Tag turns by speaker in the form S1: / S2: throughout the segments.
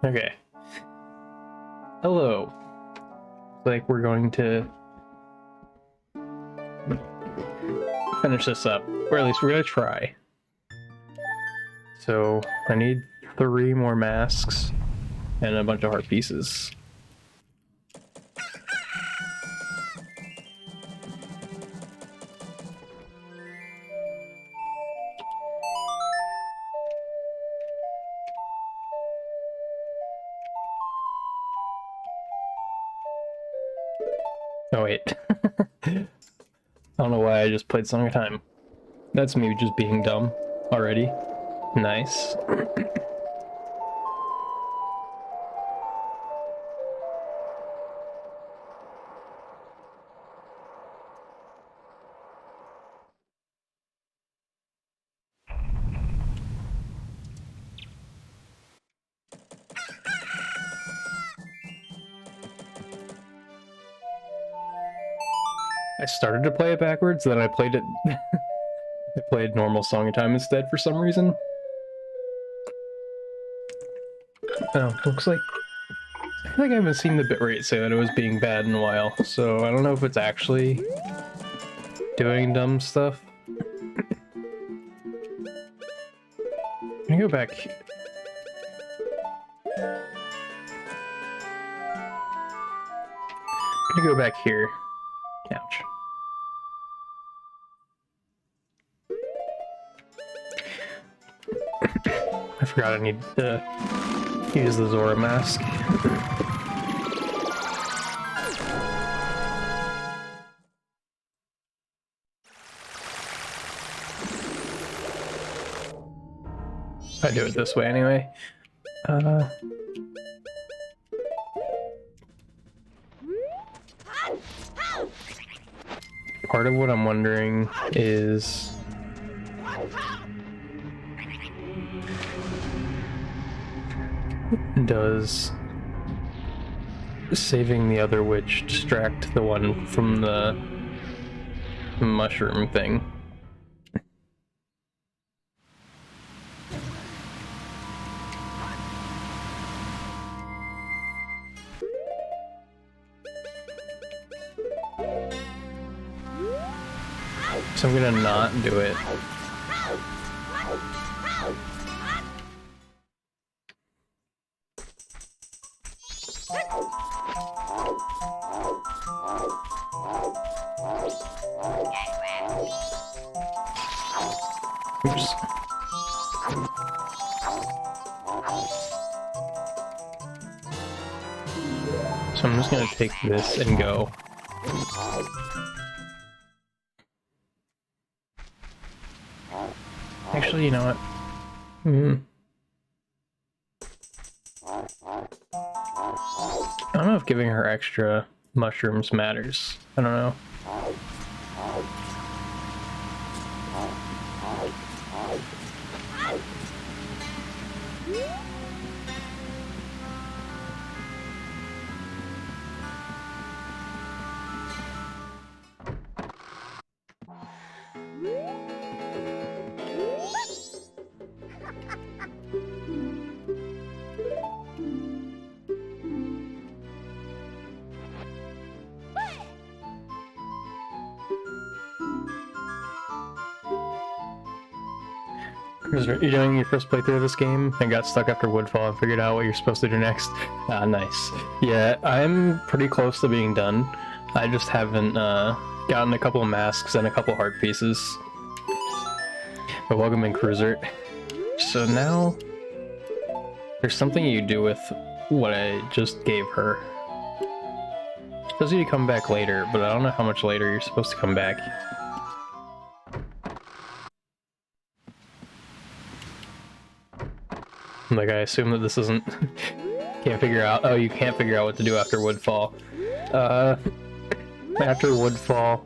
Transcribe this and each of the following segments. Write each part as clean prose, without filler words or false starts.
S1: Okay. Hello. Like we're going to finish this up, or at least we're gonna try. So I need 3 more masks and a bunch of heart pieces. Oh wait. I don't know why I just played Song of Time. That's me just being dumb already. Nice. I started to play it backwards, then I played it I played normal Song of Time instead for some reason. Oh, looks like I feel like I haven't seen the bitrate say that it was being bad in a while, so I don't know if it's actually doing dumb stuff. Can I go back? I'm gonna go back here. Ouch. I forgot I need to use the Zora mask. I do it this way anyway. Part of what I'm wondering is does saving the other witch distract the one from the mushroom thing? So I'm gonna not do it. Oops. So I'm just gonna take this and go. Actually, you know what? I don't know if giving her extra mushrooms matters. I don't know. You're doing your first playthrough of this game and got stuck after Woodfall and figured out what you're supposed to do next. Ah, nice. Yeah, I'm pretty close to being done. I just haven't gotten a couple of masks and a couple heart pieces. But welcome in, Cruiser. So now there's something you do with what I just gave her. She tells you to come back later, but I don't know how much later you're supposed to come back. Like, I assume that this isn't... can't figure out... Oh, you can't figure out what to do after Woodfall. After Woodfall...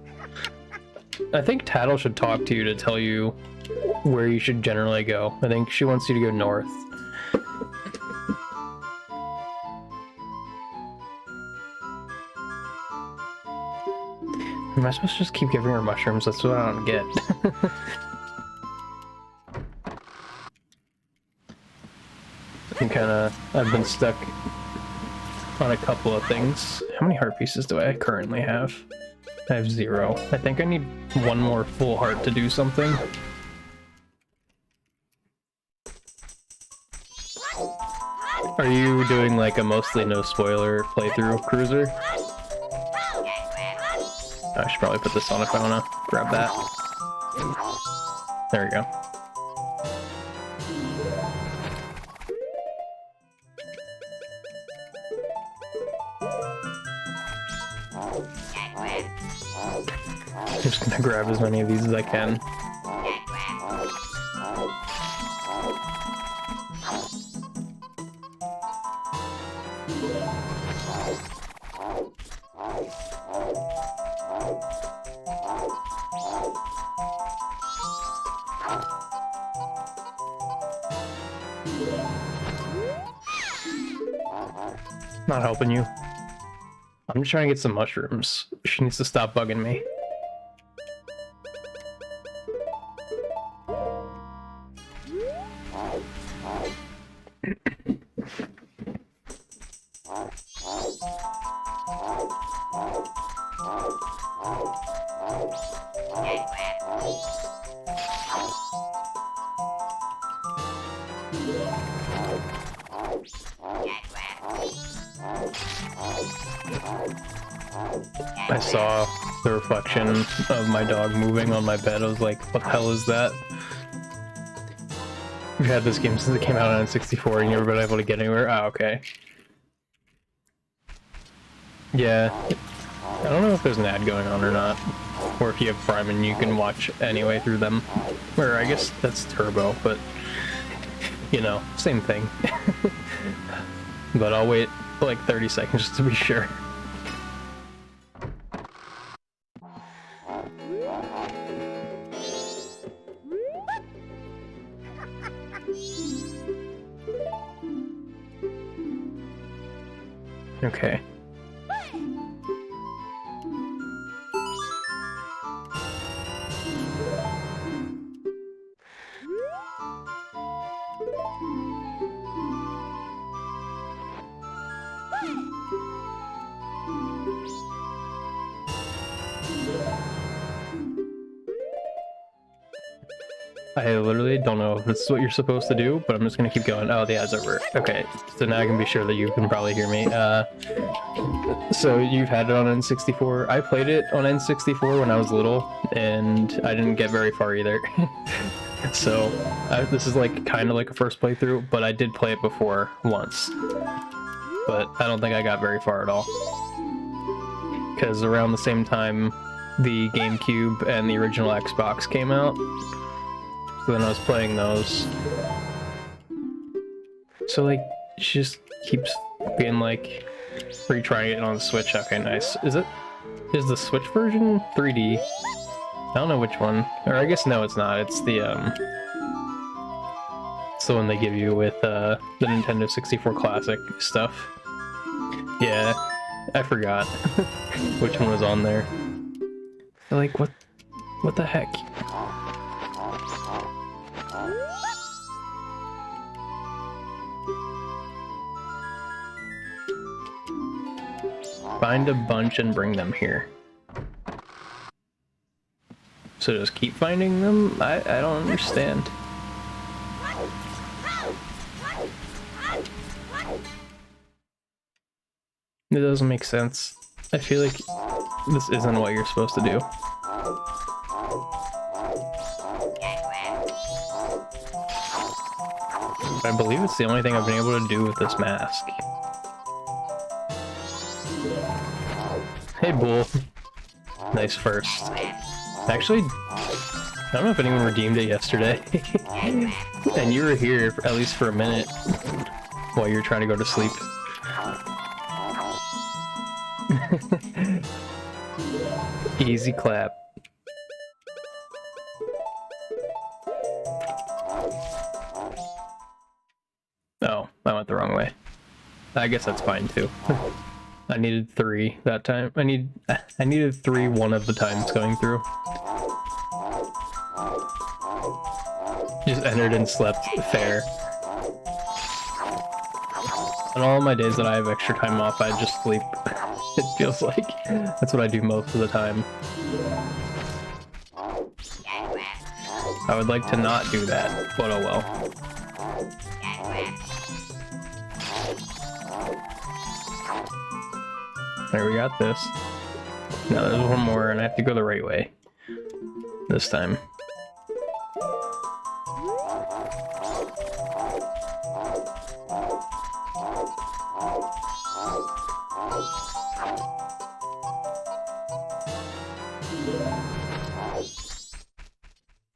S1: I think Tattle should talk to you to tell you where you should generally go. I think she wants you to go north. Am I supposed to just keep giving her mushrooms? That's what I don't get. I'm kinda I've been stuck on a couple of things. How many heart pieces do I currently have? I have 0. I think I need one more full heart to do something. Are you doing like a mostly no spoiler playthrough, Cruiser? I should probably put this on if I want to grab that. There we go. I'm just gonna grab as many of these as I can. Not helping you. I'm just trying to get some mushrooms. She needs to stop bugging me. I saw the reflection of my dog moving on my bed. I was like, what the hell is that? We've had this game since it came out on N64 and you've never been able to get anywhere? Ah, okay. Yeah. I don't know if there's an ad going on or not. Or if you have Prime and you can watch anyway through them. Or I guess that's Turbo, but... you know, same thing. But I'll wait like 30 seconds just to be sure. Okay. I literally don't know if it's what you're supposed to do, but I'm just gonna keep going. Oh, the ad's over. Okay, so now I can be sure that you can probably hear me. So you've had it on N64. I played it on N64 when I was little, and I didn't get very far either. So this is like kind of like a first playthrough, but I did play it before once. But I don't think I got very far at all. Because around the same time, the GameCube and the original Xbox came out. So then I was playing those. So like, she just keeps being like, retrying it on the Switch. Okay, nice. Is the Switch version 3D? I don't know which one. Or I guess no, it's not. It's the one they give you with the Nintendo 64 Classic stuff. Yeah, I forgot which one was on there. Like, what the heck? Find a bunch and bring them here. So just keep finding them? I don't understand. It doesn't make sense. I feel like this isn't what you're supposed to do. I believe it's the only thing I've been able to do with this mask. Hey, Bull. Nice first. Actually, I don't know if anyone redeemed it yesterday. And you were here, at least for a minute, while you were trying to go to sleep. Easy clap. Oh, I went the wrong way. I guess that's fine too. I needed 3 that time. I needed 3 one of the times going through. Just entered and slept. Fair. On all my days that I have extra time off, I just sleep. It feels like that's what I do most of the time. I would like to not do that, but oh well. There, we got this. Now there's one more, and I have to go the right way this time.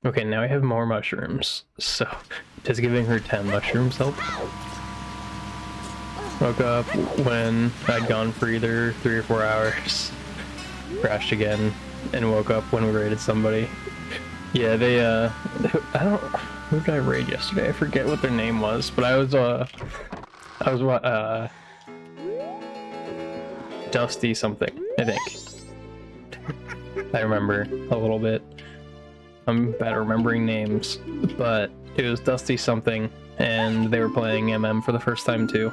S1: Okay, now I have more mushrooms. So, does giving her 10 mushrooms help? Woke up when I'd gone for either 3 or 4 hours. Crashed again, and woke up when we raided somebody. Yeah, they, I don't... Who did I raid yesterday? I forget what their name was, but I was Dusty something, I think. I remember a little bit. I'm bad at remembering names, but it was Dusty something, and they were playing MM for the first time too.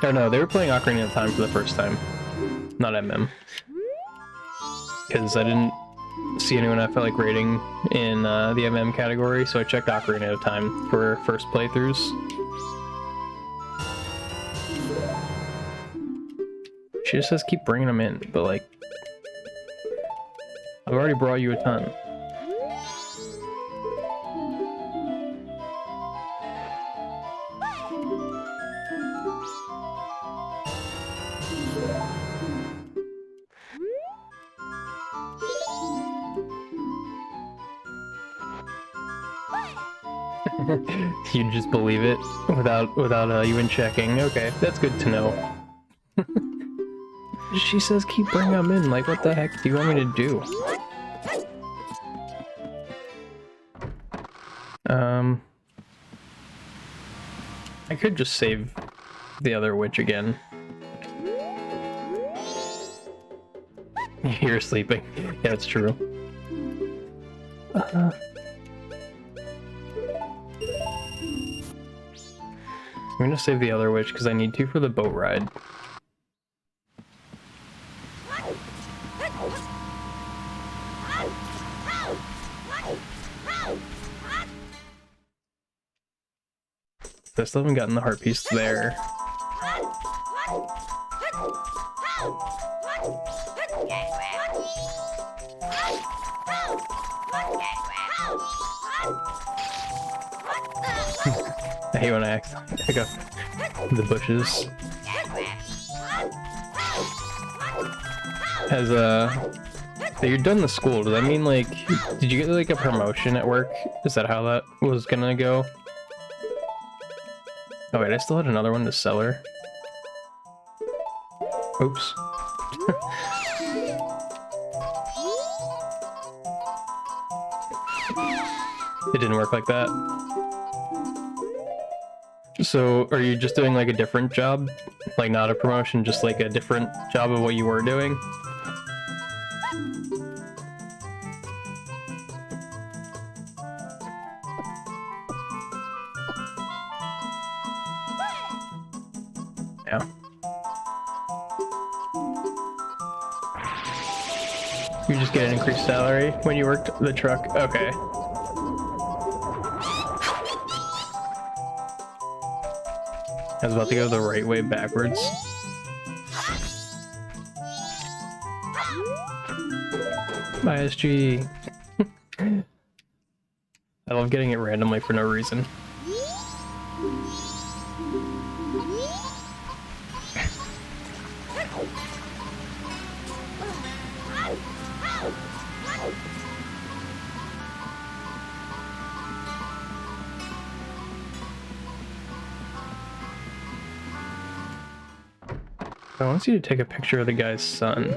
S1: Oh no, they were playing Ocarina of Time for the first time, not MM. Because I didn't see anyone I felt like rating in the MM category, so I checked Ocarina of Time for first playthroughs. She just says keep bringing them in, but like, I've already brought you a ton. You just believe it without even checking. Okay, that's good to know. She says keep bringing them in. Like, what the heck do you want me to do? I could just save the other witch again. You're sleeping. Yeah, it's true. I'm gonna save the other witch because I need to for the boat ride. I still haven't gotten the heart piece there. I hate when I accidentally pick up the bushes. As you're done the school, does that mean like, did you get like a promotion at work? Is that how that was gonna go? Oh wait, I still had another one to sell her. Oops. It didn't work like that. So, are you just doing like a different job? Like not a promotion, just like a different job of what you were doing? Yeah. You just get an increased salary when you worked the truck? Okay. I was about to go the right way backwards. ISG. I love getting it randomly for no reason. I want you to take a picture of the guy's son.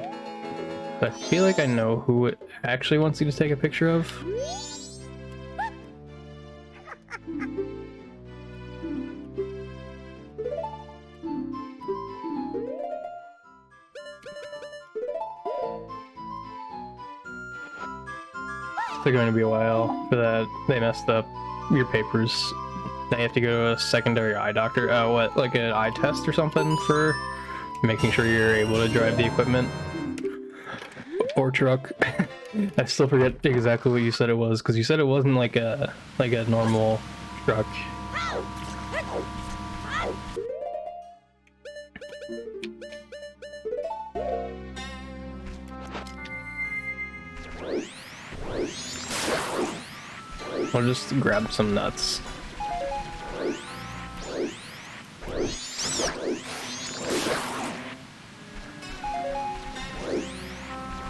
S1: I feel like I know who it actually wants you to take a picture of. They're going to be a while for that. They messed up your papers Now you have to go to a secondary eye doctor. Oh, what, like an eye test or something for making sure you're able to drive the equipment or truck. I still forget exactly what you said it was, because you said it wasn't like a normal truck. I'll just grab some nuts.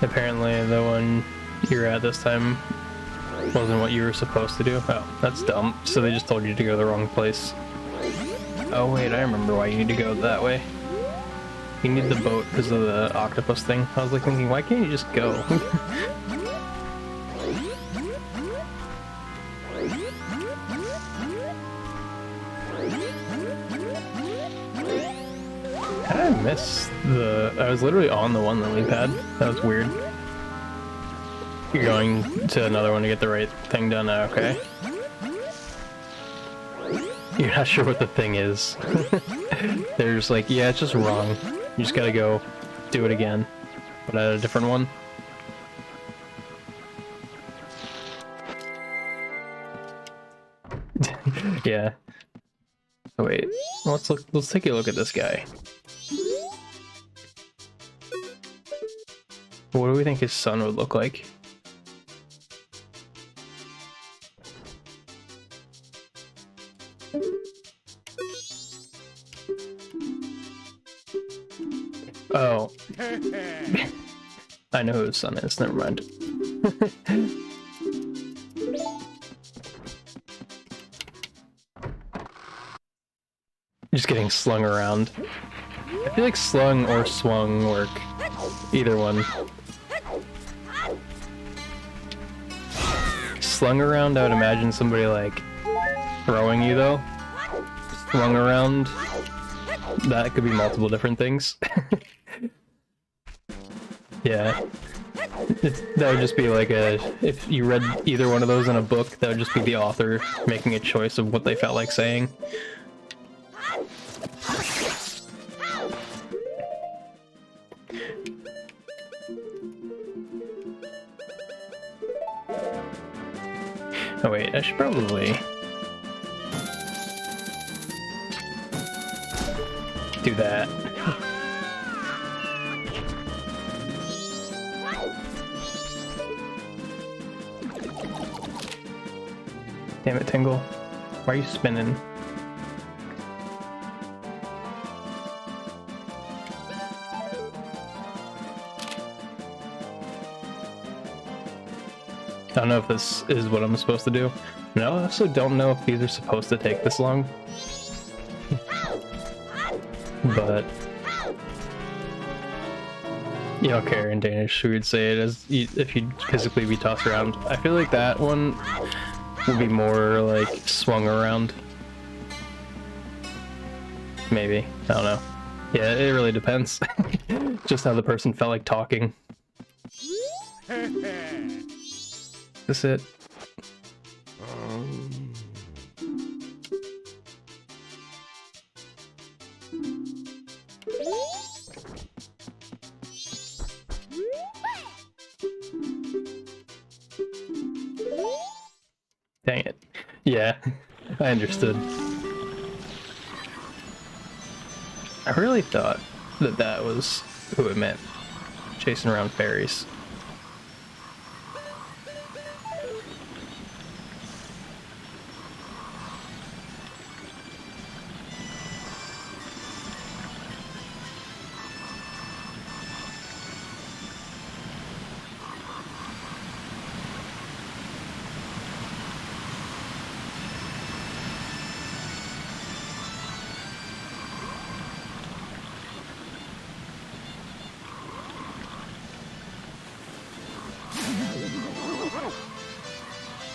S1: Apparently the one you're at this time wasn't what you were supposed to do. Oh, that's dumb. So they just told you to go the wrong place. Oh wait, I remember why you need to go that way. You need the boat because of the octopus thing. I was like thinking, why can't you just go? How did I miss the... I was literally on the one that we had. That was weird. You're going to another one to get the right thing done. Okay. You're not sure what the thing is. There's like, yeah, it's just wrong. You just gotta go do it again, but at a different one. Yeah. Oh wait, let's take a look at this guy. What do we think his son would look like? Oh. I know who his son is, never mind. Just getting slung around. I feel like slung or swung work. Either one. Slung around, I would imagine somebody like throwing you though. Swung around, that could be multiple different things. Yeah. That would just be like if you read either one of those in a book, that would just be the author making a choice of what they felt like saying. Oh wait, I should probably do that. Damn it, Tingle. Why are you spinning? I don't know if this is what I'm supposed to do. No, I also don't know if these are supposed to take this long. But you don't care in Danish, we would say it as if you'd physically be tossed around. I feel like that one would be more like swung around. Maybe. I don't know. Yeah, it really depends. Just how the person felt like talking. Is this it? Dang it. Yeah, I understood. I really thought that that was who it meant. Chasing around fairies.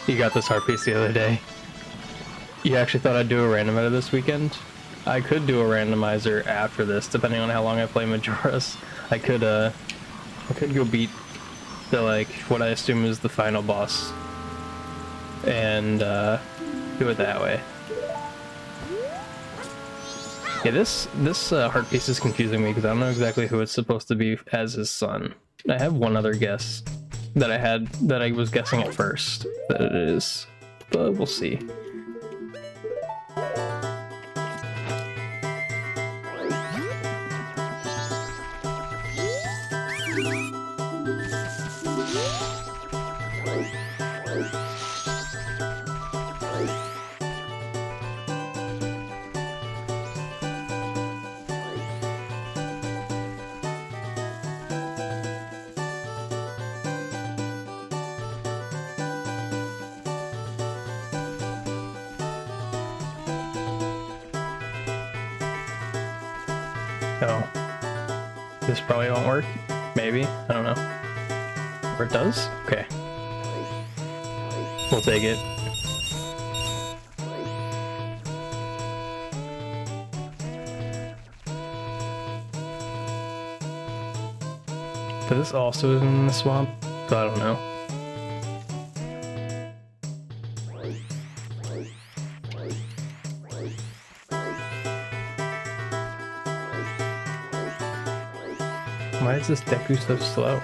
S1: You got this heart piece the other day. You actually thought I'd do a randomizer this weekend? I could do a randomizer after this, depending on how long I play Majora's. I could go beat the, like, what I assume is the final boss. And, do it that way. Yeah, this heart piece is confusing me because I don't know exactly who it's supposed to be as his son. I have one other guess that I was guessing at first that it is, but we'll see. Oh, this probably won't work. Maybe, I don't know. Or it does? Okay. We'll take it. But this also is in the swamp, so I don't know. Why is this Deku so slow?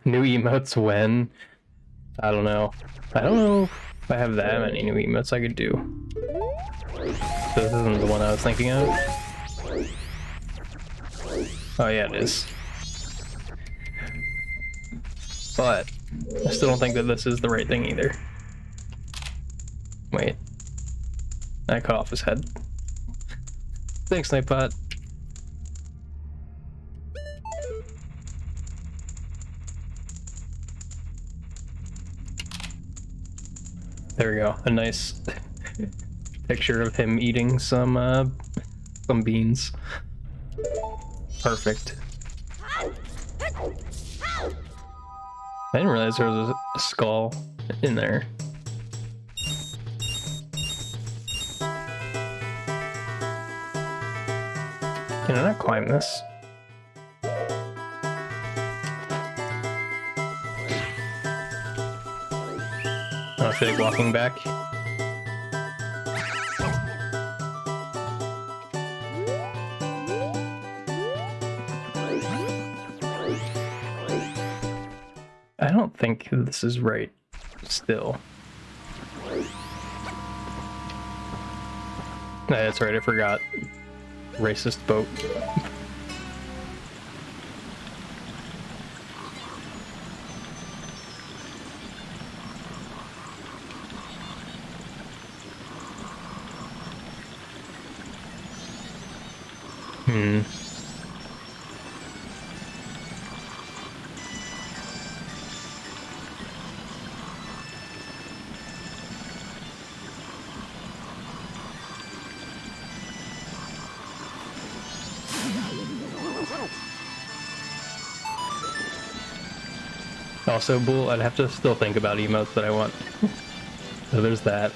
S1: New emotes when? I don't know. I don't know if I have that many new emotes I could do. So this isn't the one I was thinking of. Oh yeah, it is. But I still don't think that this is the right thing either. Wait. I cut off his head. Thanks, Nightbot. There we go. A nice picture of him eating some beans. Perfect. I didn't realize there was a skull in there. Can I not climb this? Oh, should I be walking back? I don't think this is right still. No, that's right, I forgot. Racist boat. Also, Bull, I'd have to still think about emotes that I want. So there's that.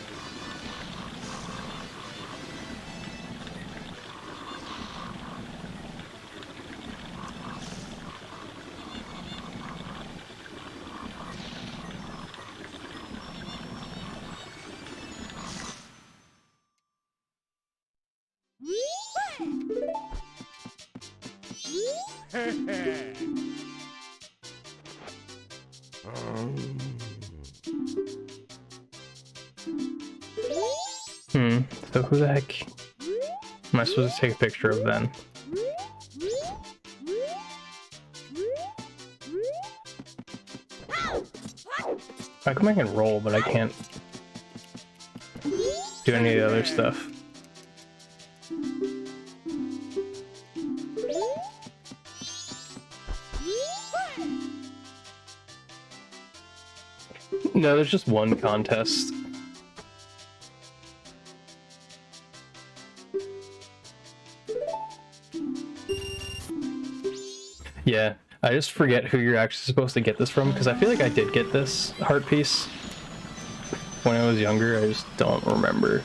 S1: So who the heck am I supposed to take a picture of then? I can make it roll, but I can't do any of the other stuff. No, there's just one contest. Yeah, I just forget who you're actually supposed to get this from, because I feel like I did get this heart piece when I was younger. I just don't remember.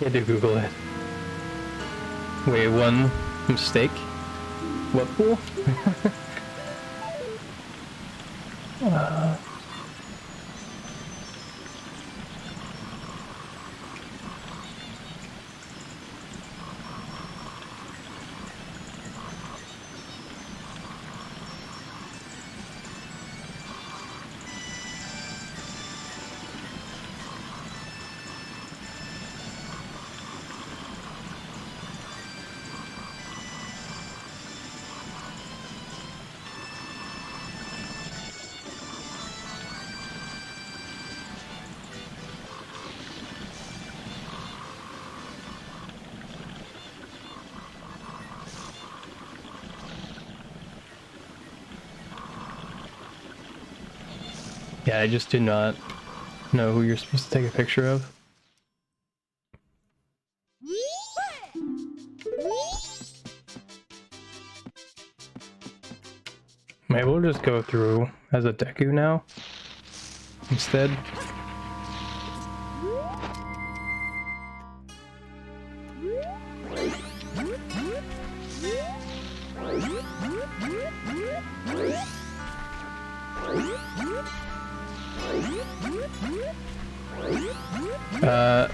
S1: You had to Google it. Wait, one mistake? What pool? Yeah, I just do not know who you're supposed to take a picture of. Maybe we'll just go through as a Deku now instead.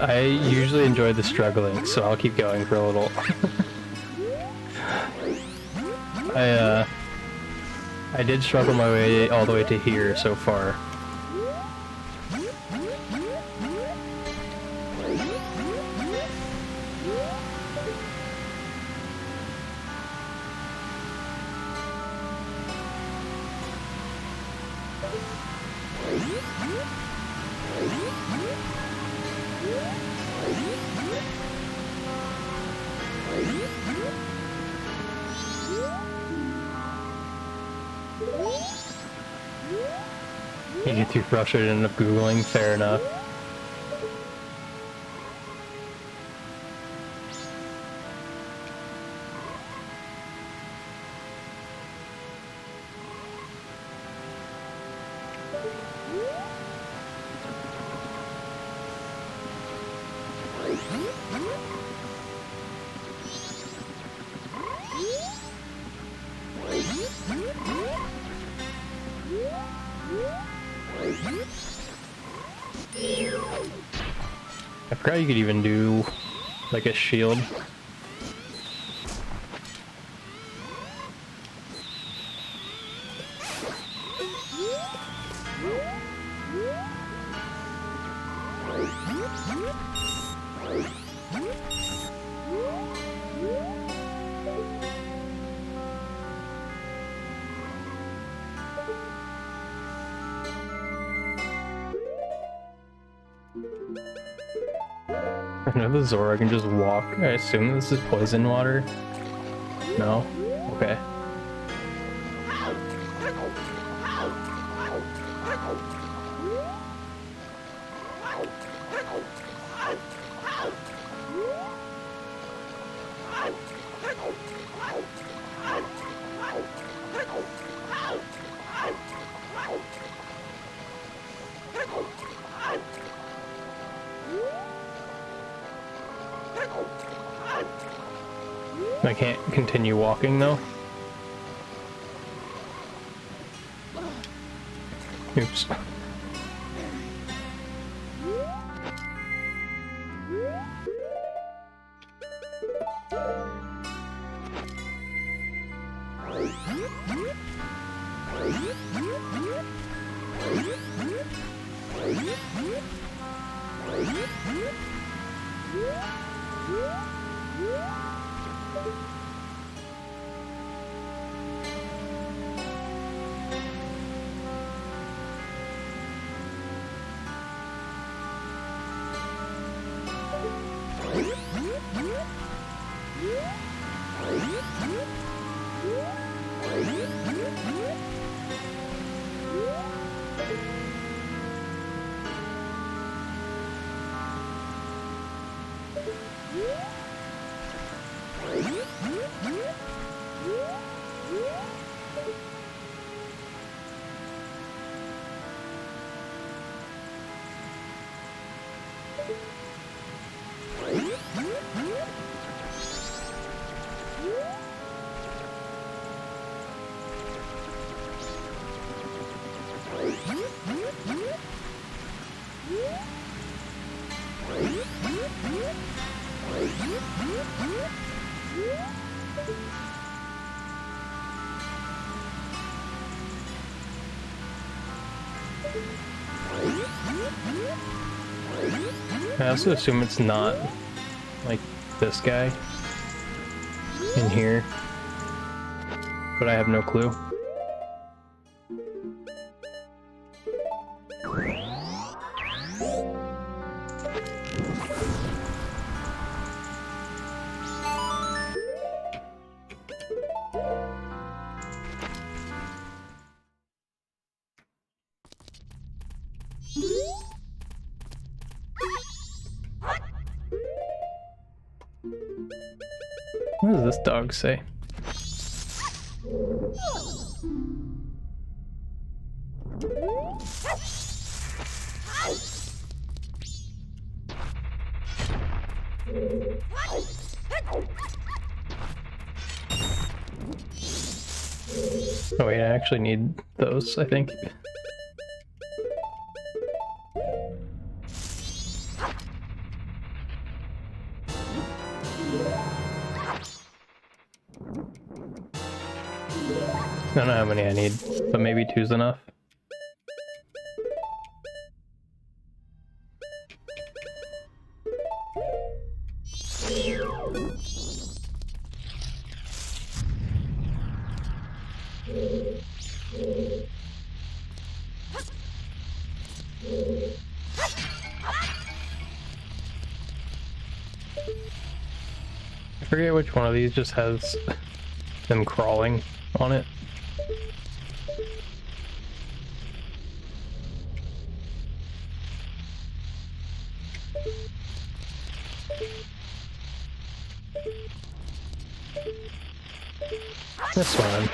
S1: I usually enjoy the struggling, so I'll keep going for a little. I did struggle my way all the way to here so far. You get too frustrated and end up Googling, fair enough. I forgot you could even do like a shield. I know the Zora can just walk. I assume this is poison water. No? Okay. I can't continue walking though. Oops. I also assume it's not like this guy in here, but I have no clue. What does this dog say? Oh wait, I actually need those, I think. I don't know how many I need, but maybe two's enough. I forget which one of these just has them crawling on it. This one.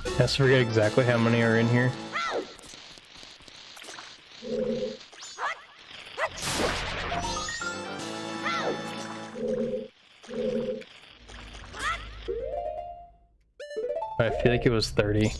S1: I just forget exactly how many are in here. I feel like it was 30.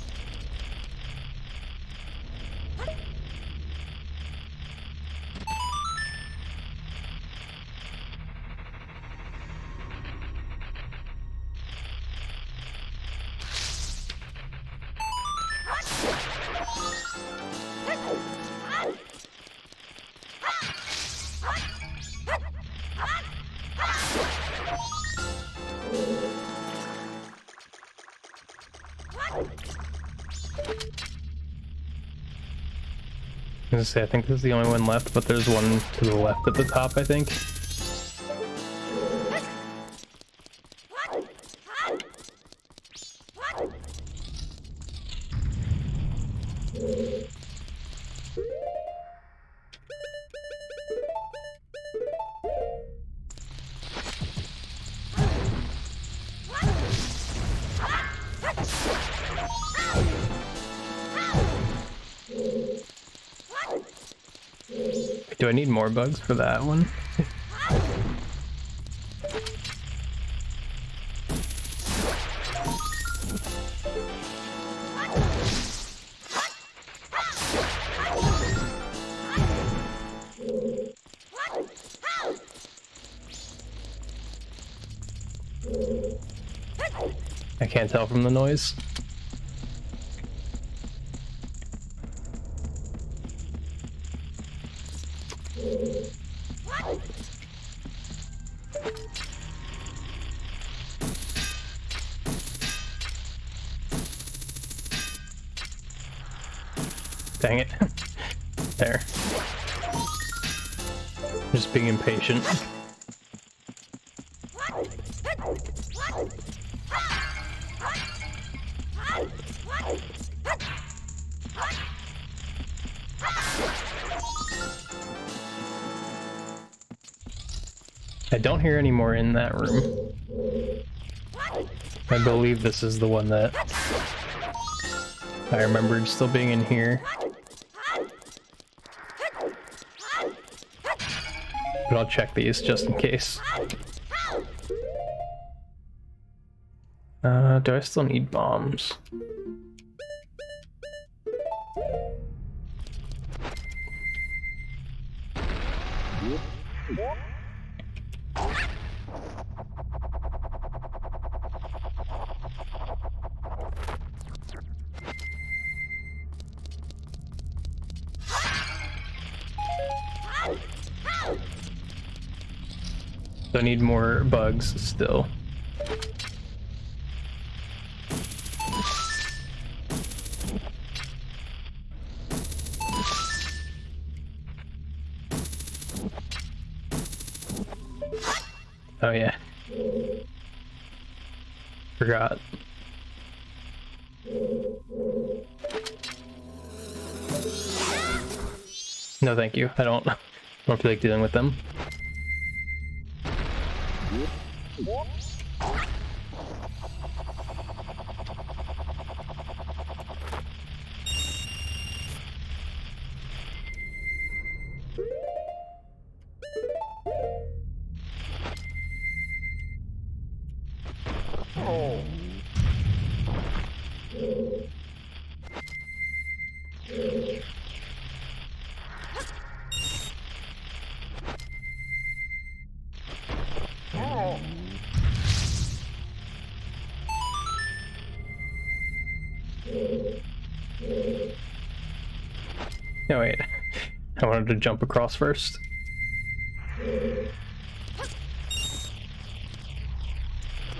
S1: I was gonna say, I think this is the only one left, but there's one to the left at the top, I think. Do I need more bugs for that one? I can't tell from the noise. Dang it. There. Just being impatient. I don't hear any more in that room. I believe this is the one that I remembered still being in here. but I'll check these just in case. Do I still need bombs? I need more bugs still. Oh yeah. Forgot. No thank you. I don't feel like dealing with them. No, wait. I wanted to jump across first. I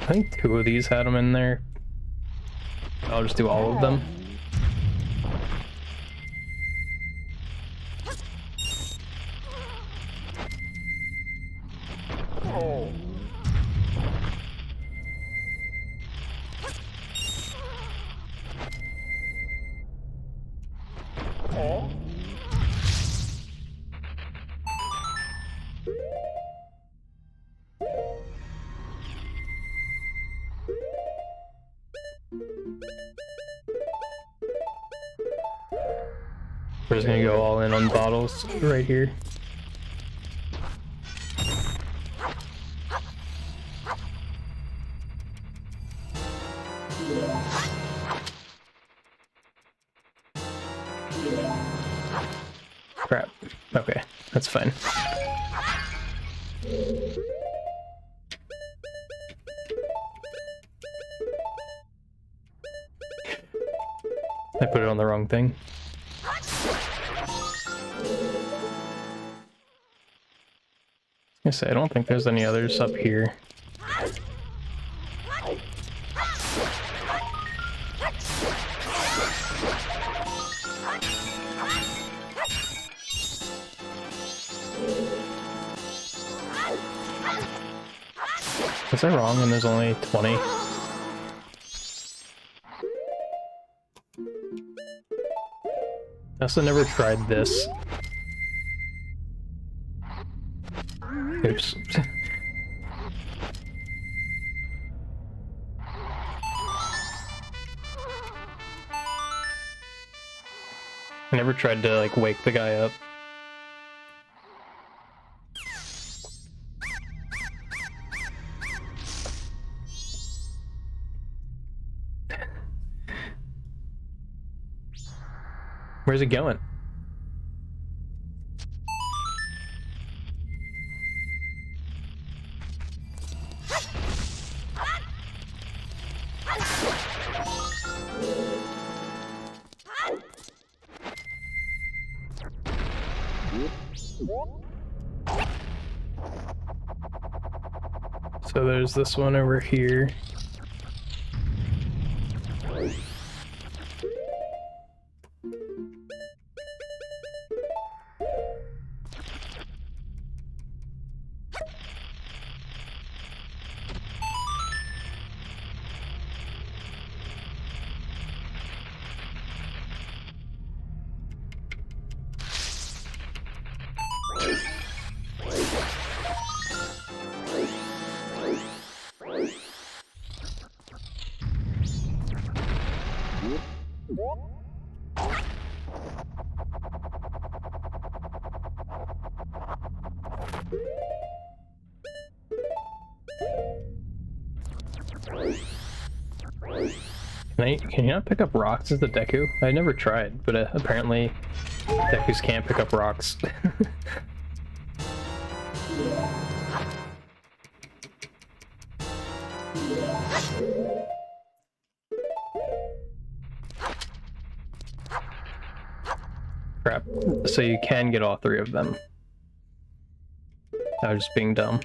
S1: think 2 of these had them in there. I'll just do all of them. We're just gonna go all in on bottles right here. Crap. Okay, that's fine. I put it on the wrong thing. I don't think there's any others up here. Was I wrong and there's only 20? I also never tried this. Oops. I never tried to, like, wake the guy up. Where's it going? So there's this one over here. Can you not pick up rocks as the Deku? I never tried, but apparently Dekus can't pick up rocks. Crap. So you can get all three of them. I was just being dumb.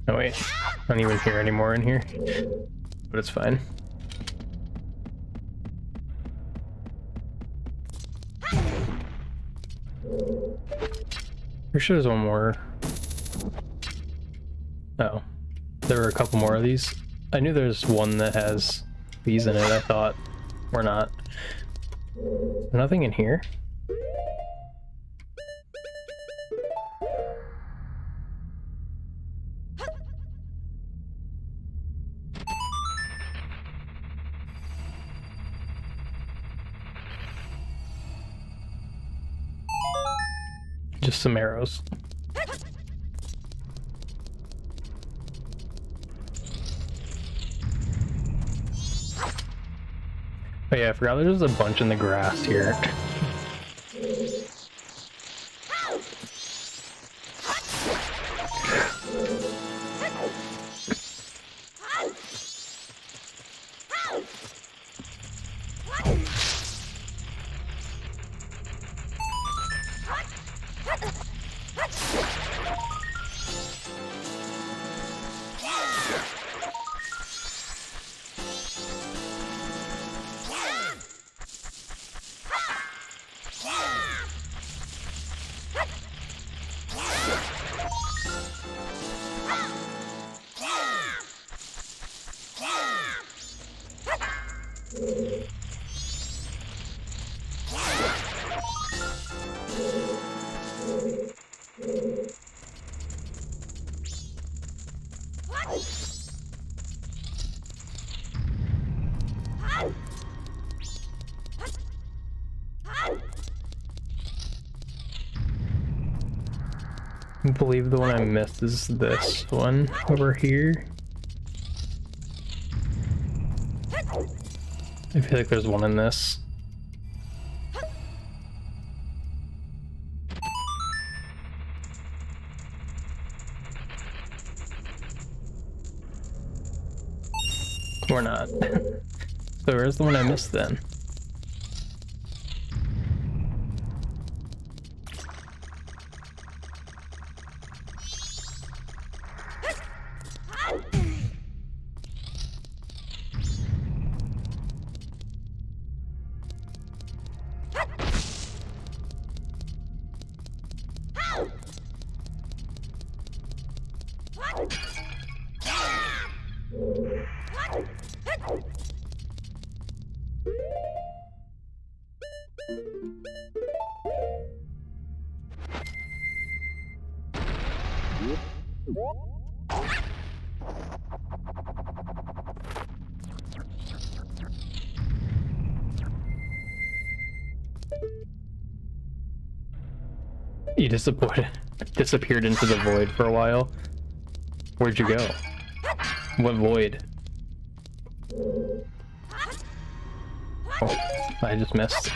S1: Oh wait, I don't even hear anymore in here, but it's fine. Pretty sure there's one more. Oh, there were a couple more of these. I knew there's one that has these in it, I thought. Or not. Nothing in here? Just some arrows. Oh yeah, I forgot there's a bunch in the grass here. I believe the one I missed is this one over here. I feel like there's one in this. Or not. So where's the one I missed then? You disappeared into the void for a while. Where'd you go? What void? Oh, I just missed.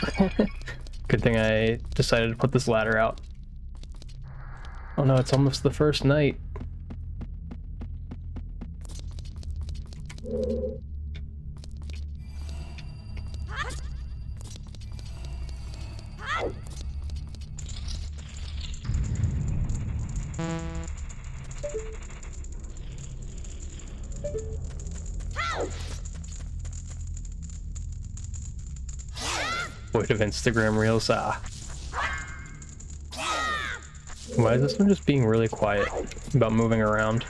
S1: Good thing I decided to put this ladder out. Oh no, it's almost the first night. devoid of Instagram reels. Ah. Why is this one just being really quiet about moving around?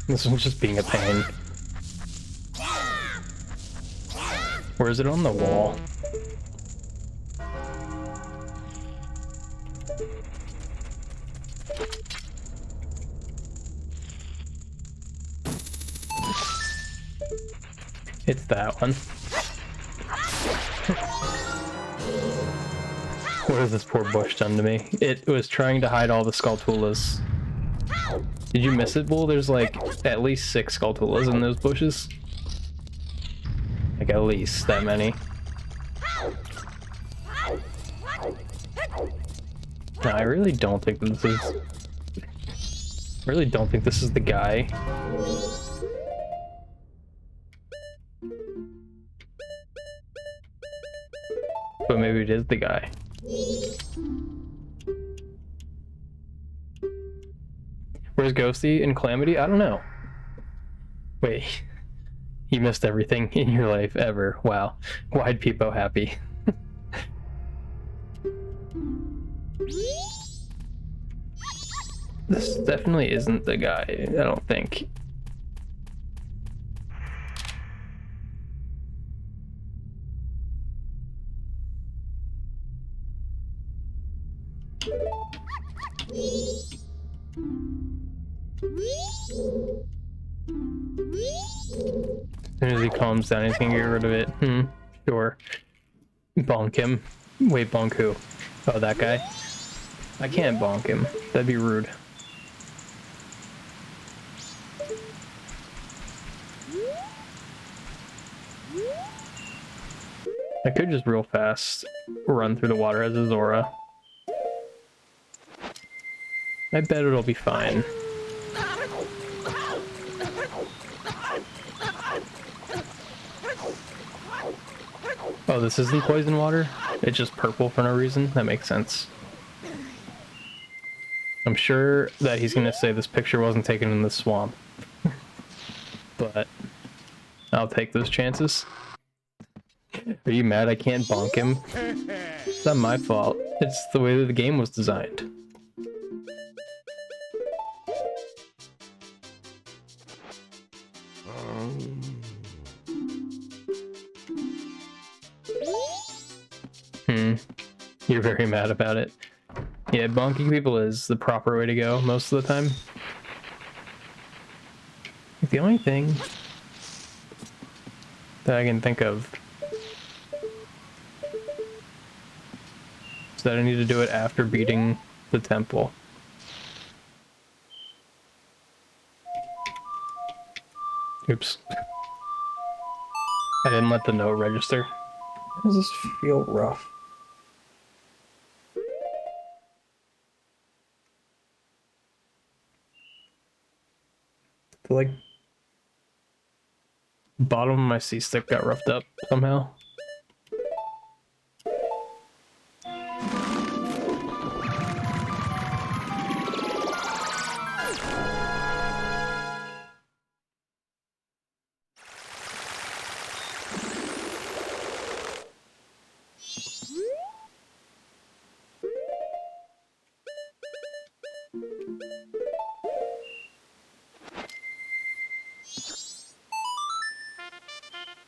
S1: This one's just being a pain. Or is it on the wall? It's that one. What has this poor bush done to me? It was trying to hide all the Skulltulas. Did you miss it, Bull? There's like at least 6 Skulltulas in those bushes. Like at least that many. No, I really don't think this is... I really don't think this is the guy. But maybe it is the guy. Where's Ghosty and Calamity? I don't know. Wait. You missed everything in your life ever. Wow. Why'd Peepo happy? This definitely isn't the guy, I don't think. As soon as he calms down, he's gonna get rid of it. Sure. Bonk him. Wait, bonk who? Oh, that guy? I can't bonk him. That'd be rude. I could just real fast run through the water as a Zora. I bet it'll be fine. Oh, this isn't poison water? It's just purple for no reason? That makes sense. I'm sure that he's gonna say this picture wasn't taken in the swamp. But I'll take those chances. Are you mad I can't bonk him? It's not my fault. It's the way that the game was designed. You're very mad about it. Yeah, bonking people is the proper way to go most of the time. The only thing that I can think of is that I need to do it after beating the temple. Oops. I didn't let the note register. How does this feel rough? Like bottom of my C-stick got roughed up somehow.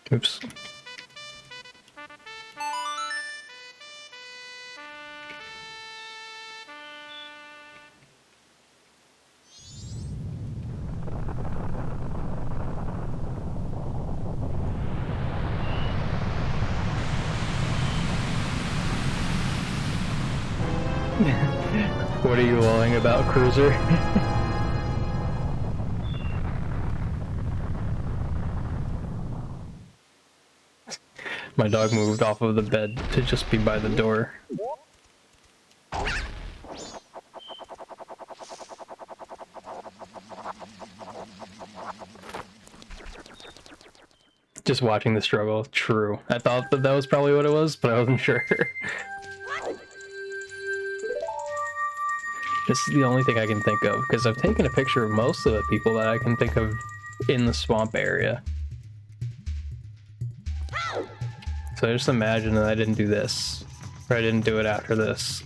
S1: Oops. What are you lolling about, Cruiser? My dog moved off of the bed to just be by the door. Just watching the struggle. True. I thought that was probably what it was, but I wasn't sure. This is the only thing I can think of, because I've taken a picture of most of the people that I can think of in the swamp area. So I just imagine that I didn't do this, or I didn't do it after this.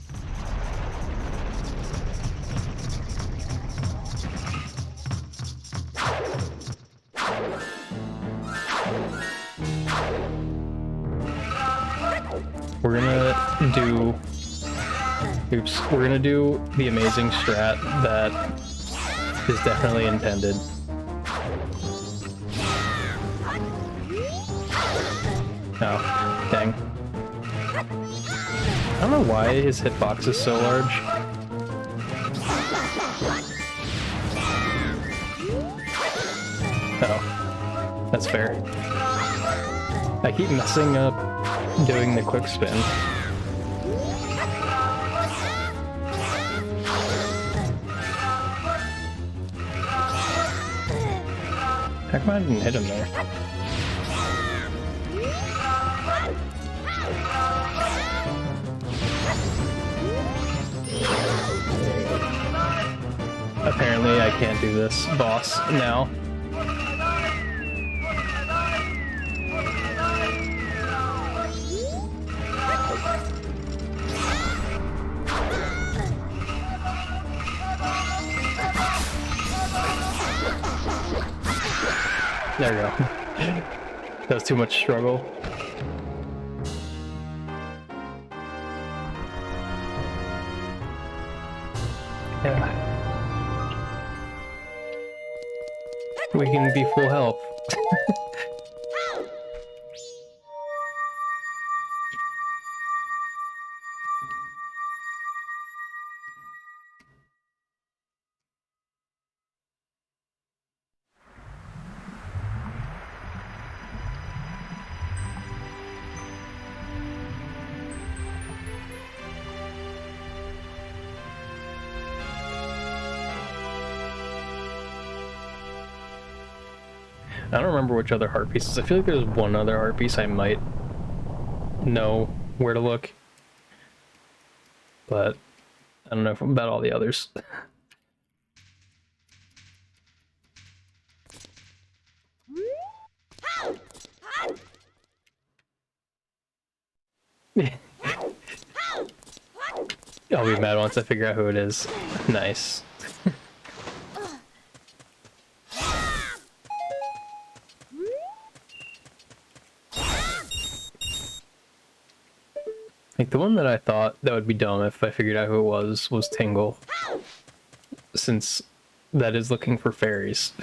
S1: We're gonna do... Oops. We're gonna do the amazing strat that is definitely intended. Oh, dang. I don't know why his hitbox is so large. Oh, that's fair. I keep messing up doing the quick spin. How come I didn't hit him there? Apparently I can't do this boss now. There we go. That was too much struggle. Yeah. We can be full health. I don't remember which other heart pieces. I feel like there's one other heart piece I might know where to look. But I don't know about all the others. I'll be mad once I figure out who it is. Nice. Like, the one that I thought that would be dumb if I figured out who it was Tingle. Since that is looking for fairies.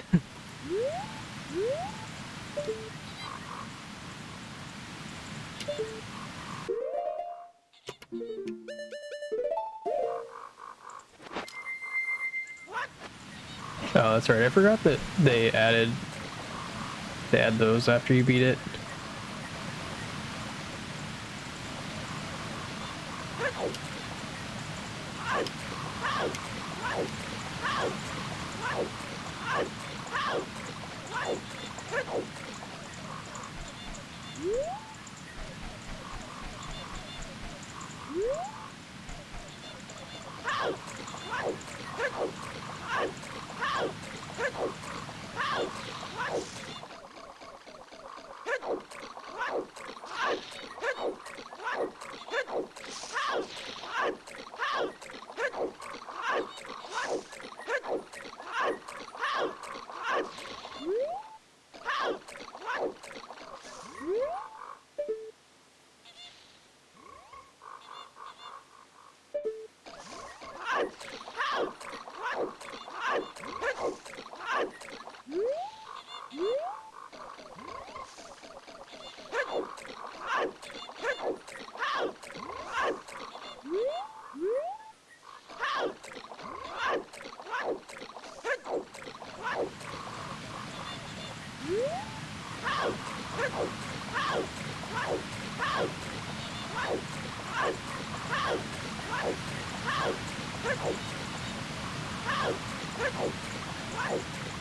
S1: Oh, that's right. I forgot that they add those after you beat it.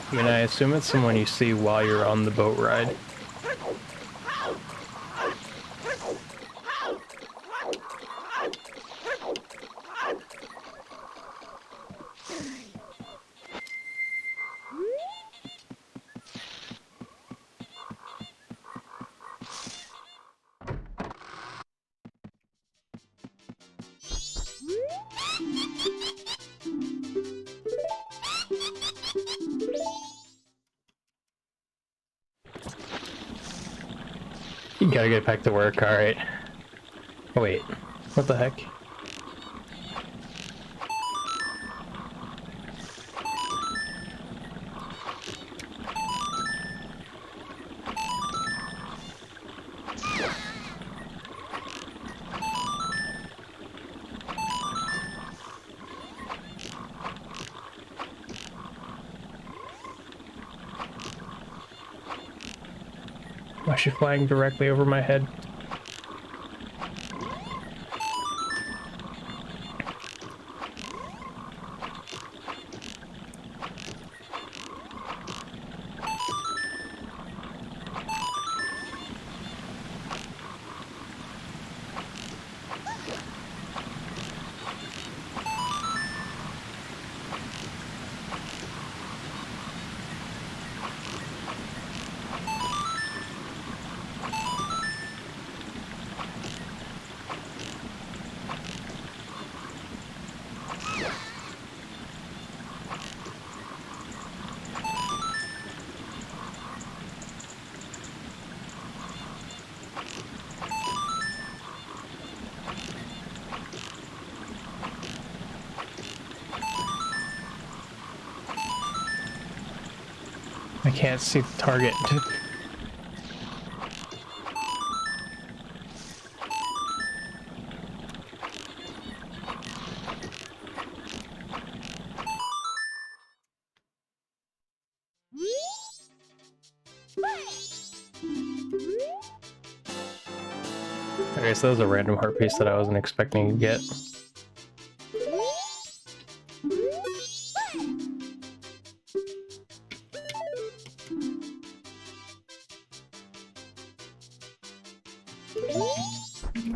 S1: I mean, I assume it's someone you see while you're on the boat ride. You gotta get back to work, alright. Oh, wait, what the heck? Why is she flying directly over my head? I can't see the target. Okay, so that was a random heart piece that I wasn't expecting to get.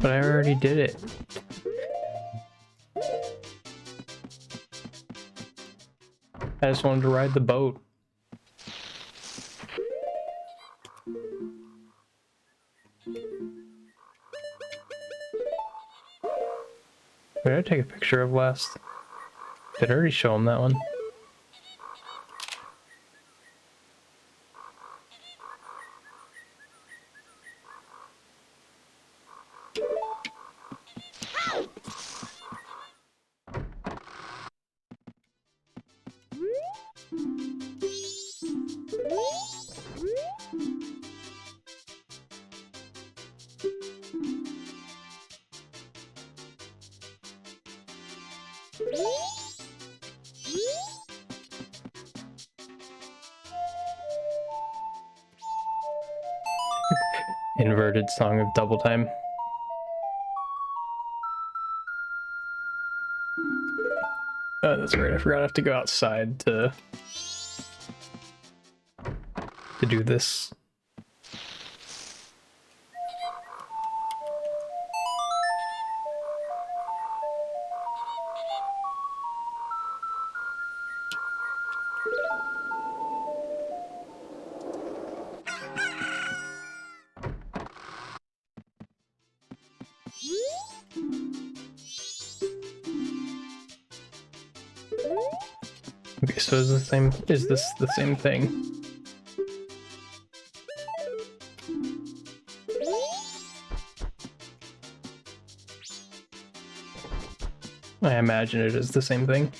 S1: But I already did it. I just wanted to ride the boat. Did I take a picture of last? Did I already show him that one? Inverted song of double time. Oh, that's right. I forgot I have to go outside to do this. Okay, so is this the same thing? I imagine it is the same thing.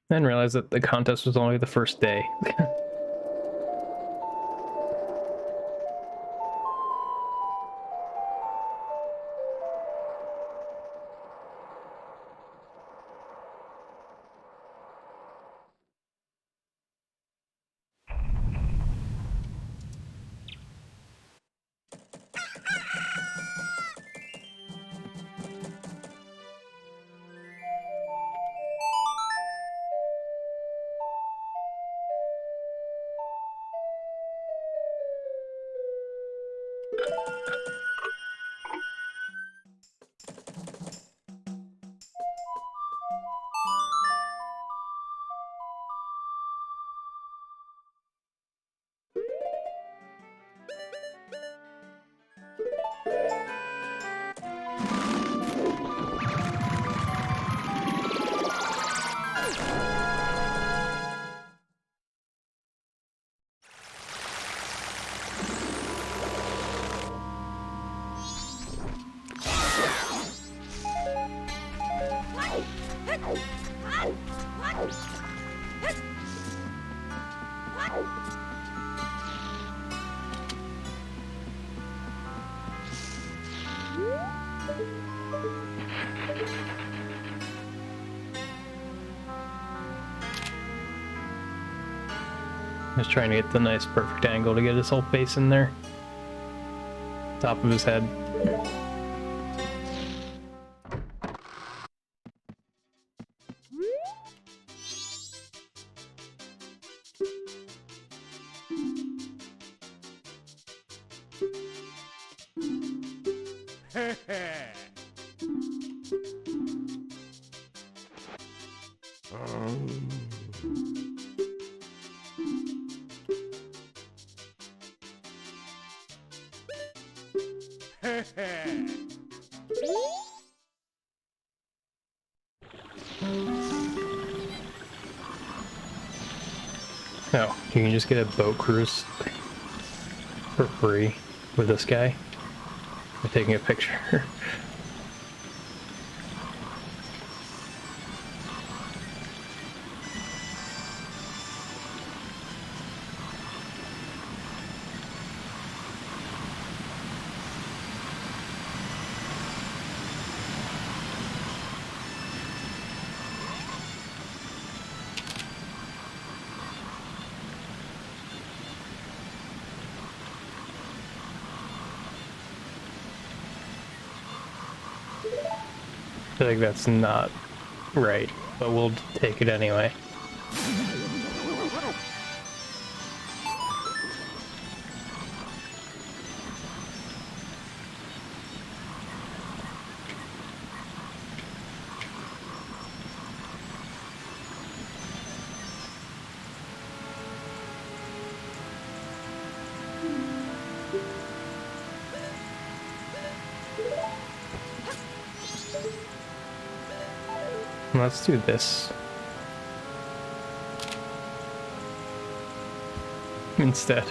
S1: I didn't realize that the contest was only the first day. Just trying to get the nice perfect angle to get his whole face in there. Top of his head. No, you can just get a boat cruise for free with this guy by taking a picture. I feel like that's not right, but we'll take it anyway. Let's do this instead.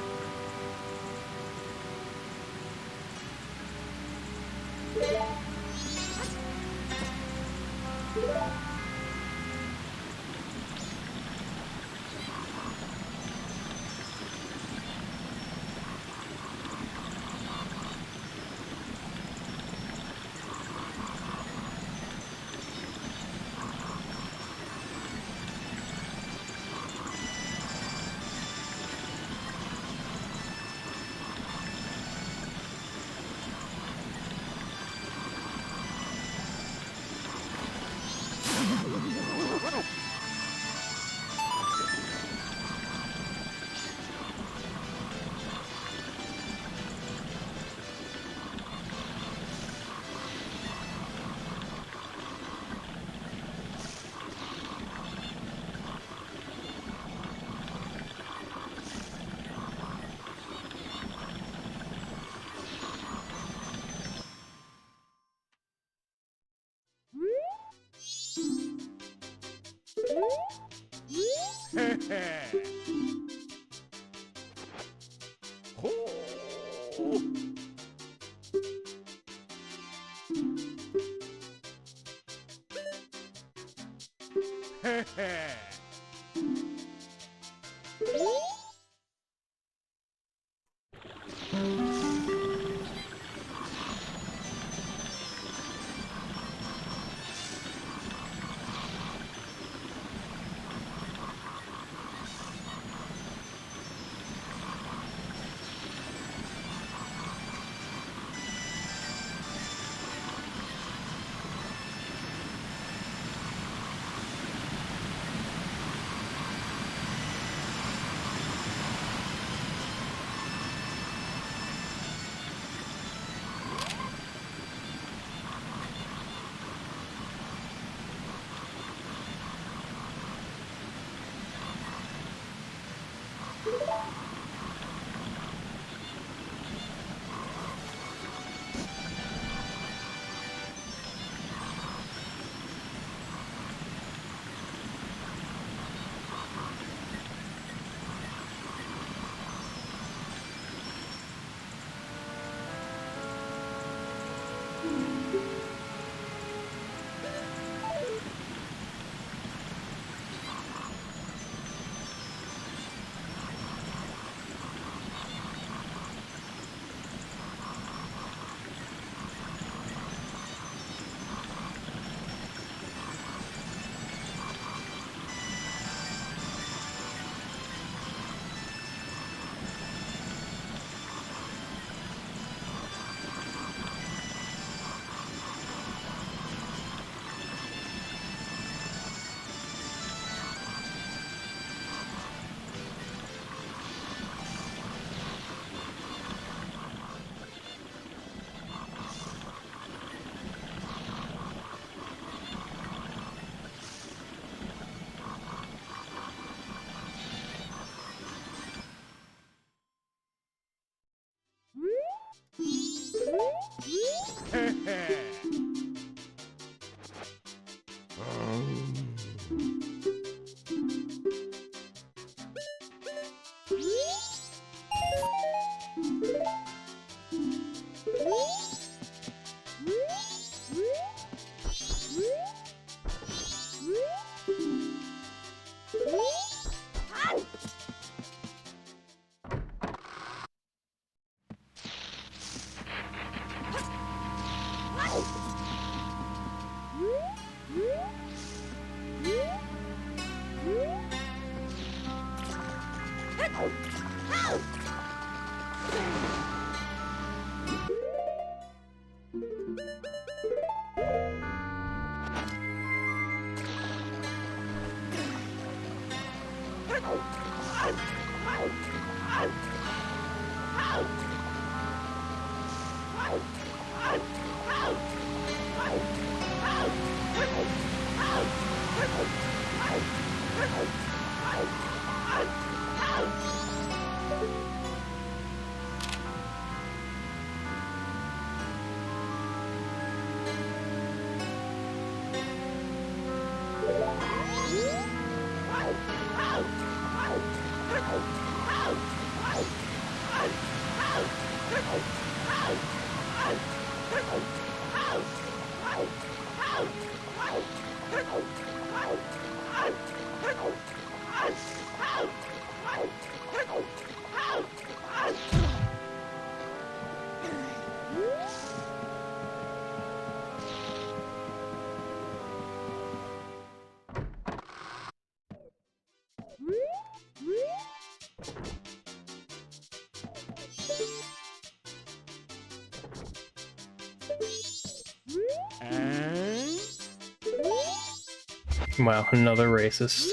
S1: Wow, another racist.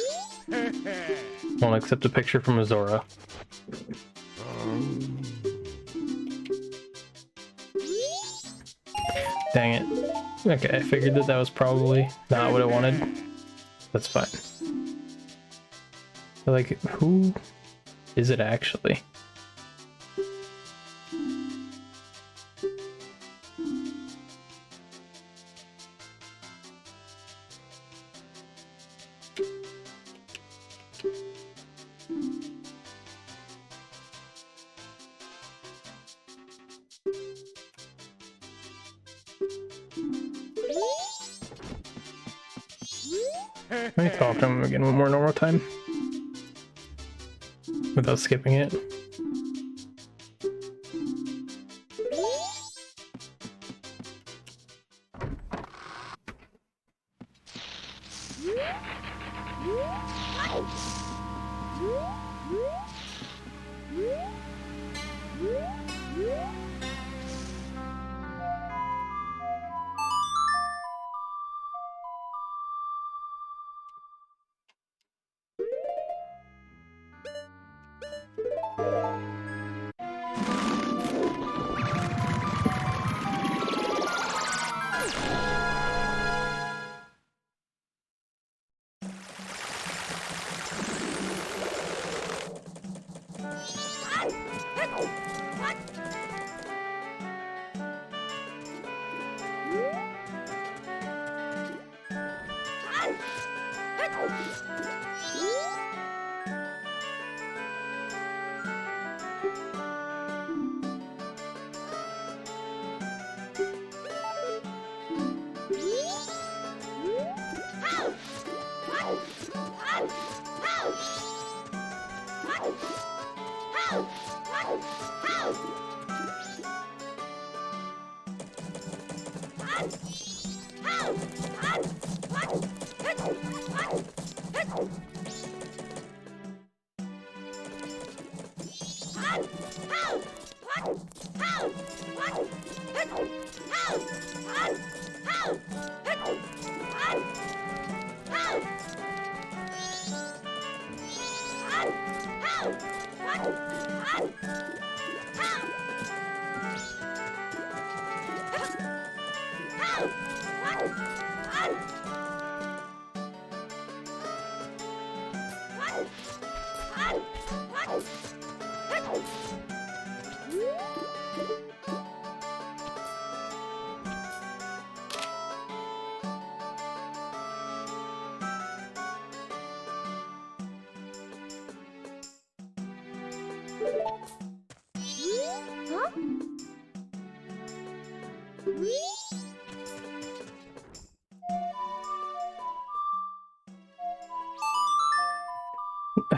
S1: Won't accept a picture from Majora. Dang it. Okay, I figured that was probably not what I wanted. That's fine. But like, who is it actually? Let me talk to him again one more normal time. Without skipping it.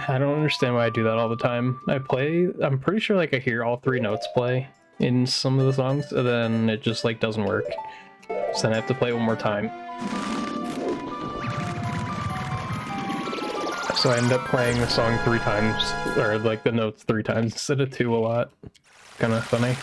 S1: I don't understand why I do that all the time. I'm pretty sure like I hear all 3 notes play in some of the songs, and then it just like doesn't work. So then I have to play it one more time. So I end up playing the song 3 times, or like the notes 3 times instead of 2 a lot. Kind of funny.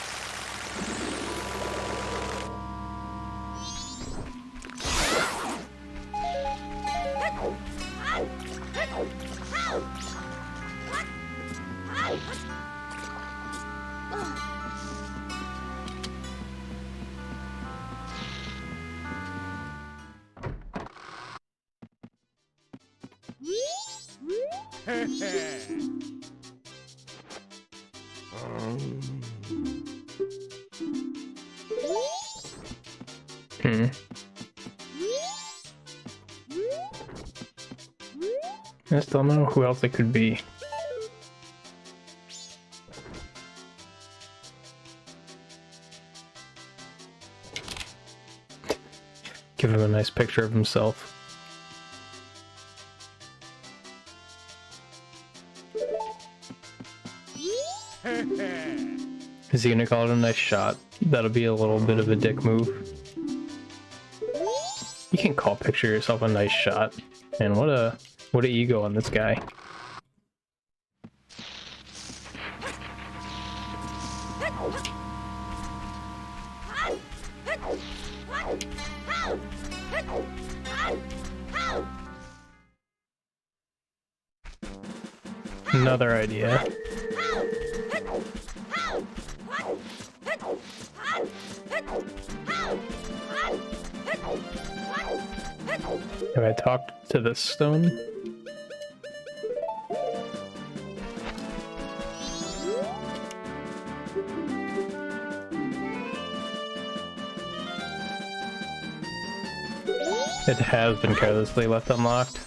S1: I still don't know who else it could be. Give him a nice picture of himself. Is he gonna call it a nice shot? That'll be a little bit of a dick move. You can call picture yourself a nice shot. Man, what a ego on this guy. Another idea. Have I talked to this stone? It has been carelessly left unlocked.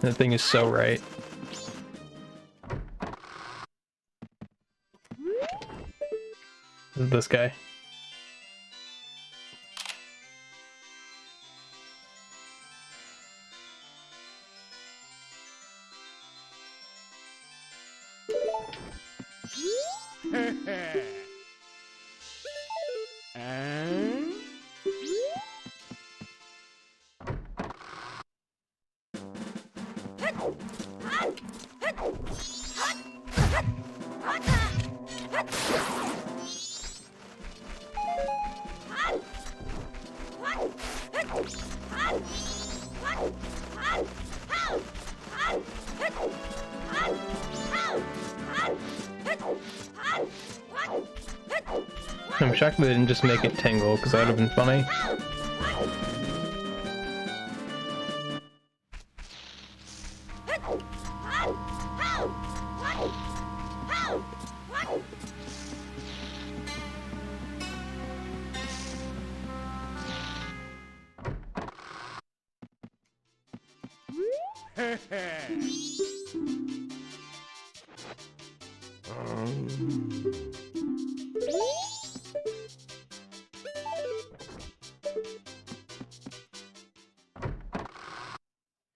S1: That thing is so right. This guy. I'm shocked they didn't just make it tingle, because that would have been funny.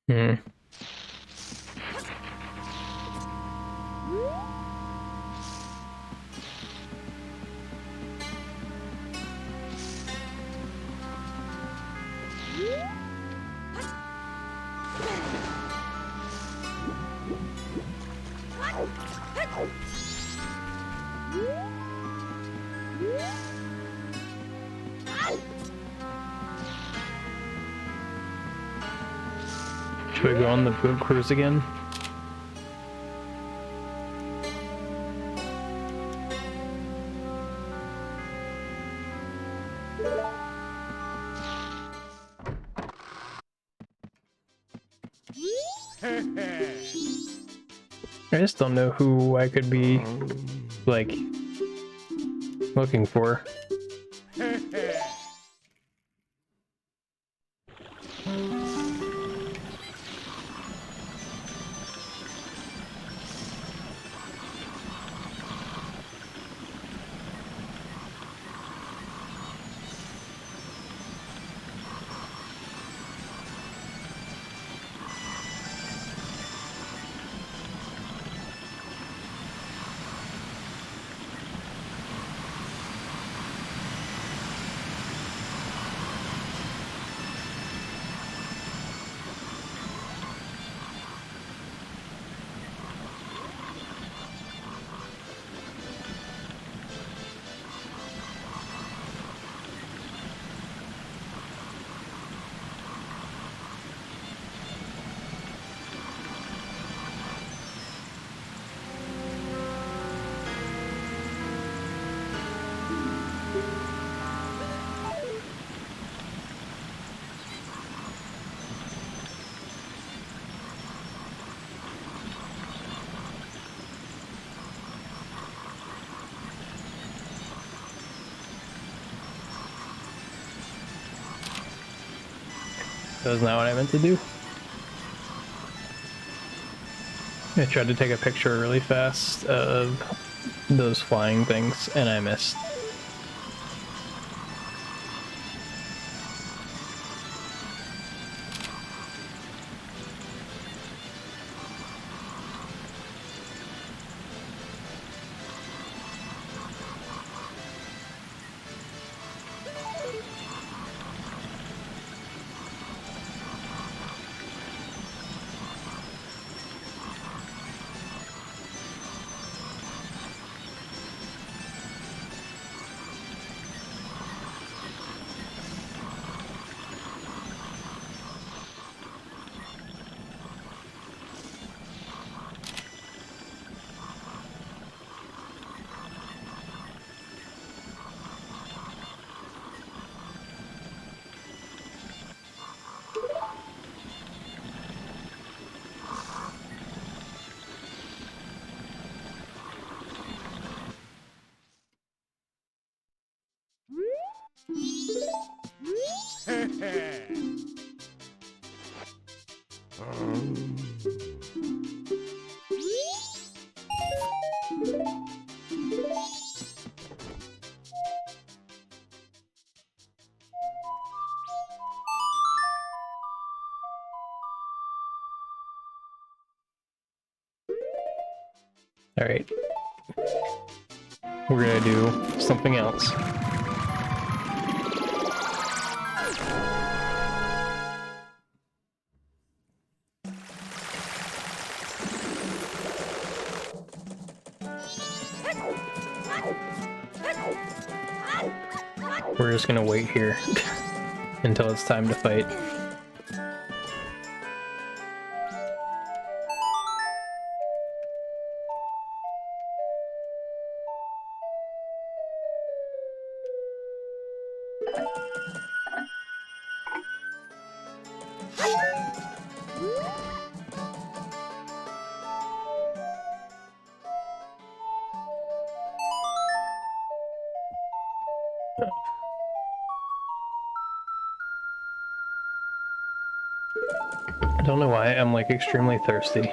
S1: Hmm. Should we go on the boat cruise again? I just don't know who I could be, like, looking for. That's not what I meant to do. I tried to take a picture really fast of those flying things, and I missed. Alright. We're gonna do something else. We're just gonna wait here until it's time to fight. I don't know why I'm like extremely thirsty.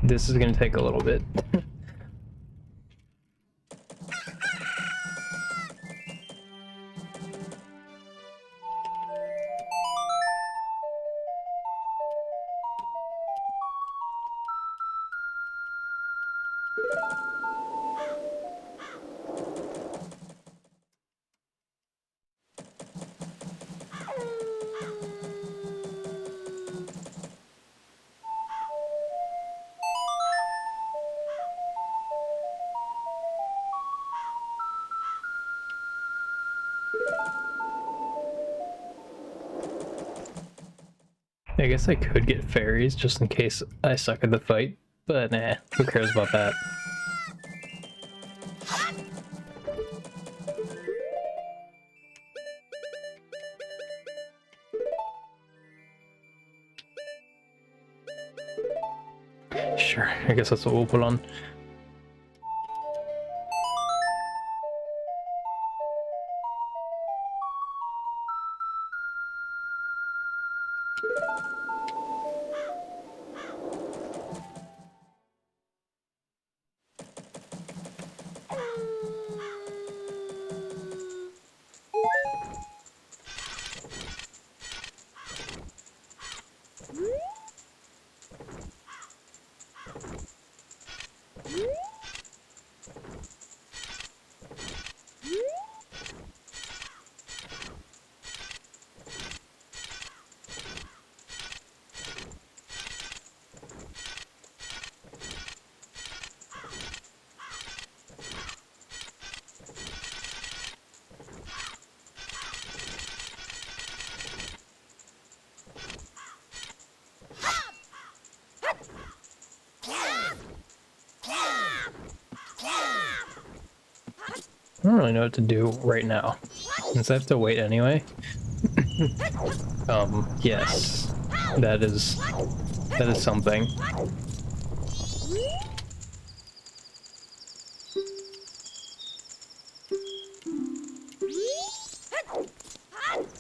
S1: This is gonna take a little bit. I guess I could get fairies just in case I suck at the fight, but nah, who cares about that? Sure, I guess that's what we'll put on. I don't really know what to do right now, since I have to wait anyway. Yes, that is something.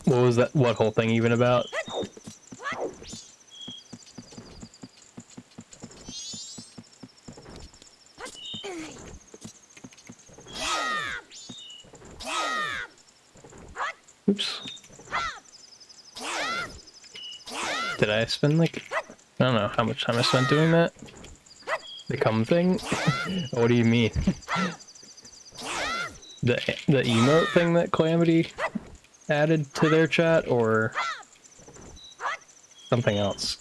S1: What was that? What whole thing even about? Oops. Did I spend like, I don't know how much time I spent doing that? The come thing? What do you mean? The emote thing that Calamity added to their chat, or something else?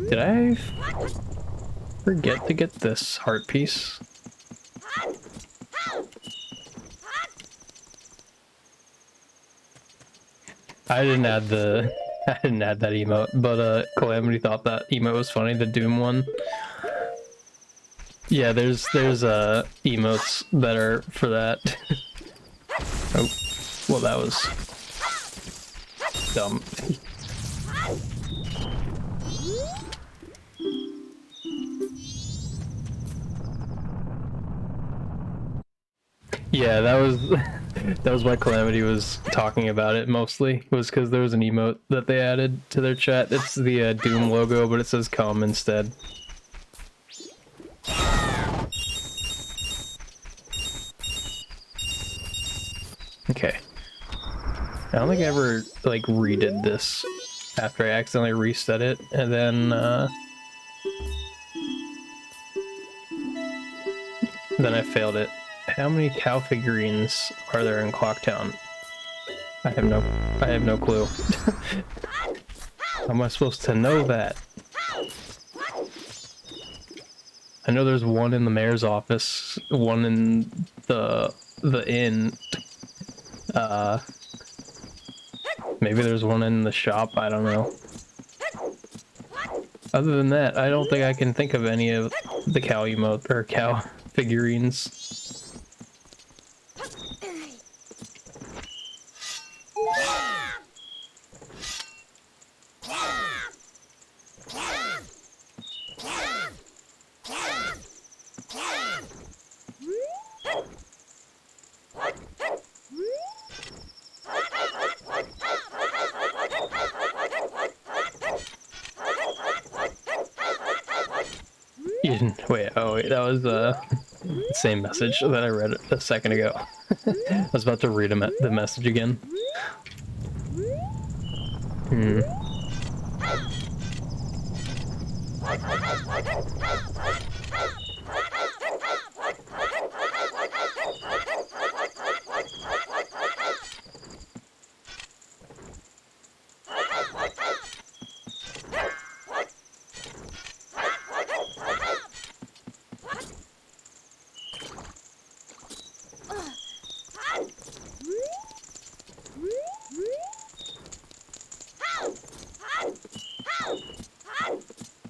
S1: Did I forget to get this heart piece? I didn't add the I didn't add that emote, but Calamity thought that emote was funny, the Doom one. Yeah, there's emotes that are for that. Oh, well, that was dumb. Yeah, that was that was why Calamity was talking about it mostly, was because there was an emote that they added to their chat. It's the Doom logo, but it says "come" instead. Okay. I don't think I ever like redid this after I accidentally reset it, and then I failed it. How many cow figurines are there in Clocktown? I have no clue. How am I supposed to know that? I know there's one in the mayor's office, one in the inn. Maybe there's one in the shop, I don't know. Other than that, I don't think I can think of any of the cow emote or cow figurines. Wait, oh wait, that was the same message that I read a second ago. I was about to read the message again.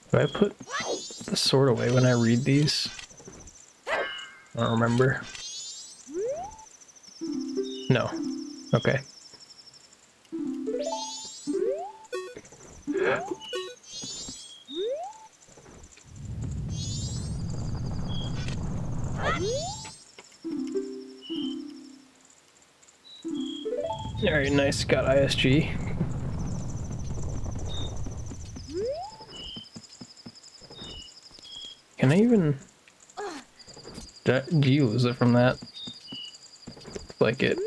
S1: Do I put the sword away when I read these? I don't remember. No. Okay. Alright, nice. Got ISG. Can I even... Do you lose it from that? Like it...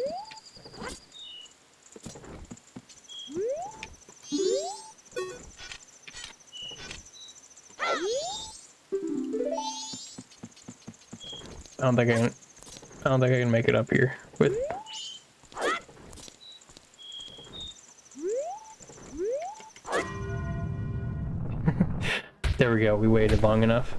S1: I don't think I can make it up here with... There we go, we waited long enough.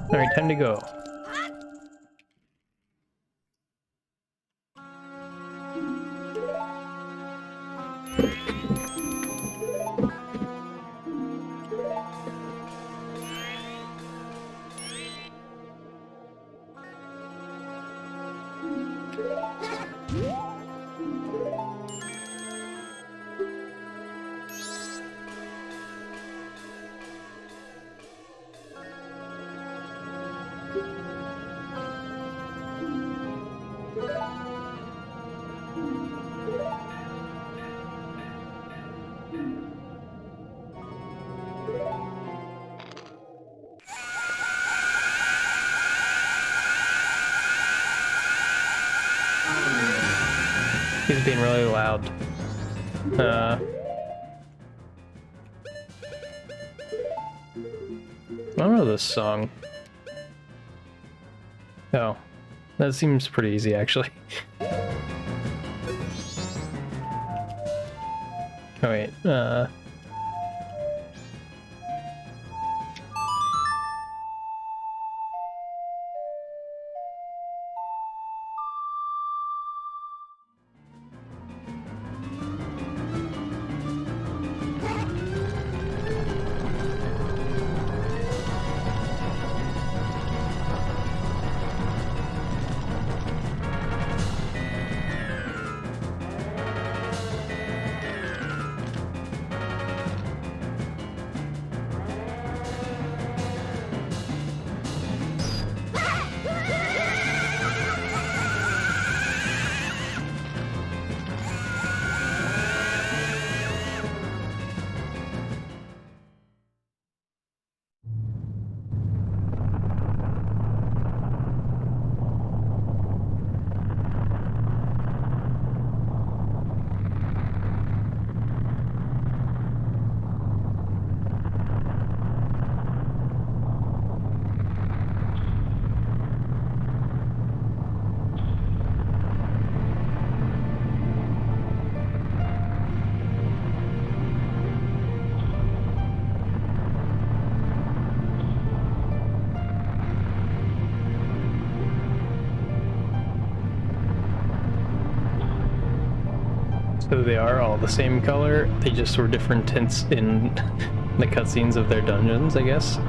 S1: Alright, time to go. He's being really loud. I don't know this song. Oh, that seems pretty easy actually. Oh wait, so they are all the same color, they just were different tints in the cutscenes of their dungeons, I guess.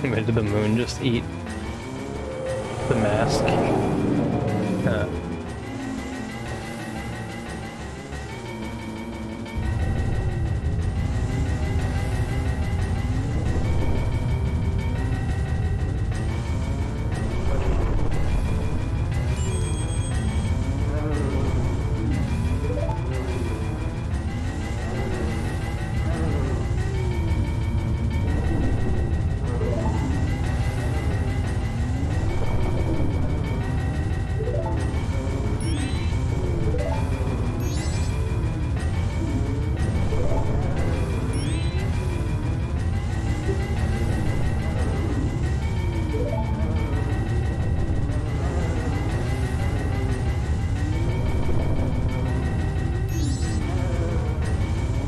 S1: But did the moon just eat the mask?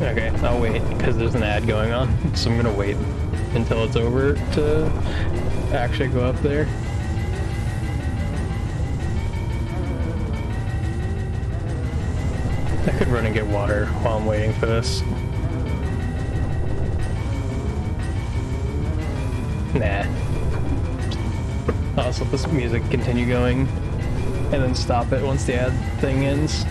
S1: Okay, I'll wait, because there's an ad going on, so I'm gonna wait until it's over to actually go up there. I could run and get water while I'm waiting for this. Nah. I'll just let this music continue going, and then stop it once the ad thing ends.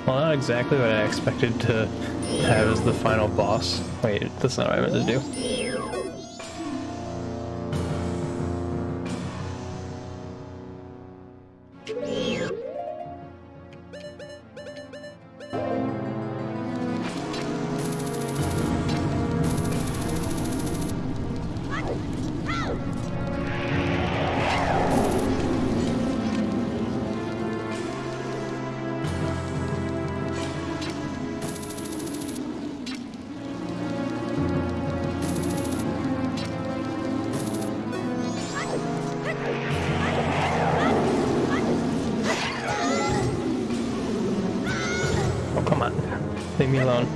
S1: Well, not exactly what I expected to have as the final boss. Wait, that's not what I meant to do. Leave me alone.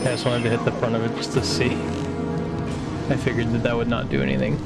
S1: I just wanted to hit the front of it just to see. I figured that that would not do anything.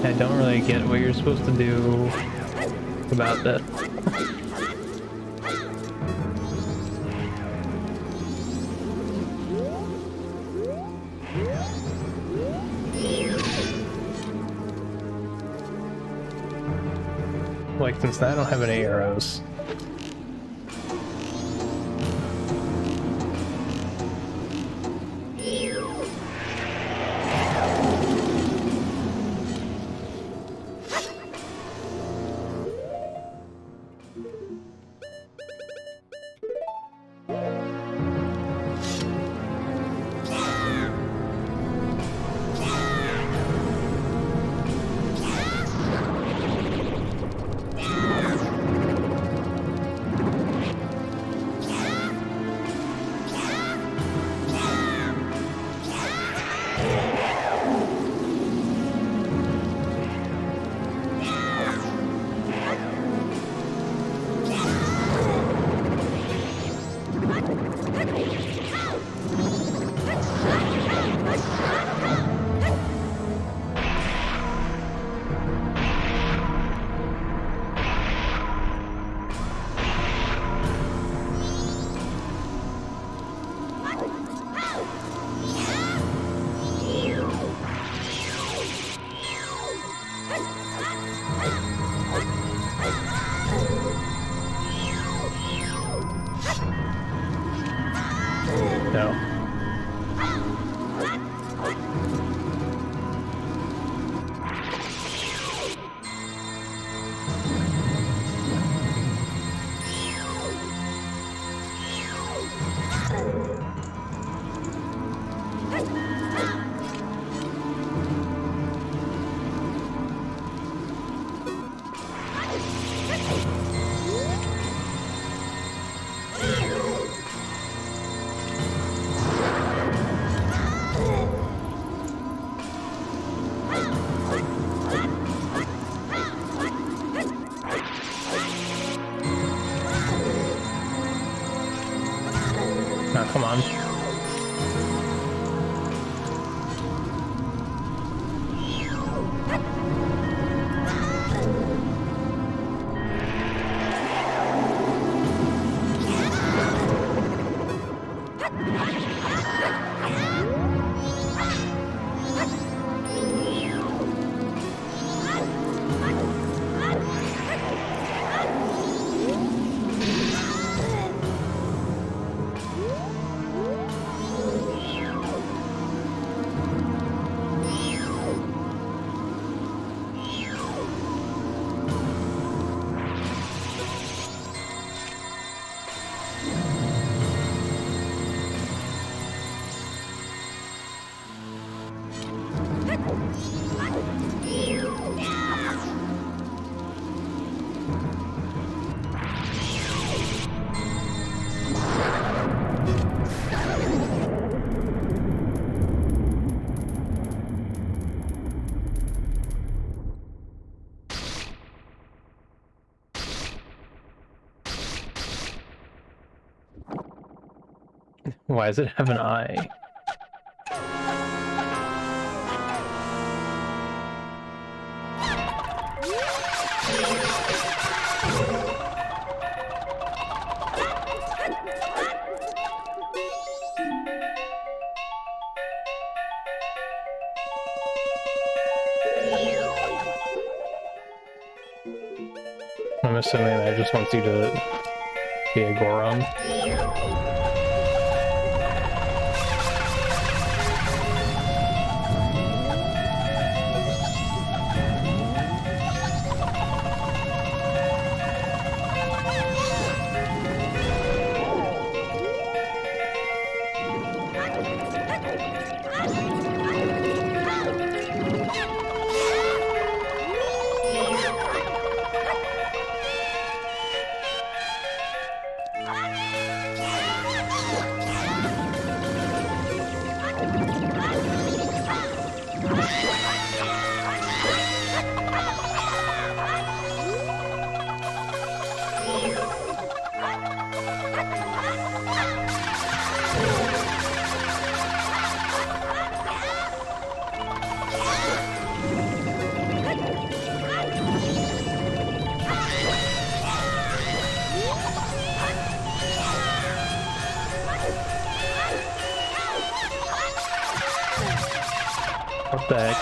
S1: I don't really get what you're supposed to do about that. Like, since I don't have any arrows. No. Oh, come on. Why does it have an eye? I'm assuming that just wants you to be a Goron. What the heck?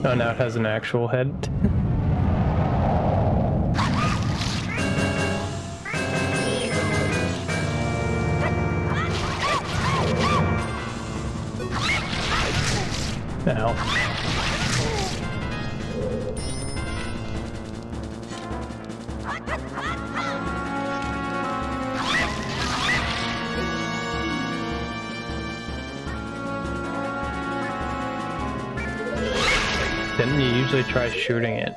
S1: Oh, now it has an actual head. Ow. Didn't you usually try shooting it?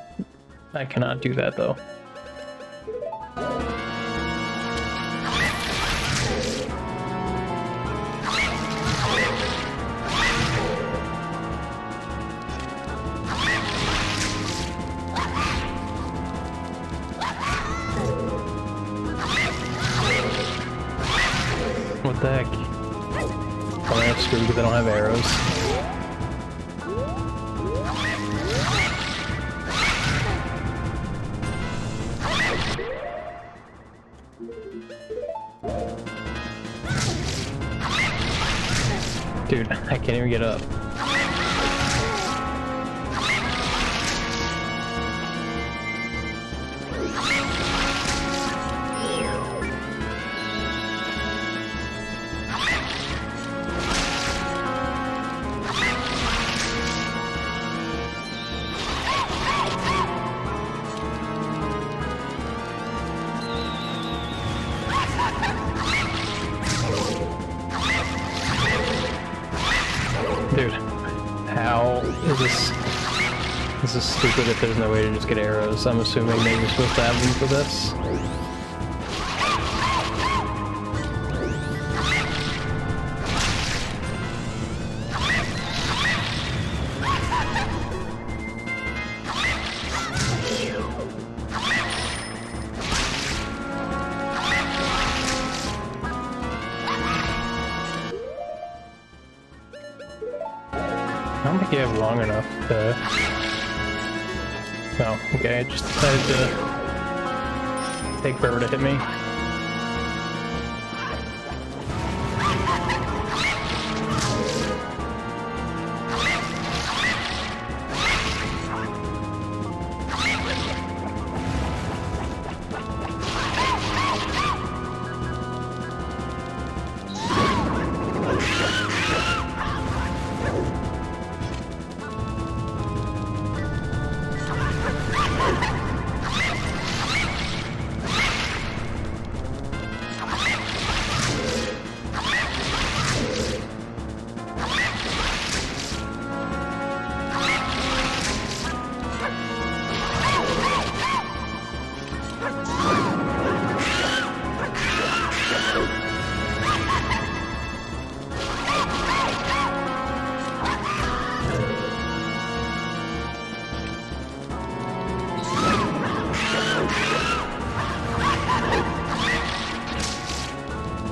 S1: I cannot do that though. What the heck? Oh, I'm screwed because I don't have arrows. Dude, I can't even get up. Dude, how is this? This is stupid if there's no way to just get arrows. I'm assuming that you're supposed to have them for this. I don't think you have long enough to... Oh, okay, I just decided to take forever to hit me.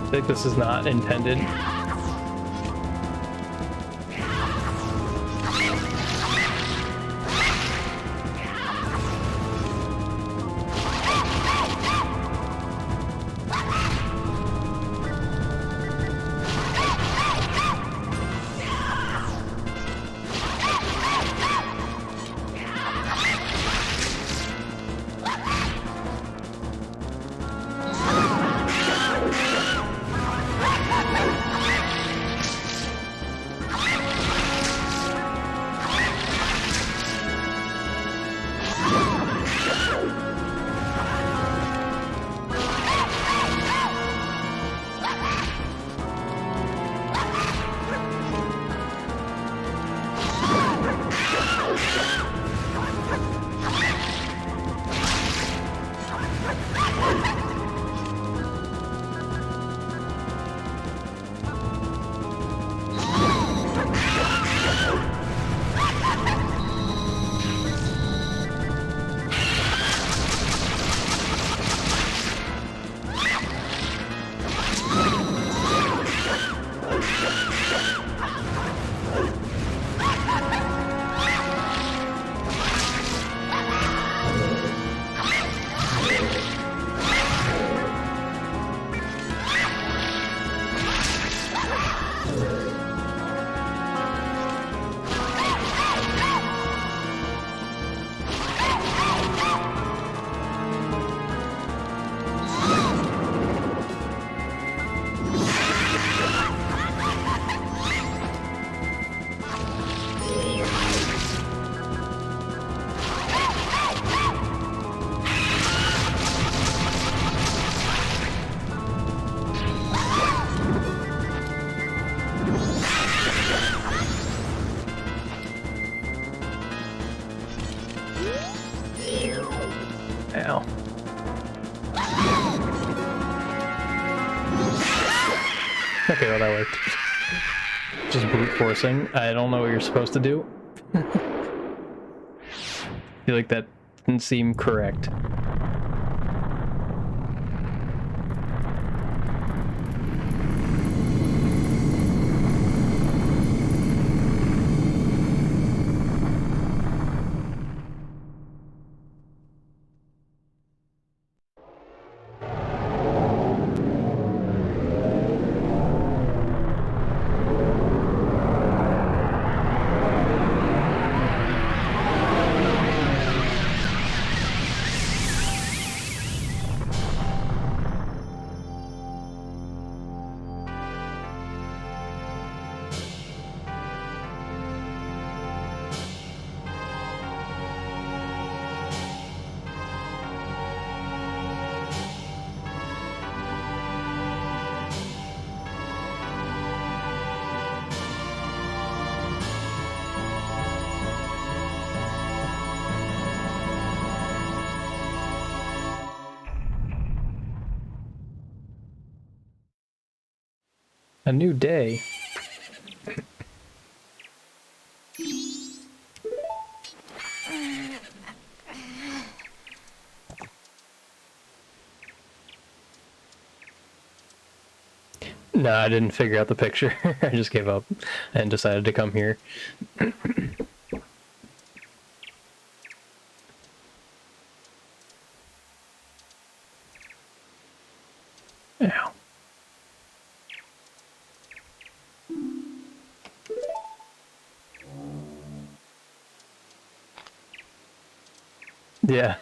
S1: I think this is not intended. Ow. Okay, well that worked. Just brute forcing. I don't know what you're supposed to do. I feel like that didn't seem correct. A new day. No, I didn't figure out the picture. I just gave up and decided to come here. Ow. Yeah.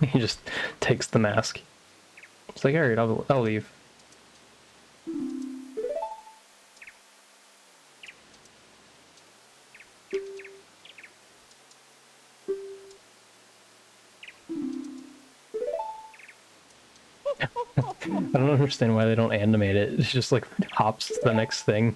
S1: He just takes the mask. It's like, alright, I'll leave. I don't understand why they don't animate it. It's just like hops to the next thing.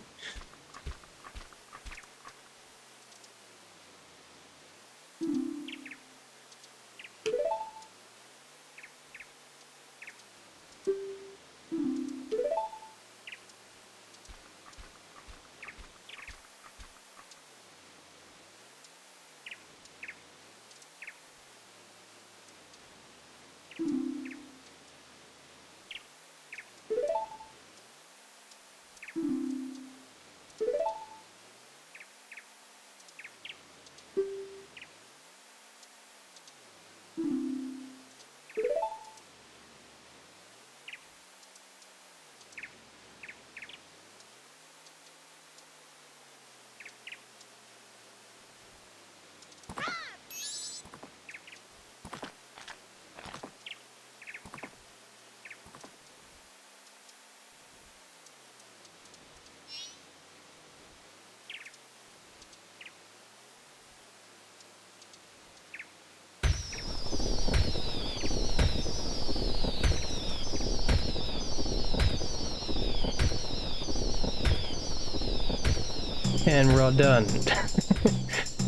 S1: And we're all done.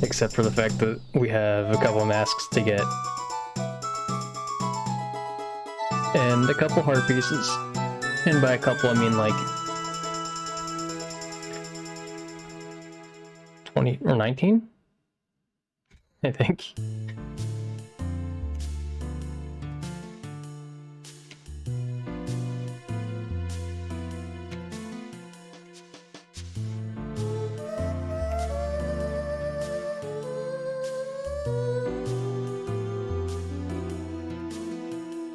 S1: Except for the fact that we have a couple masks to get. And a couple heart pieces. And by a couple, I mean like 20 or 19? I think.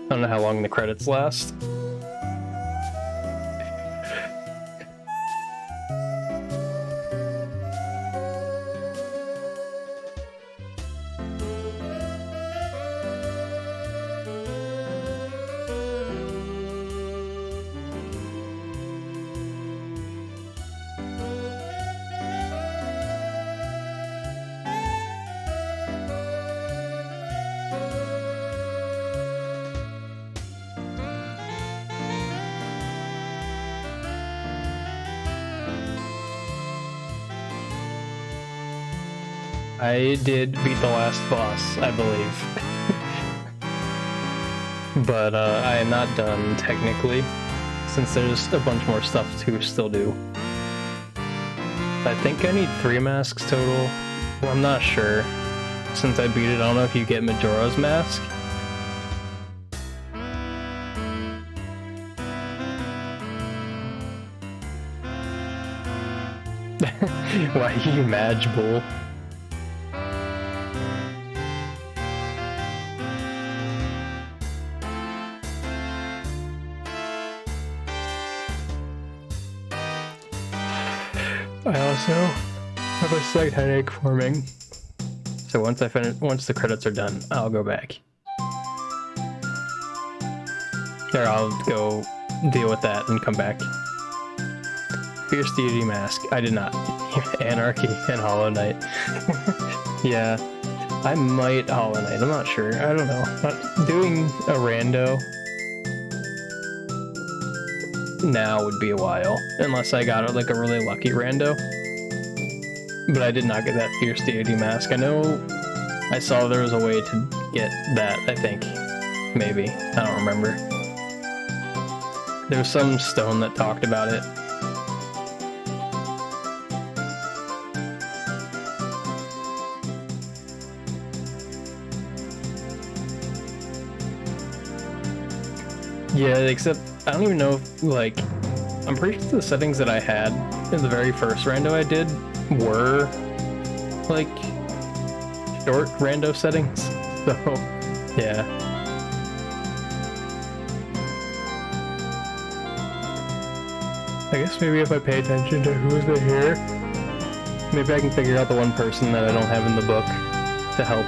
S1: I don't know how long the credits last. I did beat the last boss, I believe. But I am not done, technically, since there's a bunch more stuff to still do. I think I need 3 masks total. Well, I'm not sure. Since I beat it, I don't know if you get Majora's mask. Why you Madge Bull? I also have a slight headache forming. So once the credits are done, I'll go back. Or I'll go deal with that and come back. Fierce Deity Mask. I did not. Anarchy and Hollow Knight. Yeah. I might Hollow Knight. I'm not sure. I don't know. Doing a rando now would be a while. Unless I got like a really lucky rando. But I did not get that Fierce Deity Mask. I know I saw there was a way to get that, I think. Maybe. I don't remember. There was some stone that talked about it. Yeah, except I don't even know if, like, I'm pretty sure the settings that I had in the very first rando I did were, like, short rando settings. So, yeah. I guess maybe if I pay attention to who's here, maybe I can figure out the one person that I don't have in the book to help.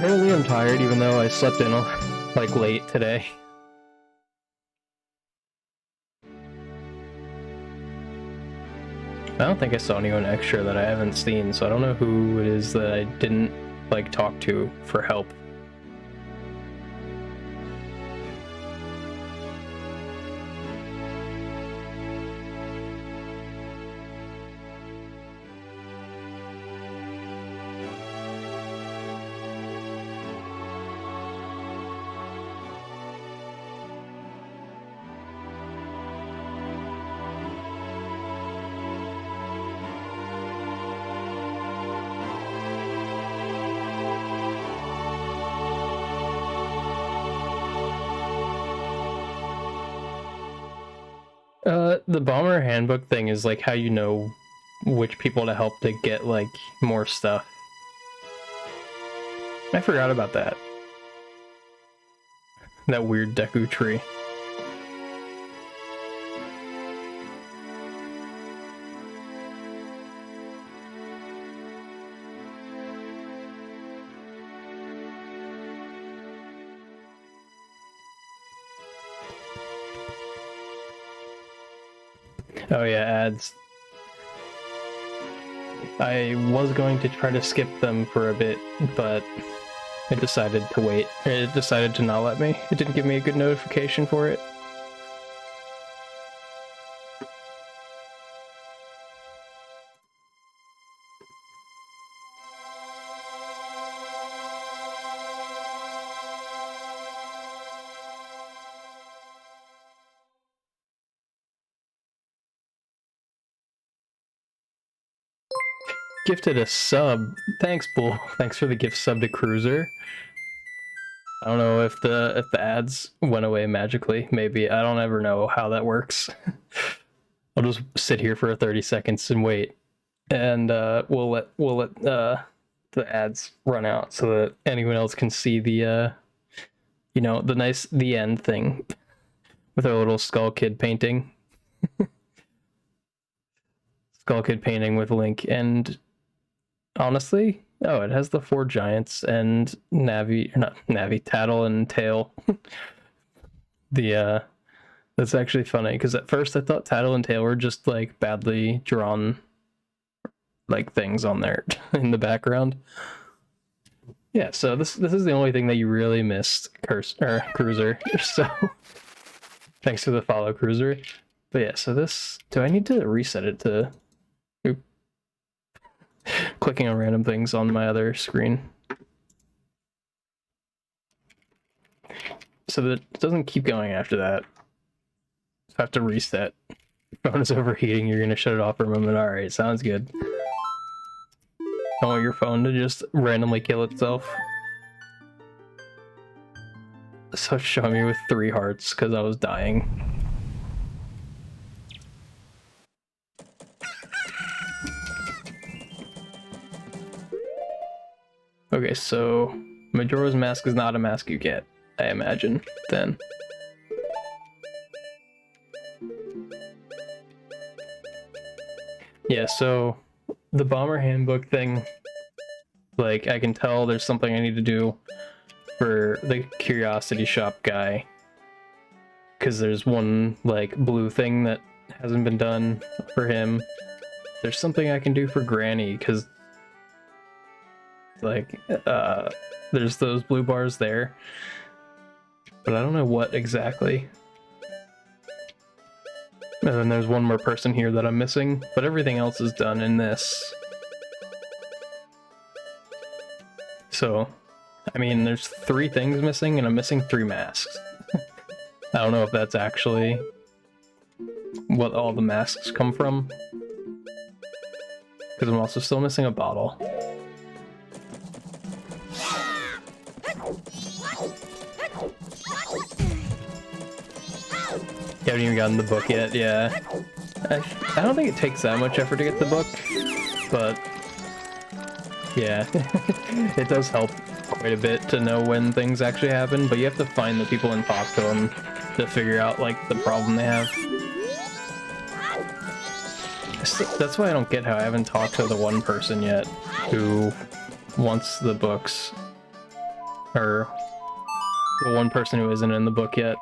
S1: Apparently I'm tired even though I slept in like late today. I don't think I saw anyone extra that I haven't seen, so I don't know who it is that I didn't like talk to for help. The bomber handbook thing is like how you know which people to help to get like more stuff. I forgot about that. That weird Deku tree. Oh yeah, ads. I was going to try to skip them for a bit, but it decided to wait. It decided to not let me. It didn't give me a good notification for it. Gifted a sub. Thanks, Bull. Thanks for the gift sub to Cruiser. I don't know if the ads went away magically. Maybe. I don't ever know how that works. I'll just sit here for 30 seconds and wait, and we'll let the ads run out so that anyone else can see the the end thing with our little Skull Kid painting. Skull Kid painting with Link, and honestly, it has the 4 giants and Tattle and Tail. That's actually funny because at first I thought Tattle and Tail were just like badly drawn like things on there in the background. Yeah, so this is the only thing that you really missed, Cruiser. So thanks for the follow, Cruiser. But yeah, so this, do I need to reset it to clicking on random things on my other screen so that it doesn't keep going after that? So I have to reset. Your phone is overheating, you're gonna shut it off for a moment. Alright, sounds good. Don't want your phone to just randomly kill itself. So it's showing me with 3 hearts because I was dying. Okay, so Majora's Mask is not a mask you get, I imagine, then. Yeah, so the Bomber Handbook thing, like, I can tell there's something I need to do for the Curiosity Shop guy, because there's one, like, blue thing that hasn't been done for him. There's something I can do for Granny, because, like, there's those blue bars there, but I don't know what exactly. And then there's one more person here that I'm missing, but everything else is done in this. So, I mean, there's 3 things missing, and I'm missing 3 masks. I don't know if that's actually what all the masks come from, because I'm also still missing a bottle. You haven't even gotten the book yet, yeah. I don't think it takes that much effort to get the book, but yeah, it does help quite a bit to know when things actually happen, but you have to find the people and talk to them to figure out, like, the problem they have. That's why I don't get how I haven't talked to the one person yet who wants the books, or the one person who isn't in the book yet.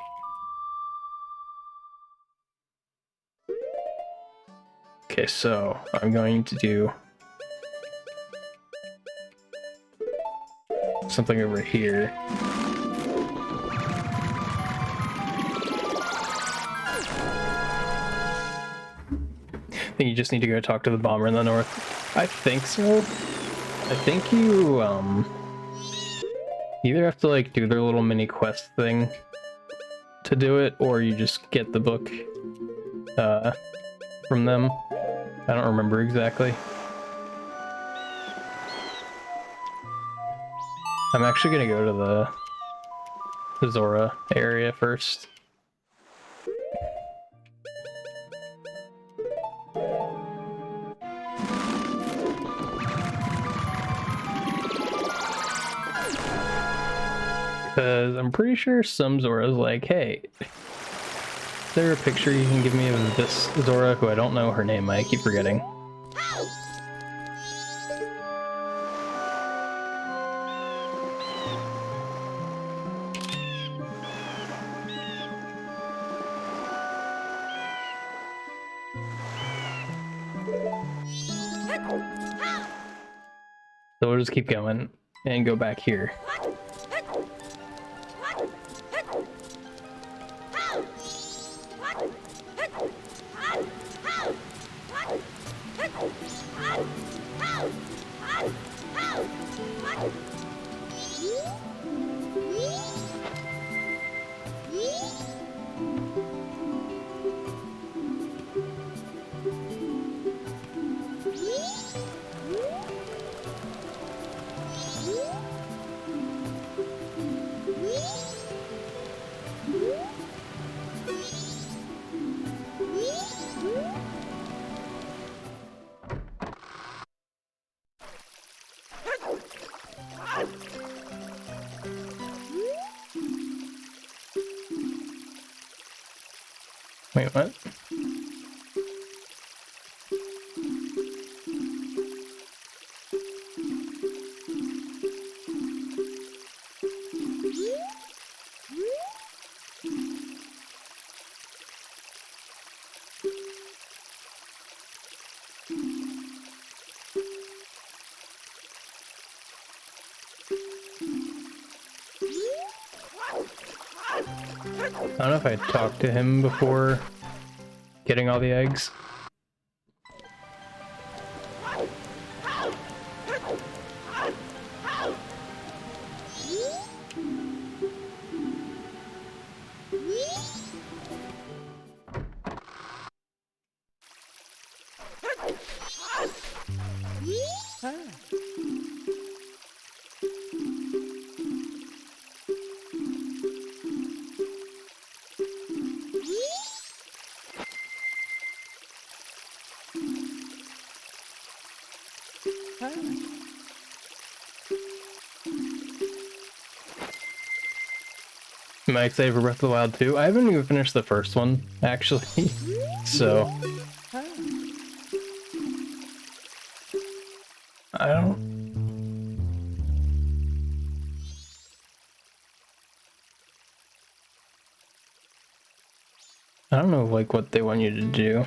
S1: Okay, so I'm going to do something over here. I think you just need to go talk to the bomber in the north. I think so. I think you either have to, like, do their little mini quest thing to do it, or you just get the book from them. I don't remember exactly. I'm actually gonna go to the Zora area first. Because I'm pretty sure some Zora's like, hey, is there a picture you can give me of this Zora, who I don't know her name, I keep forgetting. So we'll just keep going and go back here. Wait, what? I don't know if I talked to him before getting all the eggs. I'm excited for Breath of the Wild 2. I haven't even finished the first one, actually. So I don't know like what they want you to do.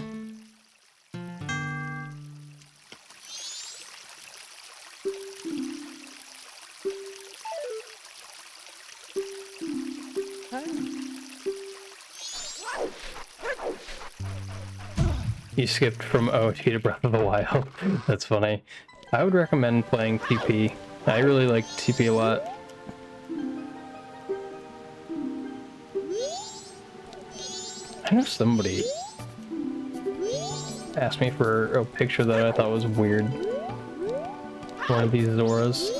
S1: You skipped from OT to Breath of the Wild. That's funny. I would recommend playing TP. I really like TP a lot. I know somebody asked me for a picture that I thought was weird. One of these Zoras.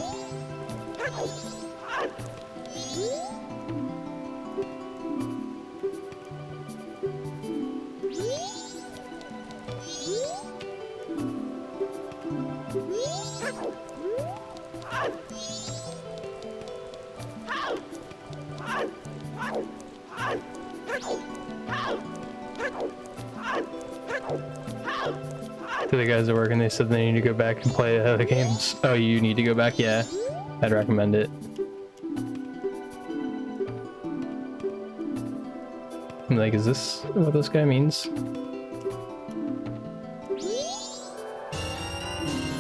S1: To the guys at work, and they said they need to go back and play the games. Oh, you need to go back? Yeah, I'd recommend it. I'm like, is this what this guy means?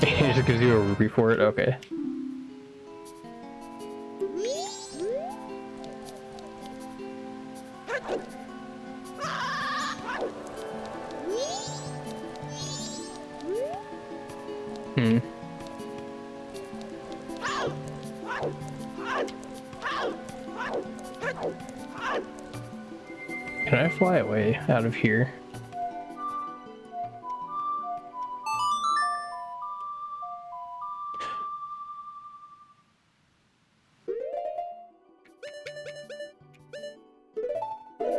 S1: He just gives you a rupee for it? Okay. Can I fly away out of here?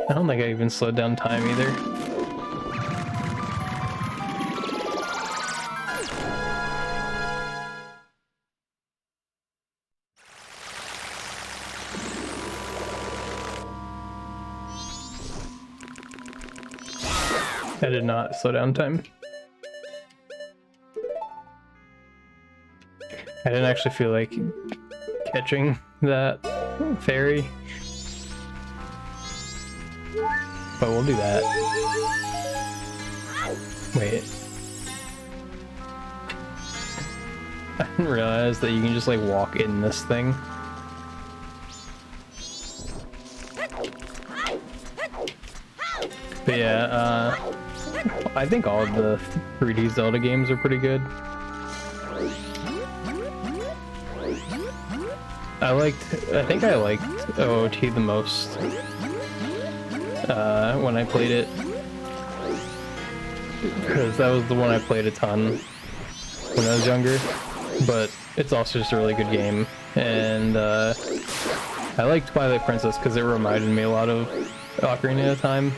S1: I don't think I even slowed down time either. I did not slow down time. I didn't actually feel like catching that fairy. But we'll do that. Wait. I didn't realize that you can just like walk in this thing. But yeah, I think all of the 3D Zelda games are pretty good. I think I liked OOT the most when I played it, because that was the one I played a ton when I was younger, but it's also just a really good game. And I like Twilight Princess because it reminded me a lot of Ocarina of Time.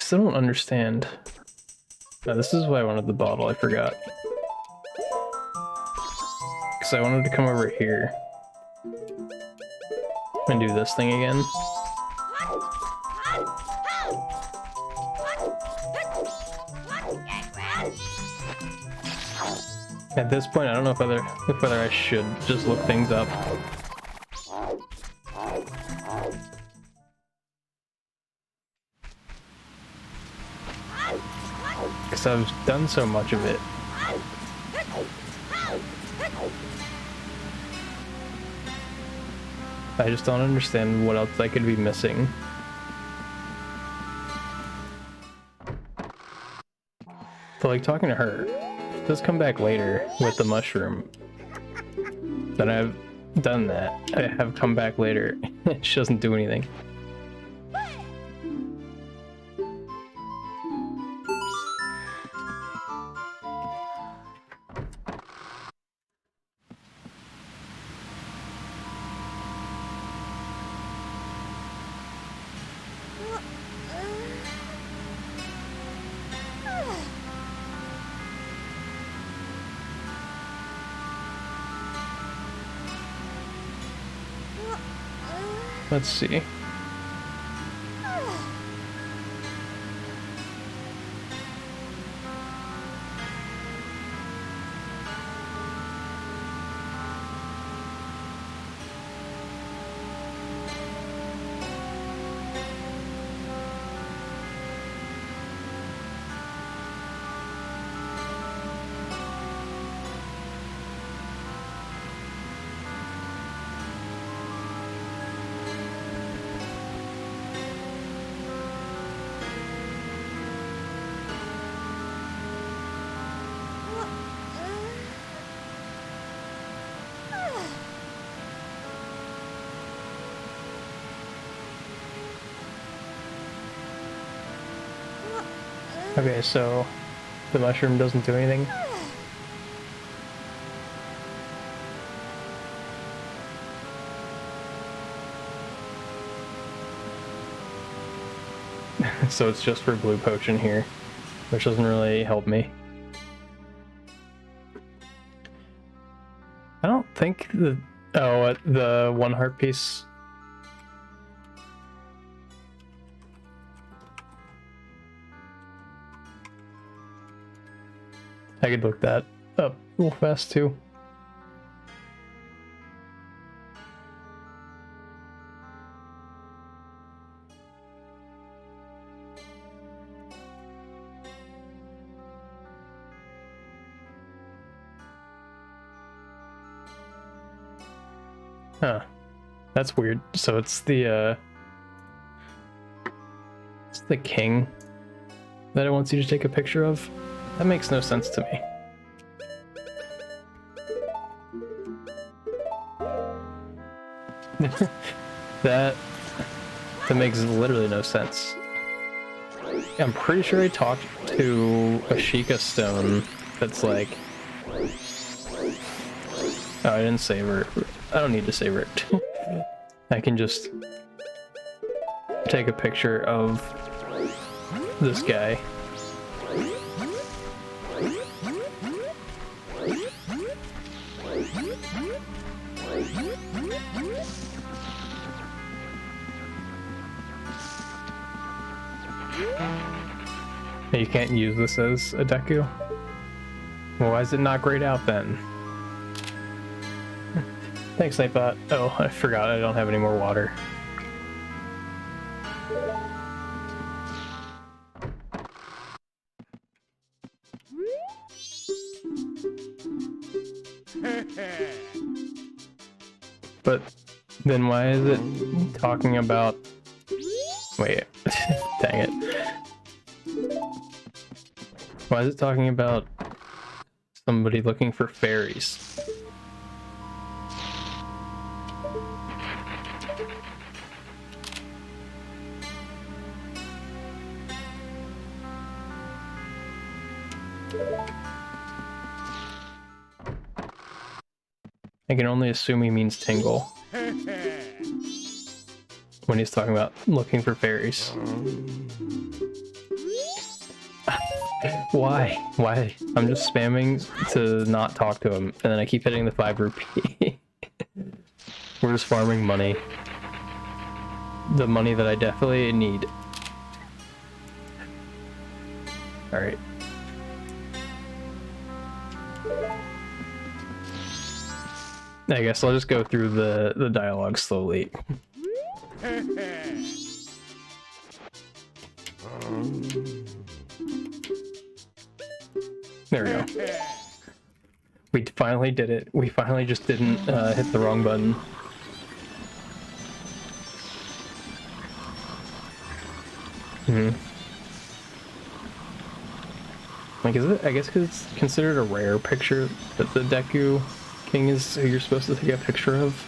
S1: still don't understand. No, this is why I wanted the bottle, I forgot. Because I wanted to come over here and do this thing again. At this point, I don't know if whether I should just look things up. Because I've done so much of it. I just don't understand what else I could be missing. So like talking to her, just come back later with the mushroom. Then I've done that. I have come back later. She doesn't do anything. Let's see. Okay, so the mushroom doesn't do anything. So it's just for blue potion here, which doesn't really help me. I don't think the... Oh, the one heart piece... I could look that up real fast too. Huh. That's weird. So it's the king that it wants you to take a picture of? That makes no sense to me. That makes literally no sense. I'm pretty sure I talked to a Sheikah stone that's like... Oh, I didn't savor it. I don't need to savor it. I can just take a picture of this guy. You can't use this as a Deku? Well, why is it not grayed out then? Thanks, Nightbot. Oh, I forgot I don't have any more water. But then why is it talking about... Wait, dang it. Why is it talking about somebody looking for fairies? I can only assume he means tingle when he's talking about looking for fairies. Why? Why? I'm just spamming to not talk to him, and then I keep hitting the 5 rupee. We're just farming money. The money that I definitely need. Alright. I guess I'll just go through the dialogue slowly. There we go. We finally did it. We finally just didn't hit the wrong button. Like, is it? I guess because it's considered a rare picture that the Deku King is who you're supposed to take a picture of.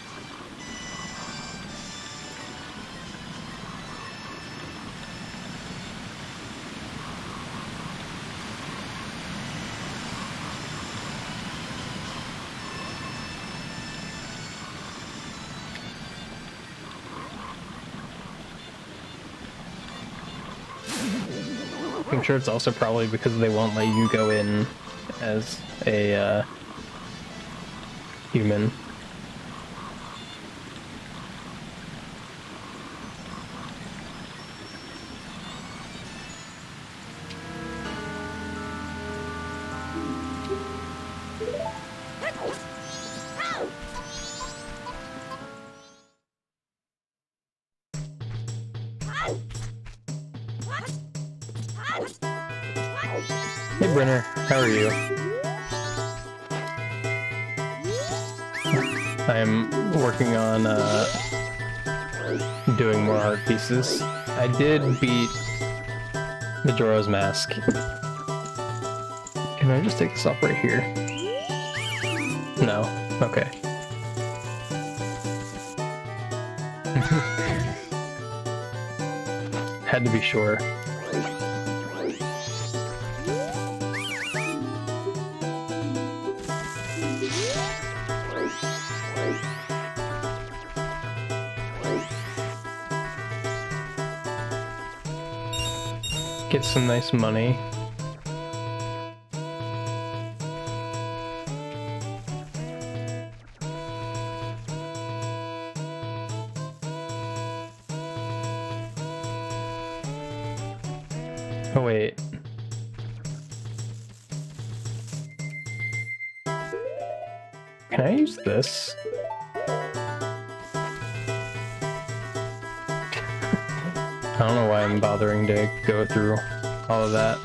S1: I'm sure it's also probably because they won't let you go in as a human. Hey Brenner, how are you? I'm working on doing more art pieces. I did beat Majora's Mask. Can I just take this off right here? No? Okay. Had to be sure. Get some nice money. Oh wait. Can I use this? I don't know why I'm bothering to go through all of that.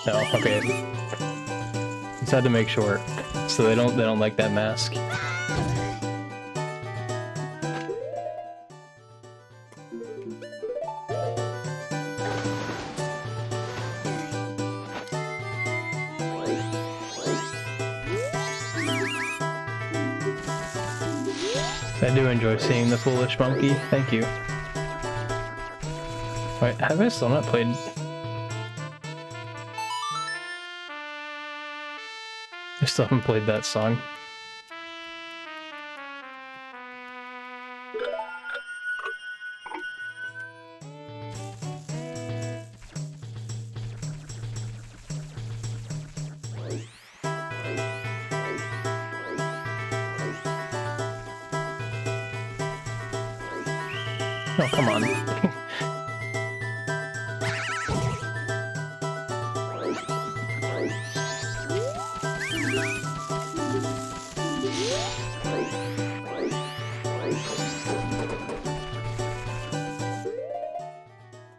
S1: No, okay. Just had to make sure, so they don't like that mask. I do enjoy seeing the foolish monkey. Thank you. Wait, have I still not played? I still haven't played that song. Oh, come on.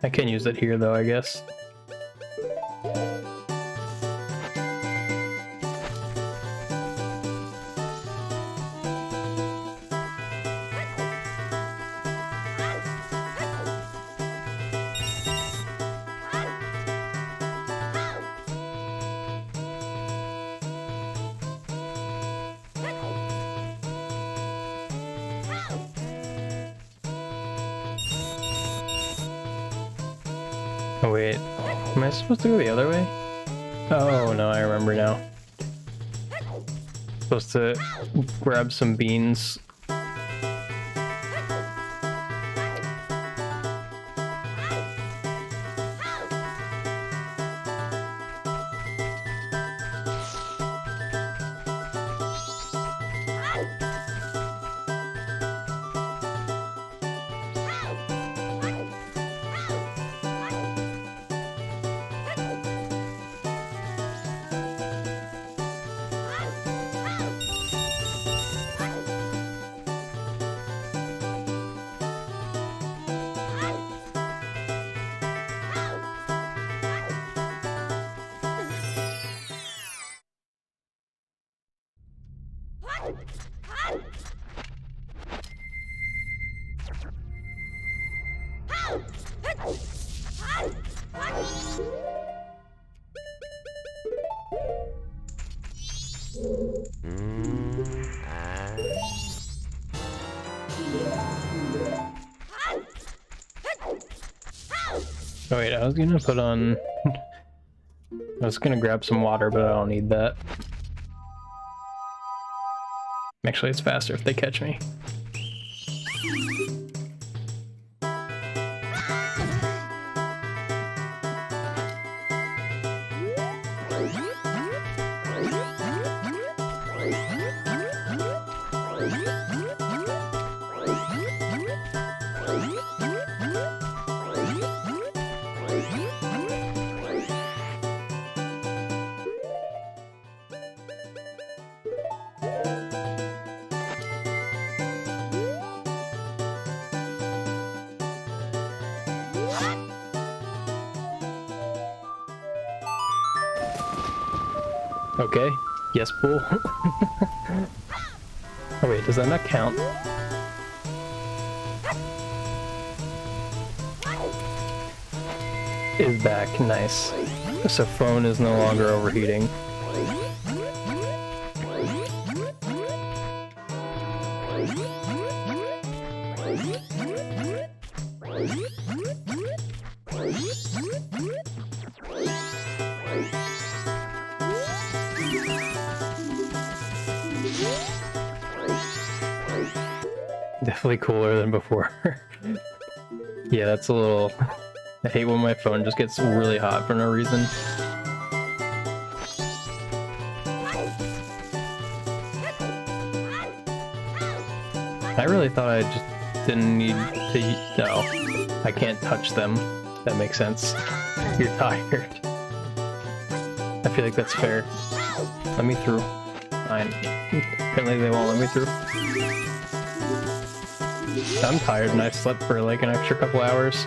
S1: I can use it here though, I guess. Oh wait, am I supposed to go the other way? Oh no, I remember now. Supposed to grab some beans. Oh wait, I was gonna put on... I was gonna grab some water, but I don't need that. Actually, it's faster if they catch me. Okay. Yes, pool. Oh wait, does that not count? Is back, nice. So phone is no longer overheating. Definitely cooler than before. Yeah, that's a little... I hate when my phone just gets really hot for no reason. I really thought I just didn't need to... No, I can't touch them. That makes sense. You're tired. I feel like that's fair. Let me through. Fine. Apparently they won't let me through. I'm tired and I've slept for like an extra couple hours.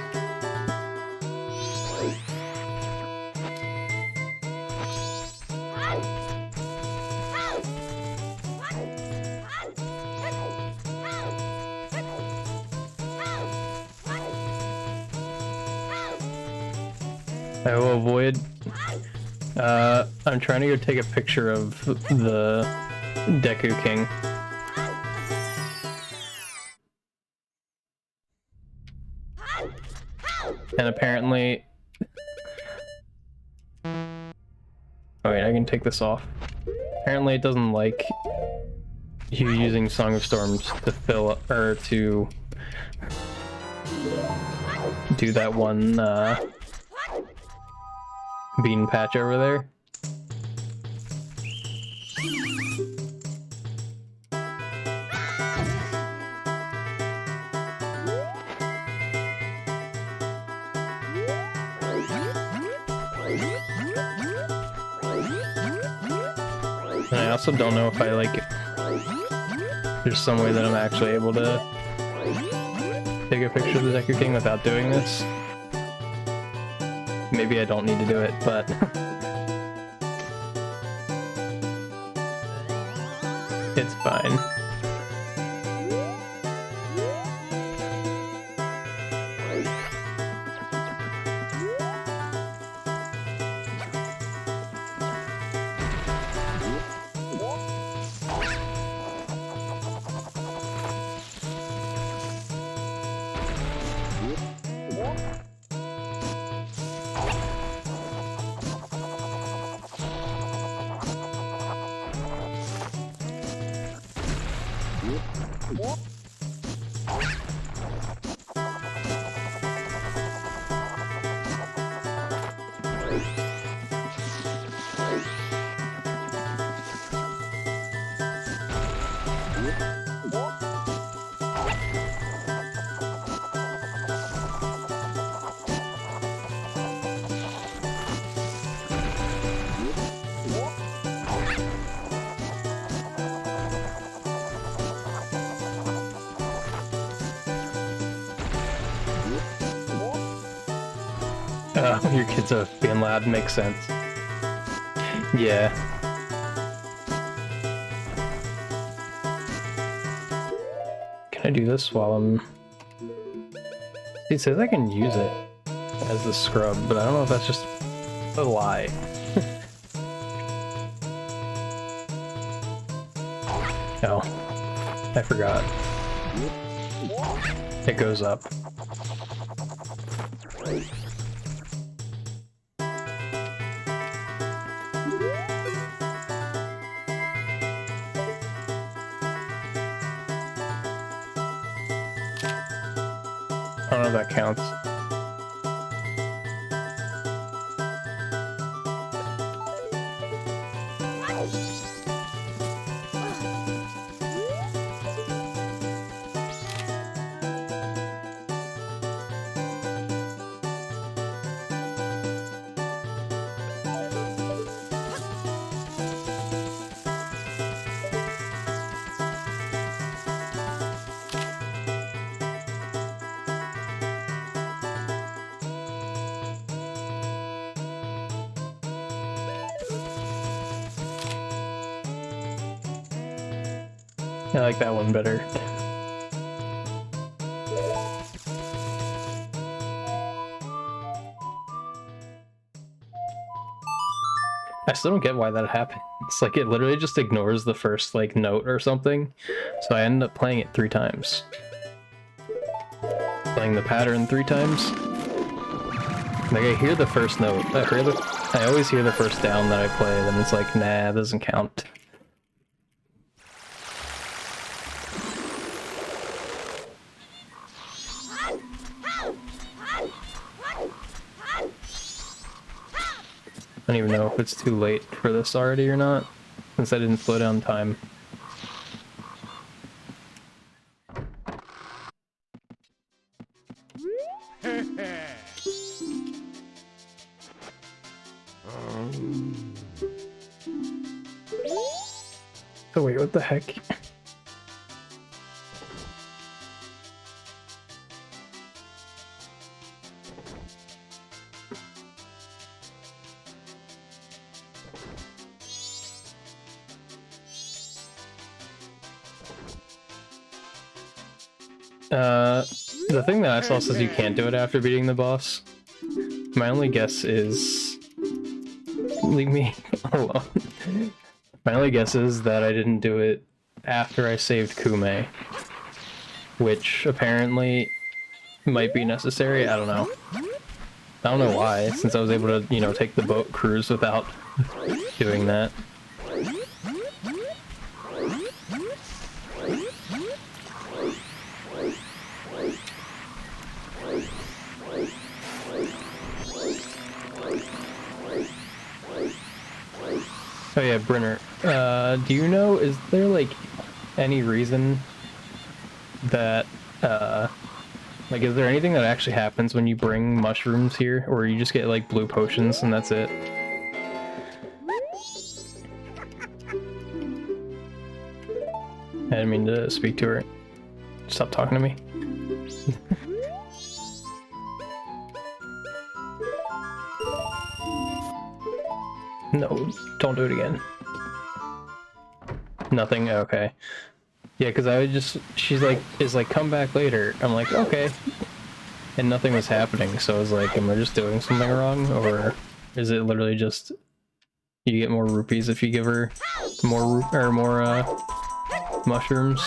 S1: I will avoid... I'm trying to go take a picture of the Deku King. And apparently... Oh wait, I can take this off. Apparently it doesn't like you using Song of Storms to fill up, or to do that one bean patch over there. And I also don't know if I like... There's some way that I'm actually able to take a picture of the Deku King without doing this. Maybe I don't need to do it, but... It's fine. Your kids are being loud makes sense. I do this while I'm... It says I can use it as the scrub, but I don't know if that's just a lie. Oh, I forgot. It goes up. I don't know if that counts. I like that one better. I still don't get why that happened. It's like it literally just ignores the first like note or something. So I ended up playing it 3 times. Playing the pattern 3 times. Like I hear the first note. I always hear the first down that I play, then it's like, nah, it doesn't count. I don't even know if it's too late for this already or not, since I didn't slow down time. So wait, what the heck? The thing that I saw says you can't do it after beating the boss. My only guess is... Leave me alone. My only guess is that I didn't do it after I saved Kume. Which apparently might be necessary, I don't know. I don't know why, since I was able to, you know, take the boat cruise without doing that. Oh yeah, Brenner, do you know, is there like any reason that, like is there anything that actually happens when you bring mushrooms here, or you just get like blue potions and that's it? I didn't mean to speak to her. Stop talking to me. No, don't do it again. Nothing? Okay. Yeah, because I would just... She's like, is like, come back later. I'm like, okay. And nothing was happening, so I was like, am I just doing something wrong? Or is it literally just... You get more rupees if you give her more mushrooms?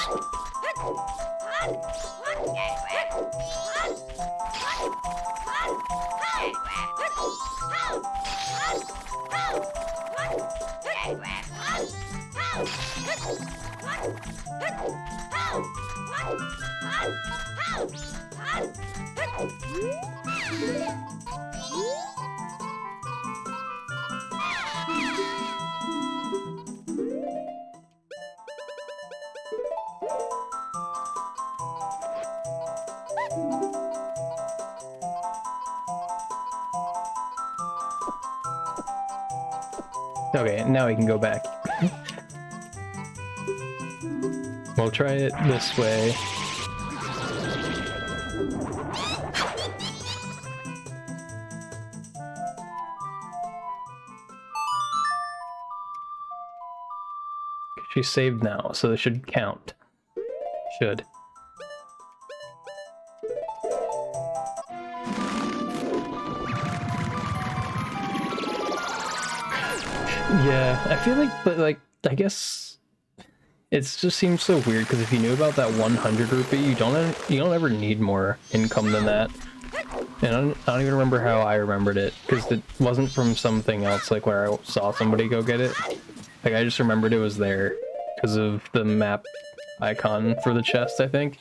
S1: Okay, now we can go back. We'll try it this way. She's saved now, so it should count. Should. Yeah, I feel like, but like, I guess it just seems so weird because if you knew about that 100 rupee, you don't ever need more income than that. And I don't even remember how I remembered it because it wasn't from something else, like where I saw somebody go get it. Like I just remembered it was there because of the map icon for the chest, I think.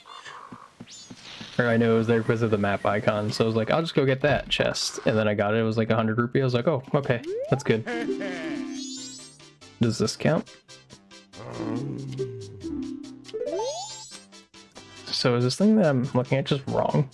S1: Or I know it was there because of the map icon, so I was like, I'll just go get that chest. And then I got it, it was like 100 rupee. I was like, oh, okay, that's good. Does this count? So is this thing that I'm looking at just wrong?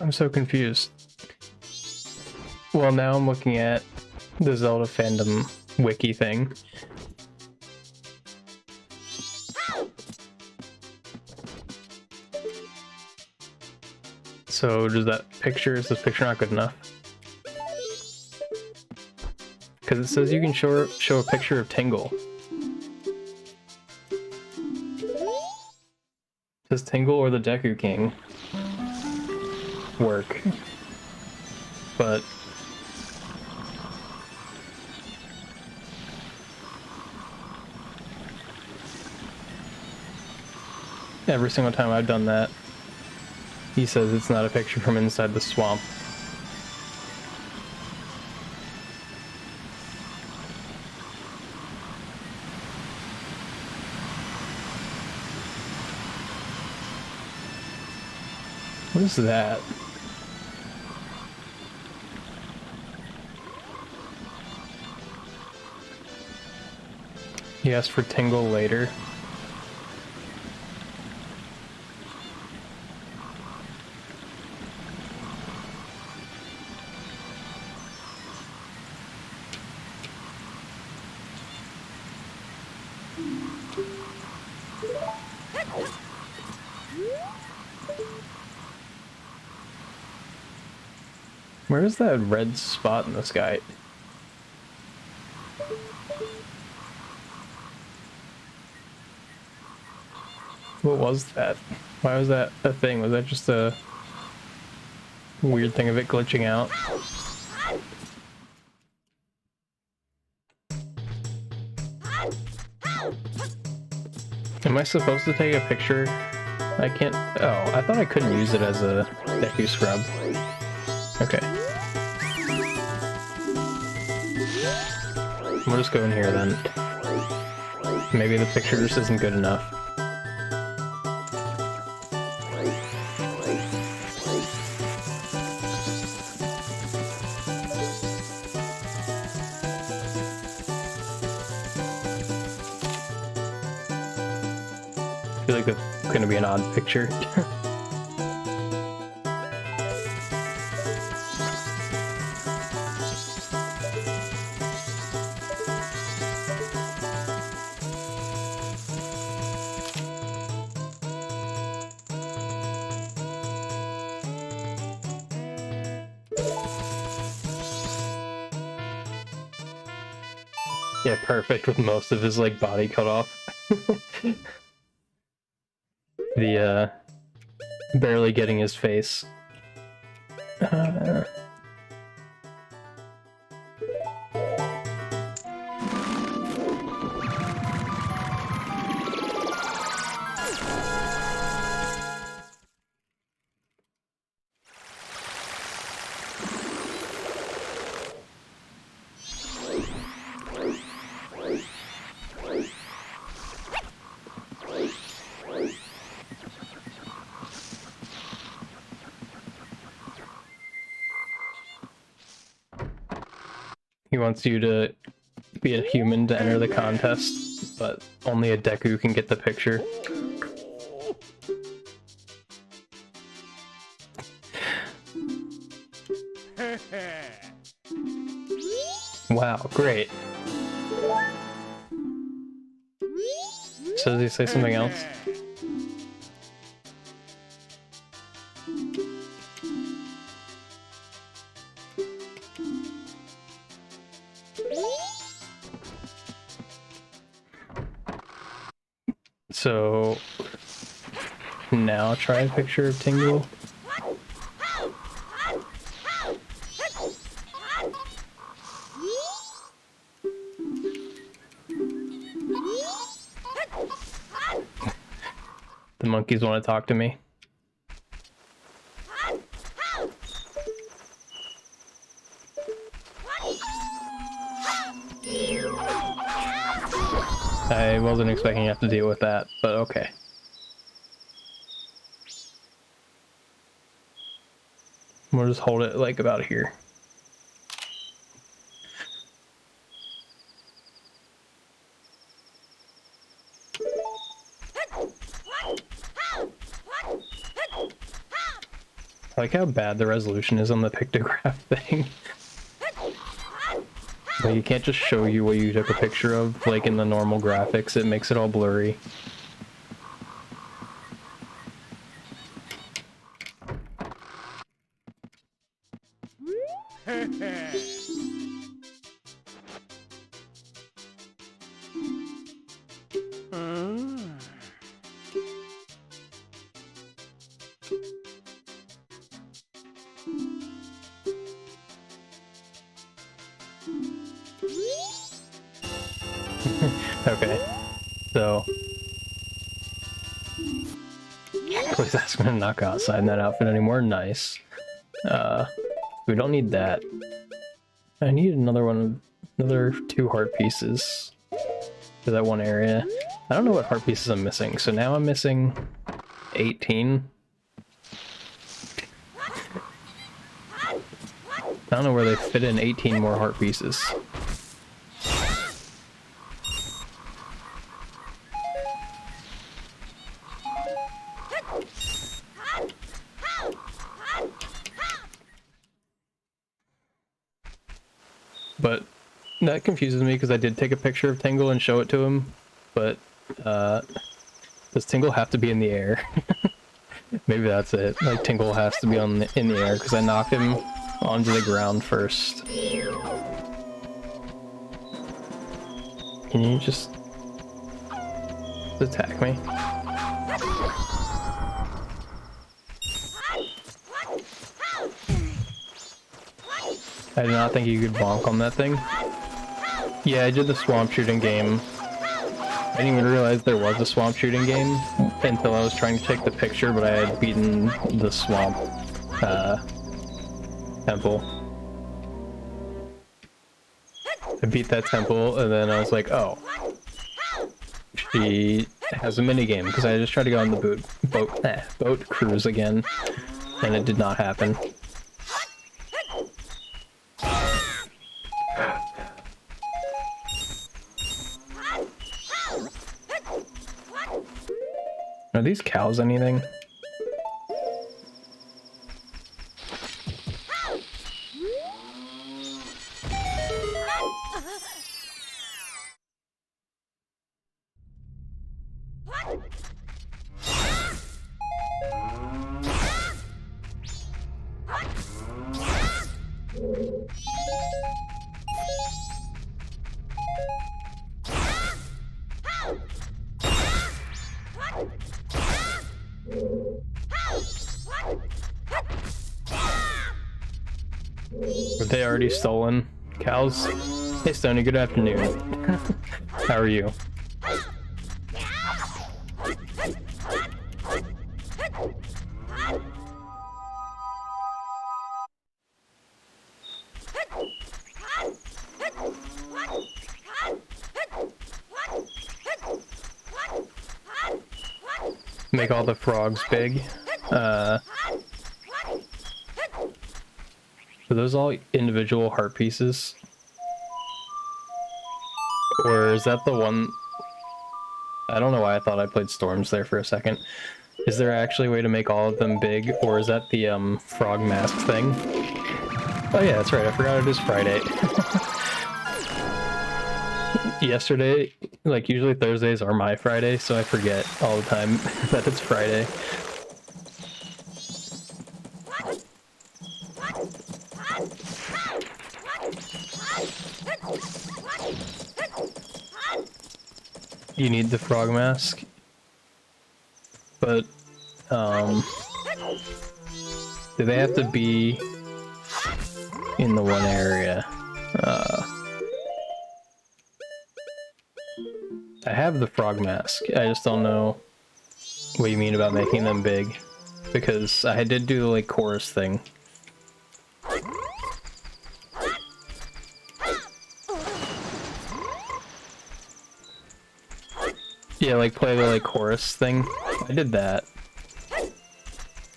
S1: I'm so confused. Well, now I'm looking at the Zelda fandom wiki thing. So does that picture, is this picture not good enough? Because it says you can show a picture of Tingle. Does Tingle or the Deku King work? But every single time I've done that, he says it's not a picture from inside the swamp. What is that? He asked for Tingle later. Where's that red spot in the sky? What was that? Why was that a thing? Was that just a weird thing of it glitching out? Am I supposed to take a picture? I can't. Oh, I thought I couldn't use it as a Deku scrub. Okay. We'll just go in here then. Maybe the picture just isn't good enough. I feel like it's gonna be an odd picture. Yeah, perfect with most of his like body cut off. The barely getting his face. He wants you to be a human to enter the contest. but only a Deku can get the picture. Wow, great. So does he say something else? So now try a picture of Tingle. The monkeys want to talk to me. I wasn't expecting you to have to deal with that, but okay. We'll just hold it like about here. I like how bad the resolution is on the pictograph thing. Like, you can't just show you what you took a picture of, like in the normal graphics. It makes it all blurry. Okay, so please ask me to not go outside in that outfit anymore. Nice. We don't need that. I need another one, another 2 heart pieces for that one area. I don't know what heart pieces I'm missing, so now I'm missing 18. I don't know where they fit in 18 more heart pieces. But that confuses me because I did take a picture of Tingle and show it to him, but does Tingle have to be in the air? Maybe that's it. Like, Tingle has to be in the air because I knocked him onto the ground first. Can you just attack me? I did not think you could bonk on that thing. Yeah, I did the swamp shooting game. I didn't even realize there was a swamp shooting game until I was trying to take the picture, but I had beaten the swamp temple. I beat that temple, and then I was like, oh, she has a minigame, because I just tried to go on the boat cruise again, and it did not happen. Are these cows anything? Were they already stolen? Cows? Hey Stoney, good afternoon. How are you? Make all the frogs big. Are those all individual heart pieces? Or is that the one... I don't know why I thought I played storms there for a second. Is there actually a way to make all of them big, or is that the frog mask thing? Oh yeah, that's right, I forgot it is Friday. Yesterday, like usually Thursdays are my Friday, so I forget all the time that it's Friday. You need the frog mask, but do they have to be in the one area? I have the frog mask. I just don't know what you mean about making them big, because I did do the like chorus thing. Yeah, like play the like chorus thing. I did that.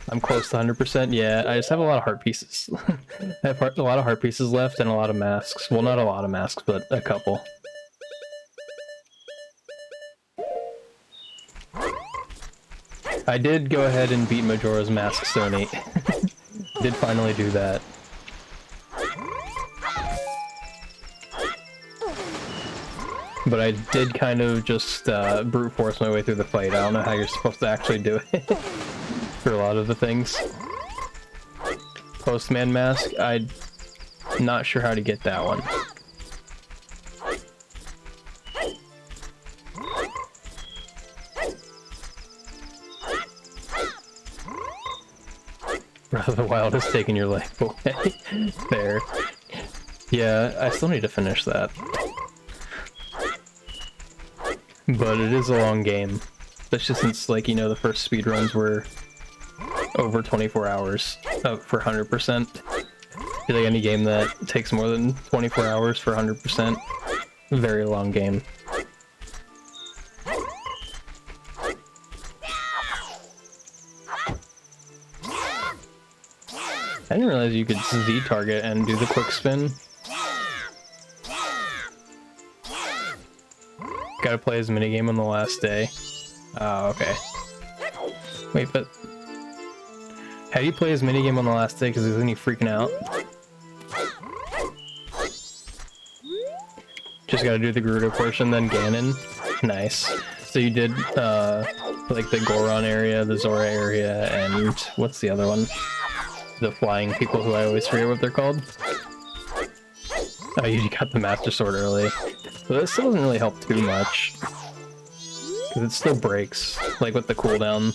S1: I'm close to 100%. Yeah, I just have a lot of heart pieces. I have a lot of heart pieces left and a lot of masks. Well, not a lot of masks, but a couple. I did go ahead and beat Majora's Mask Stone 8. Did finally do that. But I did kind of just brute force my way through the fight. I don't know how you're supposed to actually do it for a lot of the things. Postman Mask, I'm not sure how to get that one. Breath of the Wild has taken your life away. There. Yeah, I still need to finish that. But it is a long game. Especially since, like, you know, the first speedruns were over 24 hours for 100%. I feel like any game that takes more than 24 hours for 100%, very long game. I didn't realize you could Z-target and do the quick spin. Gotta play his minigame on the last day. Oh, okay. Wait, but... how do you play his minigame on the last day? Because isn't he freaking out? Just gotta do the Gerudo portion, then Ganon. Nice. So you did, like the Goron area, the Zora area, and what's the other one? The flying people who I always forget what they're called. Oh, you got the Master Sword early. But that still doesn't really help too much. Because it still breaks, like with the cooldown.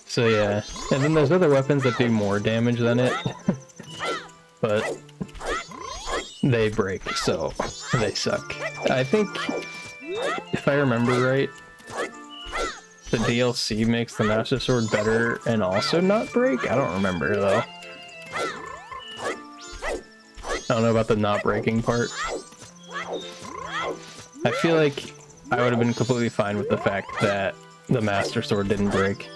S1: So yeah, and then there's other weapons that do more damage than it. But they break, so they suck. I think, if I remember right, the DLC makes the Master Sword better and also not break? I don't remember, though. I don't know about the not breaking part. I feel like I would have been completely fine with the fact that the Master Sword didn't break.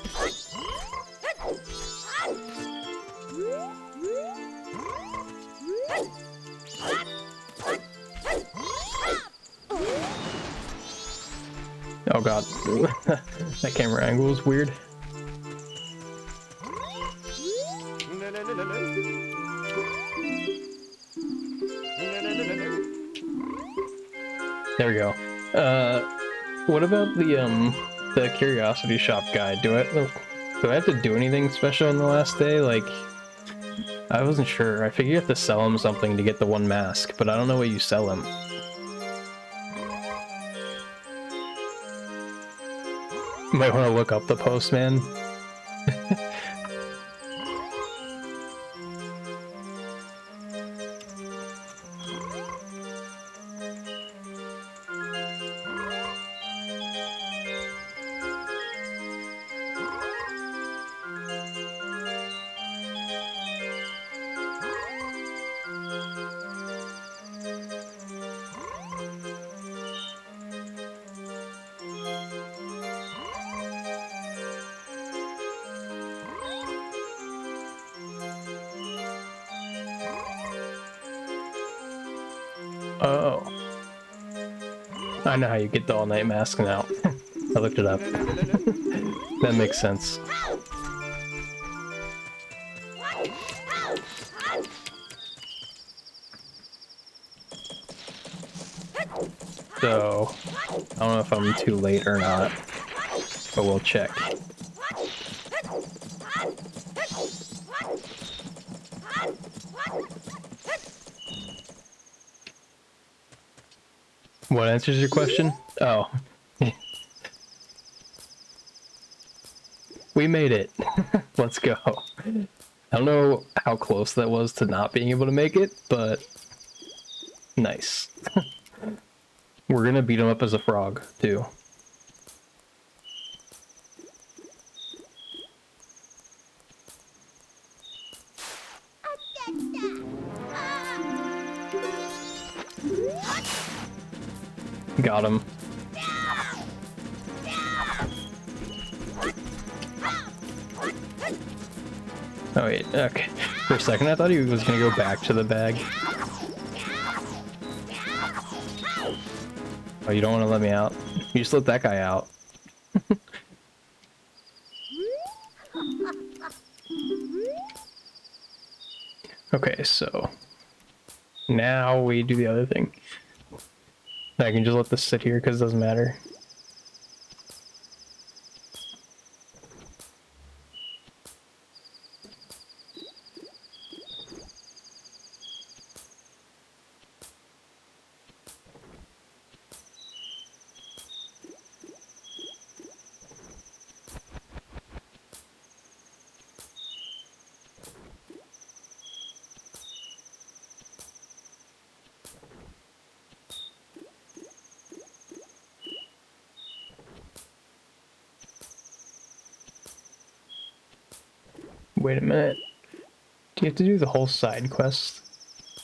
S1: Oh god, that camera angle is weird. There we go. What about the curiosity shop guide? Do I have to do anything special on the last day? Like, I wasn't sure. I figure you have to sell him something to get the one mask, but I don't know what you sell him. Might want to look up the postman. Oh. I know how you get the all-night mask now. I looked it up. That makes sense. So, I don't know if I'm too late or not, but we'll check. What answers your question? Oh. We made it. Let's go. I don't know how close that was to not being able to make it, but nice. We're gonna beat him up as a frog, too. Got him. Oh wait, okay. For a second I thought he was gonna go back to the bag. Oh, you don't want to let me out? You just let that guy out. Okay, so now we do the other thing. I can just let this sit here because it doesn't matter. Wait a minute. Do you have to do the whole side quest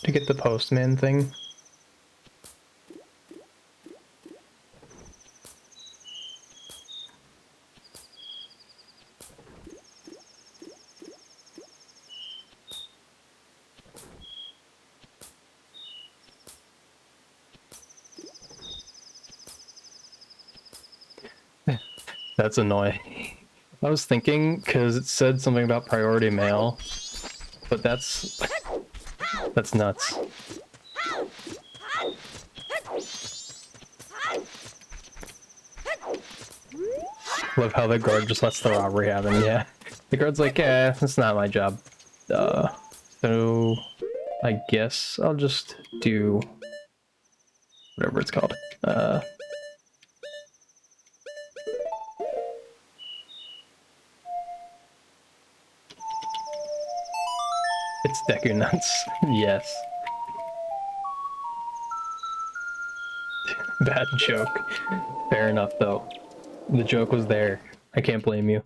S1: to get the postman thing? That's annoying. I was thinking, because it said something about priority mail, but that's nuts. Love how the guard just lets the robbery happen, yeah. The guard's like, eh, that's not my job. So I guess I'll just do whatever it's called. It's Deku Nuts. Yes. Bad joke. Fair enough, though. The joke was there. I can't blame you.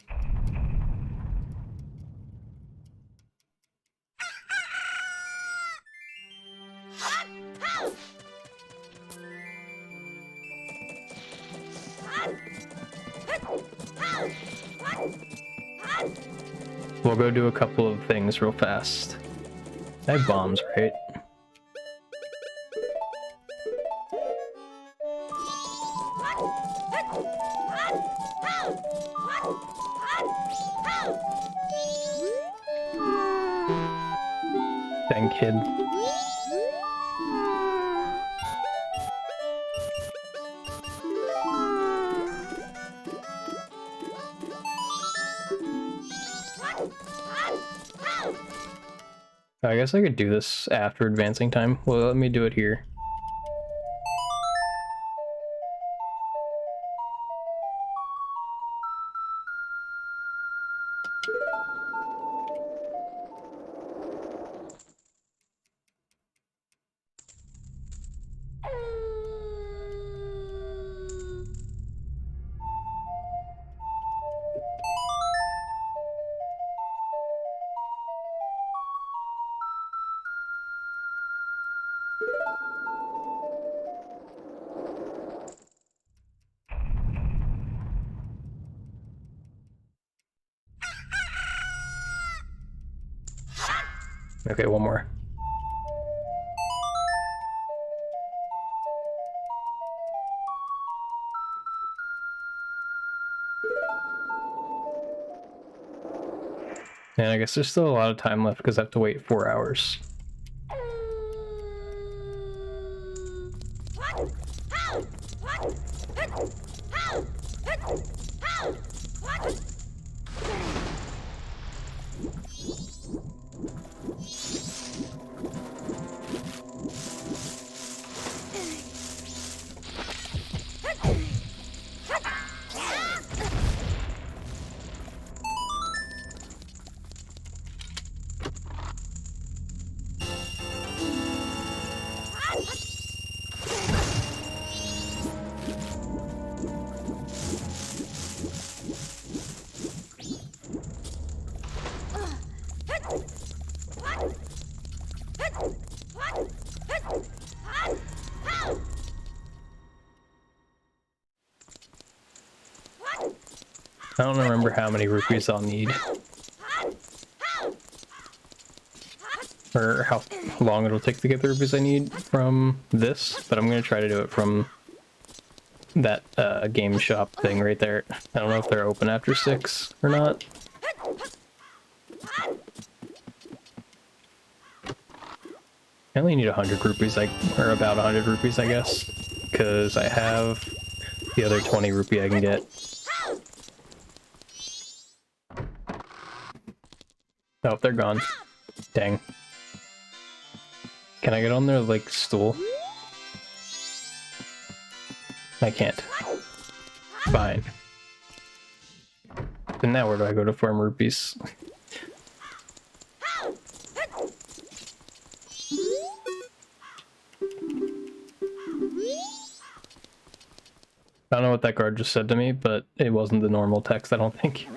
S1: We'll go do a couple of things real fast. I have bombs, right? Dang kid. I guess I could do this after advancing time. Well, let me do it here. Okay, one more. And I guess there's still a lot of time left because I have to wait 4 hours. I don't remember how many rupees I'll need. Or how long it'll take to get the rupees I need from this, but I'm gonna try to do it from that game shop thing right there. I don't know if they're open after 6 or not. I only need 100 rupees, or about 100 rupees, I guess, because I have the other 20 rupee I can get. Oh, they're gone. Dang. Can I get on their, like, stool? I can't. Fine. And now where do I go to farm rupees? I don't know what that guard just said to me, but it wasn't the normal text, I don't think.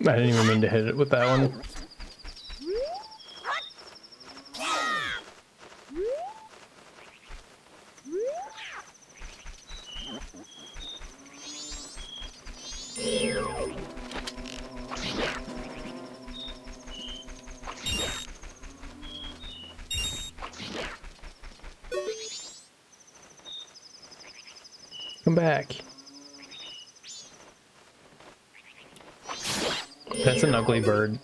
S1: I didn't even mean to hit it with that one. Come back. That's an ugly bird.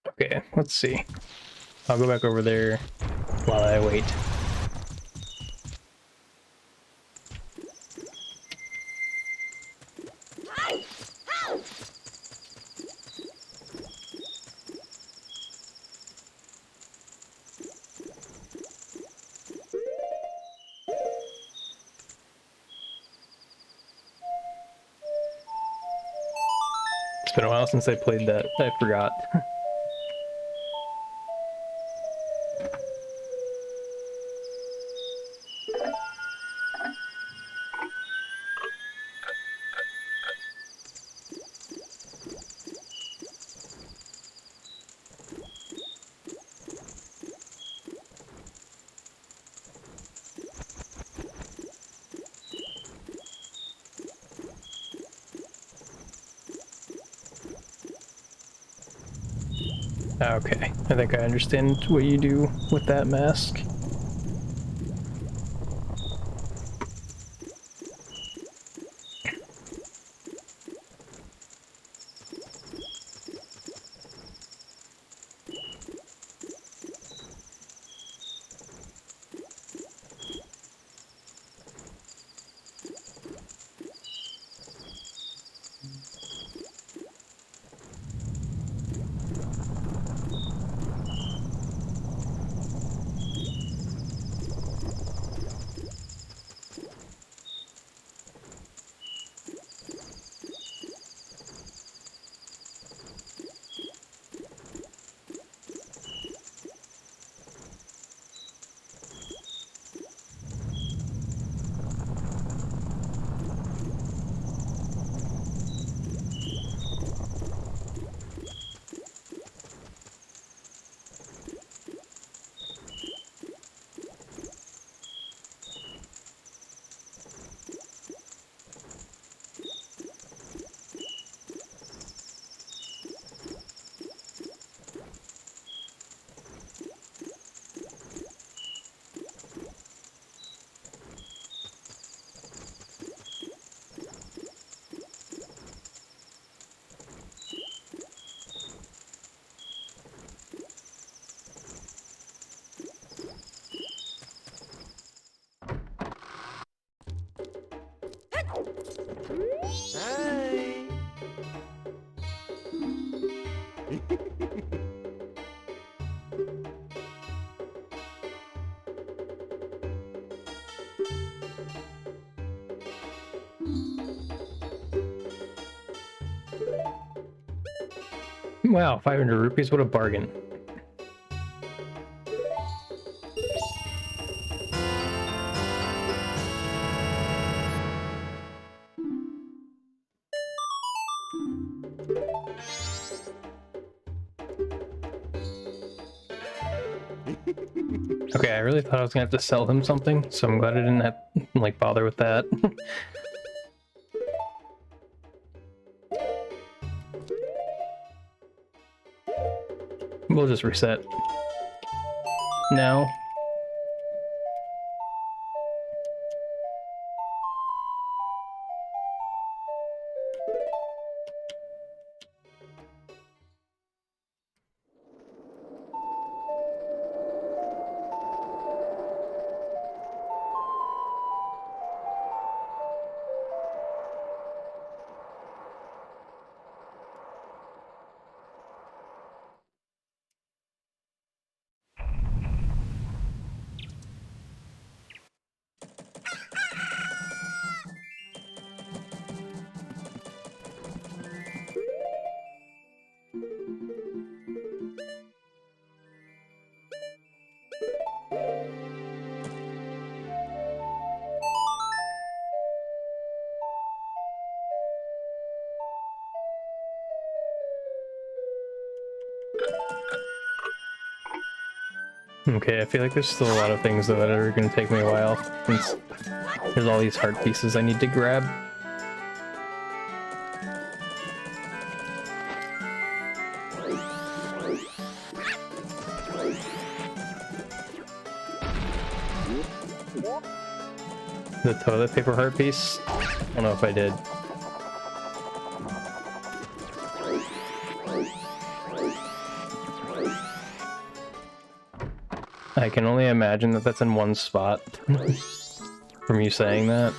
S1: Okay, let's see. I'll go back over there while I wait. It's been a while since I played that. I forgot. Okay, I think I understand what you do with that mask. Wow, 500 rupees, what a bargain. Okay, I really thought I was gonna have to sell him something, so I'm glad I didn't have like bother with that. We'll just reset. Now. Okay, I feel like there's still a lot of things though that are gonna take me a while, since there's all these heart pieces I need to grab. The toilet paper heart piece? I don't know if I did. I can only imagine that that's in one spot from you saying that,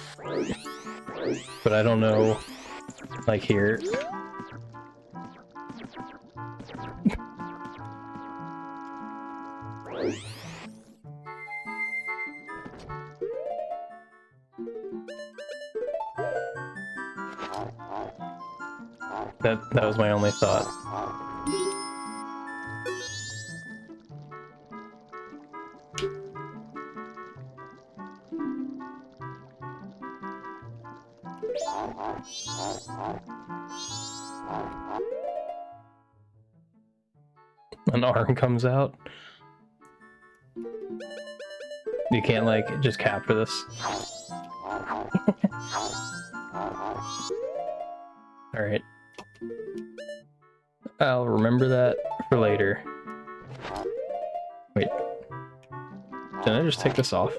S1: but I don't know, like here. That was my only thought. An arm comes out. You can't like just capture this. Alright. I'll remember that for later. Wait. Did I just take this off?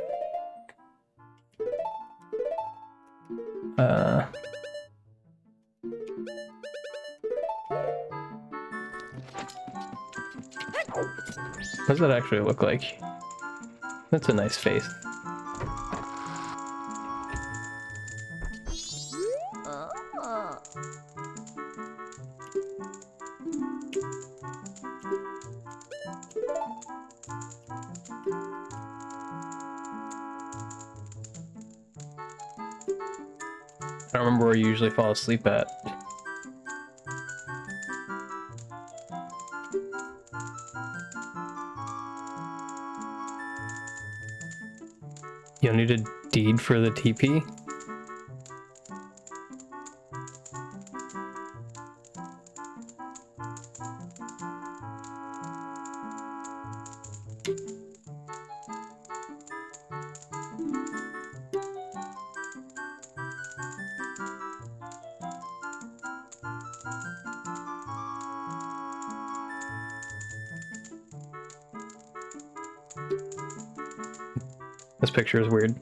S1: What does that actually look like? That's a nice face. I don't remember where you usually fall asleep at. You'll need a deed for the TP? This picture is weird.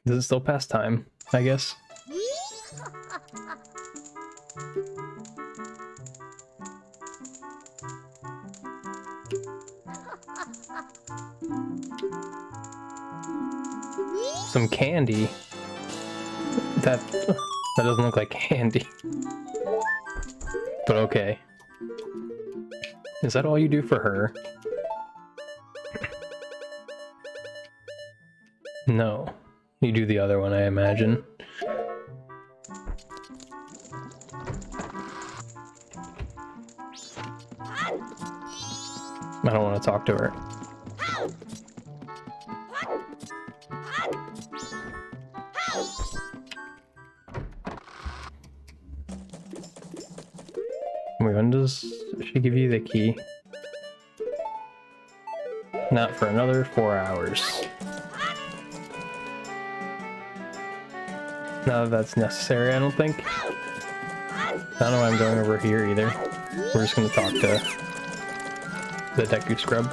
S1: Does it still pass time, I guess? some candy. That doesn't look like candy. But okay. Is that all you do for her? No. You do the other one, I imagine. I don't want to talk to her. Wait, when does she give you the key? Not for another 4 hours. Not that that's necessary, I don't think. I don't know why I'm going over here either. We're just gonna talk to the Deku Scrub.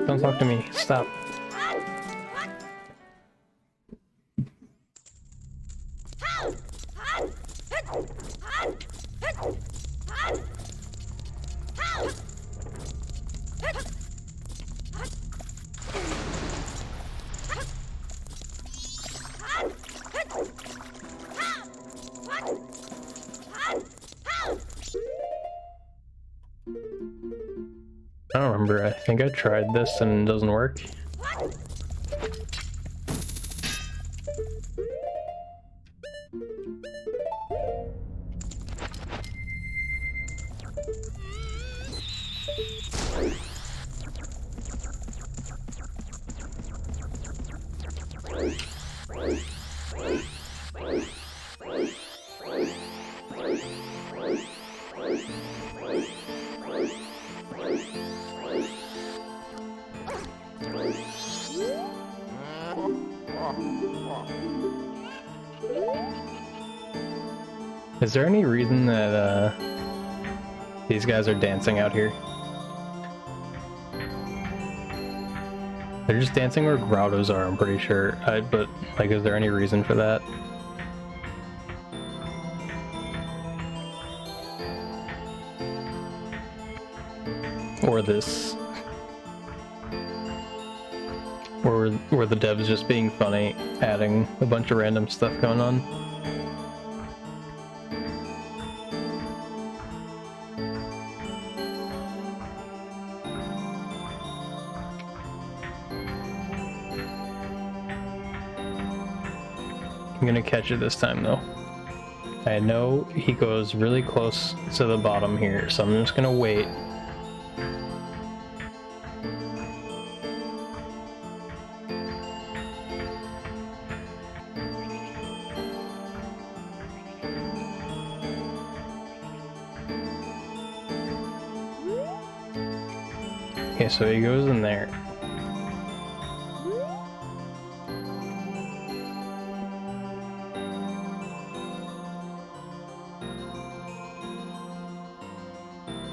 S1: Don't talk to me. Stop. I don't remember. I think I tried this and it doesn't work. Is there any reason that these guys are dancing out here? They're just dancing where grottos are, I'm pretty sure. But like, is there any reason for that? Or this? Or were the devs just being funny, adding a bunch of random stuff going on? I'm gonna catch it this time though. I know he goes really close to the bottom here, so I'm just gonna wait. Okay, so he goes in there.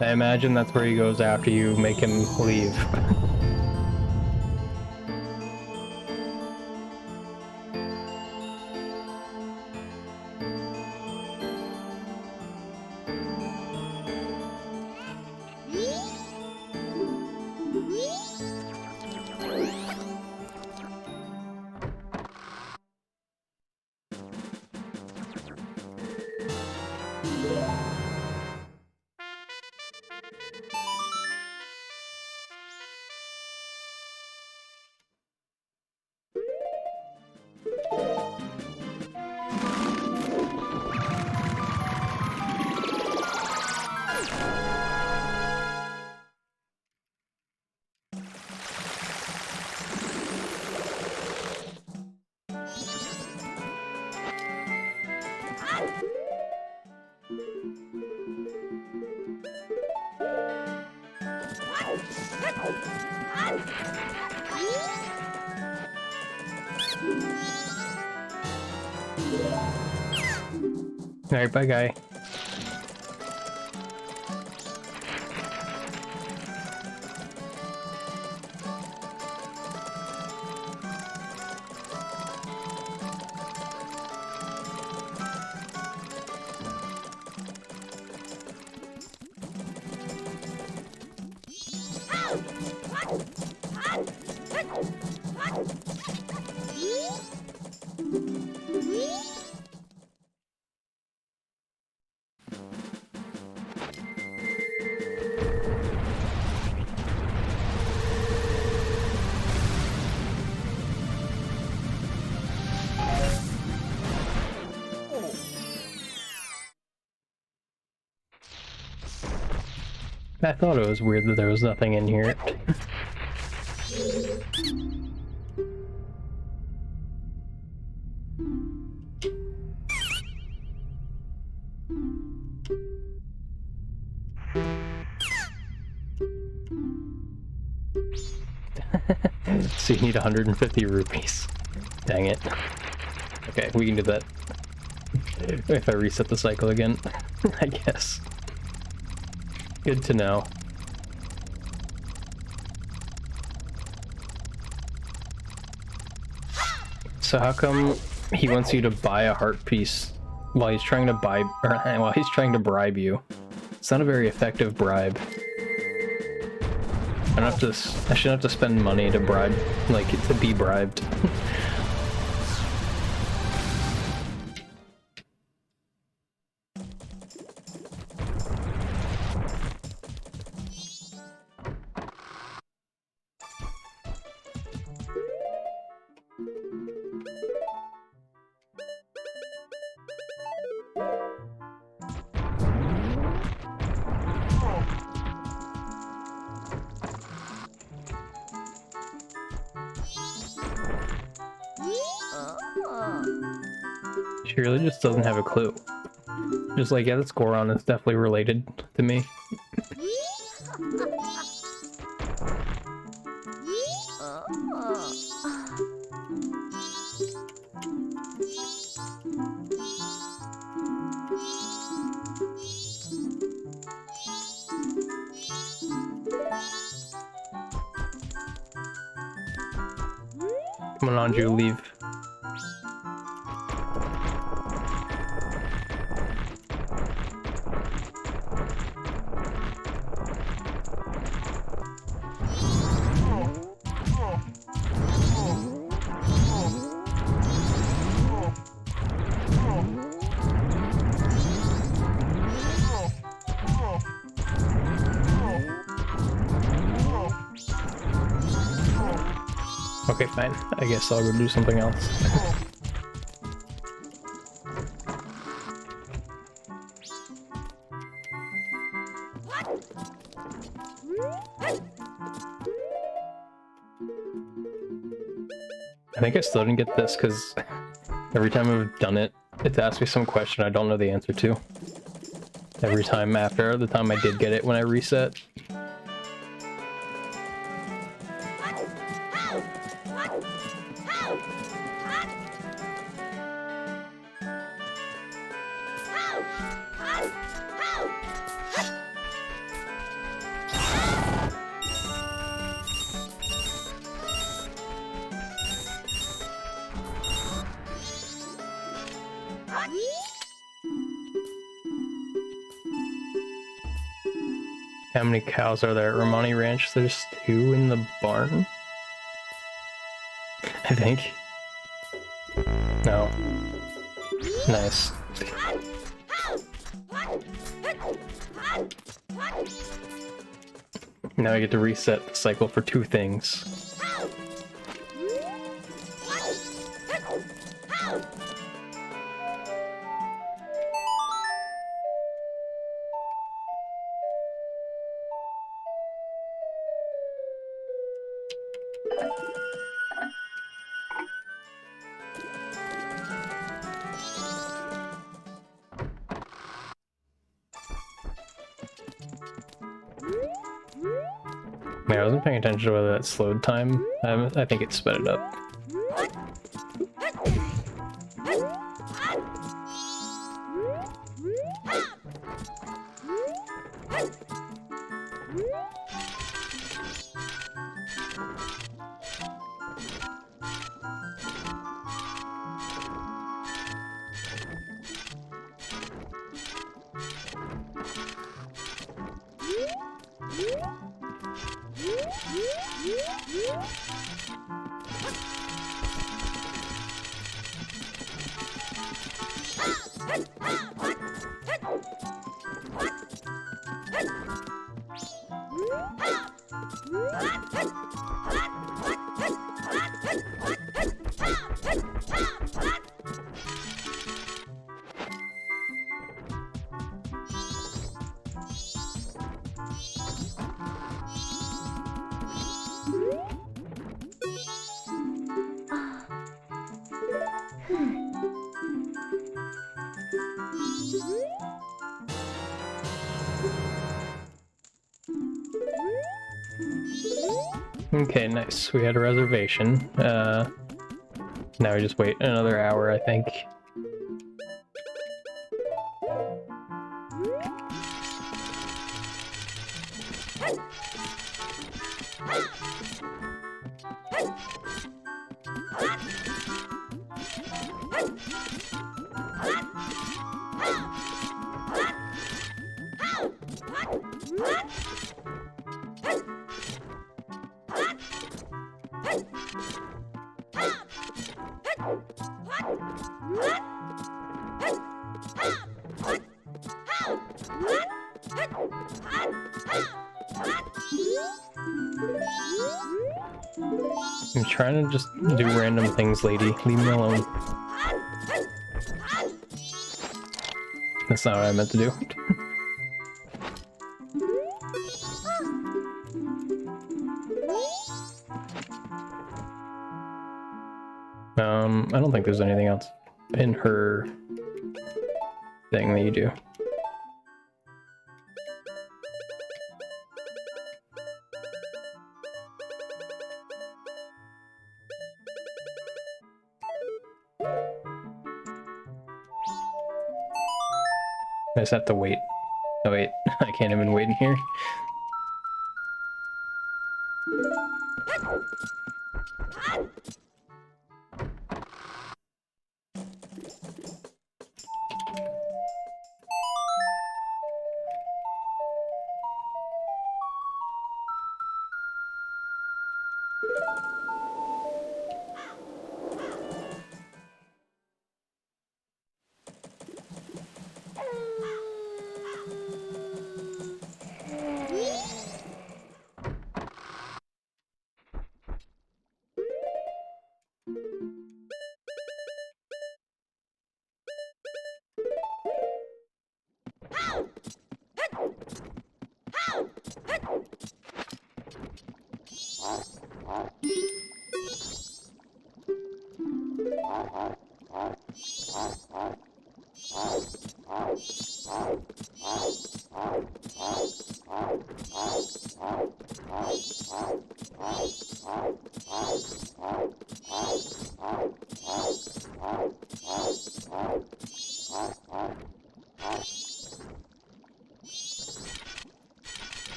S1: I imagine that's where he goes after you make him leave. Alright, bye guy. I thought it was weird that there was nothing in here. So you need 150 rupees. Dang it. Okay, we can do that. If I reset the cycle again, I guess. Good to know. So how come he wants you to buy a heart piece while he's trying to while he's trying to bribe you? It's not a very effective bribe. I shouldn't have to spend money to bribe, like, to be bribed. She really just doesn't have a clue. Just like, yeah, this Goron is definitely related to me. Come on, Anju, leave. Okay, fine. I guess I'll go do something else. I think I still didn't get this because every time I've done it, it's asked me some question I don't know the answer to. Every time after the time I did get it when I reset. How many cows are there at Romani Ranch? There's 2 in the barn? I think. No. Nice. Now I get to reset the cycle for 2 things. Yeah, I wasn't paying attention to whether that slowed time. I think it sped it up. Okay, nice. We had a reservation. Now we just wait another hour, I think. I'm trying to just do random things, lady. Leave me alone. That's not what I meant to do. I don't think there's anything else in her thing that you do. I just have to wait. Oh wait, I can't even wait in here.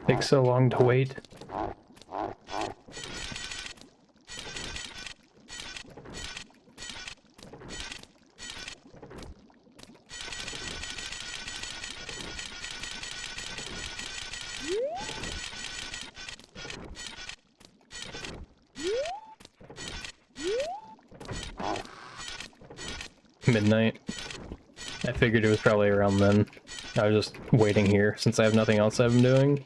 S1: Takes so long to wait. Midnight. I figured it was probably around then. I was just waiting here since I have nothing else I've been doing.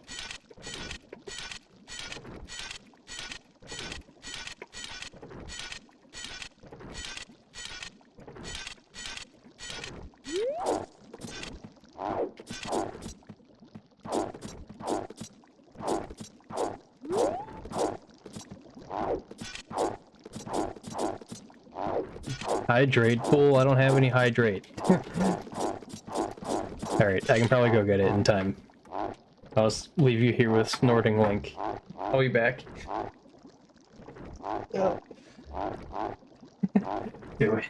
S1: Hydrate pool? I don't have any hydrate. Alright, I can probably go get it in time. I'll just leave you here with Snorting Link. I'll be back. Yep. Do it.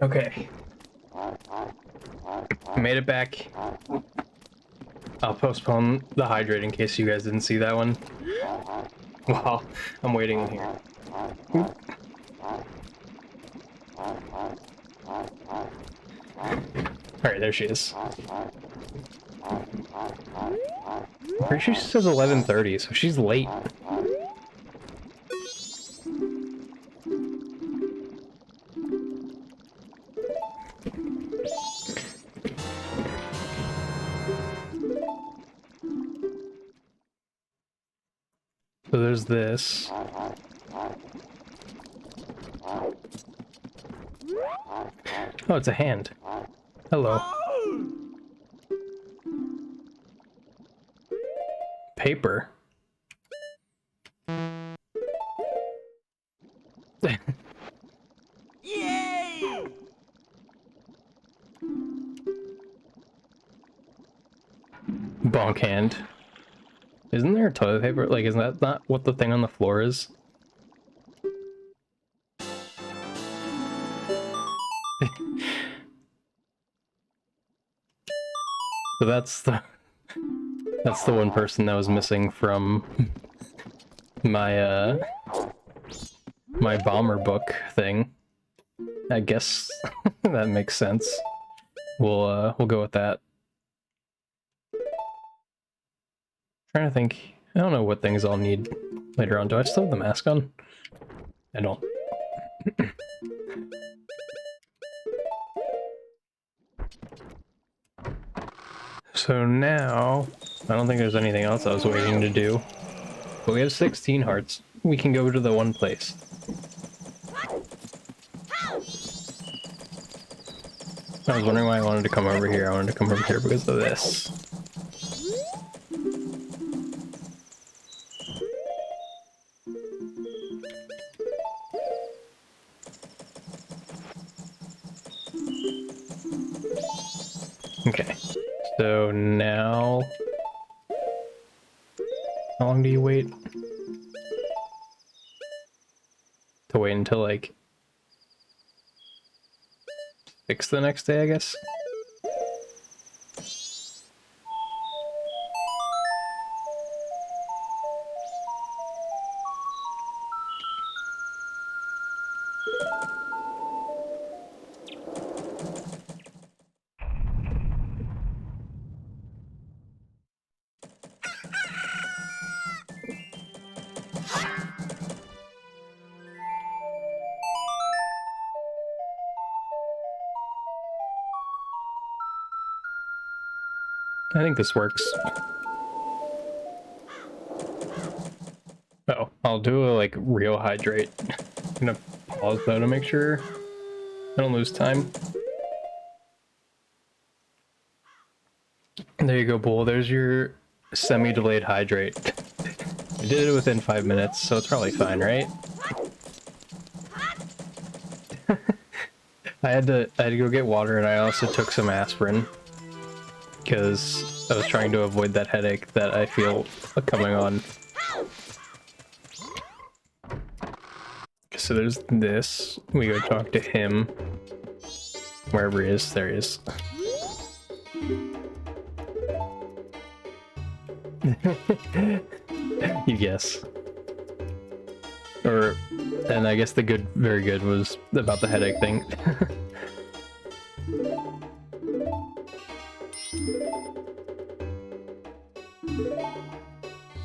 S1: Okay. Made it back. I'll postpone the hydrate in case you guys didn't see that one. Wow, I'm waiting in here. Alright, there she is. Pretty sure she says 11:30, so she's late. So there's this. Oh, it's a hand. Hello. Paper.
S2: Yay!
S1: Bonk hand. Isn't there toilet paper? Like, isn't that not what the thing on the floor is? So that's the one person that was missing from my my bomber book thing. I guess that makes sense. We'll go with that. Trying to think. I don't know what things I'll need later on. Do I still have the mask on? I don't. So now, I don't think there's anything else I was waiting to do. But we have 16 hearts. We can go to the one place. I was wondering why I wanted to come over here. I wanted to come over here because of this. Okay, so now How long do you wait? To wait until like 6 the next day, I guess? I think this works. Oh, I'll do a like real hydrate. I'm gonna pause though to make sure I don't lose time. There you go, Bull. There's your semi-delayed hydrate. I did it within 5 minutes, so it's probably fine, right? I had to go get water, and I also took some aspirin because I was trying to avoid that headache that I feel coming on. So there's this. We go talk to him. Wherever he is, there he is. You guess. Or, and I guess the good, very good was about the headache thing.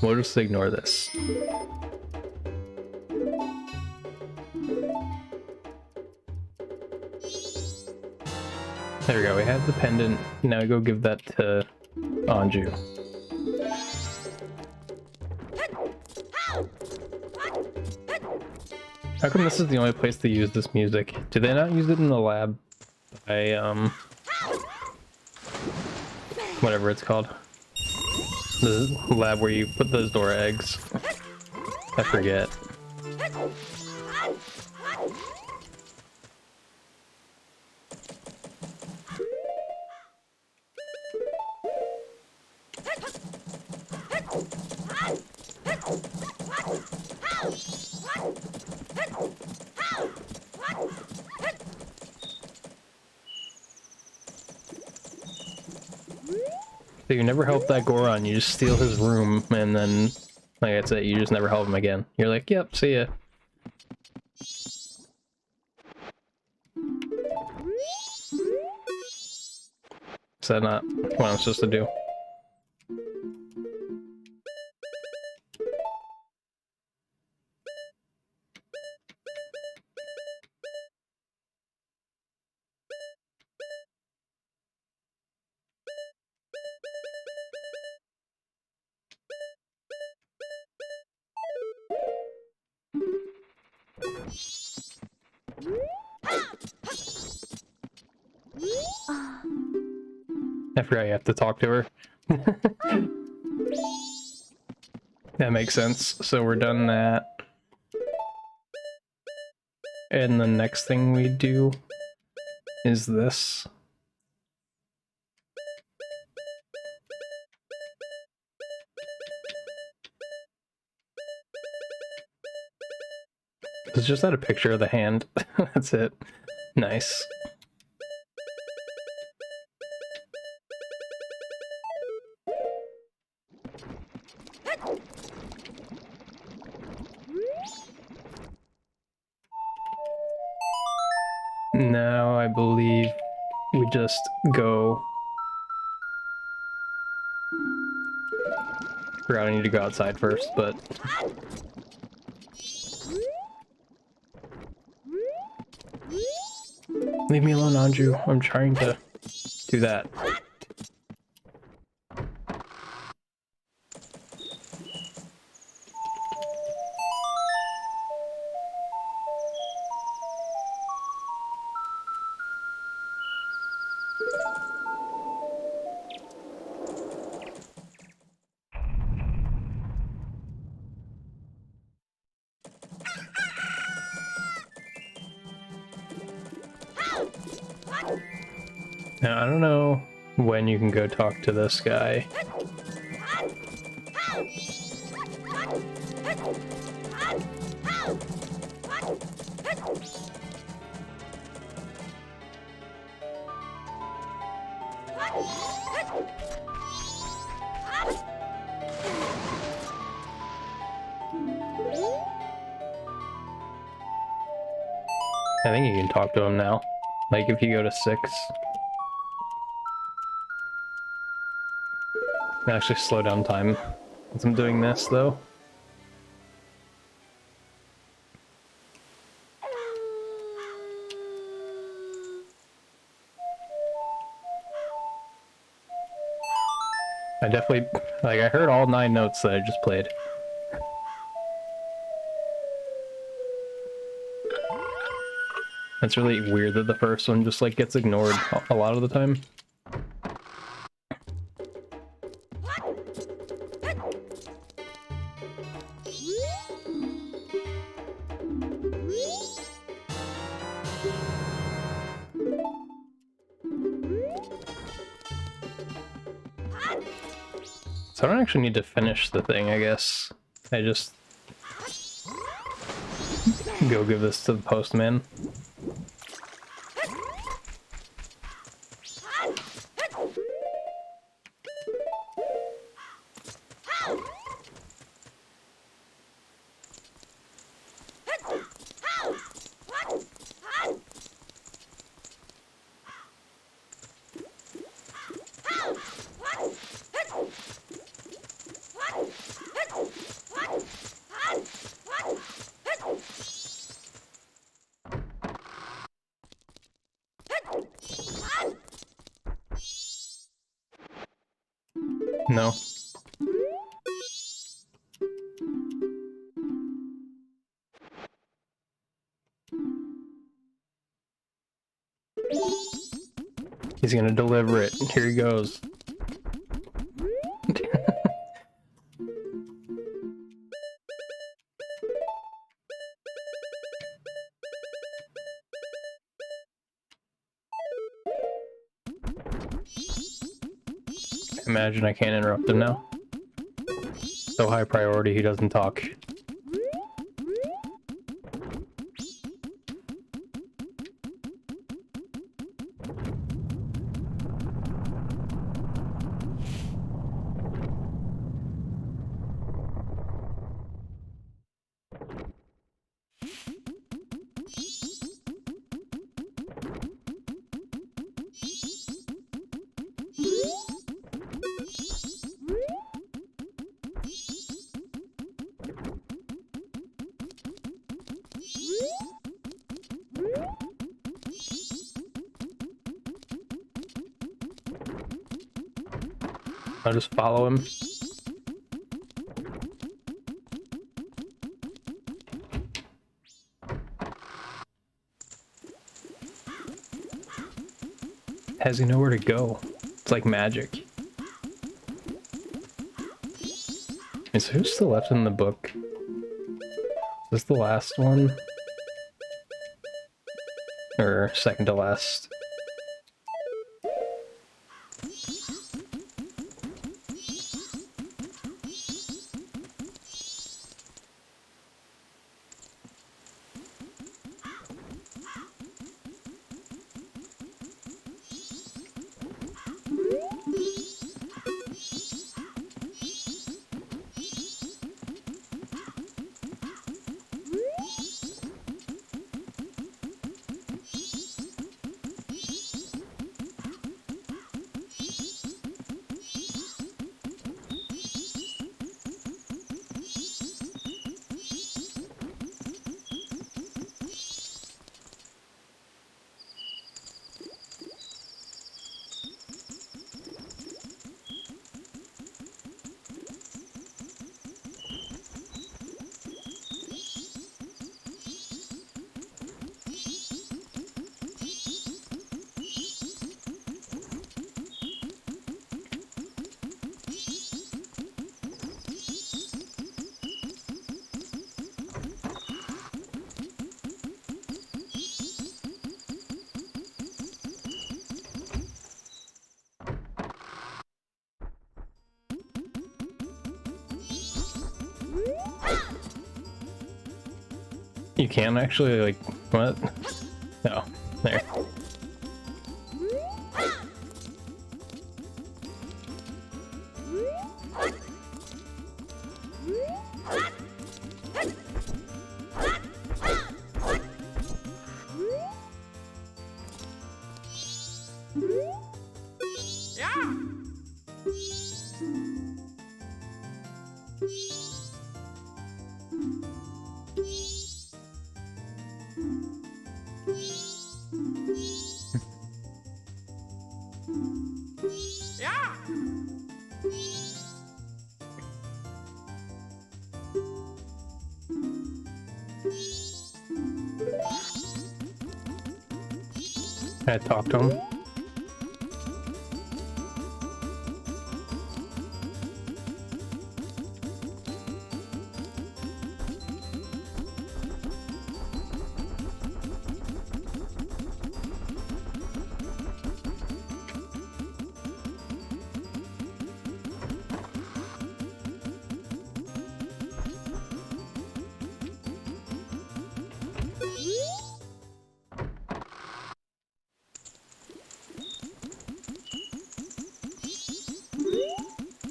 S1: We'll just ignore this. There we go, we have the pendant. Now we go give that to Anju. How come this is the only place they use this music? Do they not use it in the lab? By, whatever it's called. The lab where you put those Dora eggs. I forget. So you never help that Goron, you just steal his room, and then, like I said, you just never help him again. You're like, yep, see ya. Is that not what I'm supposed to do? I forgot you have to talk to her. That makes sense. So we're done that. And the next thing we do is this. It's just not a picture of the hand. That's it. Nice. Now I believe we just go. I need to go outside first, but leave me alone, Anju. I'm trying to do that. Now, I don't know when you can go talk to this guy. I think you can talk to him now. Like if you go to 6. Actually slow down time as I'm doing this though. I definitely, like, I heard all 9 notes that I just played. It's really weird that the first one just, like, gets ignored a lot of the time. So I don't actually need to finish the thing, I guess. I just go give this to the postman. No. He's gonna deliver it. Here he goes. Imagine I can't interrupt him now. So high priority he doesn't talk. I'll just follow him. Has he nowhere to go? It's like magic. Is who's still left in the book? Is this the last one? Or second to last? You can actually, like, what? No, there. I talked to him.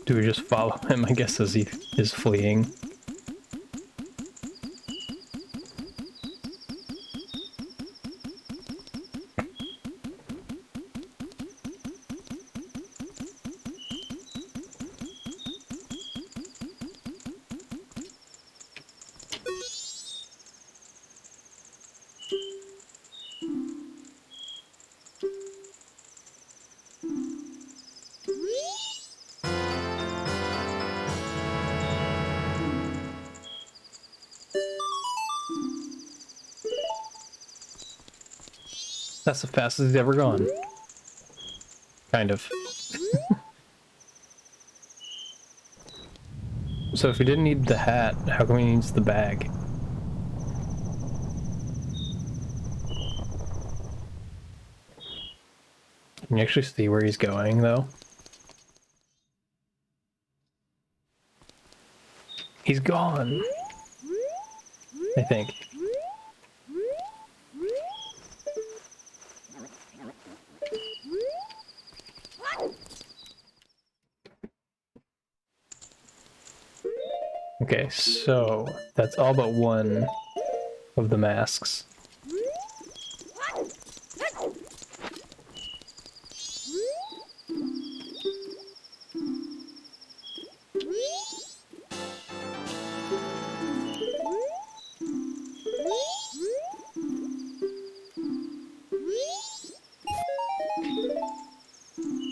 S1: Do we just follow him, I guess, as he is fleeing? That's the fastest he's ever gone. Kind of. So if he didn't need the hat, how come he needs the bag? Can you actually see where he's going, though? He's gone. I think. Okay, so that's all but one of the masks.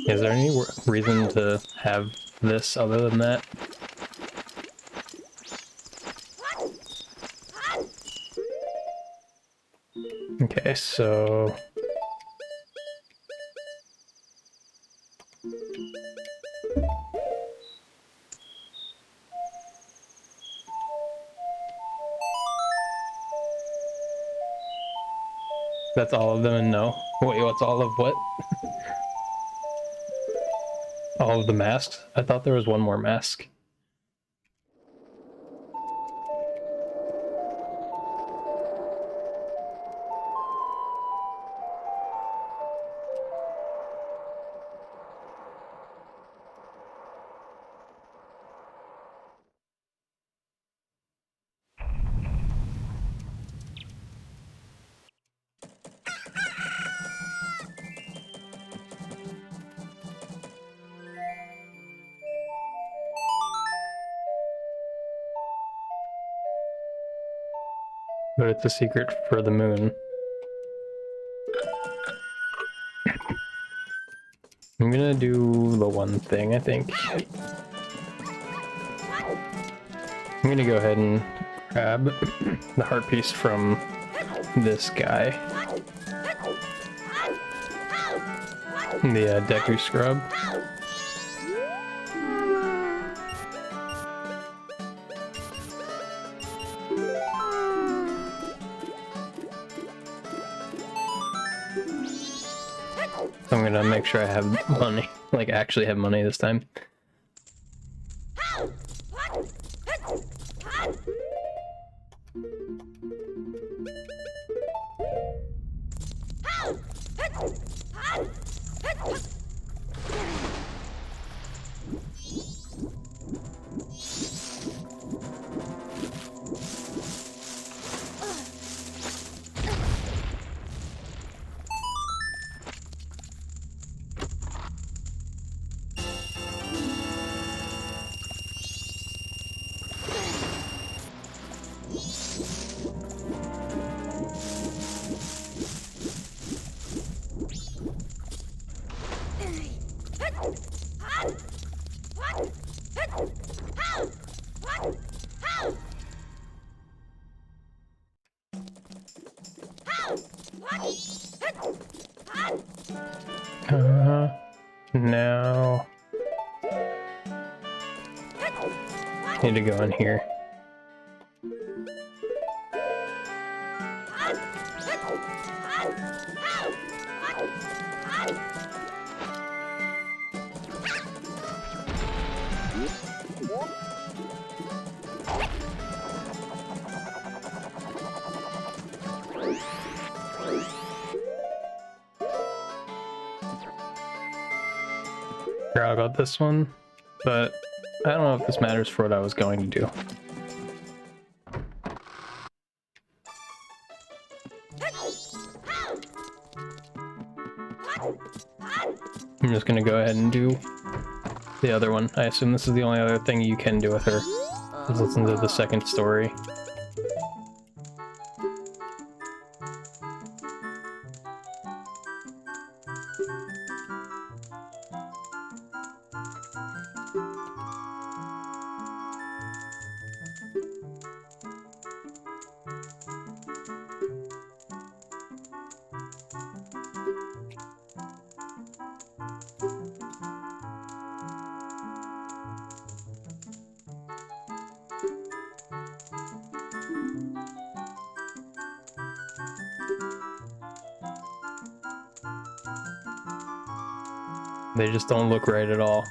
S1: Is there any reason to have this other than that? Okay, so... That's all of them and no. Wait, what's all of what? All of the masks? I thought there was one more mask. But it's a secret for the moon. I'm gonna do the one thing, I think. I'm gonna go ahead and grab the heart piece from this guy. The Deku Scrub. I'm gonna make sure I have money, like actually have money this time. Now need to go in here. Forgot about this one, but I don't know if this matters for what I was going to do. I'm just gonna go ahead and do the other one. I assume this is the only other thing you can do with her. Let's listen to the second story. They just don't look right at all.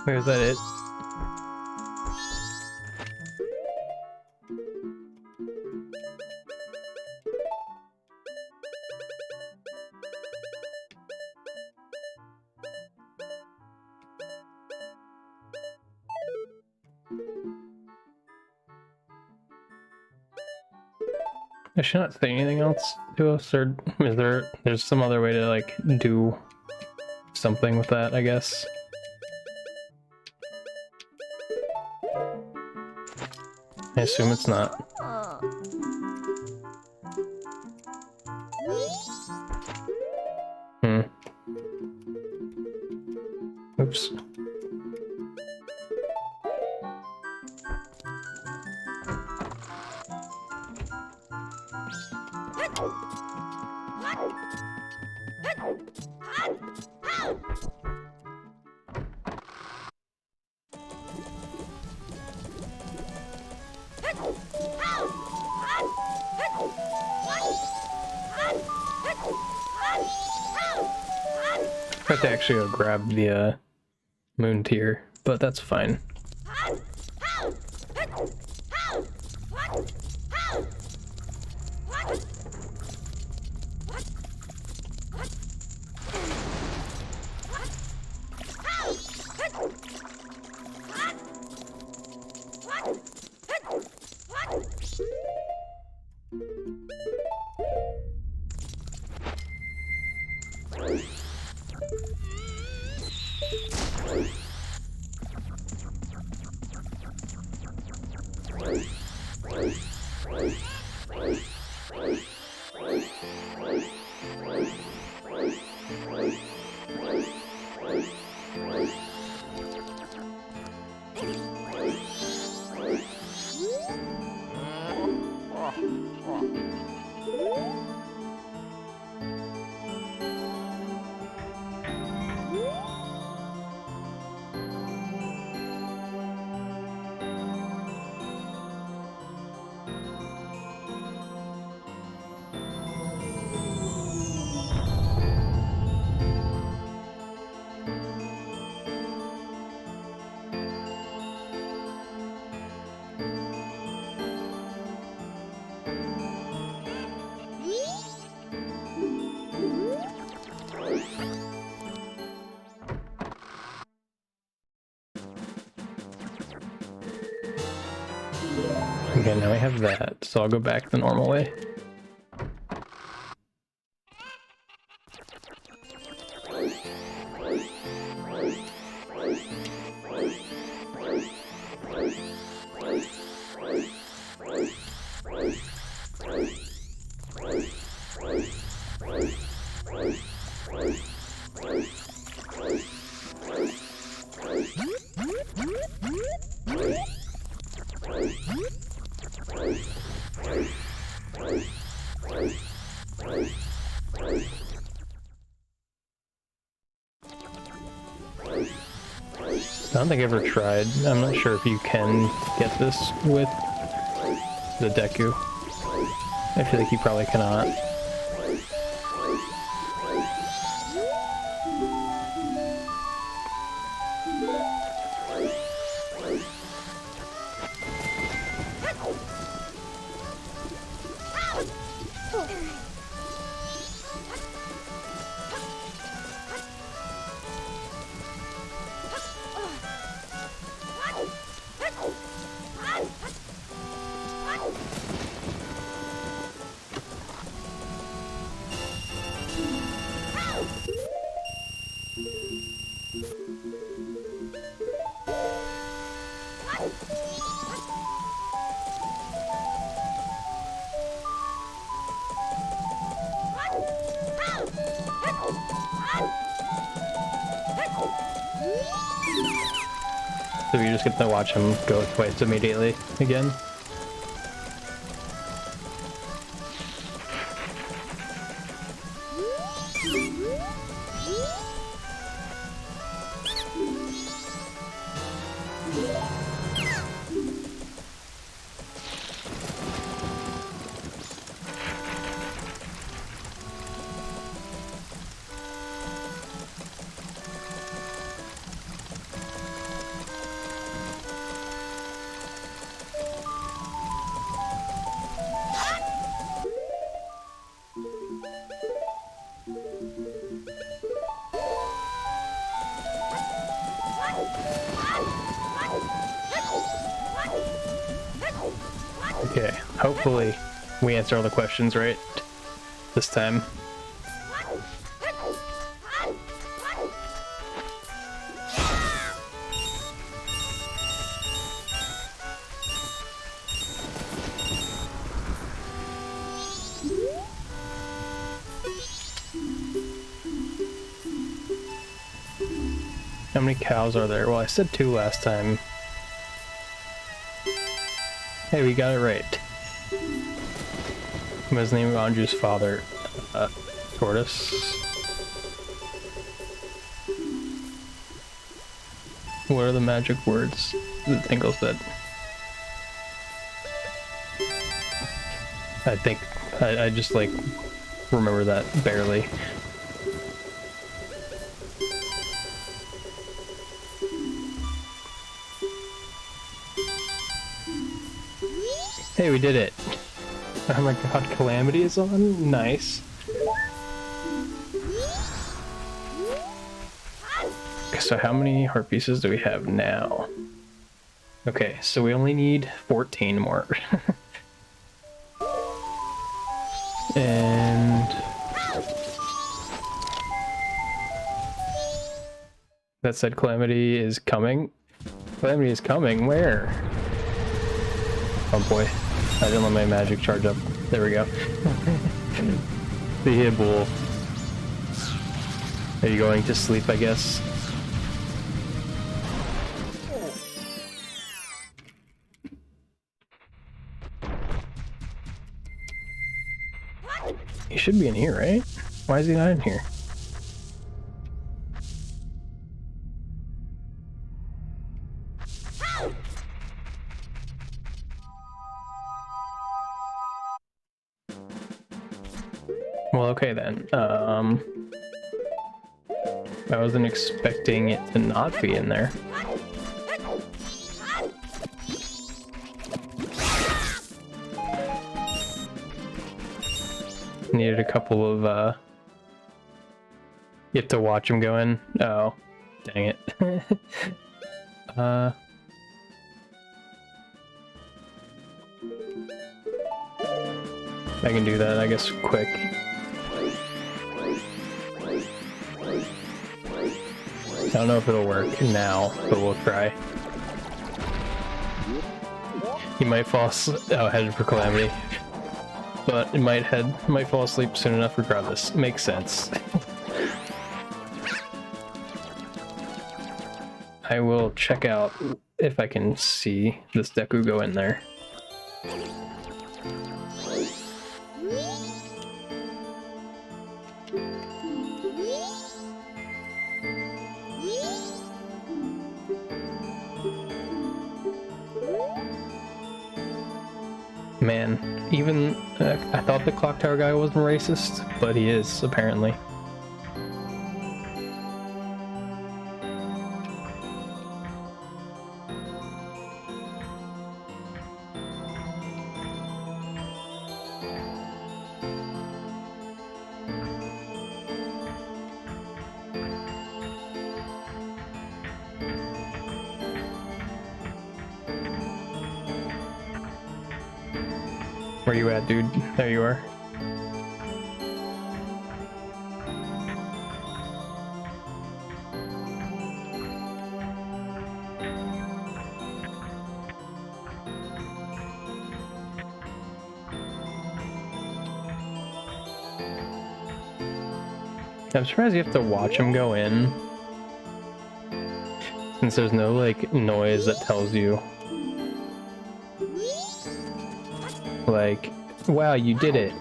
S1: Wait, is that it? I should not say anything else to us, or is there's some other way to like do something with that, I guess. I assume it's not. Oops. I have to actually go grab the moon tier, but that's fine. Okay, now we have that, so I'll go back the normal way. I don't think I ever tried. I'm not sure if you can get this with the Deku. I feel like you probably cannot. So you just get to watch him go twice immediately again. Okay, hopefully we answer all the questions right this time. How many cows are there? Well, I said 2 last time. Hey, we got it right. What was the name of Andrew's father? Tortoise. What are the magic words that Tingle said? I think I just like remember that barely. Hey, we did it! Oh my god, Calamity is on? Nice. Okay, so how many heart pieces do we have now? Okay, so we only need 14 more. And... that said Calamity is coming. Calamity is coming, where? Oh boy. I didn't let my magic charge up. There we go. The Hibble. Are you going to sleep, I guess? He should be in here, right? Why is he not in here? Well, okay then. I wasn't expecting it to not be in there. Needed a couple of, you have to watch him go in? Oh, dang it. I can do that, I guess, quick. I don't know if it'll work now, but we'll try. He might fall headed for Calamity, but it might fall asleep soon enough regardless. Makes sense. I will check out if I can see this Deku go in there. Man, even I thought the clock tower guy wasn't racist, but he is, apparently. Where you at, dude? There you are. I'm surprised you have to watch him go in, since there's no, like, noise that tells you, like, wow, you did it.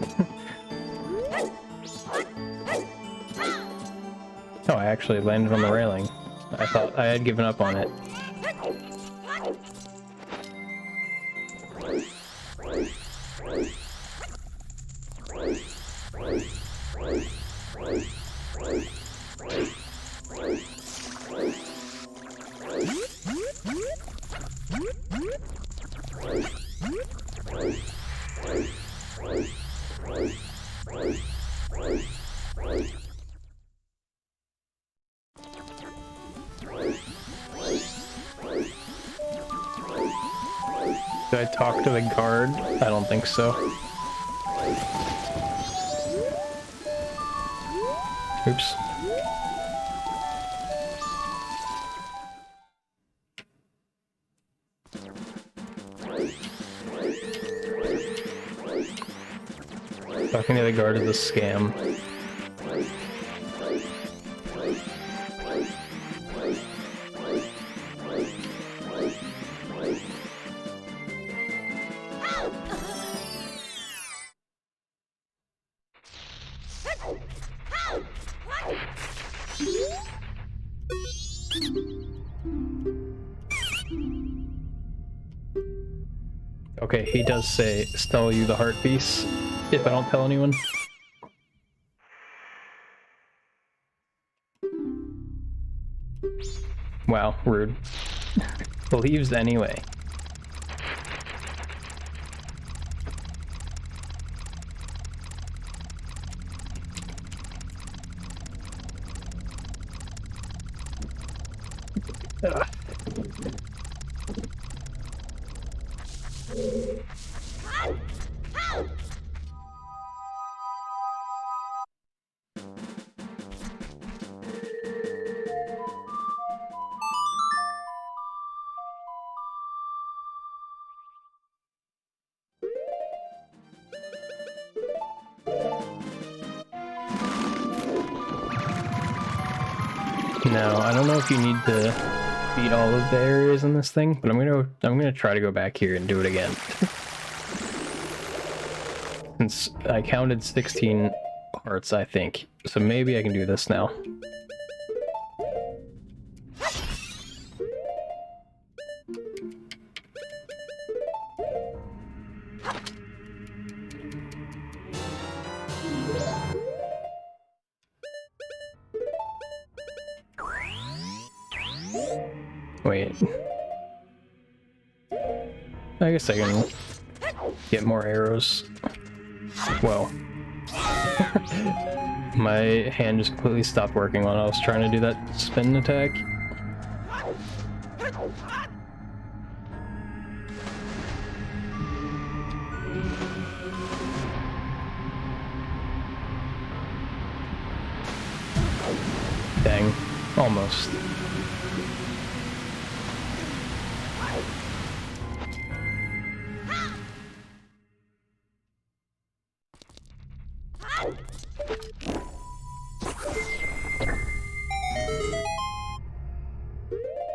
S1: Oh, I actually landed on the railing. I thought I had given up on it. Did I talk to the guard? I don't think so. Oops. Talking to the guard is a scam. Okay, he does say, stole you the heart piece, if I don't tell anyone. Wow, rude. Believes anyway. Ugh. No, I don't know if you need to beat all of the areas in this thing, but I'm gonna try to go back here and do it again. Since I counted 16 hearts, I think, so maybe I can do this now. Wait. I guess I can get more arrows. Whoa. My hand just completely stopped working while I was trying to do that spin attack. Almost.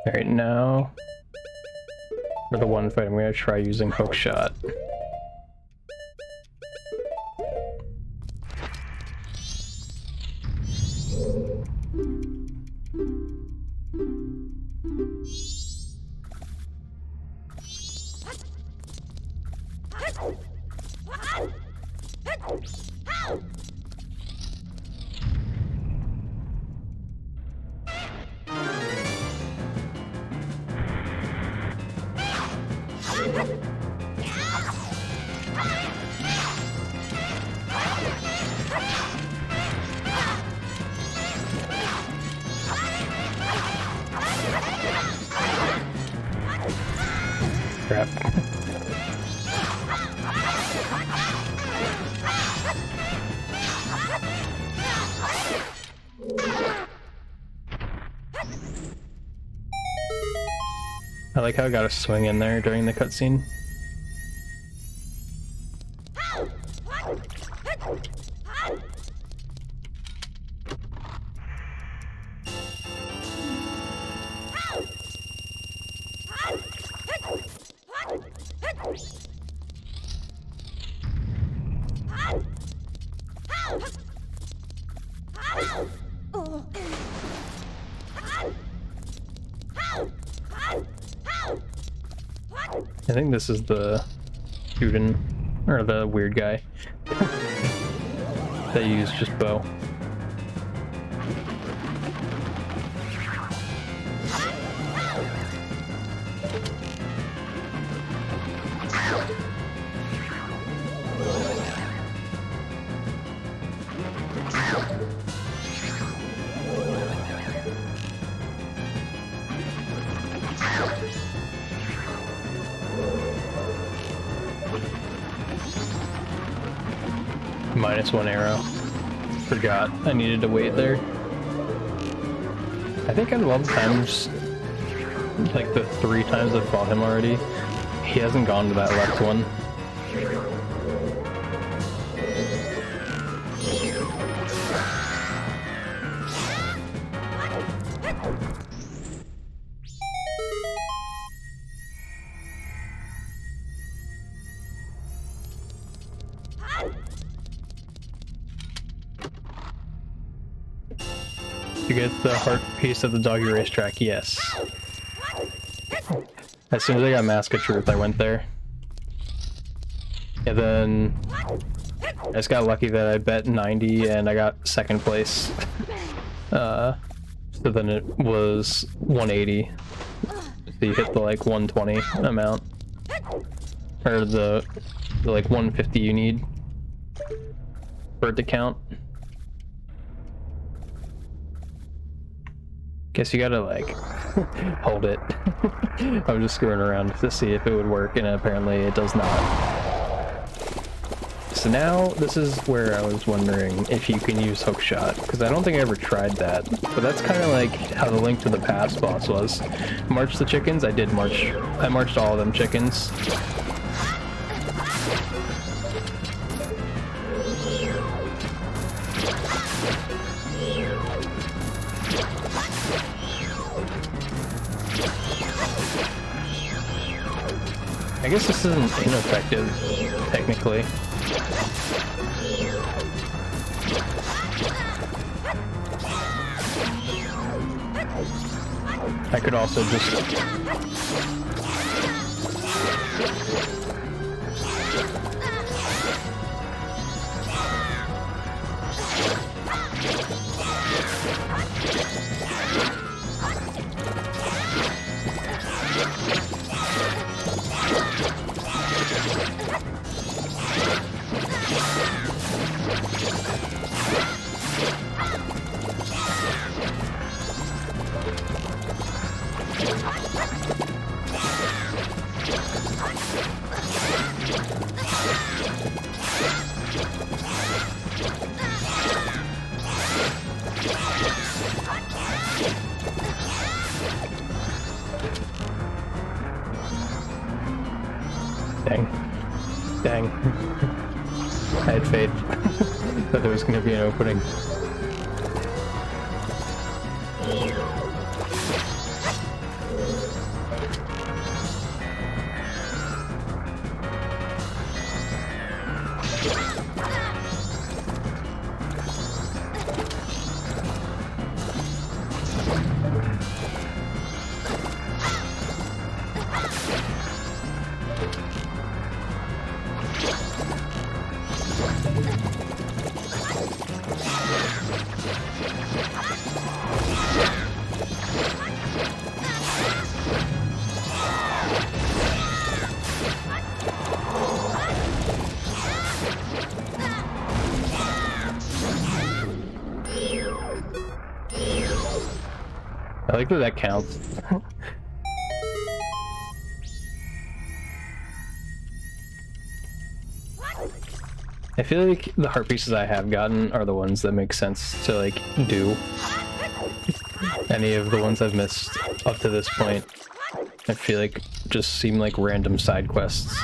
S1: Alright, now for the one fight I'm gonna try using hook shot. Crap. I like how I got a swing in there during the cutscene. I think this is the student, or the weird guy that used just bow. -1 arrow. Forgot I needed to wait there. I think out of all the times, like the 3 times I've fought him already, he hasn't gone to that left one. You get the heart piece of the doggy racetrack, yes. As soon as I got Mask of Truth, I went there. And then I just got lucky that I bet 90 and I got 2nd place. So then it was 180. So you hit the like 120 amount. Or the like 150 you need for it to count. Guess you gotta like hold it. I was just screwing around to see if it would work, and apparently it does not. So now this is where I was wondering if you can use hook shot, because I don't think I ever tried that. But that's kind of like how the Link to the Past boss was. March the chickens. I marched all of them chickens. I guess this isn't ineffective, technically. I could also just... Dang. Dang. I had faith that there was going to be an opening. I like that that counts. I feel like the heart pieces I have gotten are the ones that make sense to like do. Any of the ones I've missed up to this point, I feel like just seem like random side quests.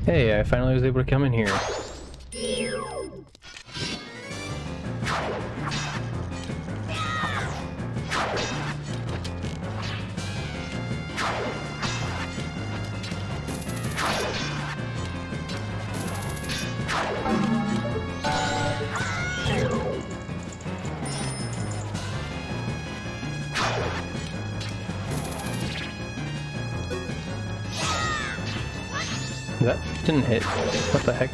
S1: Hey, I finally was able to come in here. That didn't hit. What the heck?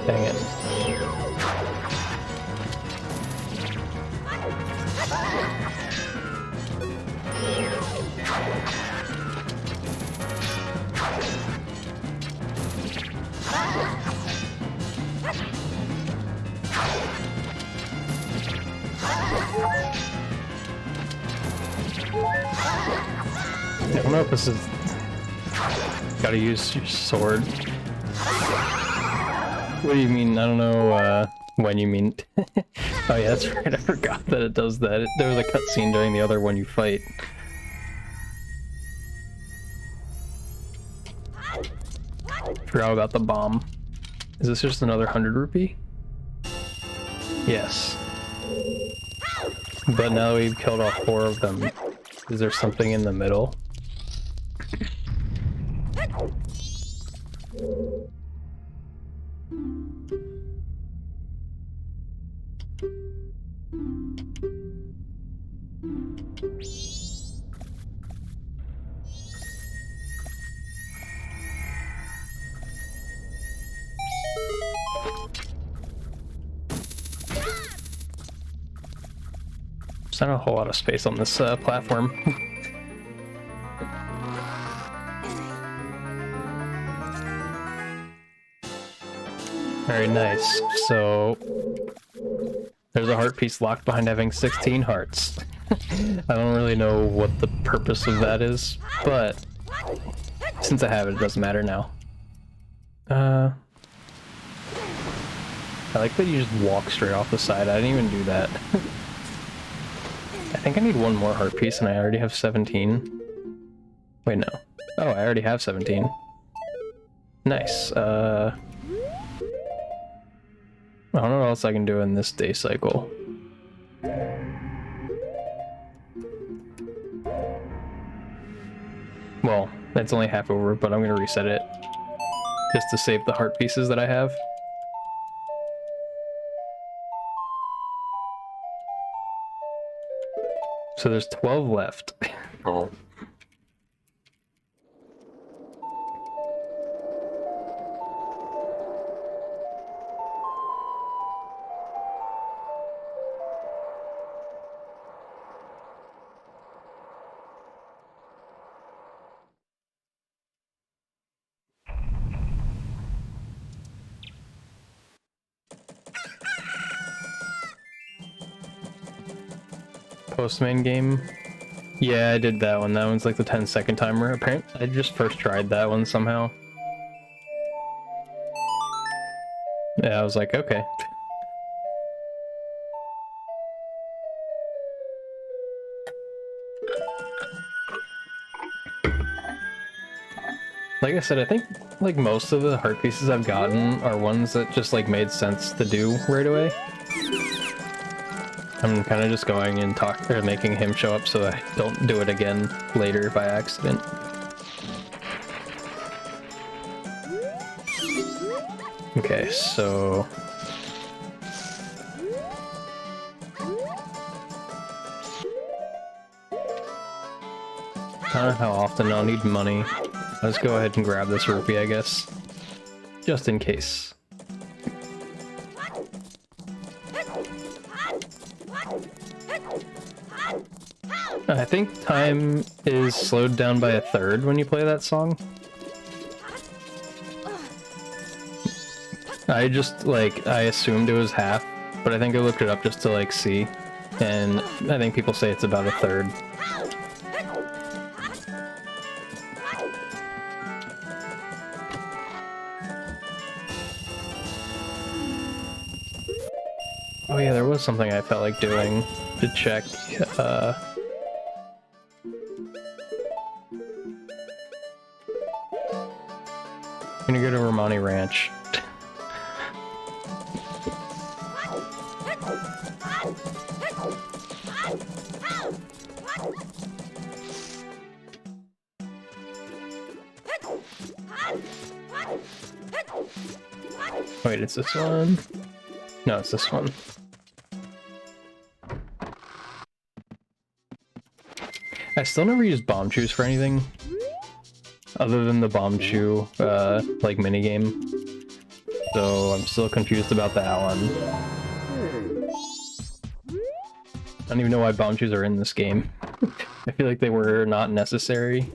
S1: Dang it. I don't know if this is... Gotta use your sword. What do you mean? I don't know when you mean... Oh yeah, that's right, I forgot that it does that. There was a cutscene during the other one you fight. Forgot about the bomb. Is this just another 100 rupee? Yes. But now we've killed all 4 of them. Is there something in the middle? There's not a whole lot of space on this platform. Very nice. So there's a heart piece locked behind having 16 hearts. I don't really know what the purpose of that is, but since I have it, it doesn't matter now. I like that you just walk straight off the side. I didn't even do that. I think I need one more heart piece and I already have 17. Wait, no. Oh, I already have 17. Nice. I don't know what else I can do in this day cycle. Well, it's only half over, but I'm gonna reset it just to save the heart pieces that I have. So there's 12 left.
S2: Oh.
S1: Post-main game. Yeah, I did that one. That one's like the 10-second timer. Apparently, I just first tried that one somehow. Yeah, I was like, okay. Like I said, I think like most of the heart pieces I've gotten are ones that just like made sense to do right away. I'm kind of just going and making him show up so I don't do it again later by accident. Okay, so I don't know how often I'll need money. Let's go ahead and grab this rupee, I guess. Just in case. I think time is slowed down by 1/3 when you play that song. I just, like, I assumed it was half, but I think I looked it up just to, like, see. And I think people say it's about 1/3. Oh yeah, there was something I felt like doing to check, I'm gonna go to Romani Ranch. Wait, it's this one? No, it's this one. I still never used bomb chews for anything other than the bomb chew like minigame, so I'm still confused about that one. I don't even know why bomb chews are in this game. I feel like they were not necessary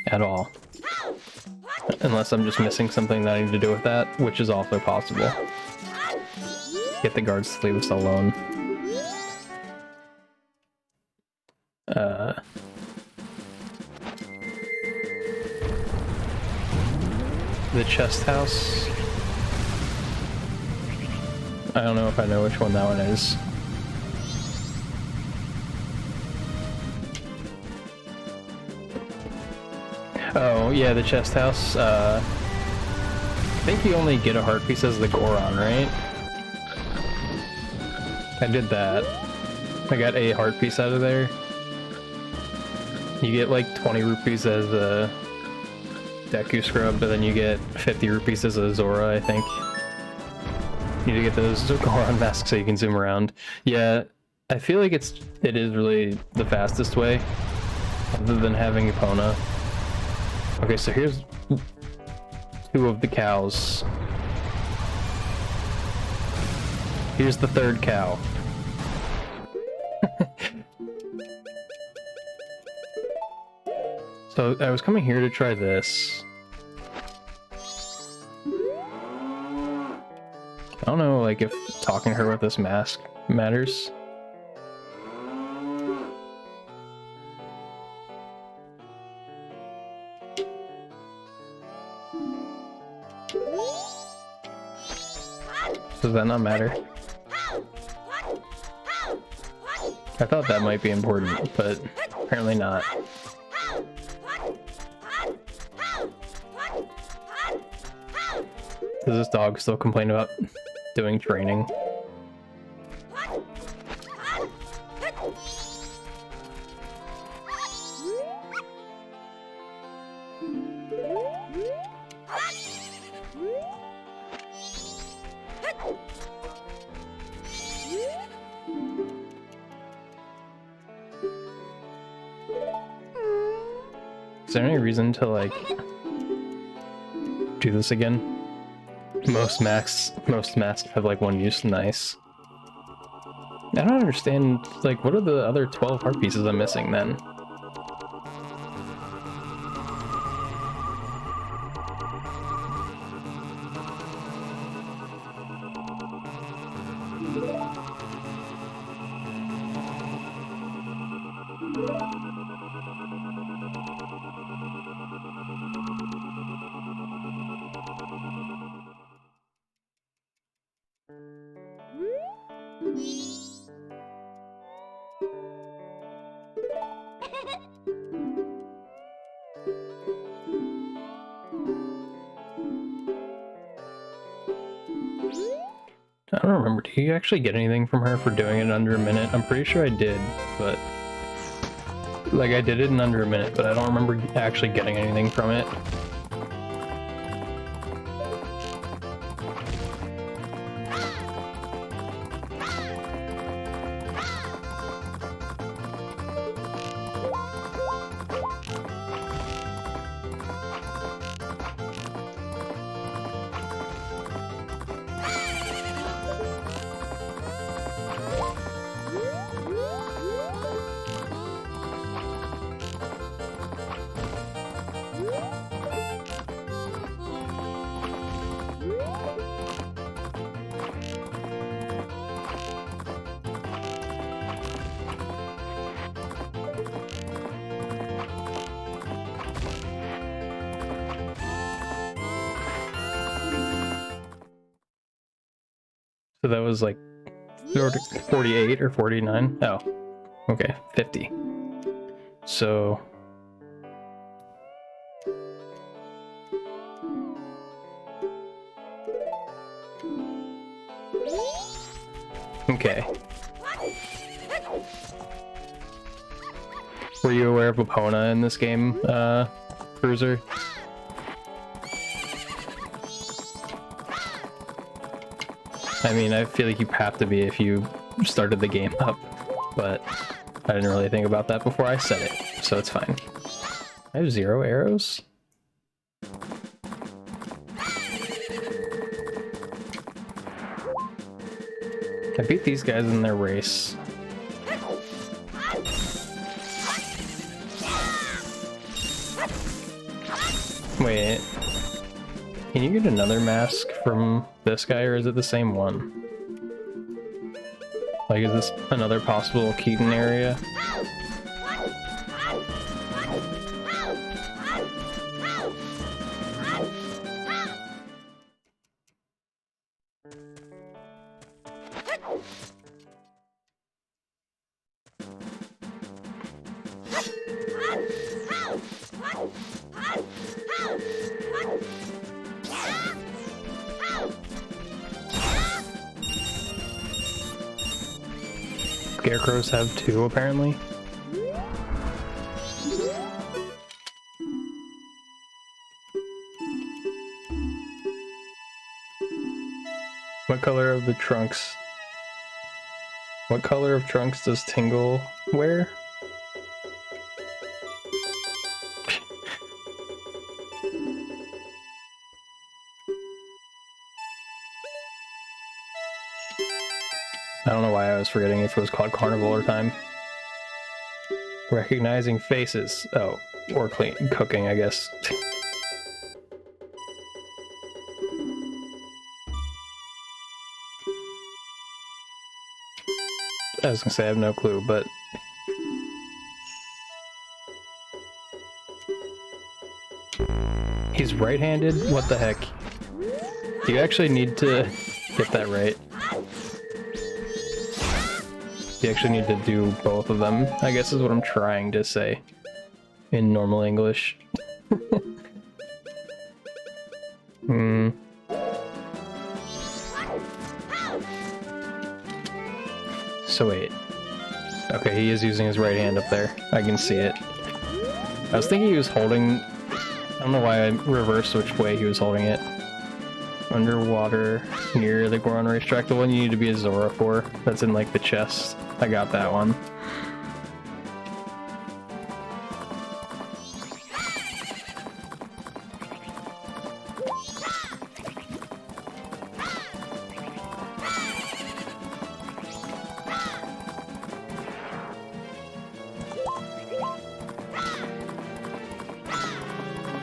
S1: at all, unless I'm just missing something that I need to do with that, which is also possible. Get the guards to leave us alone. The chest house. I don't know if I know which one that one is. Oh, yeah, the chest house. I think you only get a heart piece as the Goron, right? I did that. I got a heart piece out of there. You get like 20 rupees as a Deku Scrub, but then you get 50 rupees as a Zora, I think. You need to get those Goron masks so you can zoom around. Yeah, I feel like it is really the fastest way, other than having Epona. Okay, so here's 2 of the cows. Here's the 3rd cow. So I was coming here to try this. I don't know, like, if talking to her with this mask matters. Does that not matter? I thought that might be important, but apparently not. Does this dog still complain about doing training? Is there any reason to, like, do this again? Most masks have like 1 use. Nice. I don't understand, like, what are the other 12 heart pieces I'm missing then? I don't remember. Did you actually get anything from her for doing it under a minute? I'm pretty sure I did, but like I did it in under a minute, but I don't remember actually getting anything from it. So that was like 48 or 49? Oh, okay, 50. So... okay. Were you aware of Epona in this game, Cruiser? I mean, I feel like you have to be if you started the game up, but I didn't really think about that before I said it, so it's fine. I have 0 arrows? I beat these guys in their race. Wait, can you get another mask from this guy, or is it the same one? Like, is this another possible Keaton area? Scarecrows have 2, apparently. What color of the trunks? What color of trunks does Tingle wear? I don't know why I was forgetting if it was called Carnival time. Recognizing faces. Oh, or cooking, I guess. I was gonna say I have no clue, but... he's right-handed? What the heck? You actually need to get that right. You actually need to do both of them, I guess is what I'm trying to say in normal English. So wait. Okay, he is using his right hand up there. I can see it. I was thinking he was holding... I don't know why I reversed which way he was holding it. Underwater, near the Goron racetrack. The one you need to be a Zora for. That's in like the chest. I got that one.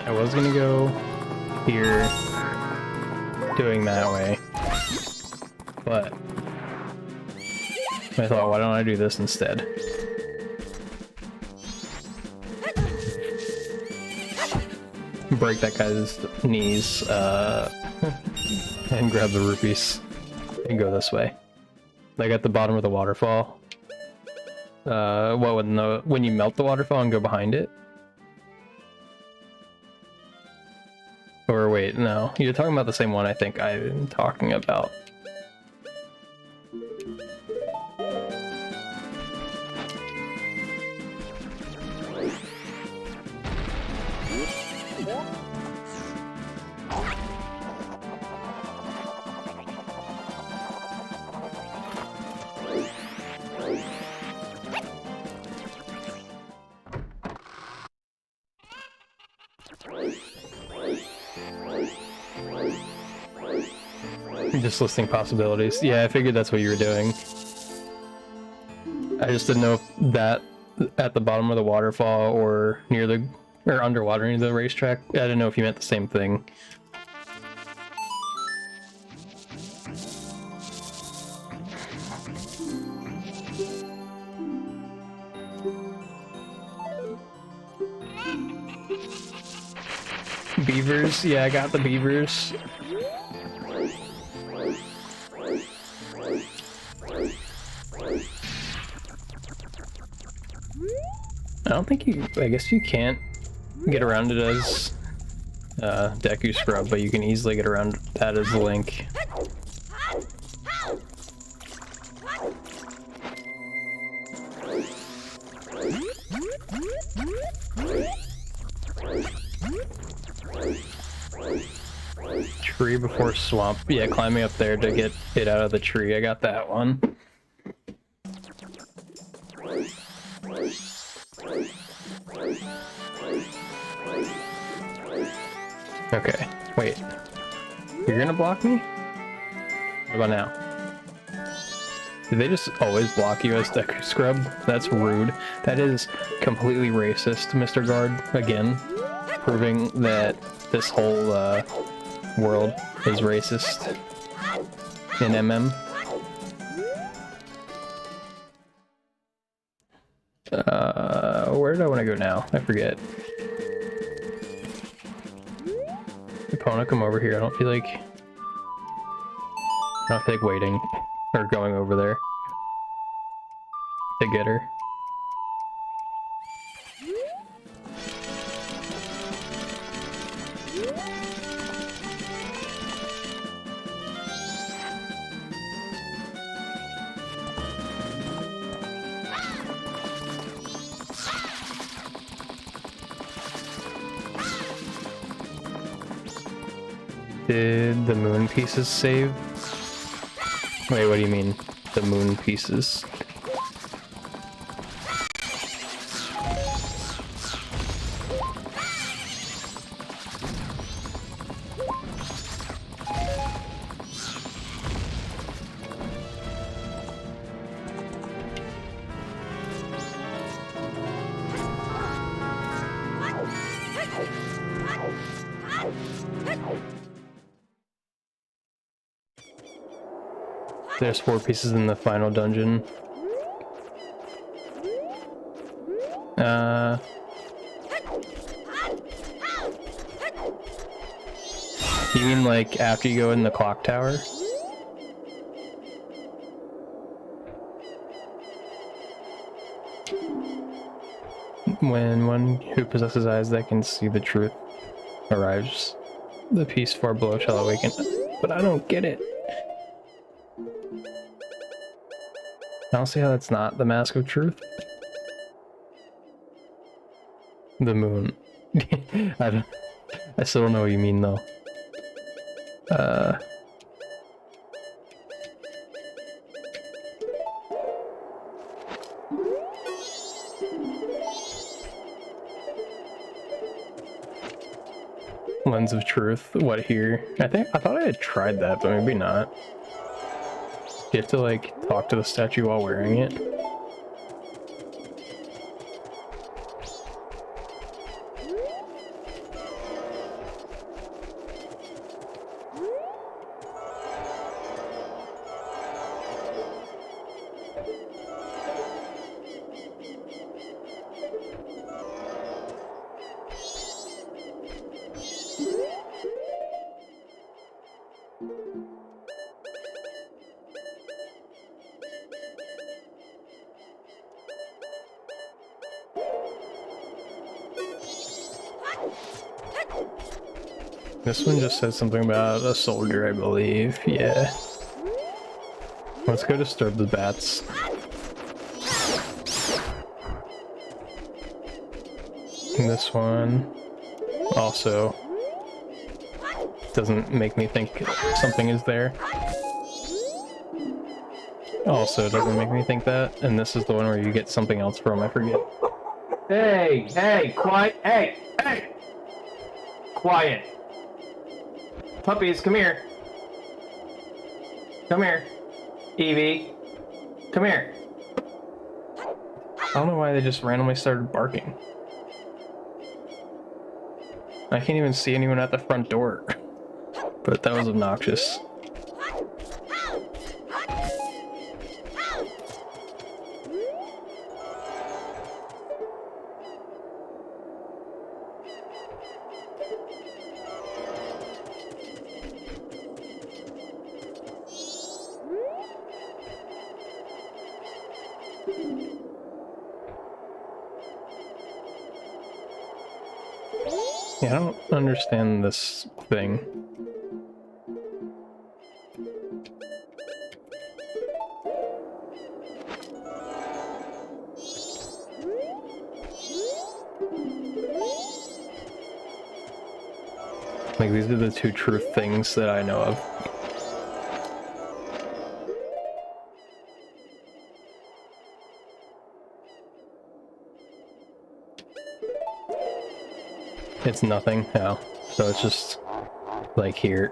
S1: I was gonna go here, doing that way, but I thought, why don't I do this instead? break that guy's knees, and grab the rupees and go this way. Like at the bottom of the waterfall. When you melt the waterfall and go behind it? Or wait, no. You're talking about the same one I think I'm talking about. Just listing possibilities. Yeah, I figured that's what you were doing. I just didn't know if that at the bottom of the waterfall or near the or underwater near the racetrack. I didn't know if you meant the same thing. Beavers? Yeah, I got the beavers. I don't think you... I guess you can't get around it as Deku Scrub, but you can easily get around that as Link. Tree before swamp. Yeah, climbing up there to get it out of the tree. I got that one. Okay, wait. You're gonna block me? What about now? Do they just always block you as Deku Scrub? That's rude. That is completely racist, Mr. Guard. Again, proving that this whole world is racist in MM. Where did I want to go now? I forget. Epona, come over here. I don't feel like waiting or going over there to get her. Did the moon pieces save? Wait, what do you mean? The moon pieces? There's 4 pieces in the final dungeon. You mean like after you go in the clock tower? When one who possesses eyes that can see the truth arrives, the piece far below shall awaken. But I don't get it. I don't see how that's not the Mask of Truth. The moon. I still don't know what you mean though. Lens of Truth. What here? I thought I had tried that, but maybe not. You have to like talk to the statue while wearing it. This one just says something about a soldier, I believe. Yeah. Let's go disturb the bats. And this one also doesn't make me think something is there. Also doesn't make me think that. And this is the one where you get something else from, I forget. Hey, hey, quiet, hey, hey! Quiet. Puppies, come here. Come here. Evie, come here. I don't know why they just randomly started barking. I can't even see anyone at the front door. But that was obnoxious. Yeah, I don't understand this thing. Like, these are the two truth things that I know of. It's nothing. Oh, so it's just like here.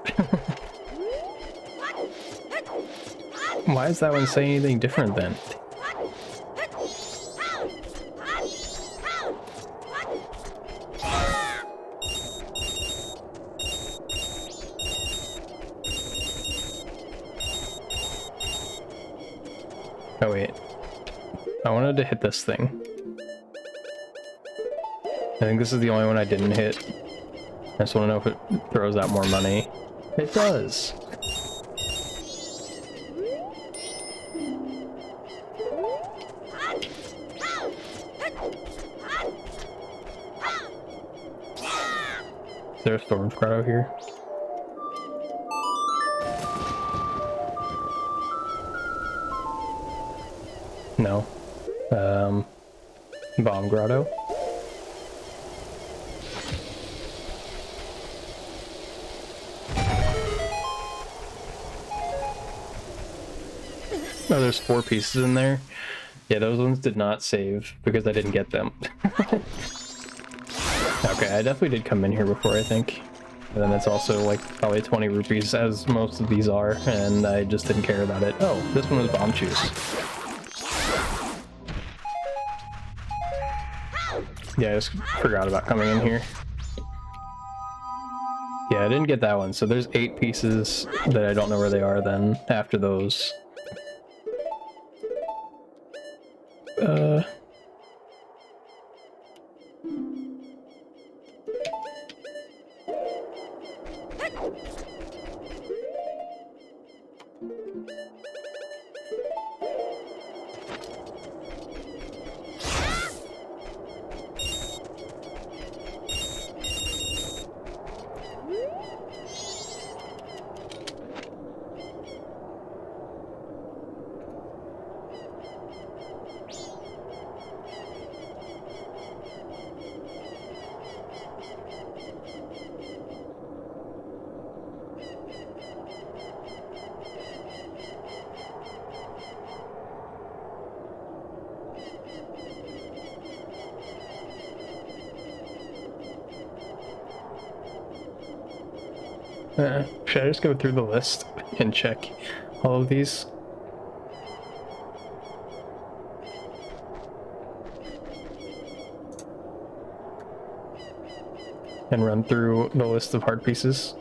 S1: Why does that one say anything different then? Oh wait, I wanted to hit this thing. I think this is the only one I didn't hit. I just want to know if it throws out more money. It does. Is there a storm grotto here? No. Bomb grotto? Oh, there's 4 pieces in there. Yeah, those ones did not save because I didn't get them. Okay, I definitely did come in here before, I think. And then it's also like probably 20 rupees, as most of these are, and I just didn't care about it. Oh, this one was bomb juice. Yeah, I just forgot about coming in here. Yeah, I didn't get that one, so there's 8 pieces that I don't know where they are then after those. Should I just go through the list and check all of these? And run through the list of heart pieces?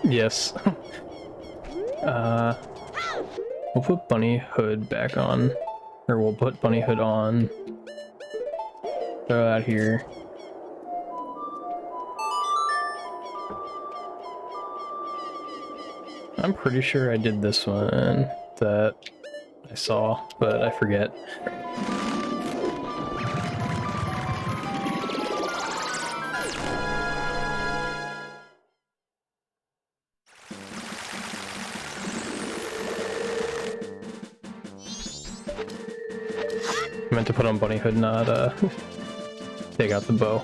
S1: Yes. We'll put Bunny Hood back on. Or we'll put Bunny Hood on. Throw that here. I'm pretty sure I did this one that I saw, but I forget. I meant to put on Bunny Hood, not take out the bow.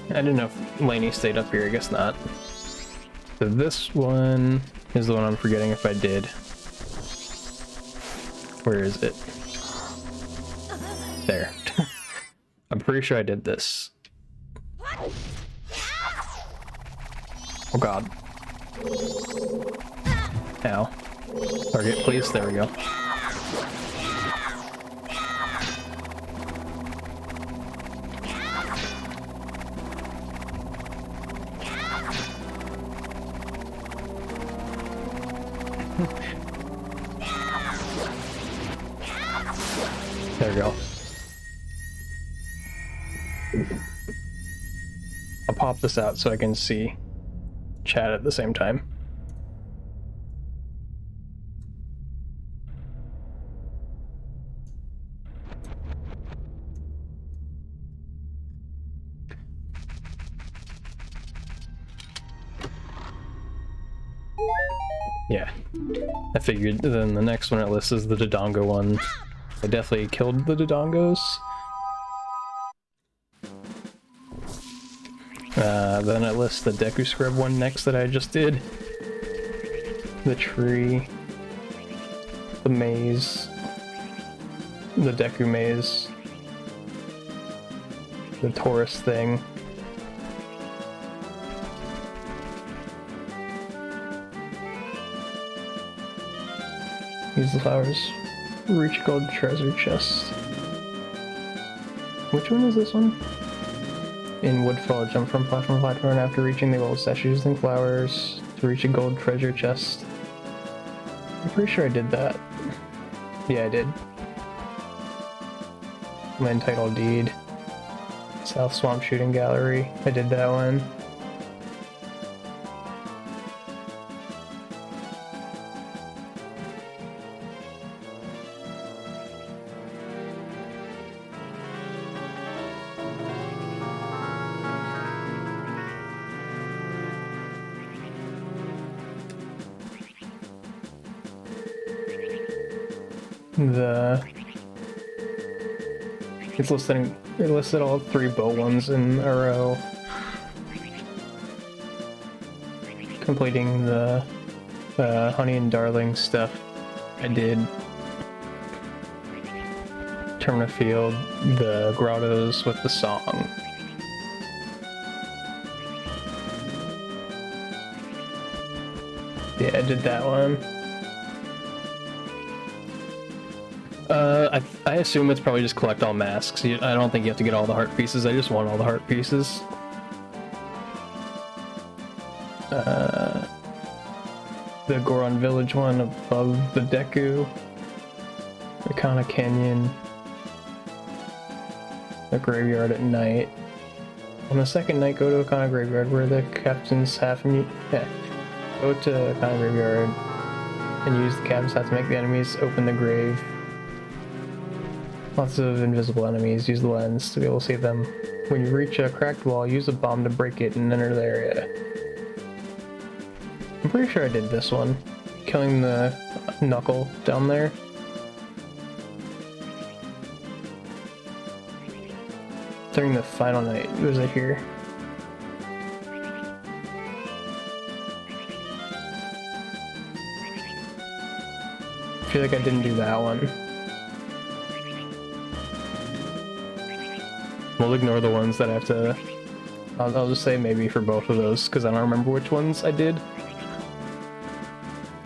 S1: I didn't know if Lainey stayed up here, I guess not. So this one is the one I'm forgetting if I did. Where is it? There. I'm pretty sure I did this. Oh god. Ow. Target, please. There we go. There we go. I'll pop this out so I can see chat at the same time. Yeah, I figured then the next one it lists is the Dodongo one. I definitely killed the Dodongos. Then it lists the Deku Scrub one next that I just did. The tree. The maze. The Deku maze. The Taurus thing. Use the flowers. Reach gold treasure chest. Which one is this one? In Woodfall, jump from platform to platform after reaching the gold statue using flowers to reach a gold treasure chest. I'm pretty sure I did that. Yeah, I did. Land title deed. South Swamp Shooting Gallery. I did that one. It listed all 3 bow ones in a row. Completing the Honey and Darling stuff I did. Termina Field, the grottos with the song. Yeah, I did that one. I assume it's probably just collect all masks. I don't think you have to get all the heart pieces, I just want all the heart pieces. The Goron Village one above the Deku. The Kana Canyon. The graveyard at night. On the second night, go to a Kana graveyard where the captain's half go to a Kana graveyard and use the captain's hat to make the enemies open the grave. Lots of invisible enemies. Use the lens to be able to see them. When you reach a cracked wall, use a bomb to break it and enter the area. I'm pretty sure I did this one. Killing the knuckle down there. During the final night, was it here? I feel like I didn't do that one. We'll ignore the ones that I have to... I'll just say maybe for both of those, because I don't remember which ones I did.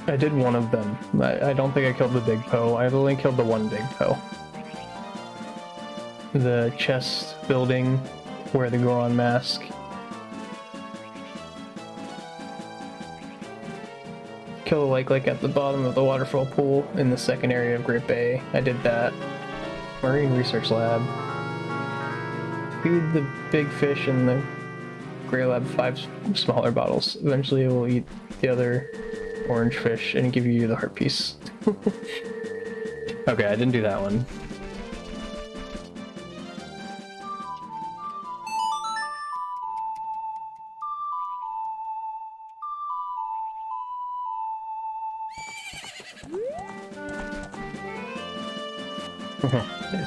S1: I did one of them. I don't think I killed the big Poe. I've only killed the one big Poe. The chest building where the Goron mask kill the lake at the bottom of the waterfall pool in the second area of Great Bay. I did that. Marine Research Lab. Feed the big fish in the Gray Lab 5 smaller bottles. Eventually it will eat the other orange fish and give you the heart piece. Okay, I didn't do that one.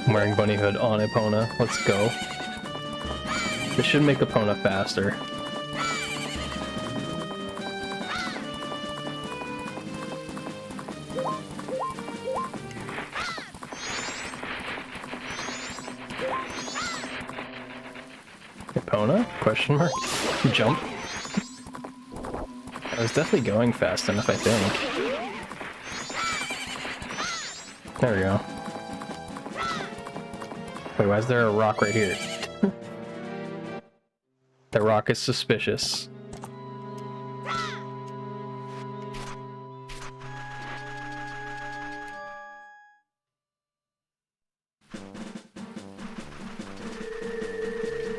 S1: I'm wearing bunny hood on Epona. Let's go. This should make Epona faster. Epona? Question mark? Jump? I was definitely going fast enough, I think. There we go. Wait, why is there a rock right here? The rock is suspicious.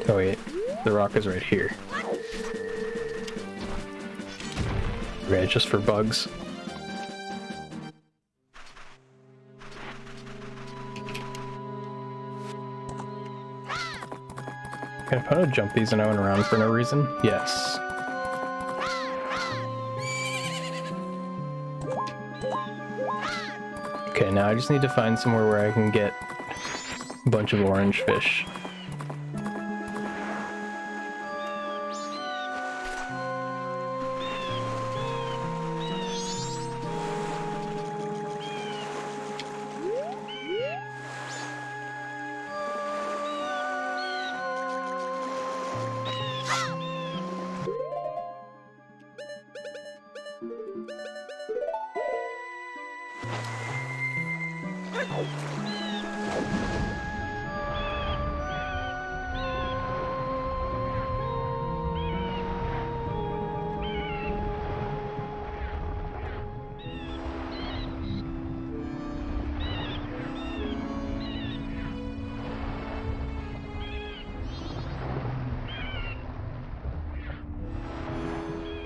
S1: Oh wait, the rock is right here. Okay, just for bugs. Can I jump these and I went around for no reason? Yes. Okay, now I just need to find somewhere where I can get a bunch of orange fish.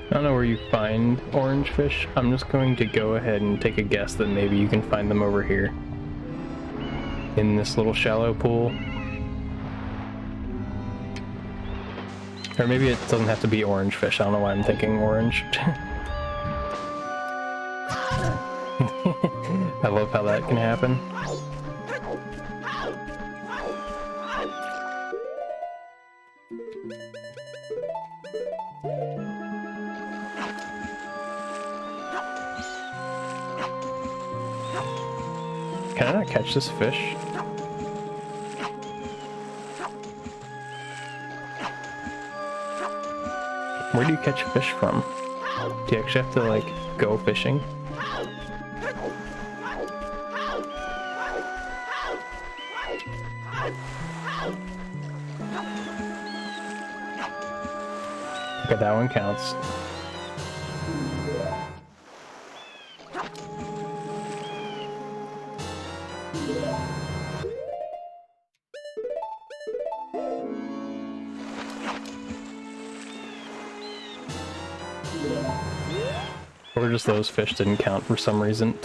S1: I don't know where you find orange fish. I'm just going to go ahead and take a guess that maybe you can find them over here. In this little shallow pool. Or maybe it doesn't have to be orange fish. I don't know why I'm thinking orange. I love how that can happen. Can I not catch this fish? Where do you catch fish from? Do you actually have to, like, go fishing? Okay, that one counts. Or just those fish didn't count for some reason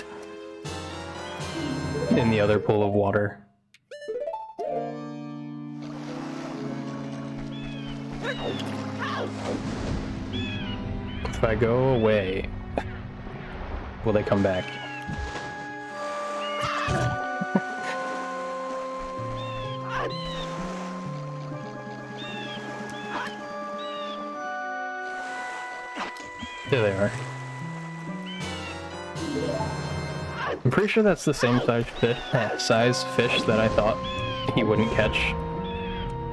S1: in the other pool of water. If I go away, will they come back? There they are. I'm pretty sure that's the same size fish that I thought he wouldn't catch.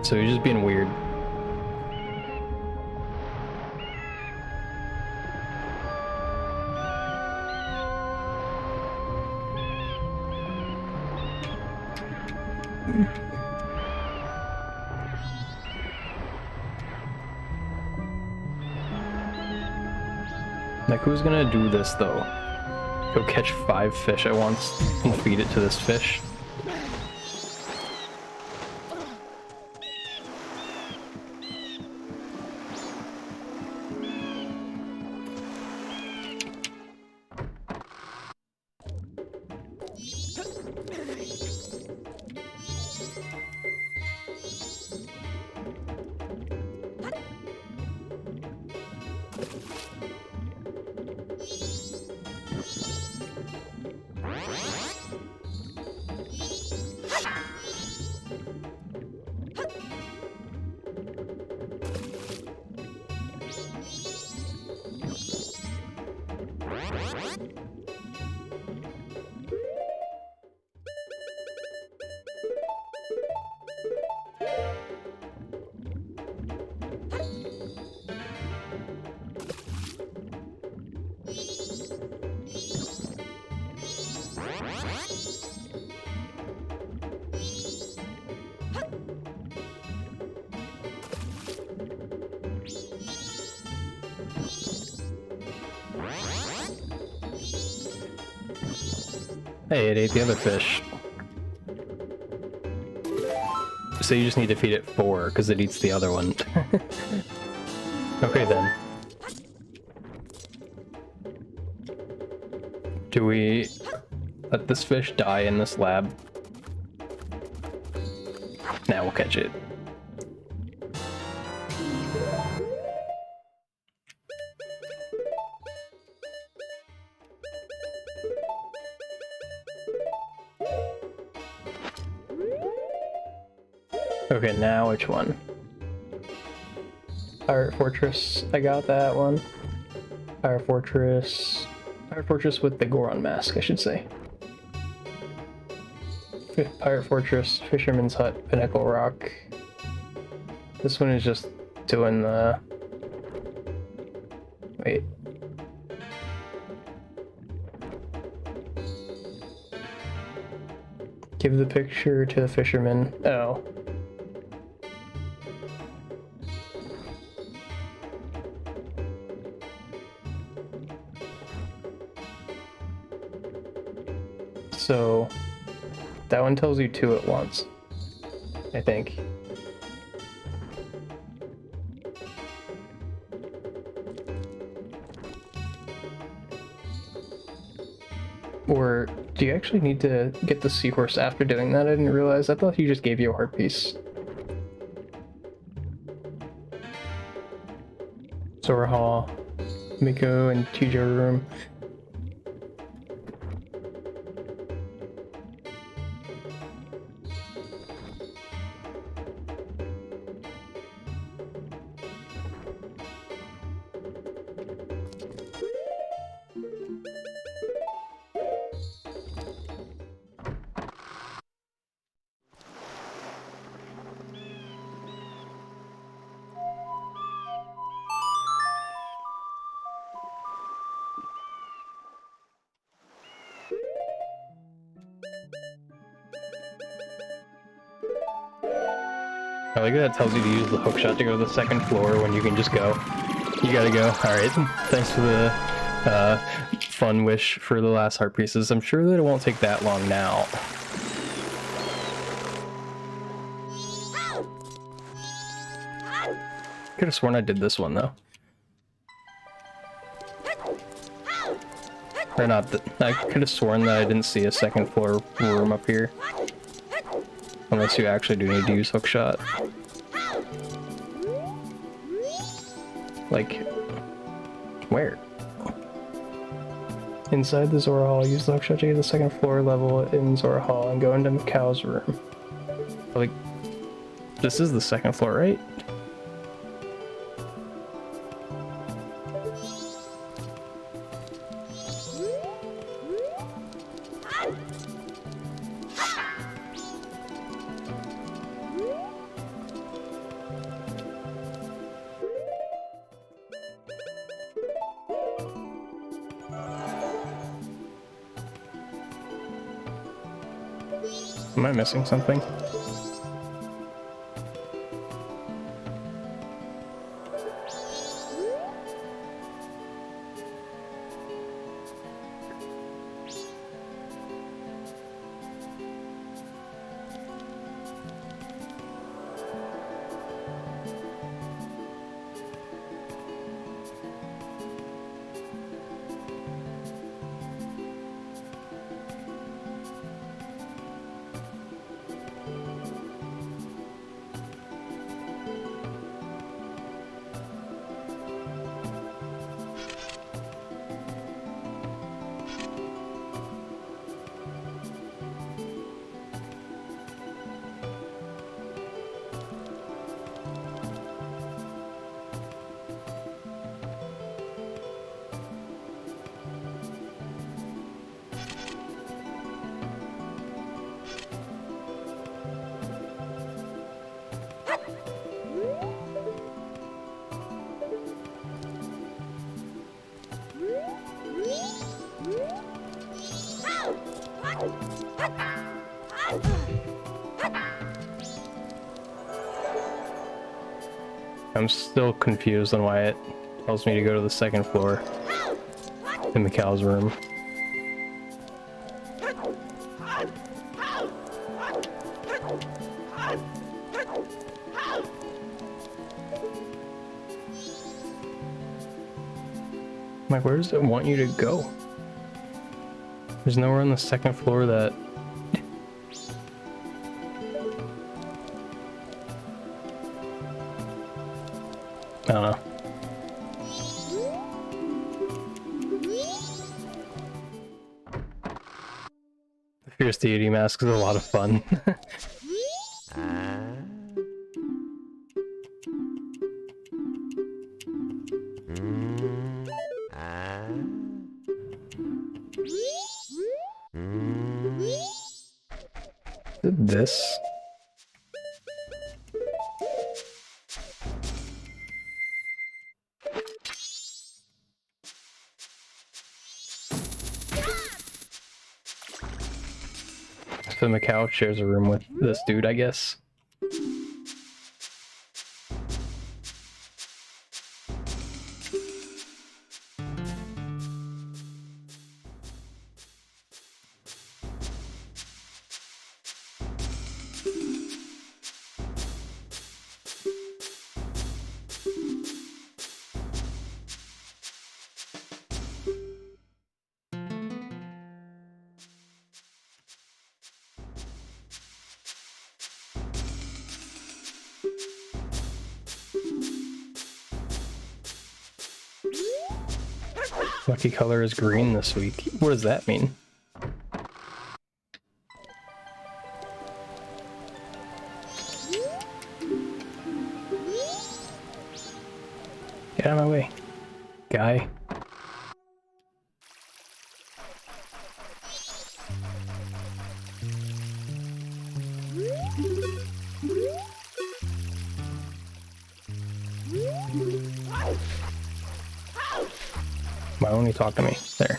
S1: So he's just being weird. Like, who's gonna do this though? Go catch 5 fish at once and feed it to this fish? Hey, it ate the other fish. So you just need to feed it 4, because it eats the other one. Okay then. Do we let this fish die in this lab? Now we'll catch it. Okay, now which one? Pirate Fortress, I got that one. Pirate Fortress with the Goron mask, I should say. Pirate Fortress, Fisherman's Hut, Pinnacle Rock. This one is just doing the... Wait. Give the picture to the fisherman. Oh. So that one tells you 2 at once, I think. Or do you actually need to get the seahorse after doing that? I didn't realize. I thought he just gave you a heart piece. Zora Hall, Miko, and TJ room. I like that it tells you to use the hookshot to go to the 2nd floor when you can just go. You gotta go. Alright, thanks for the fun wish for the last heart pieces. I'm sure that it won't take that long now. Could have sworn I did this one though. Or not, I could have sworn that I didn't see a 2nd floor room up here. Unless you actually do need to use hookshot. Like, where? Inside the Zora Hall, use the hookshot to get the 2nd floor level in Zora Hall and go into Macau's room. Like, this is the 2nd floor, right? Am I missing something? I'm still confused on why it tells me to go to the second floor in Mikhail's room. I'm like, where does it want you to go? There's nowhere on the second floor that... I don't know. The Fierce Deity Mask is a lot of fun. This? So Mikhail shares a room with this dude, I guess. Lucky color is green this week. What does that mean? Get out of my way, guy. Why won't he talk to me? There.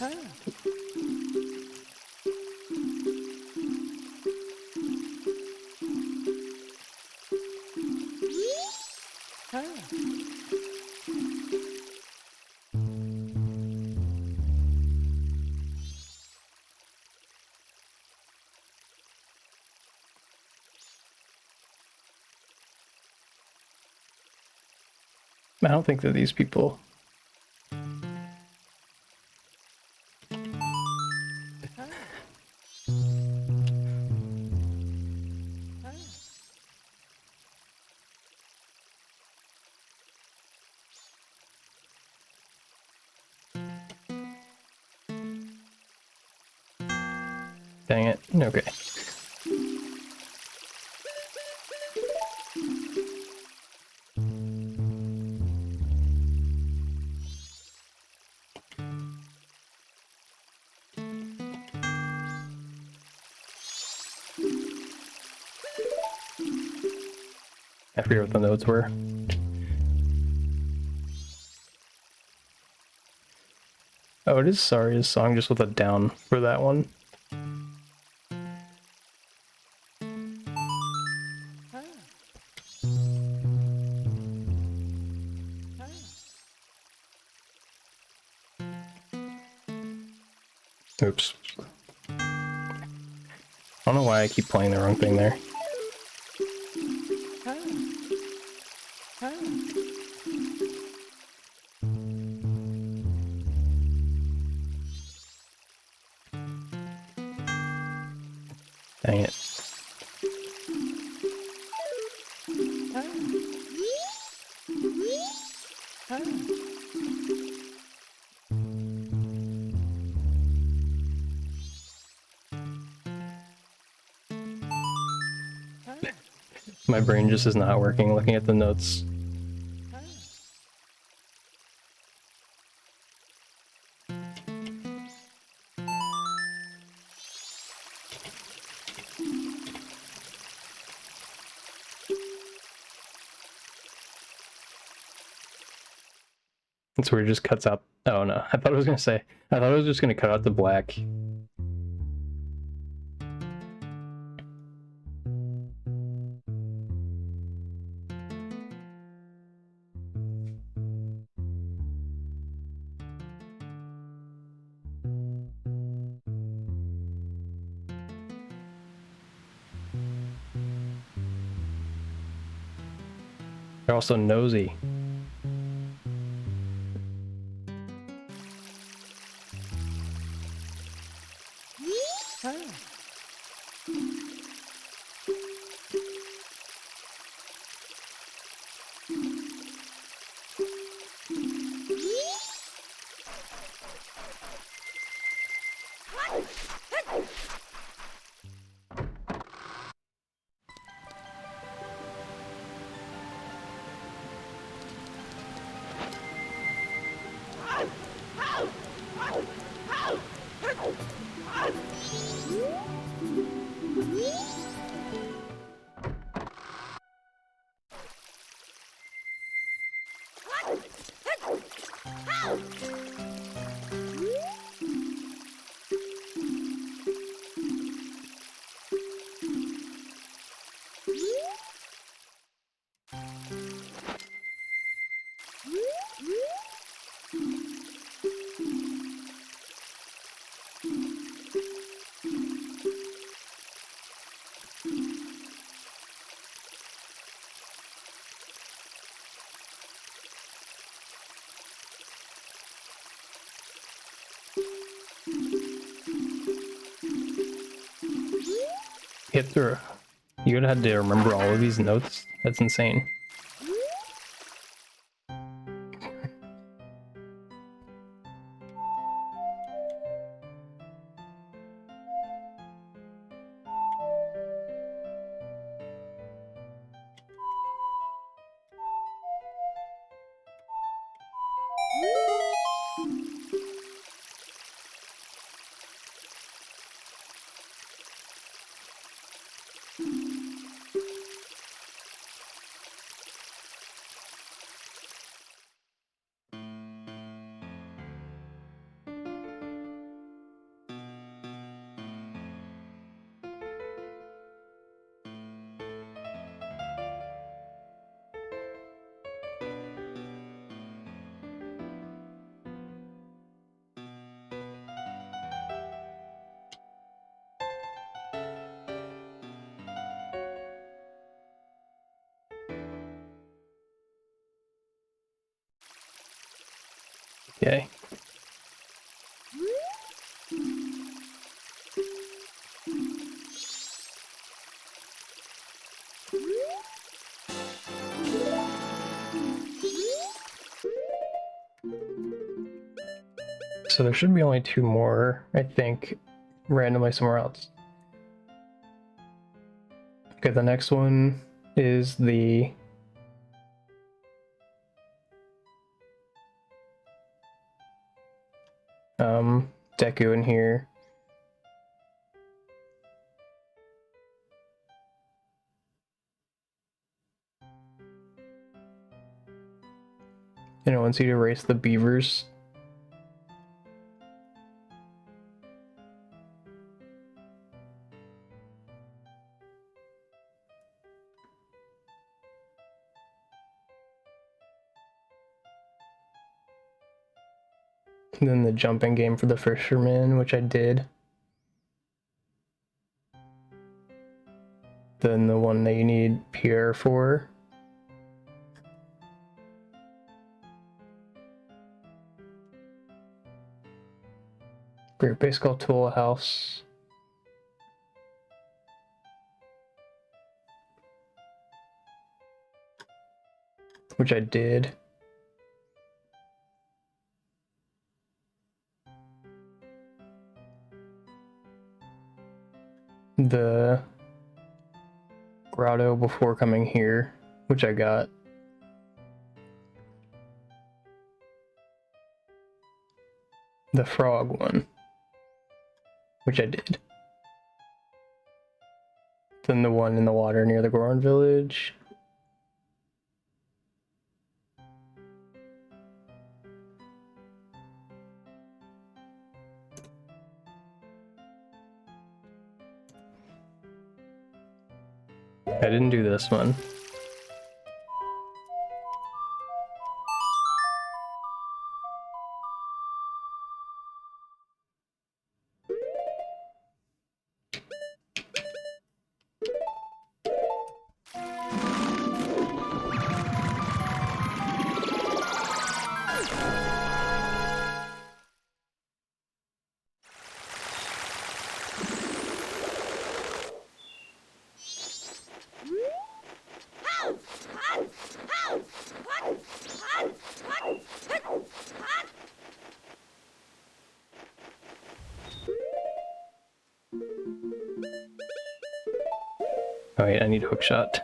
S1: I don't think that these people... Dang it. Okay. I forget what the notes were. Oh, it is Saria's song, just with a down for that one. Oops. I don't know why I keep playing the wrong thing there. Dang it. My brain just is not working looking at the notes. It's where it just cuts out. Oh no, I thought it was gonna say. I thought it was just gonna cut out the black. They're also nosy. Hit through. You would have had to remember all of these notes? That's insane. Okay. So there should be only 2 more, I think, randomly somewhere else. Okay, the next one is the Deku in here. And it wants you to erase the beavers. And then the jumping game for the fisherman, which I did. Then the one that you need Pierre for. Great Baseball Tool House. Which I did. The grotto before coming here, which I got. The frog one, which I did. Then the one in the water near the Goron village. I didn't do this one. Oh wait, I need hook shot.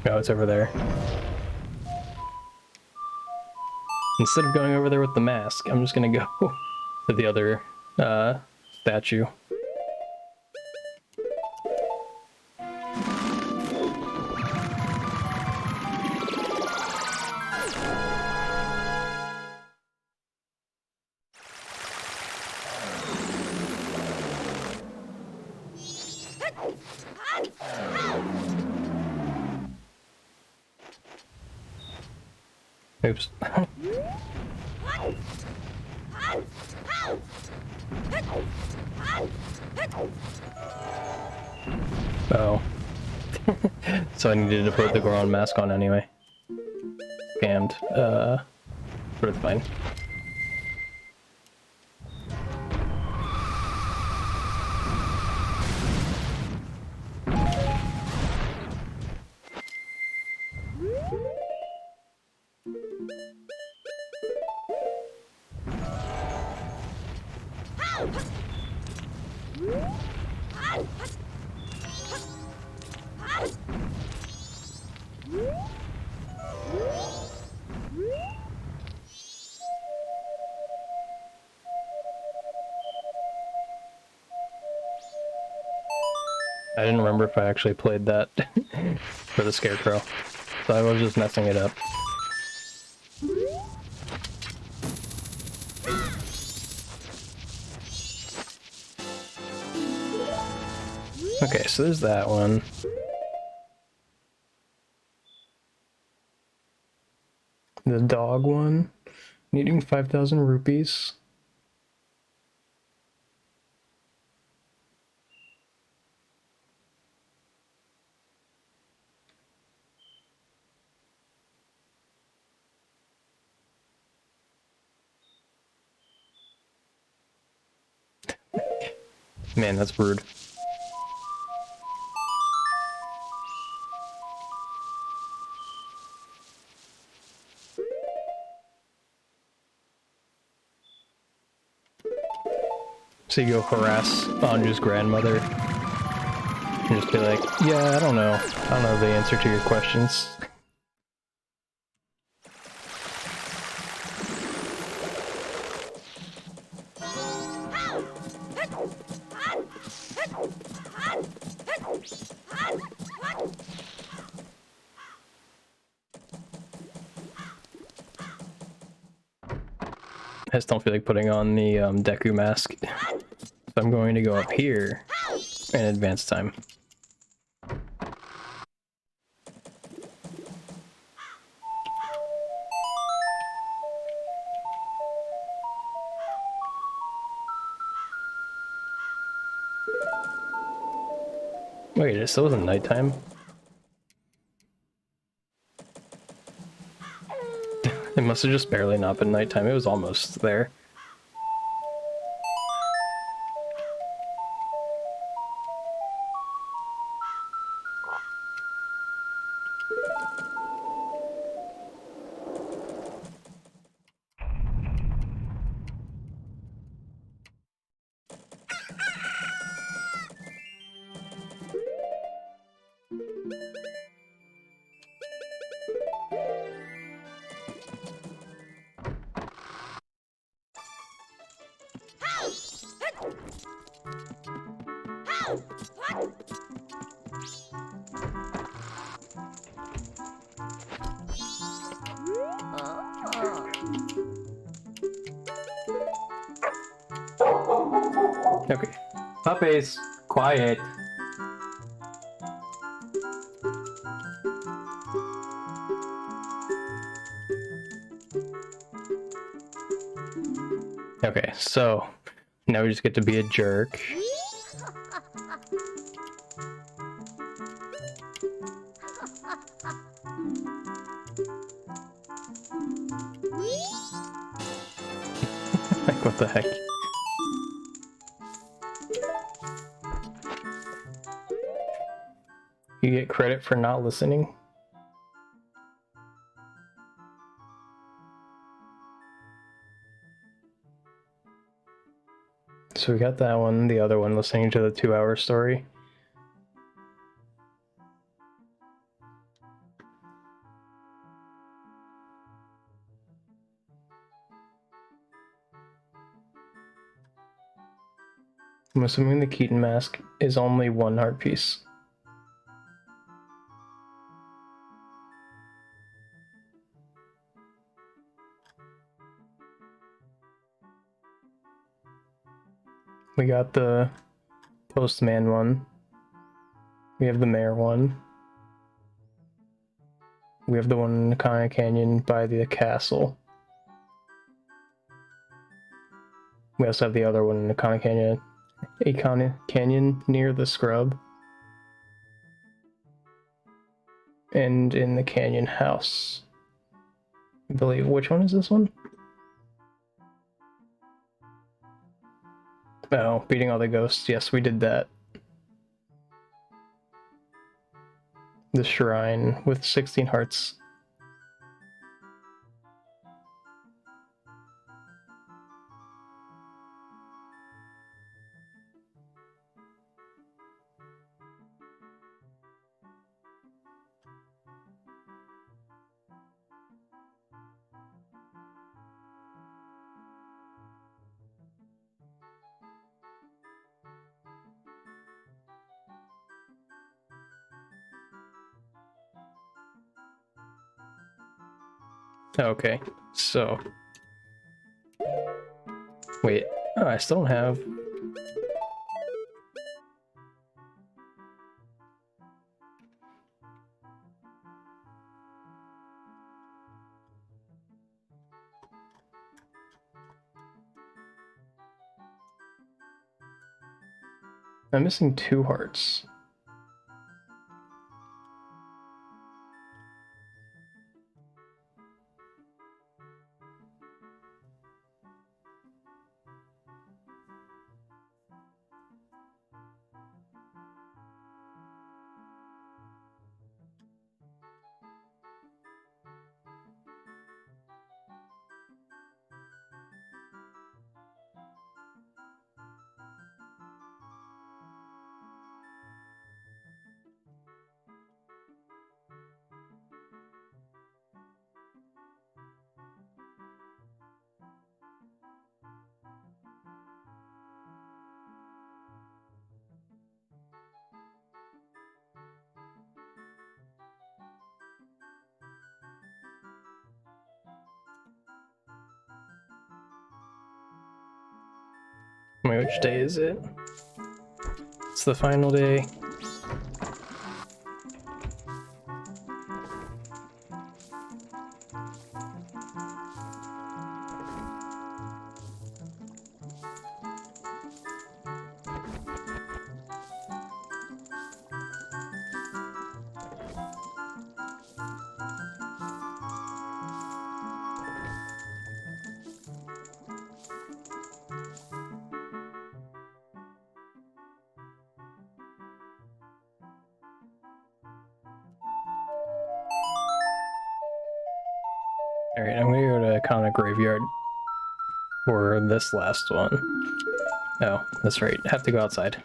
S1: Oh, it's over there. Instead of going over there with the mask, I'm just gonna go to the other statue. Oops. Oh. So I needed to put the Goron mask on anyway. Scammed. But it's fine. I didn't remember if I actually played that for the Scarecrow, so I was just messing it up. Okay, so there's that one. The dog one, needing 5,000 rupees. Man, that's rude. So you go harass Anju's grandmother and just be like, yeah, I don't know the answer to your questions. I just don't feel like putting on the Deku mask. So I'm going to go up here in advance time. Wait, it still wasn't nighttime? It must have just barely not been nighttime. It was almost there. Okay. Puppies, quiet. Okay, so now we just get to be a jerk. Like, what the heck? You get credit for not listening. So we got that one, the other one listening to the 2-hour story. I'm assuming the Keaton mask is only 1 heart piece. We got the Postman one. We have the Mayor one. We have the one in Nakana Canyon by the castle. We also have the other one in Nakana Canyon near the scrub. And in the canyon house. I believe. Which one is this one? Oh, beating all the ghosts. Yes, we did that. The shrine with 16 hearts. Okay, so... Wait, oh, I still don't have... I'm missing 2 hearts. Wait, which day is it? It's the final day. Alright, I'm gonna go to Kana Graveyard for this last one. Oh, that's right. I have to go outside.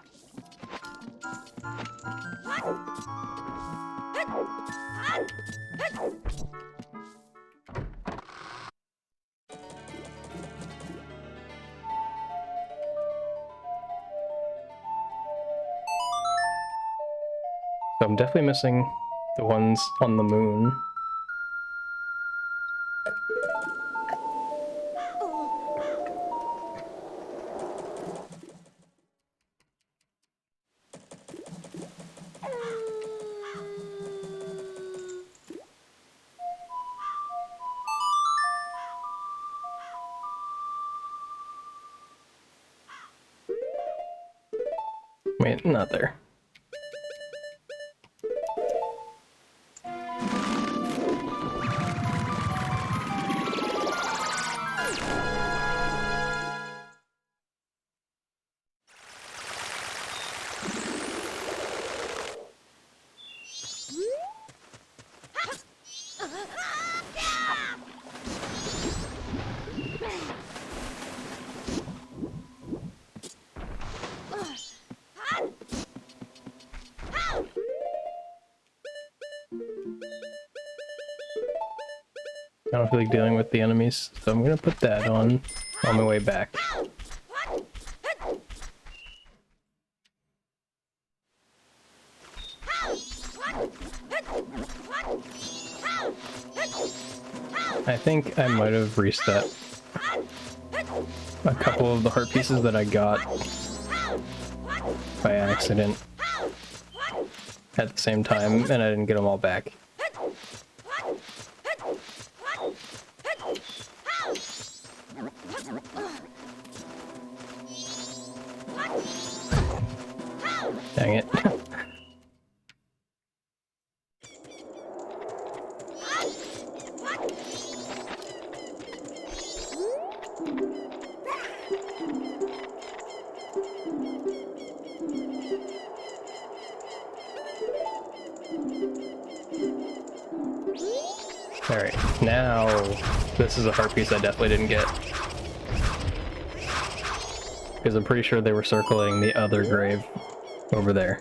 S1: So I'm definitely missing the ones on the moon. Wait, not there. I don't feel like dealing with the enemies, so I'm gonna put that on my way back. I think I might have reset a couple of the heart pieces that I got by accident at the same time, and I didn't get them all back. Dang it. Alright, now this is a heart piece I definitely didn't get. Because I'm pretty sure they were circling the other grave over there.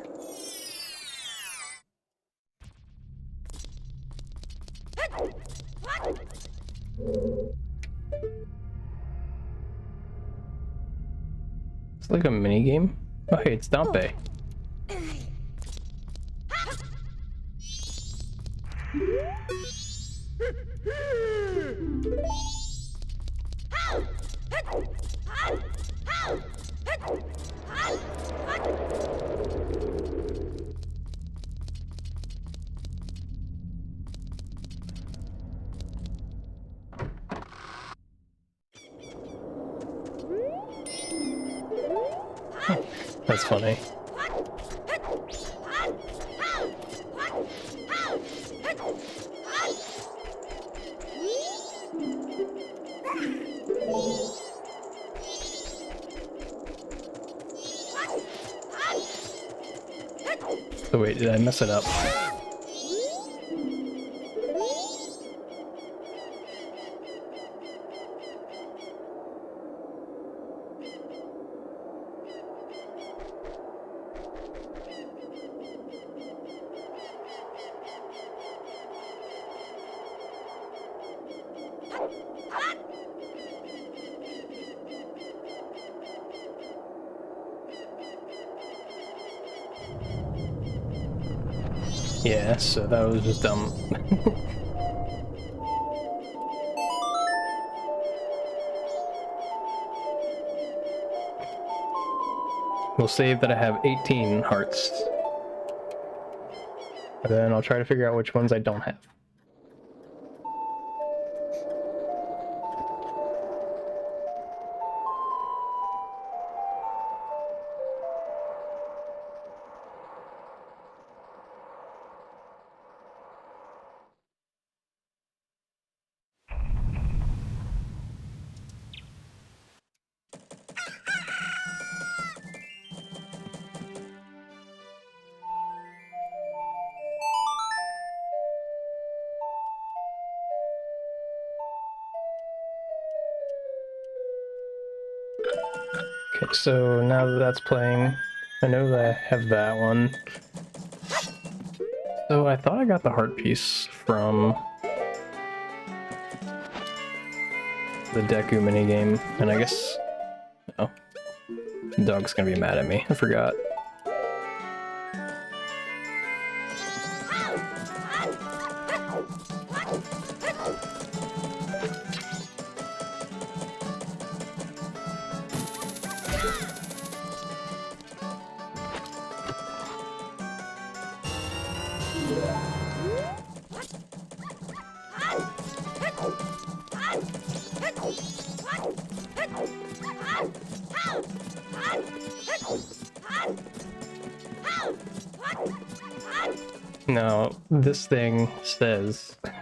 S1: It's like a mini game. Oh hey, it's Dompe. That's funny. So wait, did I mess it up? Yeah, so that was just dumb. We'll save that I have 18 hearts. And then I'll try to figure out which ones I don't have. Okay, so now that that's playing, I know that I have that one. So I thought I got the heart piece from the Deku minigame, and I guess... Oh. The dog's gonna be mad at me, I forgot. No, this thing says that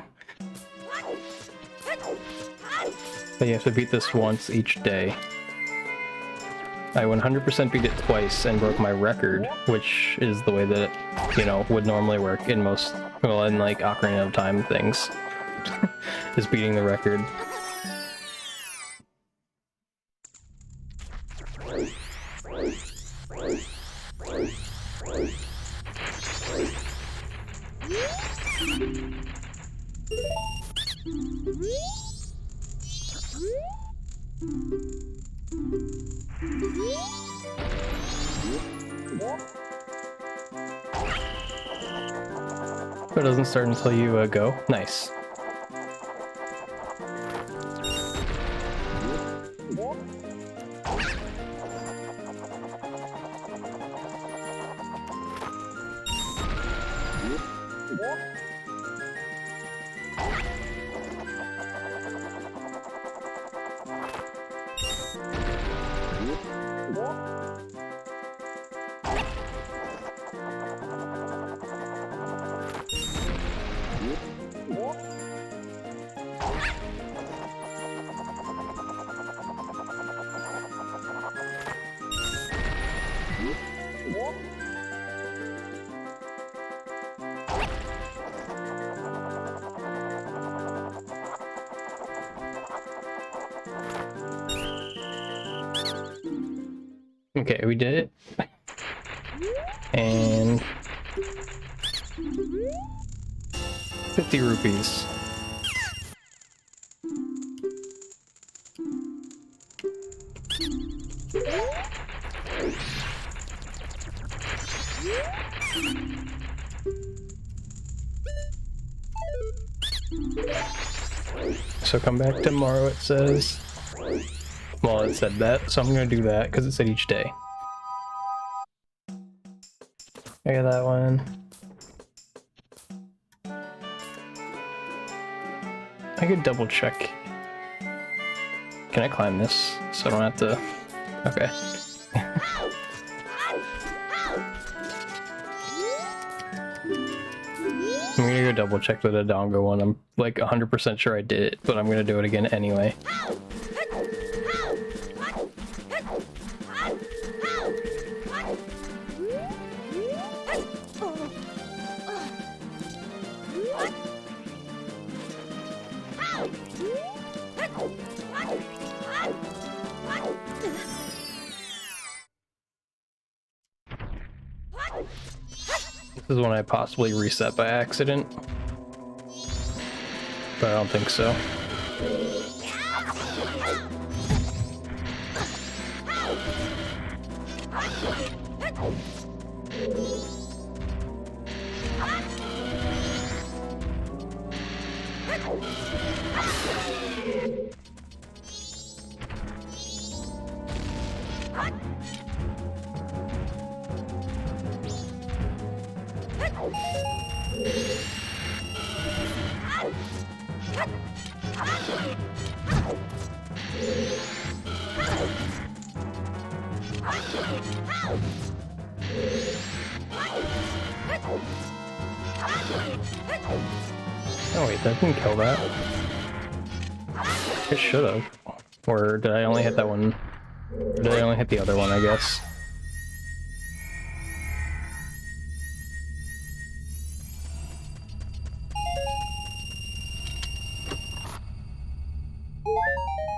S1: you have to beat this once each day. I 100% beat it twice and broke my record, which is the way that it, you know, would normally work in most, well, in like Ocarina of Time things, is beating the record. It doesn't start until you go. Nice. Okay, we did it. And 50 rupees. So come back tomorrow, it says. Well, it said that, so I'm gonna do that because it said each day. I got that one. I could double check. Can I climb this so I don't have to? Okay. I'm gonna go double check the Dodongo one. I'm like 100% sure I did it, but I'm gonna do it again anyway. This is when I possibly reset by accident, but I don't think so. Oh wait, that didn't kill that. It should have. Or did I only hit that one? Or did I only hit the other one, I guess?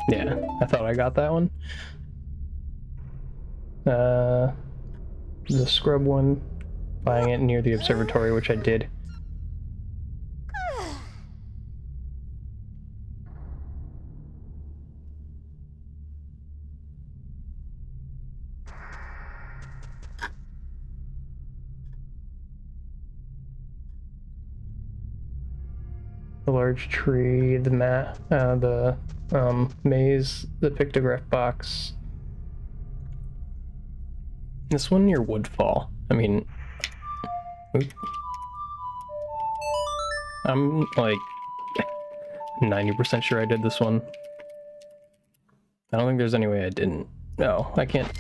S1: Yeah, I thought I got that one. The scrub one, buying it near the observatory, which I did. The large tree, the maze, the pictograph box. This one near Woodfall. I mean, I'm like 90% sure I did this one. I don't think there's any way I didn't. No, I can't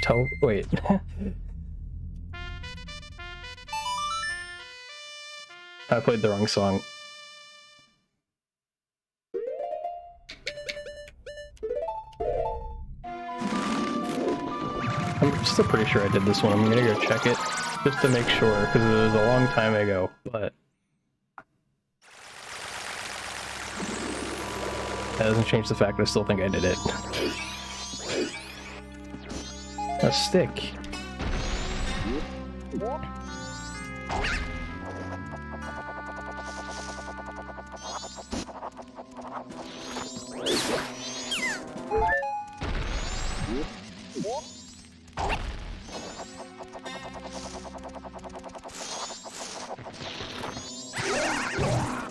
S1: tell. Wait. I played the wrong song. I'm still pretty sure I did this one. I'm gonna go check it just to make sure, because it was a long time ago, but that doesn't change the fact that I still think I did it. A stick.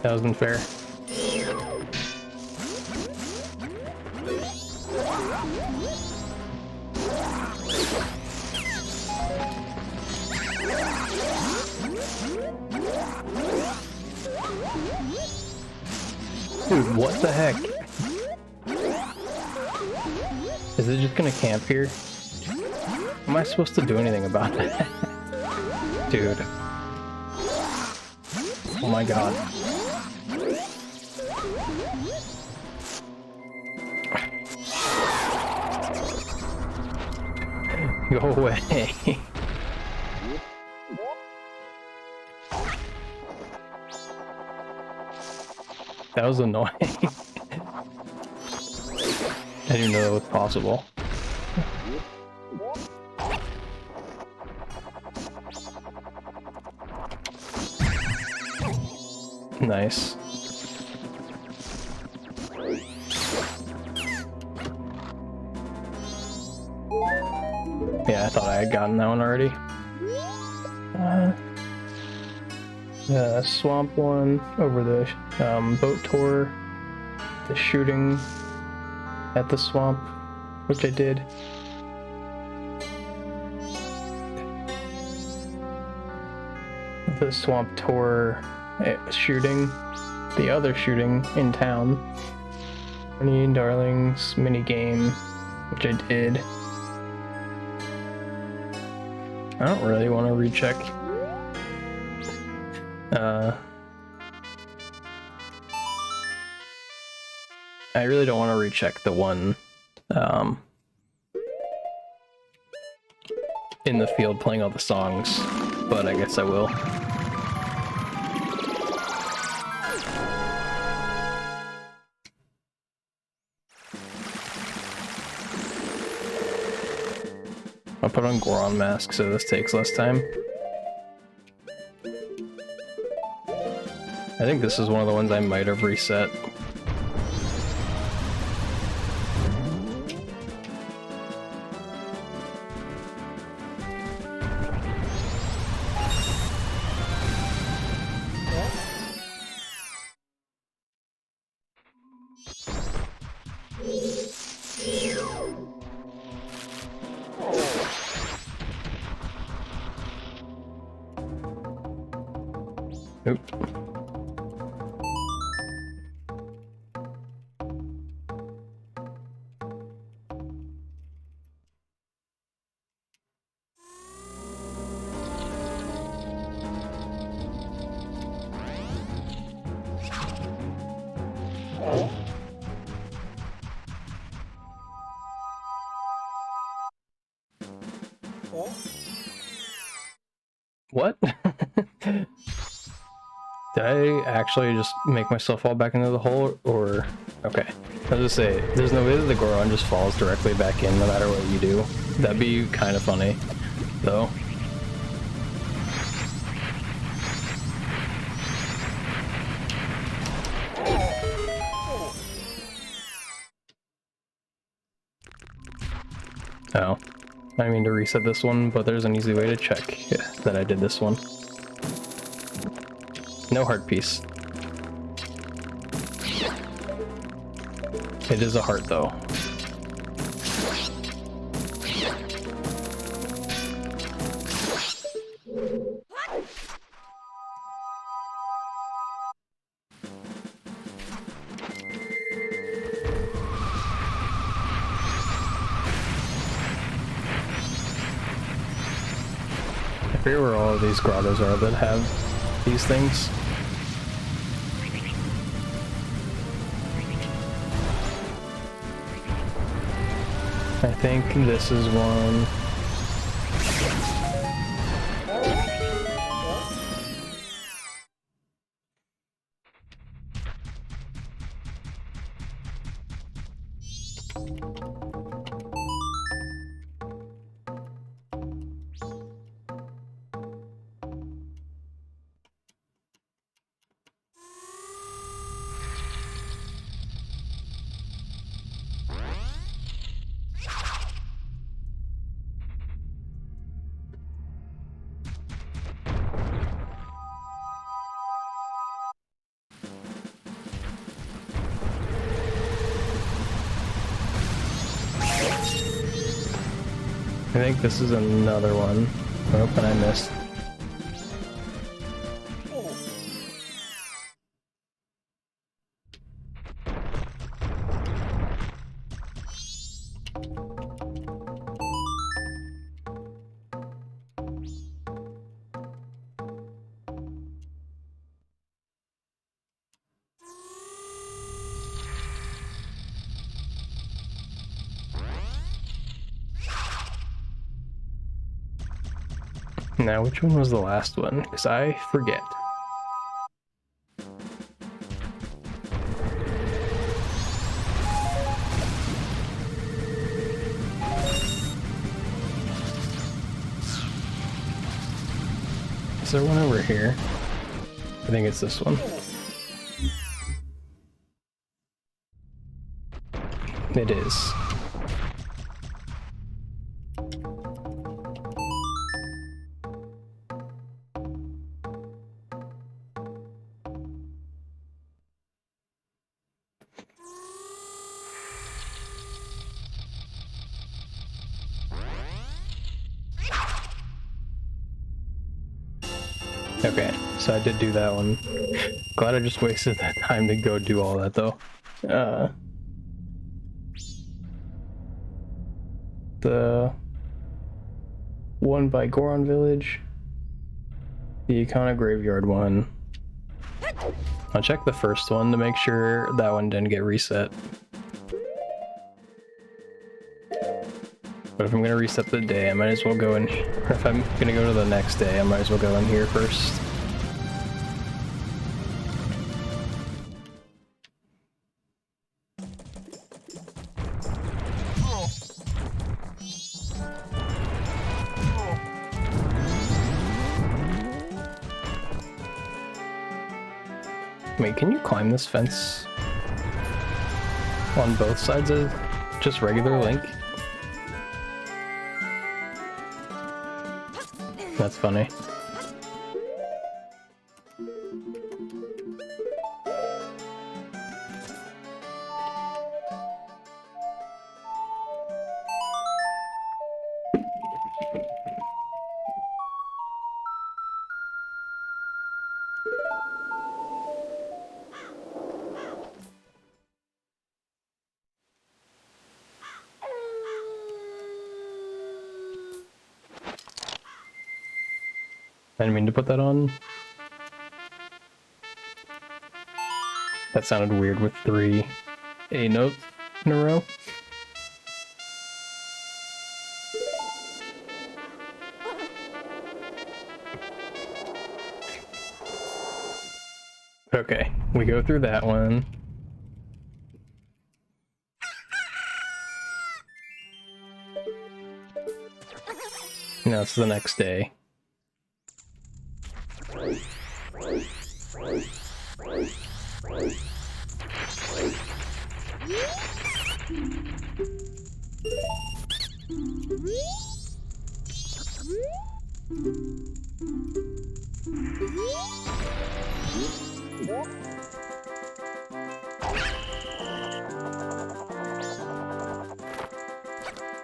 S1: That wasn't fair. Dude, what the heck? Is it just gonna camp here? Am I supposed to do anything about that? Dude. Oh my god. Go away. That was annoying. I didn't know that was possible. Nice. Yeah, I thought I had gotten that one already. The swamp one over the boat tour, the shooting at the swamp, which I did. The swamp tour shooting, the other shooting in town. Honey and Darlings mini game, which I did. I don't really want to recheck. I really don't want to recheck the one in the field playing all the songs, but I guess I will. I'll put on Goron mask so this takes less time. I think this is one of the ones I might have reset. Nope. What? Did I actually just make myself fall back into the hole, or... Okay. I was just say, there's no way that the Goron just falls directly back in no matter what you do. That'd be kind of funny, though. Oh. I mean to reset this one, but there's an easy way to check that I did this one. No heart piece. It is a heart, though. I forget where all of these grottos are that have these things. I think this is one. I think this is another one. Oh, and I missed. Now, which one was the last one? Because I forget. Is there one over here? I think it's this one. It is. Okay, so I did do that one. Glad I just wasted that time to go do all that though. The one by Goron Village, the Icona Graveyard one. I'll check the first one to make sure that one didn't get reset. But if I'm gonna reset the day, I might as well go in. Or if I'm gonna go to the next day, I might as well go in here first. Wait, can you climb this fence on both sides of just regular Link? That's funny. I didn't mean to put that on. That sounded weird with 3 A notes in a row. Okay, we go through that one. Now it's the next day.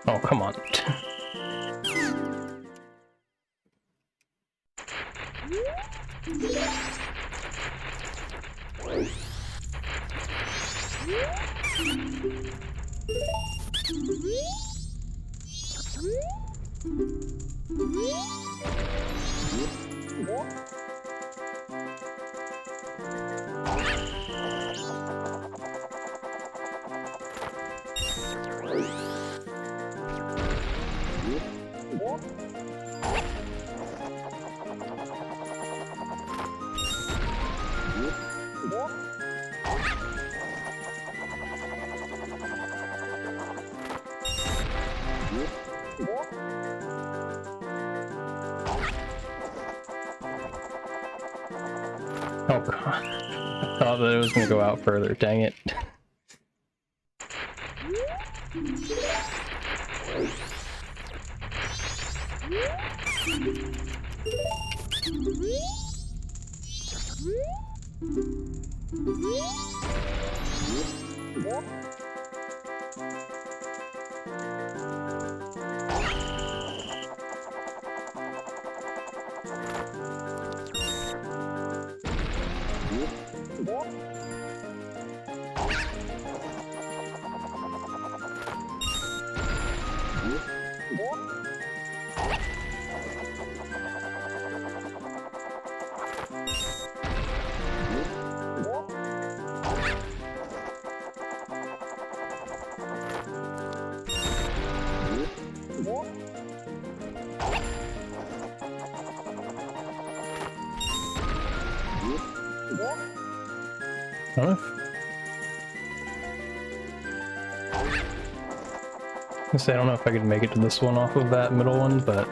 S1: Oh, come on. Oh god. I thought that it was gonna go out further, dang it. I don't know I don't know if I could make it to this one off of that middle one, but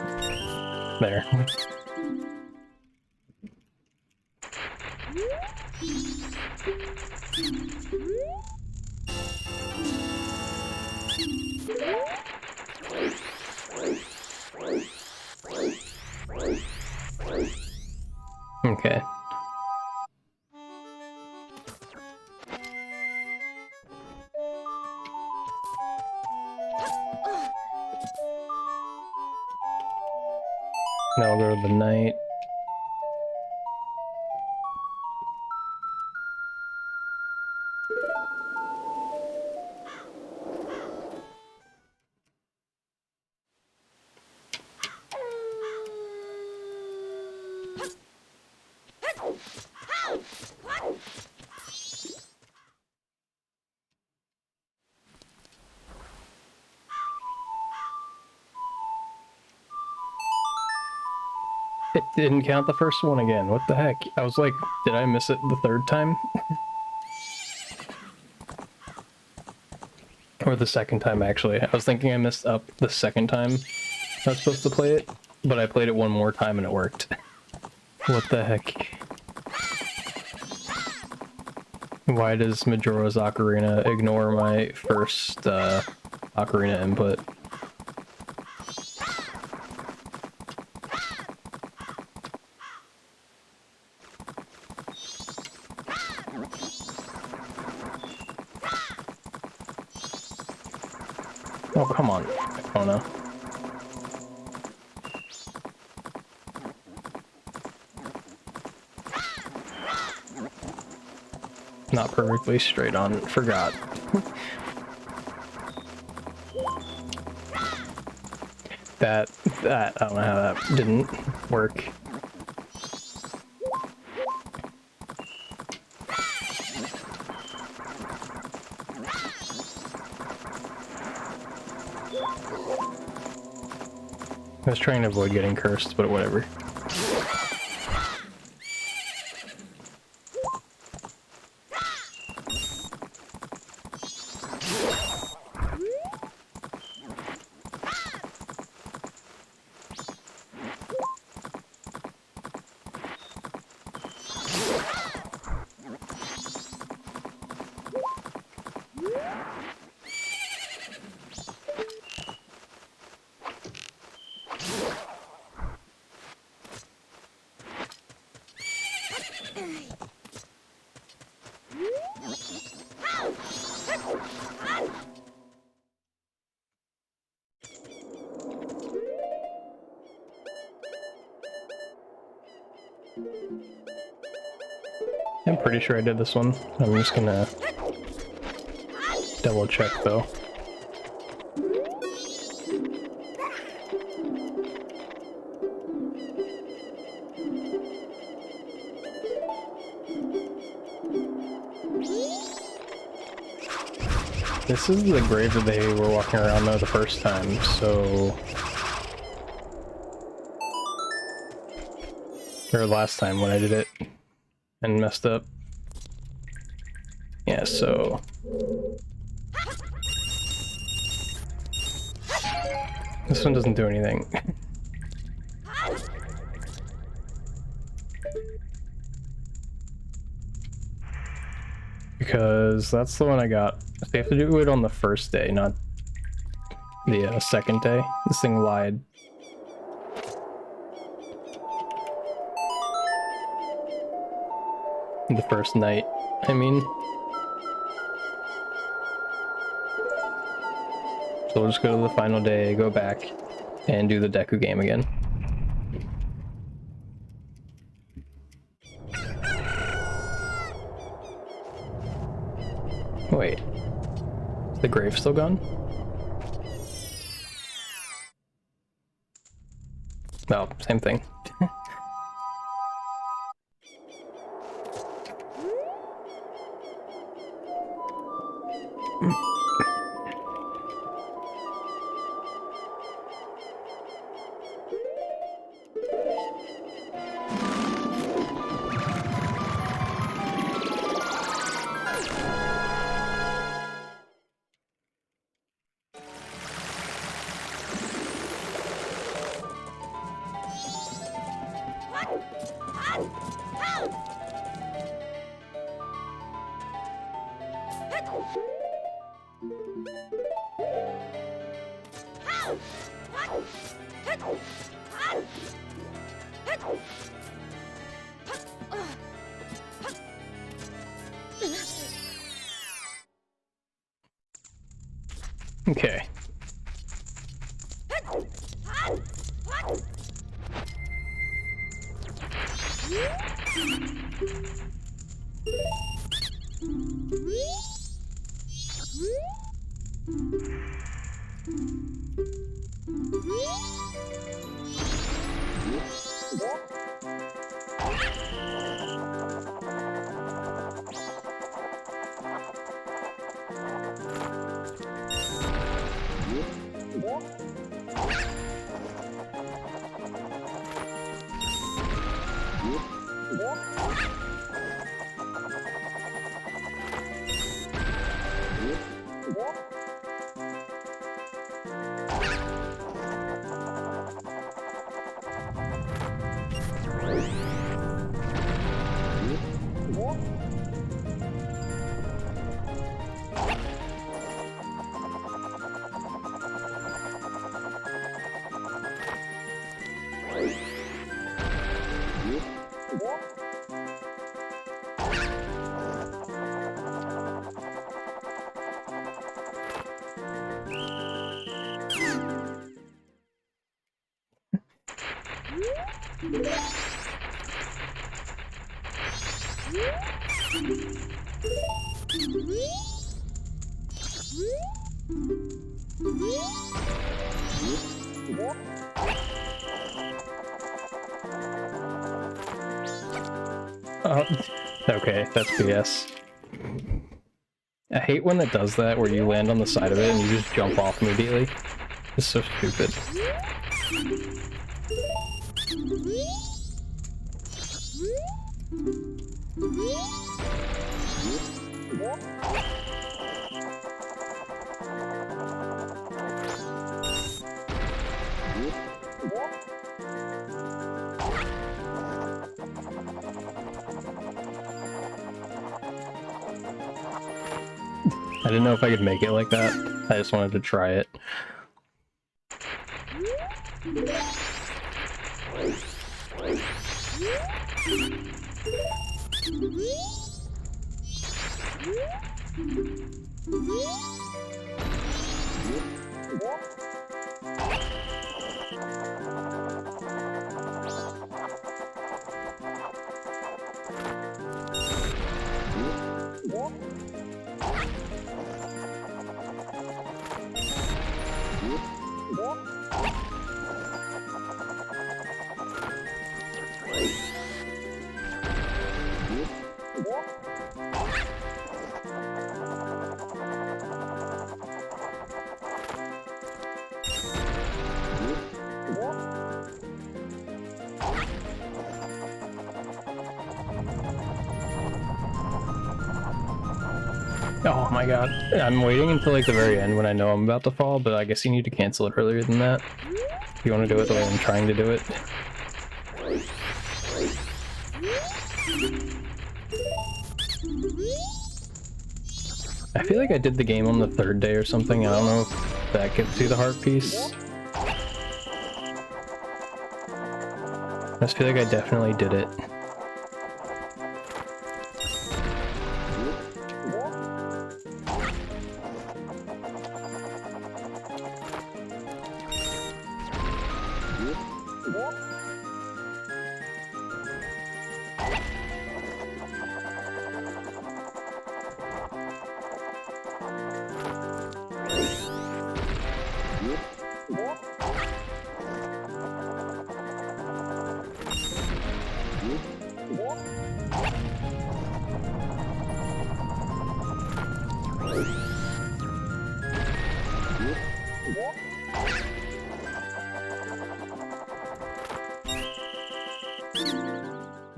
S1: there. Okay. Now I'll go to the night. It didn't count the first one again. What the heck? I was like, did I miss it the third time? Or the second time, actually. I was thinking I missed up the second time I was supposed to play it, but I played it one more time and it worked. What the heck? Why does Majora's Ocarina ignore my first Ocarina input? Oh, come on. Oh no. Not perfectly straight on. Forgot. that, I don't know how that didn't work. I was trying to avoid getting cursed, but whatever. I'm pretty sure I did this one. I'm just gonna double check though. This is the grave that they were walking around though the first time, so... Or last time when I did it and messed up. Yeah, so... This one doesn't do anything. Because that's the one I got. So you have to do it on the first day, not the second day. This thing lied. The first night, I mean. So we'll just go to the final day, go back, and do the Deku game again. Wait. Is the grave still gone? No, same thing. Okay. Oh, okay, that's BS. I hate when it does that, where you land on the side of it and you just jump off immediately. It's so stupid. I didn't know if I could make it like that. I just wanted to try it. Oh my god. I'm waiting until like the very end when I know I'm about to fall, but I guess you need to cancel it earlier than that. If you want to do it the way I'm trying to do it. I feel like I did the game on the third day or something. I don't know if that gets you the heart piece. I just feel like I definitely did it.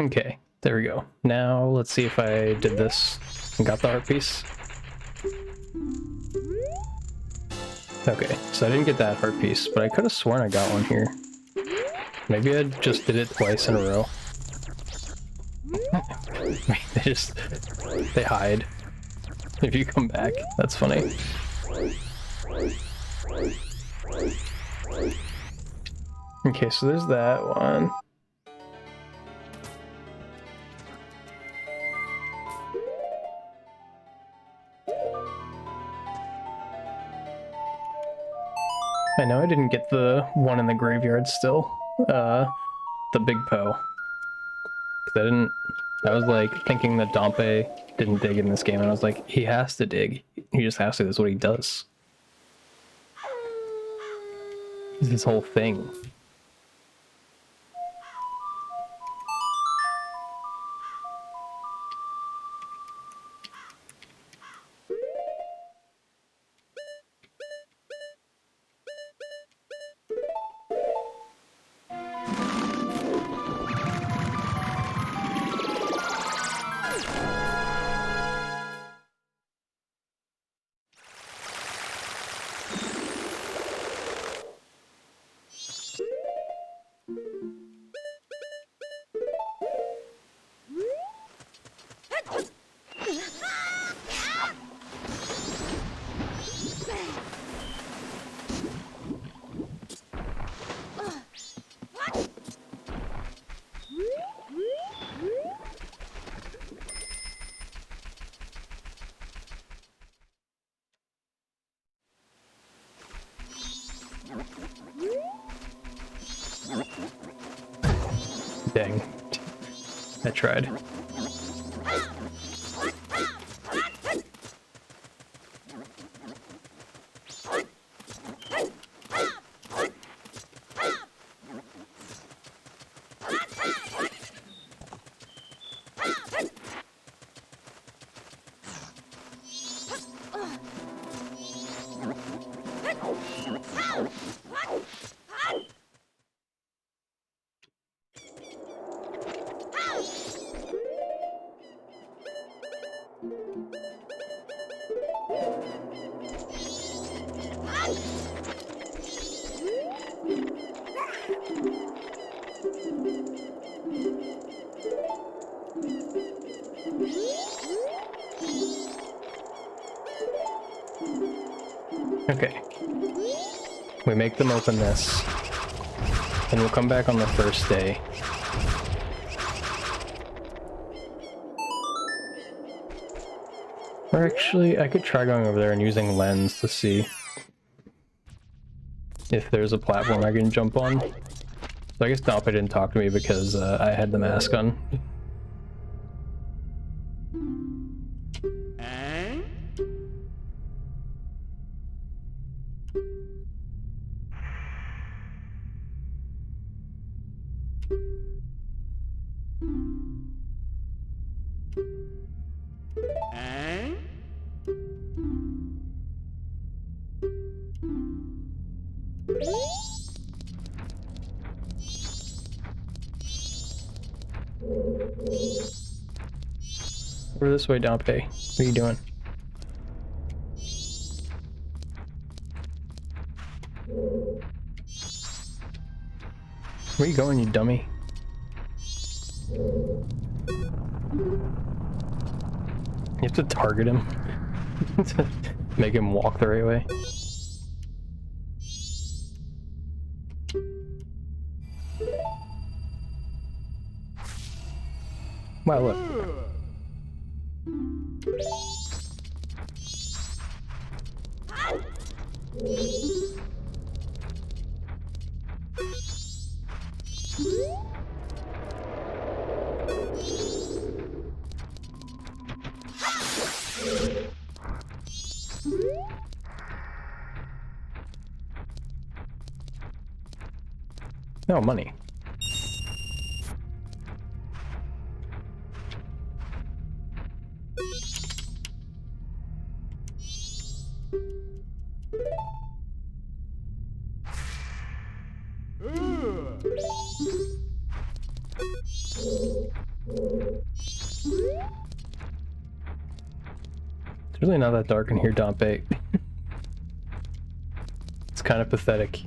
S1: Okay, there we go. Now let's see if I did this and got the heart piece. Okay, so I didn't get that heart piece, but I could have sworn I got one here. Maybe I just did it twice in a row. they hide. If you come back, that's funny. Okay, so there's that one. I know I didn't get the one in the graveyard still. The big Poe. I was like thinking that Dompe didn't dig in this game, and I was like, he has to dig. He just has to, that's what he does. It's his whole thing. Dang. I tried. Okay. We make them open this. And we'll come back on the first day. Or actually, I could try going over there and using lens to see if there's a platform I can jump on. So I guess Dompe didn't talk to me because I had the mask on. Over this way, Dompe. What are you doing? Where are you going, you dummy? You have to target him to make him walk the right way. Wow, look. No money. It's really not that dark in here, Dompe. It's kind of pathetic.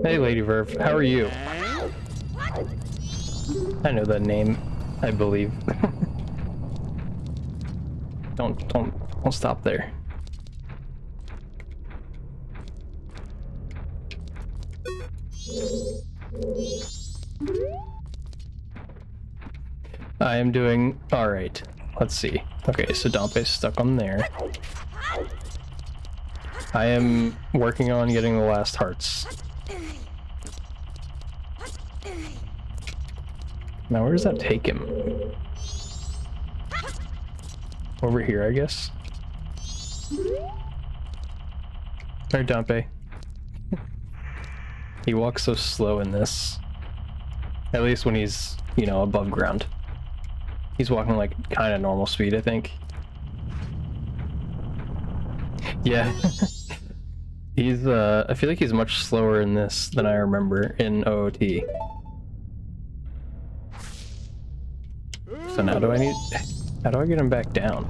S1: Hey, Lady Verve, how are you? I know that name, I believe. Don't stop there. I am doing alright. Let's see. Okay, so Dompe's stuck on there. I am working on getting the last hearts. Now where does that take him? Over here, I guess? Alright, Dompe. He walks so slow in this. At least when he's, you know, above ground. He's walking like kind of normal speed, I think. Yeah. He's, I feel like he's much slower in this than I remember in OOT. So now how do I get him back down?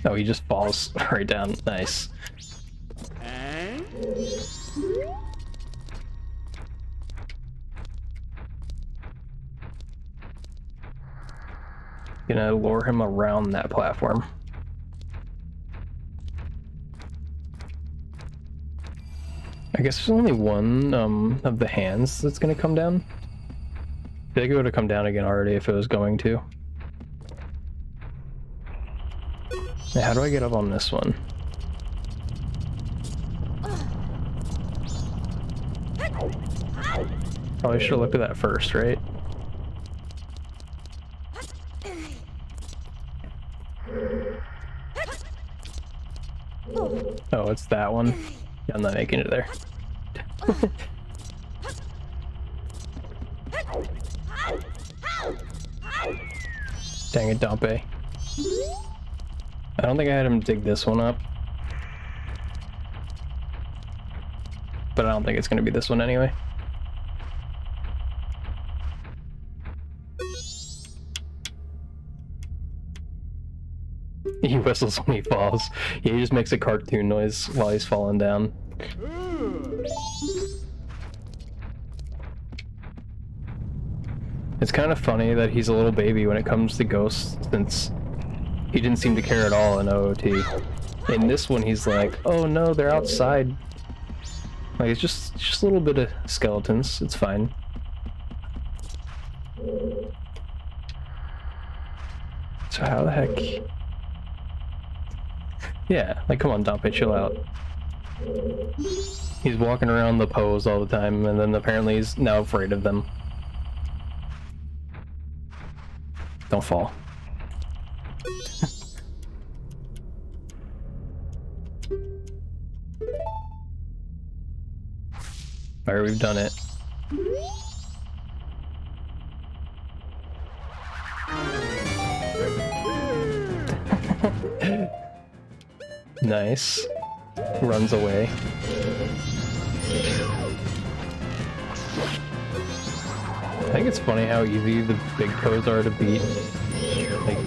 S1: Oh, he just falls right down. Nice. Gonna lure him around that platform. I guess there's only one of the hands that's gonna come down. I feel like it would have come down again already if it was going to. Now, how do I get up on this one? Probably should have looked at that first, right? Oh, it's that one. Yeah, I'm not making it there. Dang it, Dompe. I don't think I had him dig this one up. But I don't think it's gonna be this one anyway. He whistles when he falls. Yeah, he just makes a cartoon noise while he's falling down. It's kind of funny that he's a little baby when it comes to ghosts, since he didn't seem to care at all in OOT. In this one, he's like, oh no, they're outside. Like, it's just a little bit of skeletons. It's fine. So how the heck... Yeah, like, come on, Dompe, chill out. He's walking around the pose all the time, and then apparently he's now afraid of them. Don't fall. Alright, we've done it. Nice. Runs away. I think it's funny how easy the big toes are to beat. Like,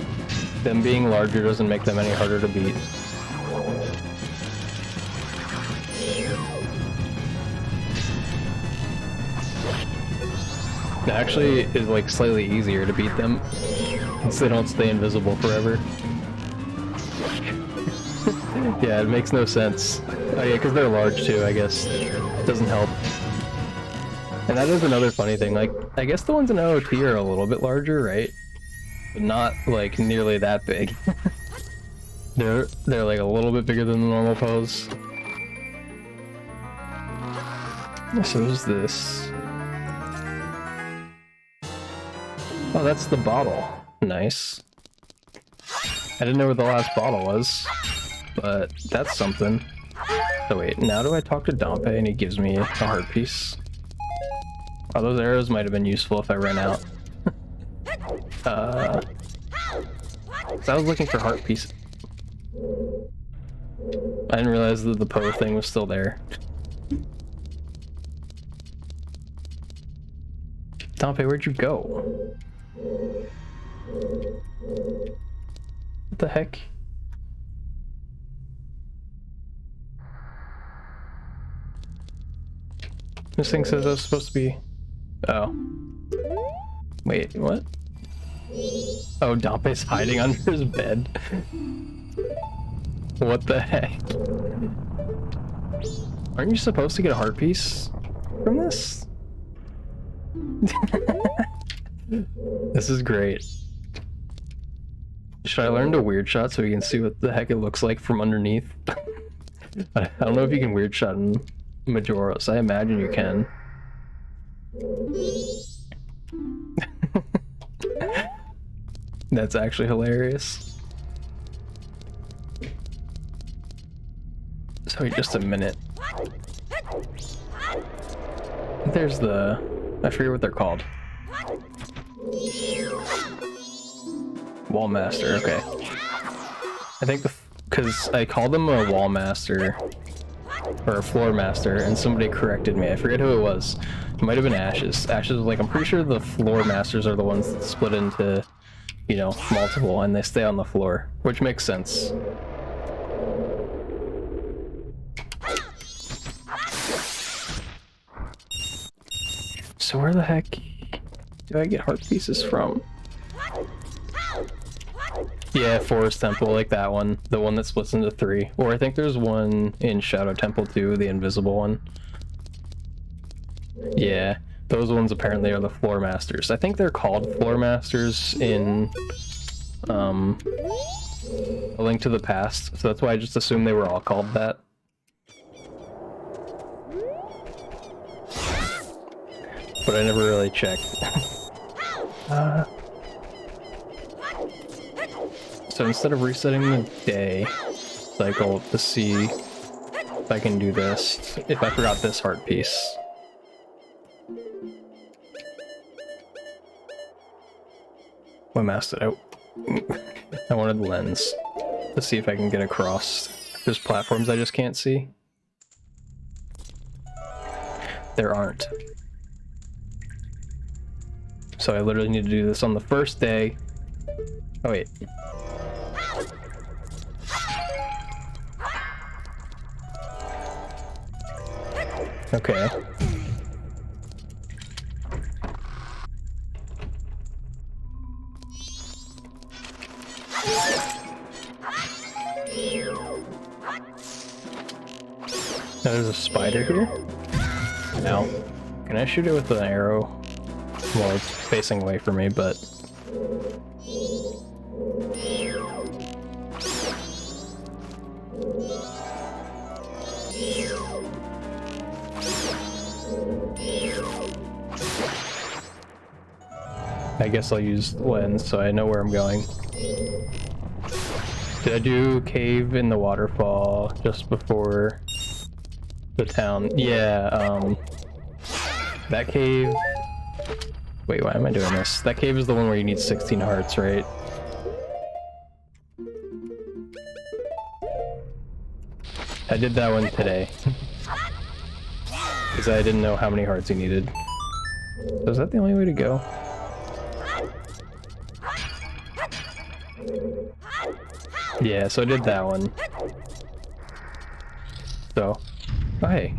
S1: them being larger doesn't make them any harder to beat. It actually is like slightly easier to beat them, since they don't stay invisible forever. Yeah, it makes no sense. Oh yeah, because they're large too, I guess. It doesn't help. And that is another funny thing, like, I guess the ones in OOT are a little bit larger, right? But not, like, nearly that big. They're like a little bit bigger than the normal pose. So there's this. Oh, that's the bottle. Nice. I didn't know where the last bottle was, but that's something. So wait, now do I talk to Dompe and he gives me a heart piece? Oh, those arrows might have been useful if I ran out. So I was looking for heart pieces. I didn't realize that the Poe thing was still there. Dompe, where'd you go? What the heck? This thing says I was supposed to be... Oh. Wait, what? Oh, Dompe's hiding under his bed. What the heck? Aren't you supposed to get a heart piece from this? This is great. Should I learn to weird shot so we can see what the heck it looks like from underneath? I don't know if you can weird shot in Majora, so I imagine you can. That's actually hilarious. So wait just a minute. There's the... I forget what they're called. Wall Master, okay. I think because I called them a Wall Master or a Floor Master and somebody corrected me. I forget who it was. It might have been Ashes. Ashes was like, I'm pretty sure the Floor Masters are the ones that split into, you know, multiple and they stay on the floor, which makes sense. So where the heck do I get heart pieces from? Yeah, Forest Temple, like that one. The one that splits into 3. Or I think there's one in Shadow Temple too, the invisible one. Yeah, those ones apparently are the Floor Masters. I think they're called Floor Masters in A Link to the Past, so that's why I just assumed they were all called that. But I never really checked. So instead of resetting the day cycle to see if I can do this, if I forgot this heart piece. What mask did I wanted the lens to see if I can get across. There's platforms I just can't see. There aren't. So I literally need to do this on the first day. Oh wait. Okay. Now there's a spider here? Now, can I shoot it with an arrow? Well, it's facing away from me, but... I guess I'll use lens so I know where I'm going. Did I do cave in the waterfall just before the town? Yeah, that cave... Wait, why am I doing this? That cave is the one where you need 16 hearts, right? I did that one today. Because I didn't know how many hearts you needed. So is that the only way to go? Yeah, so I did that one. So, oh hey.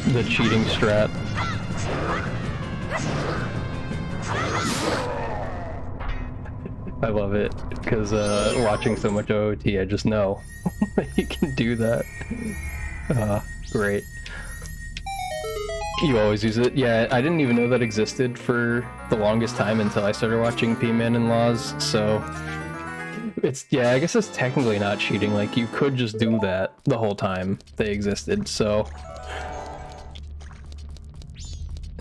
S1: The cheating strat. I love it, because watching so much OOT, I just know that you can do that. Great. You always use it? Yeah, I didn't even know that existed for the longest time until I started watching P-Man and Laws, so It's, yeah, I guess it's technically not cheating. Like, you could just do that the whole time they existed, so...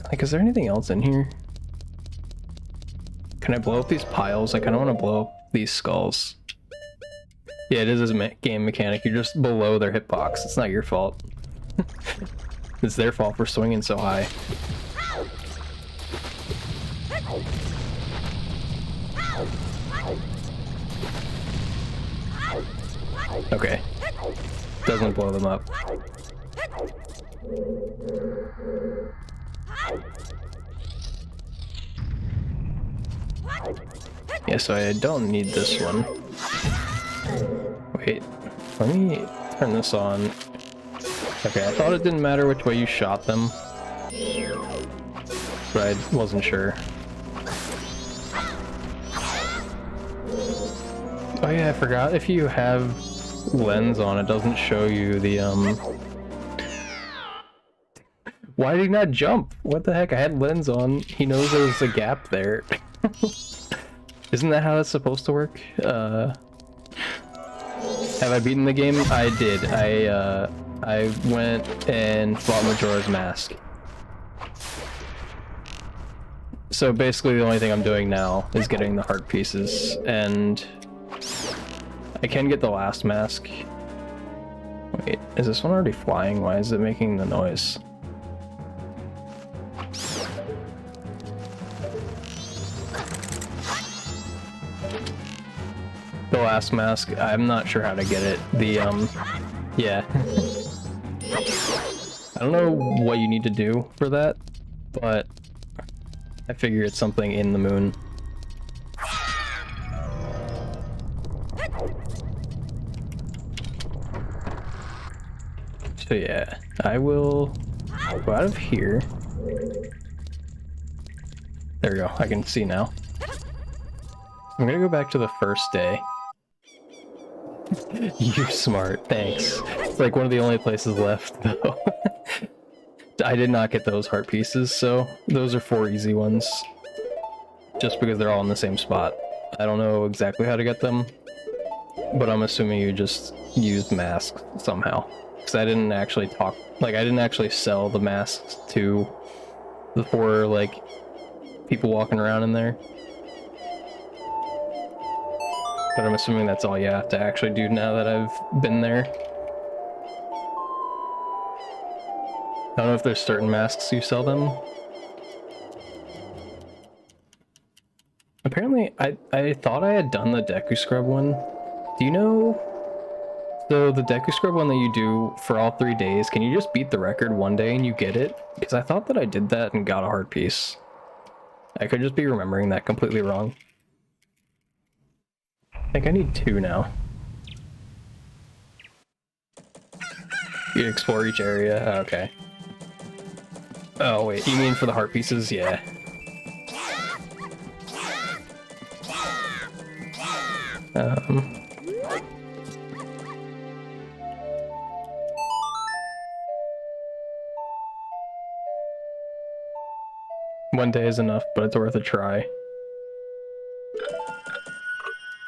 S1: Like, is there anything else in here? Can I blow up these piles? I kind of want to blow up these skulls. Yeah, it is a game mechanic. You're just below their hitbox. It's not your fault. It's their fault for swinging so high. Okay. Doesn't blow them up. Yeah, so I don't need this one. Wait, let me turn this on. Okay, I thought it didn't matter which way you shot them, but I wasn't sure. Oh yeah, I forgot if you have lens on, it doesn't show you the, Why did he not jump? What the heck? I had lens on. He knows there was a gap there. Isn't that how that's supposed to work? Have I beaten the game? I did. I went and fought Majora's Mask. So basically the only thing I'm doing now is getting the heart pieces, and I can get the last mask. Wait, is this one already flying? Why is it making the noise? The last mask, I'm not sure how to get it. The, yeah. I don't know what you need to do for that, but I figure it's something in the moon. So yeah, I will go out of here. There we go, I can see now. I'm gonna go back to the first day. You're smart, thanks. It's like one of the only places left, though. I did not get those heart pieces, so those are 4 easy ones. Just because they're all in the same spot. I don't know exactly how to get them, but I'm assuming you just used masks somehow. Because I didn't actually I didn't actually sell the masks to the 4, like, people walking around in there. But I'm assuming that's all you have to actually do now that I've been there. I don't know if there's certain masks you sell them. Apparently, I thought I had done the Deku Scrub one. Do you know? So the Deku Scrub one that you do for all 3 days, can you just beat the record one day and you get it? Because I thought that I did that and got a heart piece. I could just be remembering that completely wrong. I think I need 2 now. You explore each area? Oh, okay. Oh wait, you mean for the heart pieces? Yeah. One day is enough, but it's worth a try.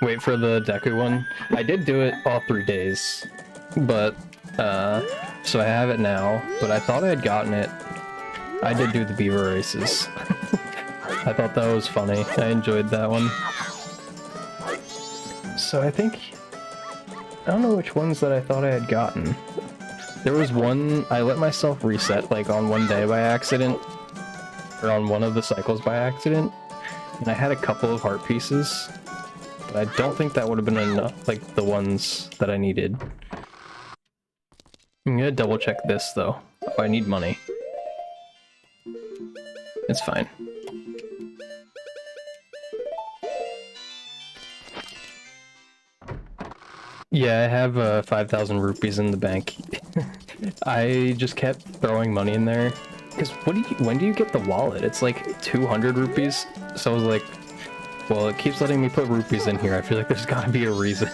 S1: Wait for the Deku one. I did do it all 3 days, but, so I have it now, but I thought I had gotten it. I did do the beaver races. I thought that was funny. I enjoyed that one. So I think, I don't know which ones that I thought I had gotten. There was one, I let myself reset like on one day by accident, or on one of the cycles by accident, and I had a couple of heart pieces. But I don't think that would have been enough, like the ones that I needed. I'm gonna double check this though. Oh, I need money. It's fine. Yeah, I have 5,000 rupees in the bank. I just kept throwing money in there. Because when do you get the wallet? It's like 200 rupees. So I was like, well, it keeps letting me put rupees in here. I feel like there's gotta be a reason.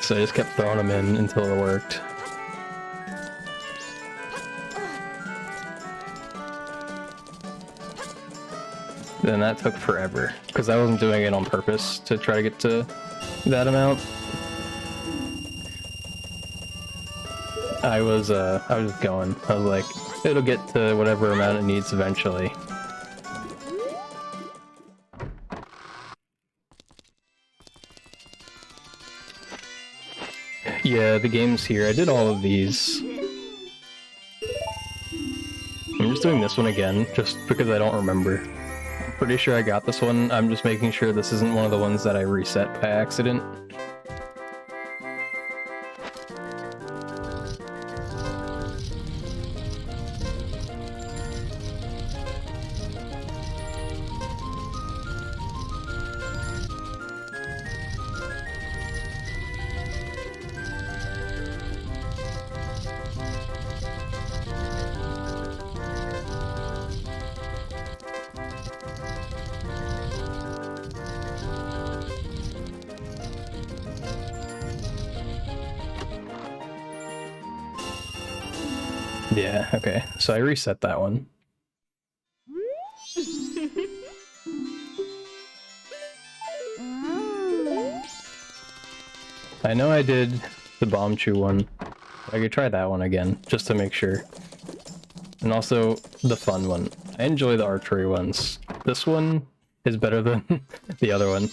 S1: So I just kept throwing them in until it worked. Then that took forever, because I wasn't doing it on purpose to try to get to that amount. I was going. I was like, it'll get to whatever amount it needs eventually. Yeah, the game's here. I did all of these. I'm just doing this one again, just because I don't remember. I'm pretty sure I got this one. I'm just making sure this isn't one of the ones that I reset by accident. Yeah, okay. So I reset that one. I know I did the bomb chew one. I could try that one again, just to make sure. And also the fun one. I enjoy the archery ones. This one is better than the other one.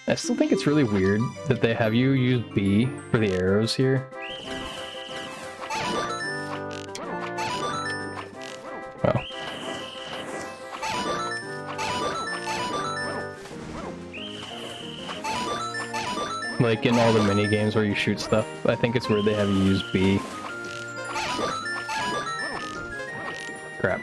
S1: I still think it's really weird that they have you use B for the arrows here. Well. Like in all the mini games where you shoot stuff, I think it's weird they have you use B. Crap.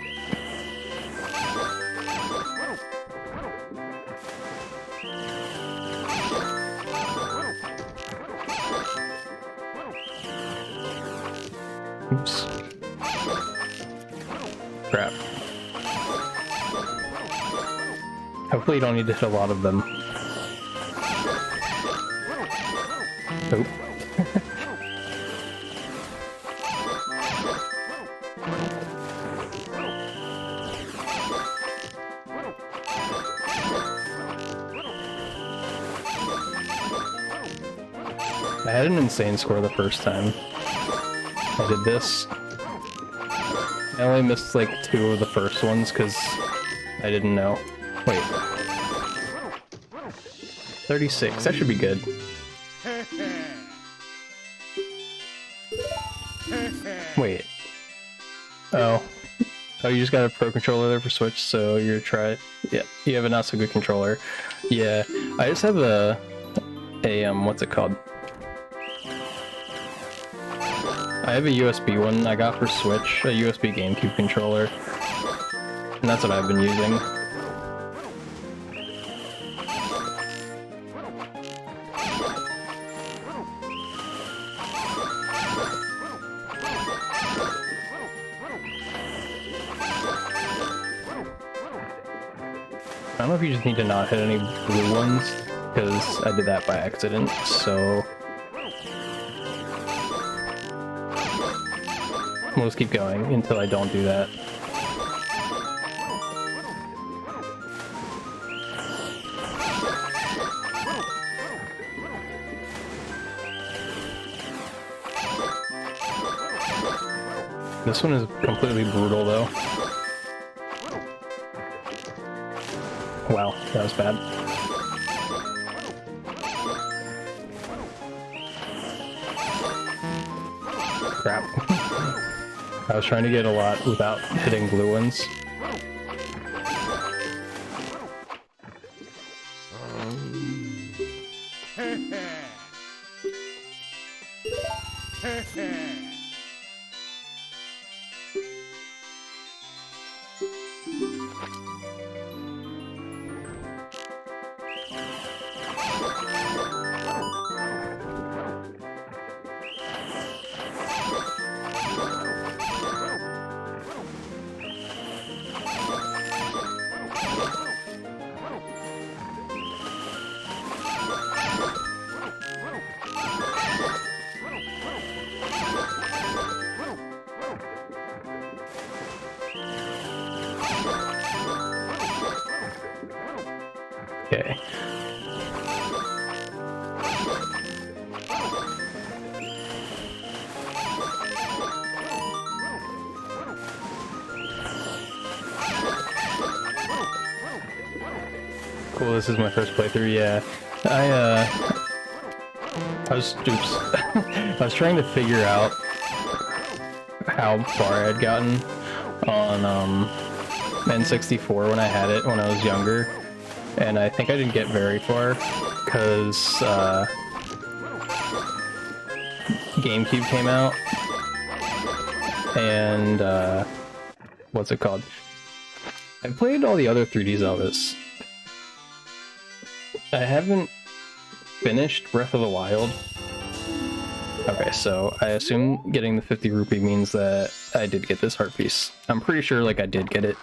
S1: Oops. Crap. Hopefully you don't need to hit a lot of them. Oh. I had an insane score the first time I did this. I only missed like 2 of the first ones because I didn't know. Wait. 36, that should be good. Wait. Oh. Oh, you just got a pro controller there for Switch, so you're yeah, you have a not so good controller. Yeah, I just have a what's it called? I have a USB one I got for Switch, a USB GameCube controller, and that's what I've been using. I don't know if you just need to not hit any blue ones, because I did that by accident, so... we'll just keep going until I don't do that. This one is completely brutal, though. Wow, that was bad. Crap. I was trying to get a lot without hitting blue ones. Okay. Cool, this is my first playthrough, yeah. I was, oops. I was trying to figure out how far I had gotten on, N64 when I had it when I was younger. And I think I didn't get very far, because, GameCube came out. And, what's it called? I played all the other 3D Zeldas. I haven't finished Breath of the Wild. Okay, so I assume getting the 50 rupee means that I did get this heart piece. I'm pretty sure, like, I did get it.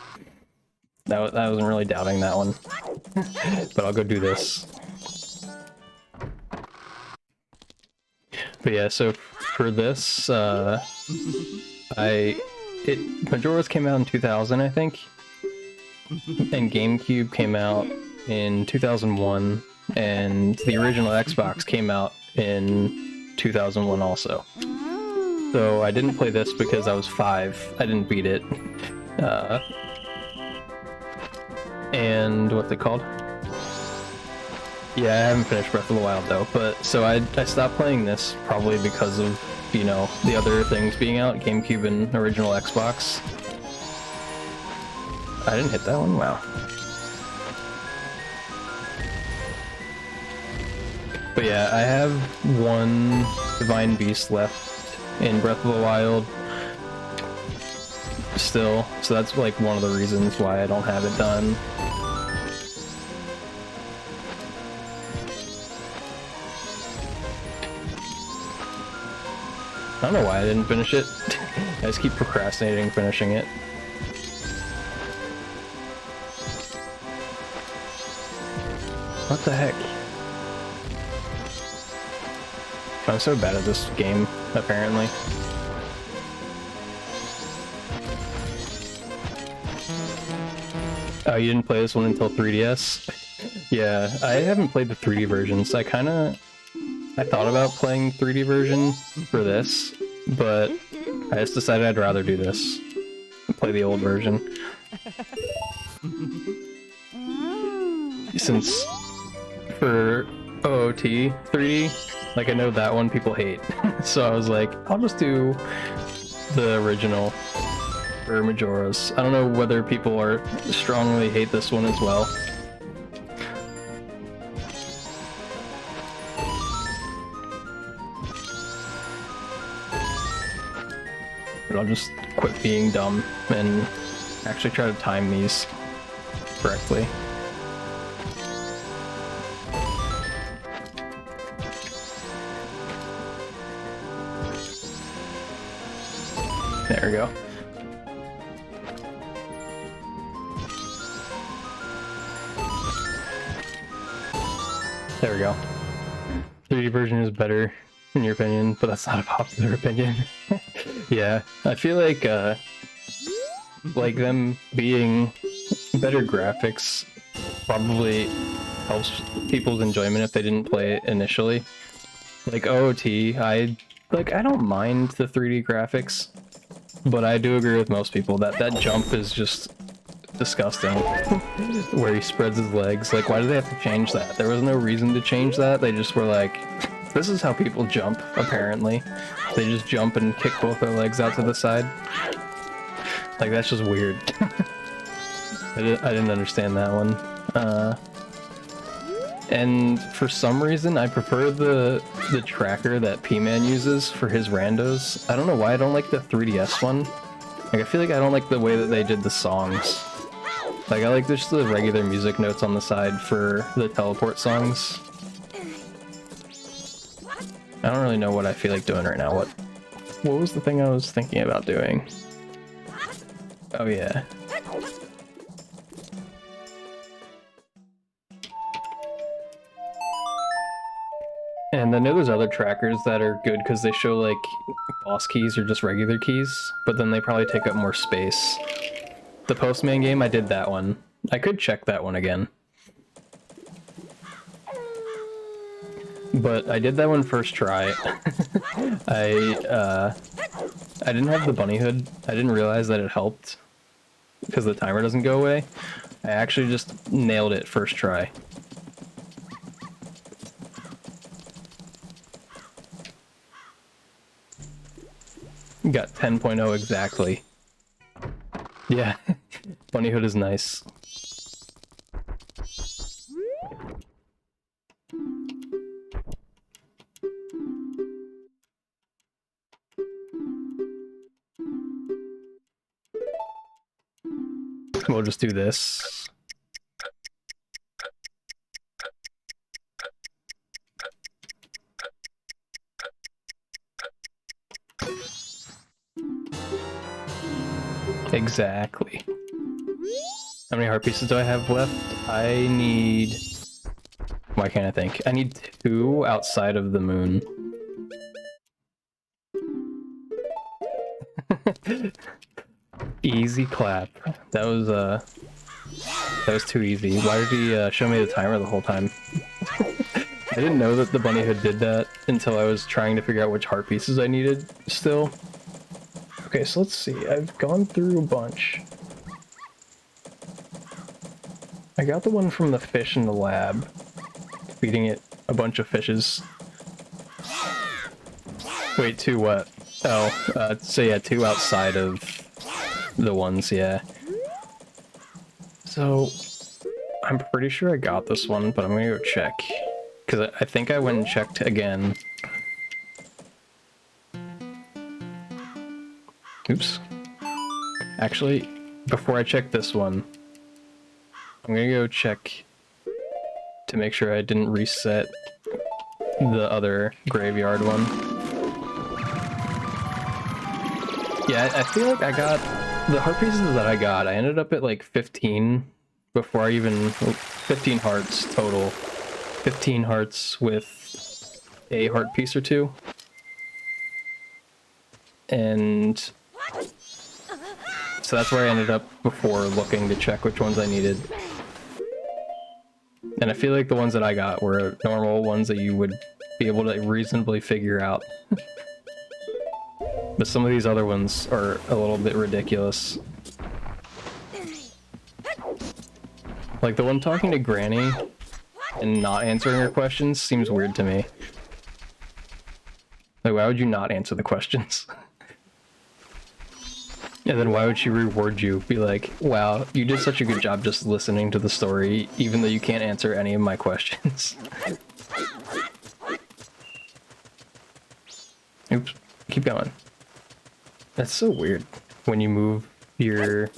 S1: I wasn't really doubting that one. But I'll go do this. But yeah, so for this, Majora's came out in 2000, I think. And GameCube came out in 2001, and the original Xbox came out in 2001 also. So I didn't play this because I was 5. I didn't beat it. And what's it called? Yeah, I haven't finished Breath of the Wild though, but so I stopped playing this probably because of, you know, the other things being out, GameCube and original Xbox. I didn't hit that one? Wow. But yeah, I have one Divine Beast left in Breath of the Wild still, so that's like one of the reasons why I don't have it done. I don't know why I didn't finish it. I just keep procrastinating finishing it. What the heck? I'm so bad at this game, apparently. Oh, you didn't play this one until 3DS? Yeah, I haven't played the 3D version, so I thought about playing 3D version for this, but I just decided I'd rather do this. Play the old version. Since for OOT 3D, like I know that one people hate, so I was like, I'll just do the original for Majora's. I don't know whether people strongly hate this one as well. But I'll just quit being dumb and actually try to time these correctly. There we go. There we go. 3D version is better, in your opinion, but that's not a popular opinion. Yeah, I feel like them being better graphics probably helps people's enjoyment if they didn't play it initially. Like OOT, I don't mind the 3D graphics, but I do agree with most people that that jump is just disgusting. Where he spreads his legs. Like, why do they have to change that? There was no reason to change that. They just were like, this is how people jump, apparently. They just jump and kick both their legs out to the side. Like, that's just weird. I didn't understand that one. And for some reason, I prefer the tracker that P-Man uses for his randos. I don't know why I don't like the 3DS one. Like, I feel like I don't like the way that they did the songs. Like, I like just the regular music notes on the side for the teleport songs. I don't really know what I feel like doing right now. What was the thing I was thinking about doing? Oh yeah. And I know there's other trackers that are good because they show like boss keys or just regular keys, but then they probably take up more space. The Postman game, I did that one. I could check that one again. but I did that one first try. I didn't have the bunny hood. I didn't realize that it helped because the timer doesn't go away. I actually just nailed it first try. Got 10.0 exactly. Yeah, bunny hood is nice. We'll just do this. Exactly. How many heart pieces do I have left? I need... Why can't I think? I need 2 outside of the moon. Easy clap. That was too easy. Why did he show me the timer the whole time? I didn't know that the bunny hood did that until I was trying to figure out which heart pieces I needed still. Okay, so let's see. I've gone through a bunch. I got the one from the fish in the lab. Feeding it a bunch of fishes. Wait, 2 what? Oh, so yeah, 2 outside of the ones, yeah. So, I'm pretty sure I got this one, but I'm gonna go check. Because I think I went and checked again. Oops. Actually, before I check this one, I'm gonna go check to make sure I didn't reset the other graveyard one. Yeah, I feel like I got the heart pieces that I got. I ended up at like 15 before I even 15 hearts total. 15 hearts with a heart piece or 2. And so that's where I ended up before looking to check which ones I needed. And I feel like the ones that I got were normal ones that you would be able to reasonably figure out. But some of these other ones are a little bit ridiculous. Like the one talking to Granny and not answering her questions seems weird to me. Like, why would you not answer the questions? And then why would she reward you? Be like, wow, you did such a good job just listening to the story, even though you can't answer any of my questions. Oops, keep going. That's so weird when you move your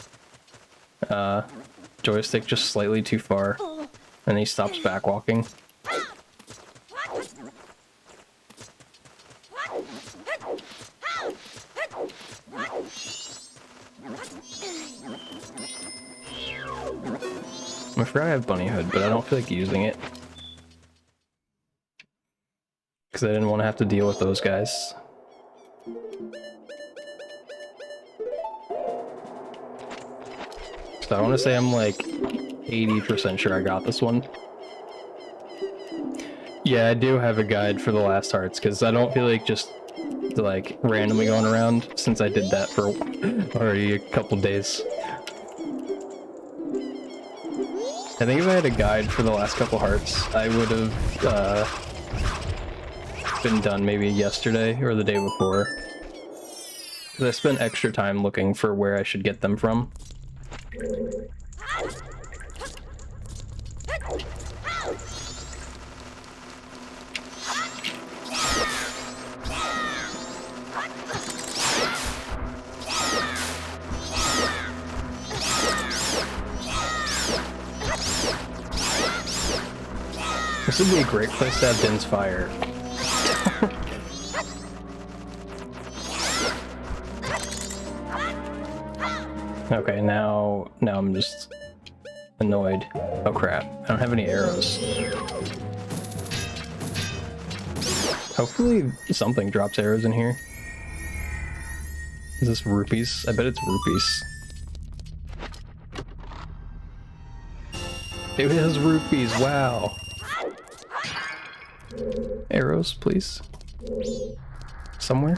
S1: joystick just slightly too far and he stops back walking. I forgot I have bunny hood, but I don't feel like using it. Because I didn't want to have to deal with those guys. So I want to say I'm like 80% sure I got this one. Yeah, I do have a guide for the last hearts, because I don't feel like just like randomly going around, since I did that for already a couple days. I think if I had a guide for the last couple hearts, I would have been done maybe yesterday or the day before. Because I spent extra time looking for where I should get them from. This would be a great place to have Din's fire. Okay, now I'm just annoyed. Oh crap, I don't have any arrows. Hopefully something drops arrows in here. Is this rupees? I bet it's rupees. It has rupees, wow. Arrows, please. Somewhere.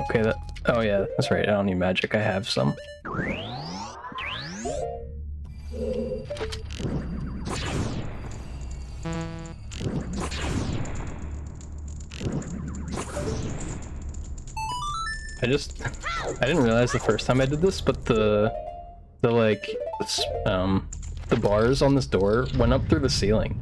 S1: Okay, that. Oh yeah, that's right. I don't need magic. I have some. I didn't realize the first time I did this, but the bars on this door went up through the ceiling.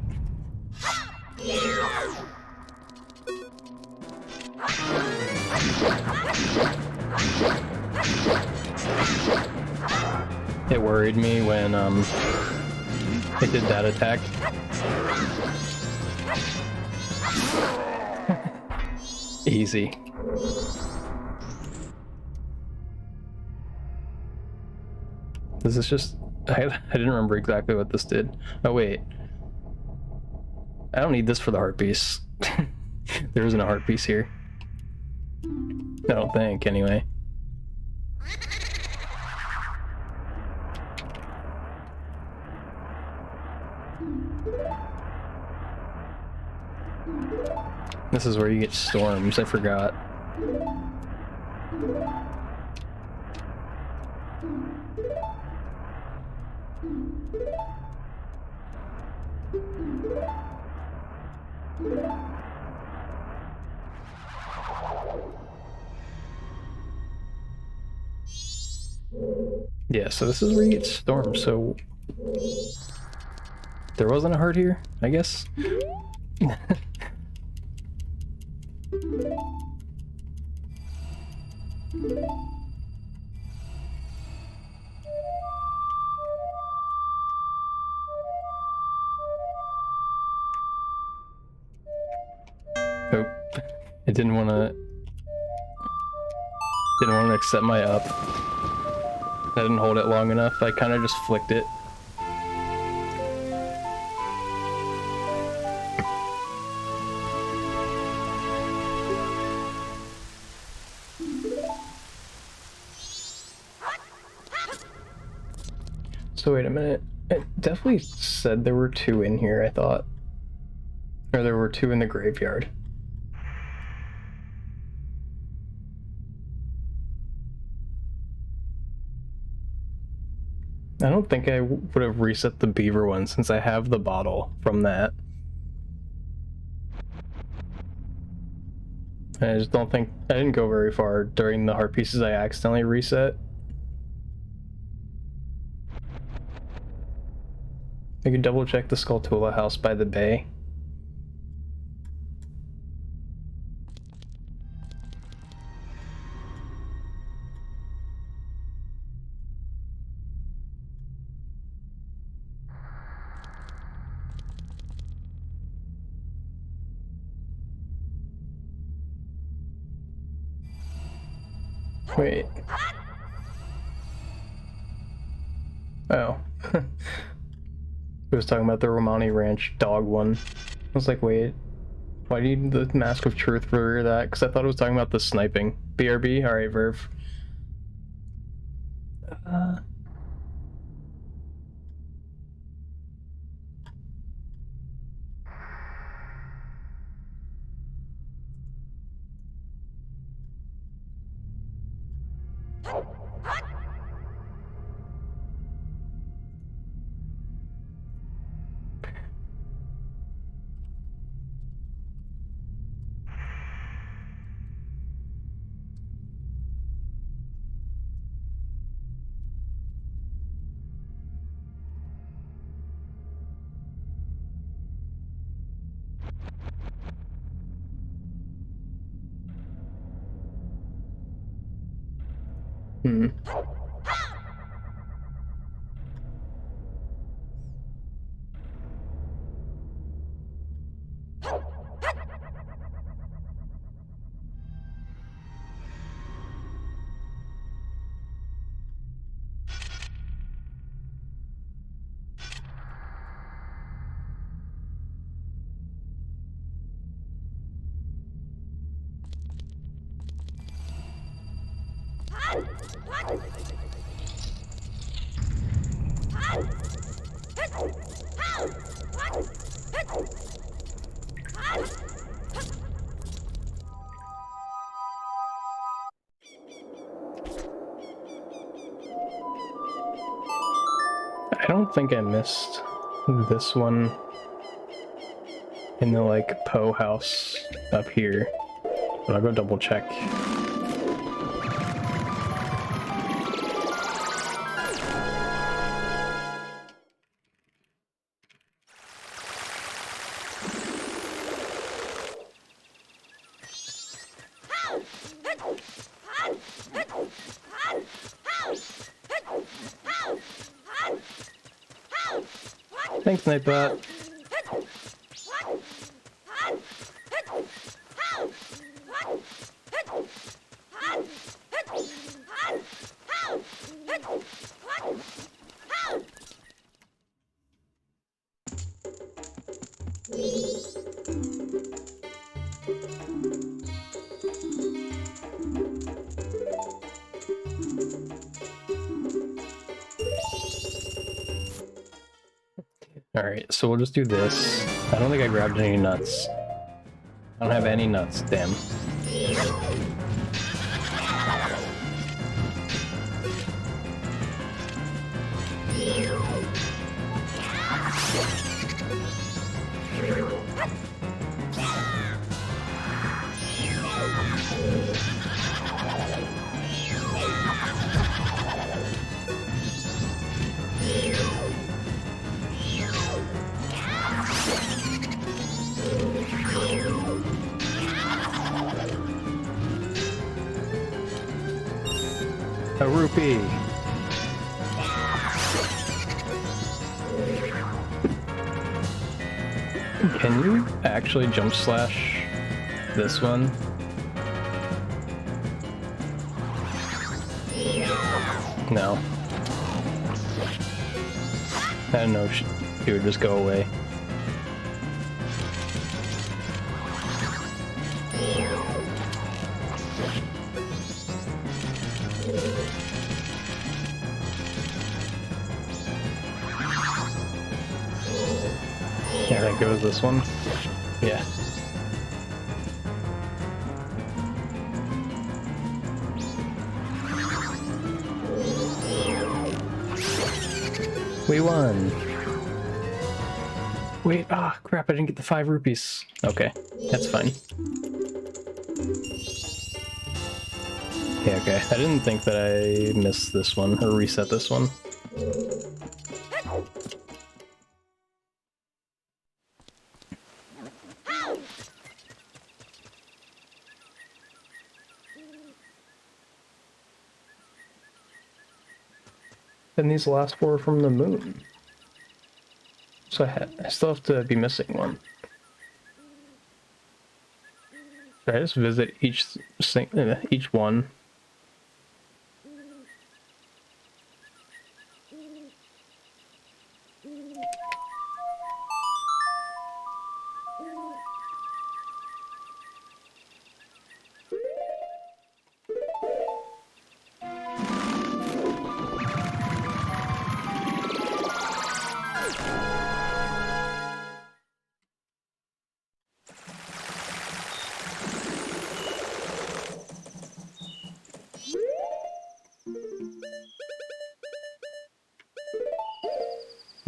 S1: It worried me when it did that attack. Easy. This is just... I didn't remember exactly what this did. Oh wait. I don't need this for the heart piece. There isn't a heart piece here. I don't think, anyway. This is where you get storms, I forgot. Yeah, so this is where you get storms, so... There wasn't a heart here, I guess? Oh, I didn't want to accept my up. I didn't hold it long enough. I kind of just flicked it. So wait a minute. It definitely said there were two in here, I thought. Or there were two in the graveyard. I don't think I would have reset the beaver one since I have the bottle from that. I just don't think... I didn't go very far during the heart pieces I accidentally reset. I could double check the Skulltula house by the bay. Wait. Oh. It was talking about the Romani Ranch dog one. I was like, wait, why do you need the Mask of Truth for that? Because I thought it was talking about the sniping. BRB? Alright, Verve. Hmm. don't think I missed this one in the like Poe house up here, but I'll go double check. Thanks, Nightbot. Alright, so we'll just do this. I don't think I grabbed any nuts. I don't have any nuts, damn. A rupee! Can you actually jump slash this one? No. I don't know, it would just go away. I think it was this one. Yeah. We won! Wait, ah, crap, I didn't get the 5 rupees. Okay, that's fine. Yeah, okay. I didn't think that I missed this one, or reset this one. And these last 4 are from the moon. So I still have to be missing one. Should I just visit each one?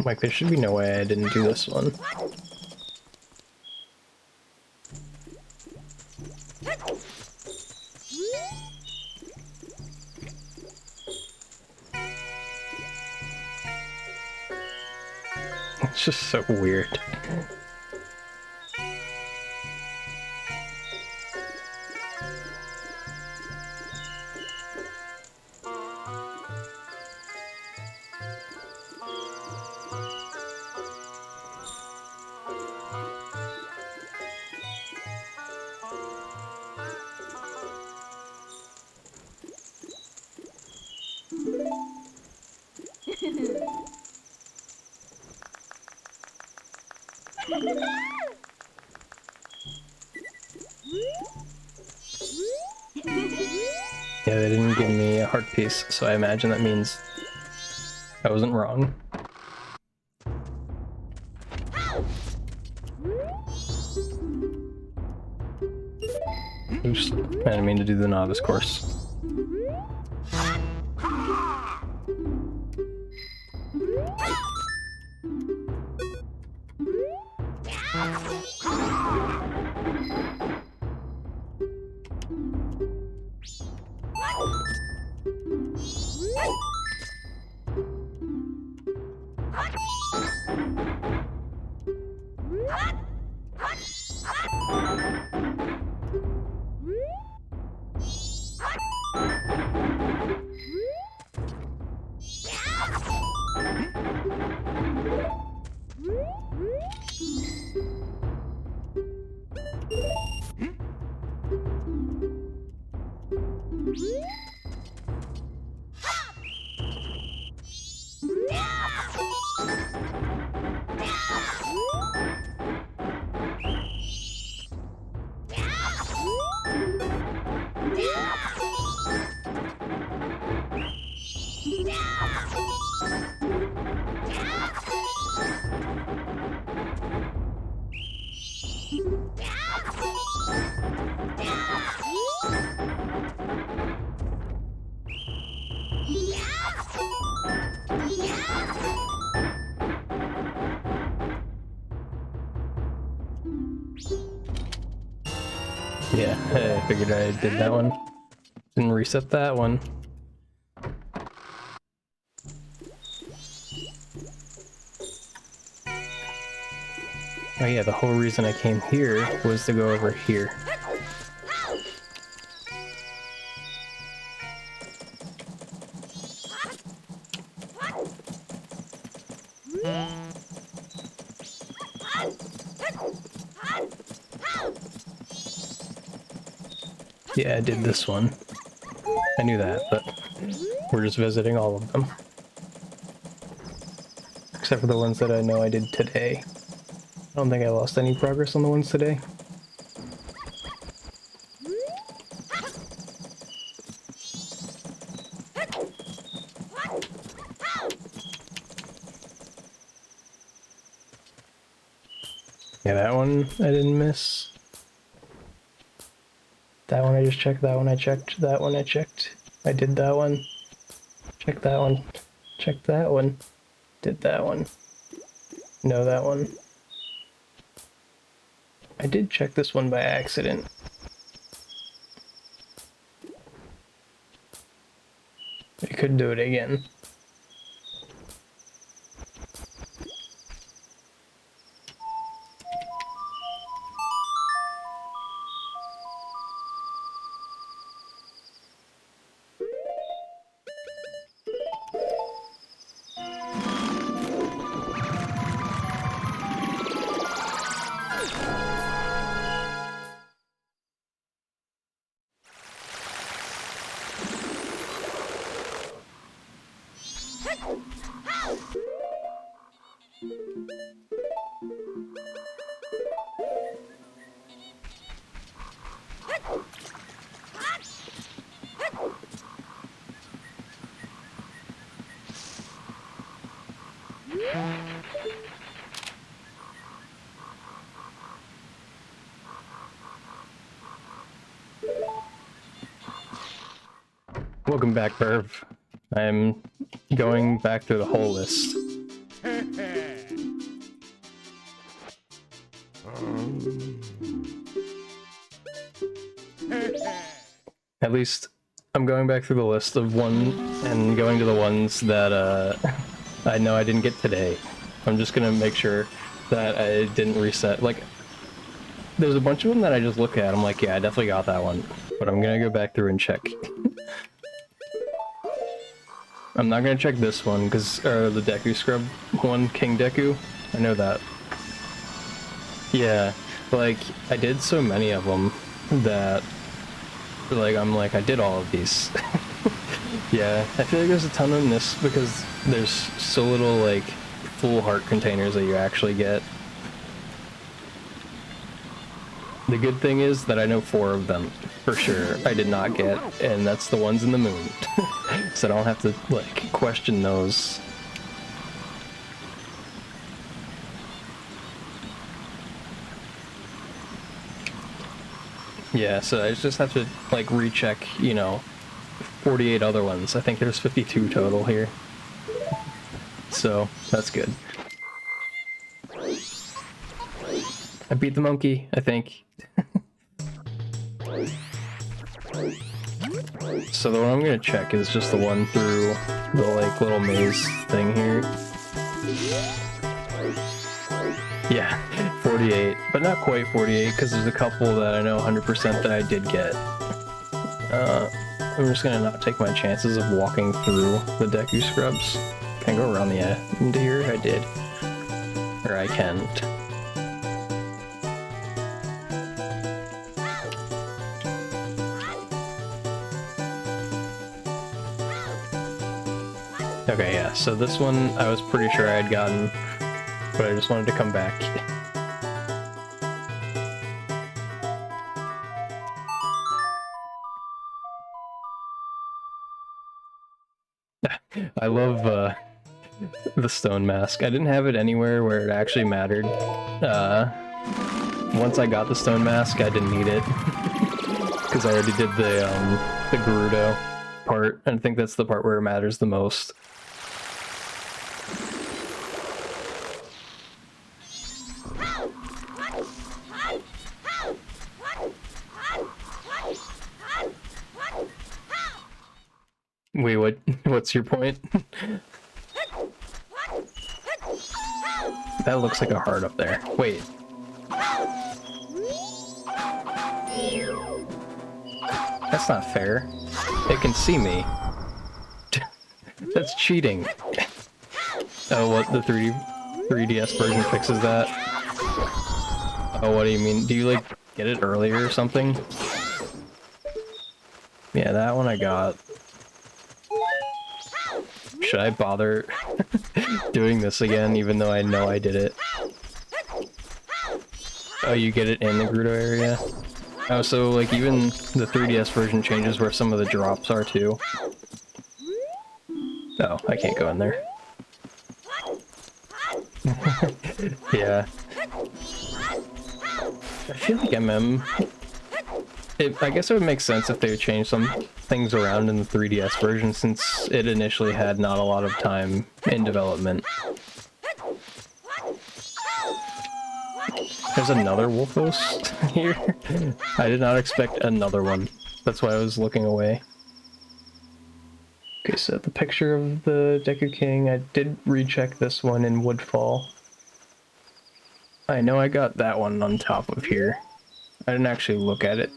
S1: Like, there should be no way I didn't do this one. It's just so weird. Yeah, they didn't give me a heart piece, so I imagine that means I wasn't wrong. Oops, I didn't mean to do the novice course. Yeah, I figured I did that one. Didn't reset that one. Oh yeah, the whole reason I came here was to go over here. Yeah, I did this one. I knew that, but we're just visiting all of them. Except for the ones that I know I did today. I don't think I lost any progress on the ones today. Yeah, that one I didn't miss. That one I just checked, that one I checked, that one I checked. I did that one. Check that one. Check that one. Did that one. No, that one. I did check this one by accident. I could do it again. Welcome back, Perv. I'm going back through the whole list. At least I'm going back through the list of one and going to the ones that I know I didn't get today. I'm just gonna make sure that I didn't reset. Like, there's a bunch of them that I just look at, I'm like, yeah, I definitely got that one. But I'm gonna go back through and check. I'm not gonna check this one, because, the Deku Scrub one, King Deku, I know that. Yeah, like, I did so many of them that, like, I'm like, I did all of these. Yeah, I feel like there's a ton in this because there's so little, like, full heart containers that you actually get. The good thing is that I know 4 of them, for sure, I did not get, and that's the ones in the moon. So I don't have to, like, question those. Yeah, so I just have to, like, recheck, you know, 48 other ones. I think there's 52 total here. So, that's good. beat the monkey, I think. So the one I'm gonna check is just the one through the like little maze thing here. Yeah, 48, but not quite 48 because there's a couple that I know 100% that I did get. I'm just gonna not take my chances of walking through the Deku Scrubs. Can I go around the end here? I did. Or I can't. Okay, yeah, so this one I was pretty sure I had gotten, but I just wanted to come back. I love the stone mask. I didn't have it anywhere where it actually mattered. Once I got the stone mask, I didn't need it because I already did the Gerudo part, and I think that's the part where it matters the most. Wait, what's your point? That looks like a heart up there. Wait. That's not fair. It can see me. That's cheating. Oh, what? The 3DS version fixes that? Oh, what do you mean? Do you, like, get it earlier or something? Yeah, that one I got. Should I bother doing this again, even though I know I did it? Oh, you get it in the Gerudo area? Oh, so, like, even the 3DS version changes where some of the drops are, too. Oh, I can't go in there. Yeah. I feel like I guess it would make sense if they would change some things around in the 3DS version, since it initially had not a lot of time in development. There's another Wolfos here. I did not expect another one. That's why I was looking away. Okay, so the picture of the Deku King, I did recheck this one in Woodfall. I know I got that one on top of here. I didn't actually look at it,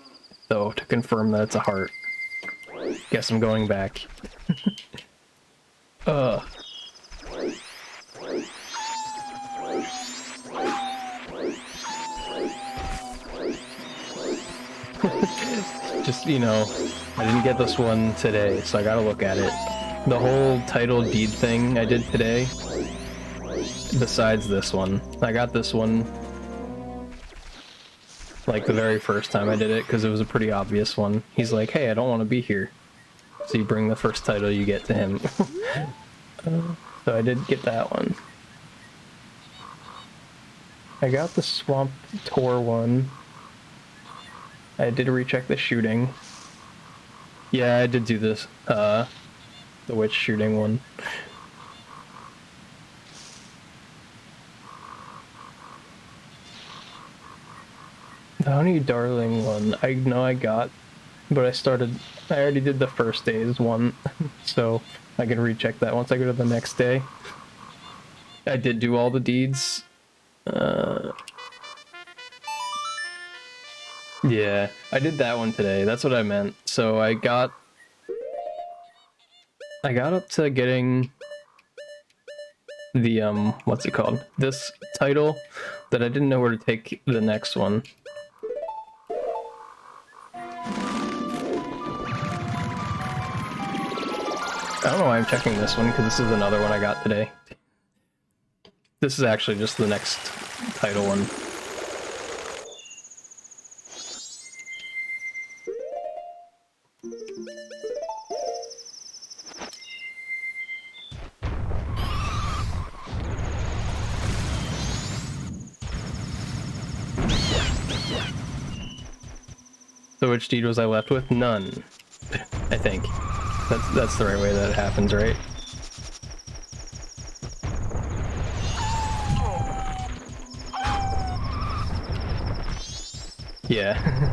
S1: though, to confirm that it's a heart. Guess I'm going back. Just, you know, I didn't get this one today, so I gotta look at it. The whole title deed thing I did today, besides this one. I got this one like the very first time I did it, because it was a pretty obvious one. He's like, hey, I don't want to be here. So you bring the first title you get to him. So I did get that one. I got the Swamp Tour one. I did recheck the shooting. Yeah, I did do this, the witch shooting one. The Honey Darling one, I know I got, but I already did the first day's one, so I can recheck that once I go to the next day. I did do all the deeds. Yeah, I did that one today, that's what I meant. So I got up to getting the, what's it called? This title, that I didn't know where to take the next one. I don't know why I'm checking this one, because this is another one I got today. This is actually just the next title one. So which deed was I left with? None. I think. That's the right way that it happens, right? Yeah.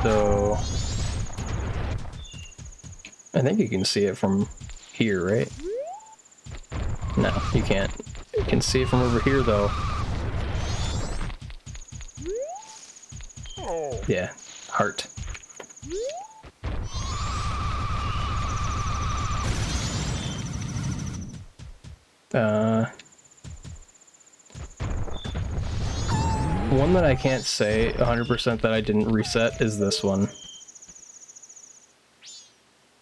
S1: So I think you can see it from here, right? No, you can't. You can see it from over here, though. Yeah, heart. One that I can't say 100% that I didn't reset is this one.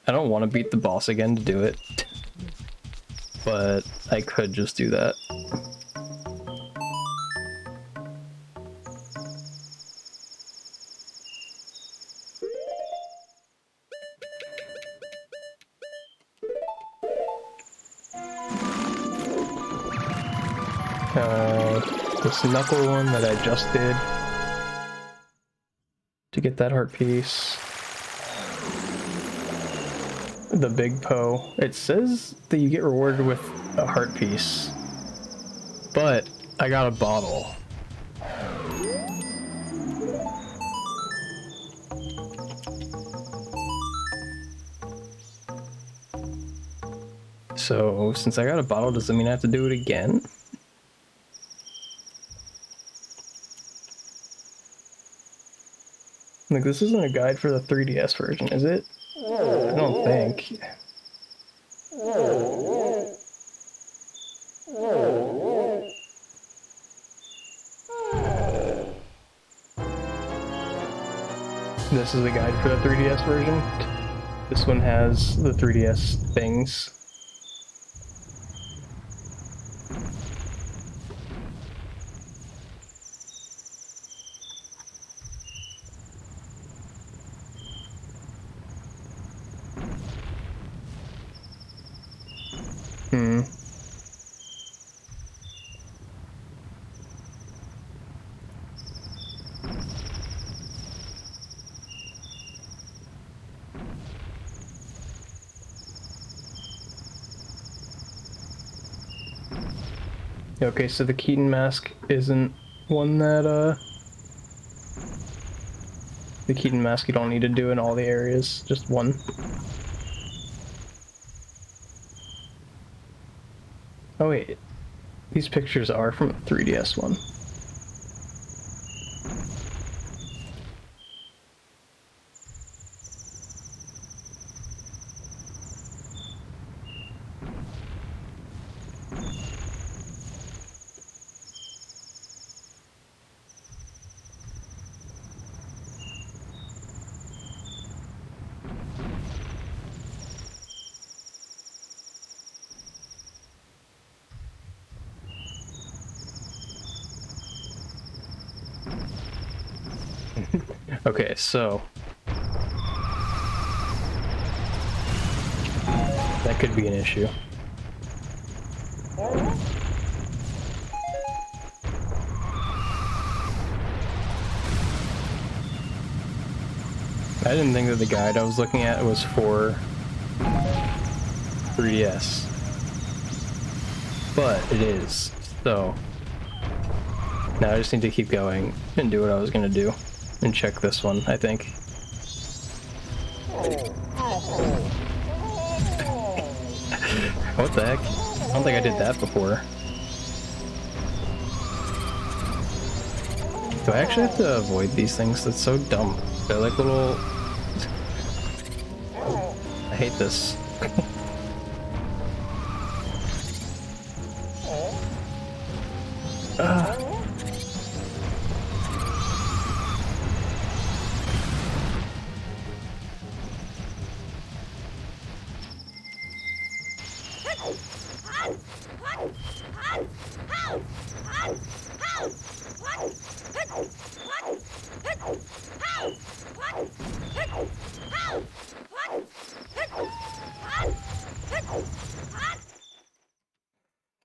S1: I don't want to beat the boss again to do it, but I could just do that. This knuckle one that I just did to get that heart piece. The big Poe. It says that you get rewarded with a heart piece, but I got a bottle. So since I got a bottle, does that mean I have to do it again? Like, this isn't a guide for the 3DS version, is it? I don't think. This is a guide for the 3DS version. This one has the 3DS things. Okay, so the Keaton mask isn't one that, the Keaton mask you don't need to do in all the areas, just one. Oh wait, these pictures are from the 3DS one. Okay, so that could be an issue. I didn't think that the guide I was looking at was for 3DS, but it is, so now I just need to keep going and do what I was gonna do and check this one, I think. What the heck? I don't think I did that before. Do I actually have to avoid these things? That's so dumb. They're like little... I hate this.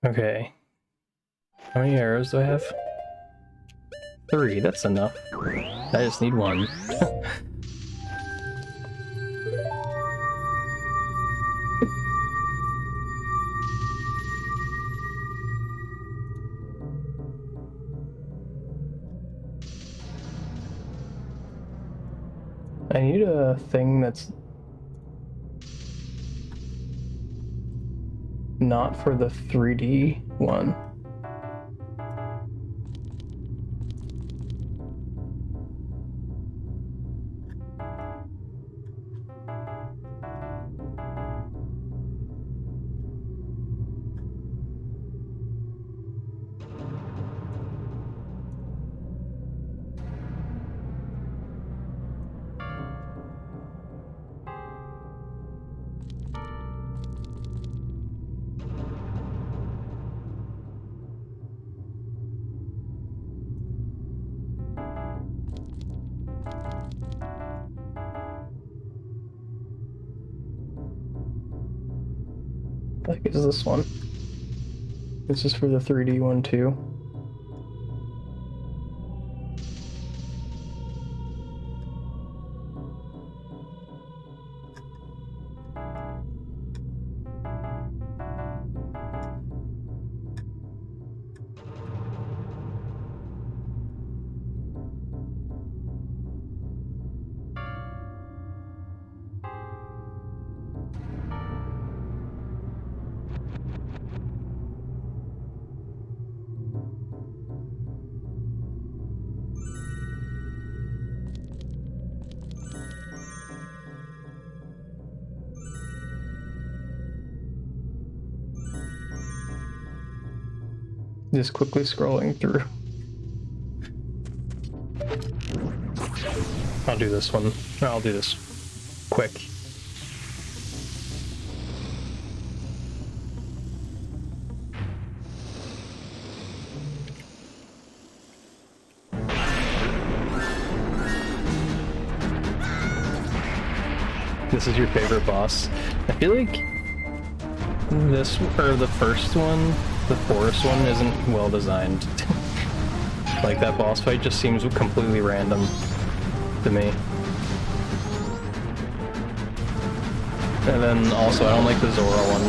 S1: Okay. How many arrows do I have? 3, that's enough. I just need 1. I need a thing that's not for the 3D one. I think it's this one. This is for the 3D one too. Just quickly scrolling through. I'll do this one. I'll do this quick. This is your favorite boss. I feel like this, or the first one, the forest one, isn't well designed. Like, that boss fight just seems completely random to me. And then also, I don't like the Zora one.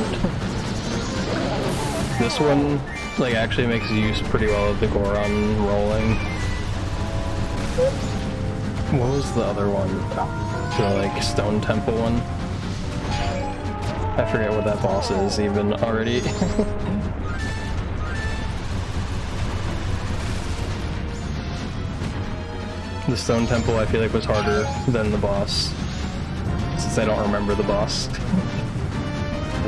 S1: This one, like, actually makes use pretty well of the Goron rolling. What was the other one? The, like, Stone Temple one? I forget what that boss is even already. The Stone Temple I feel like was harder than the boss, since I don't remember the boss.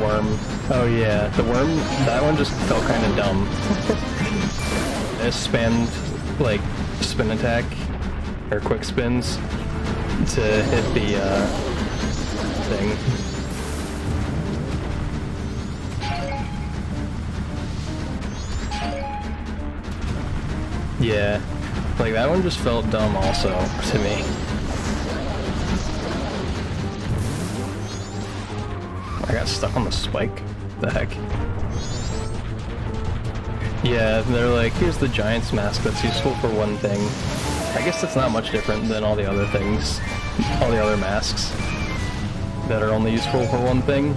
S1: Worm. Oh yeah, the worm, that one just felt kind of dumb. It spammed, like, spin attack, or quick spins, to hit the, thing. Yeah. Like, that one just felt dumb also, to me. I got stuck on the spike? The heck? Yeah, they're like, here's the Giant's Mask that's useful for one thing. I guess that's not much different than all the other things. All the other masks that are only useful for one thing.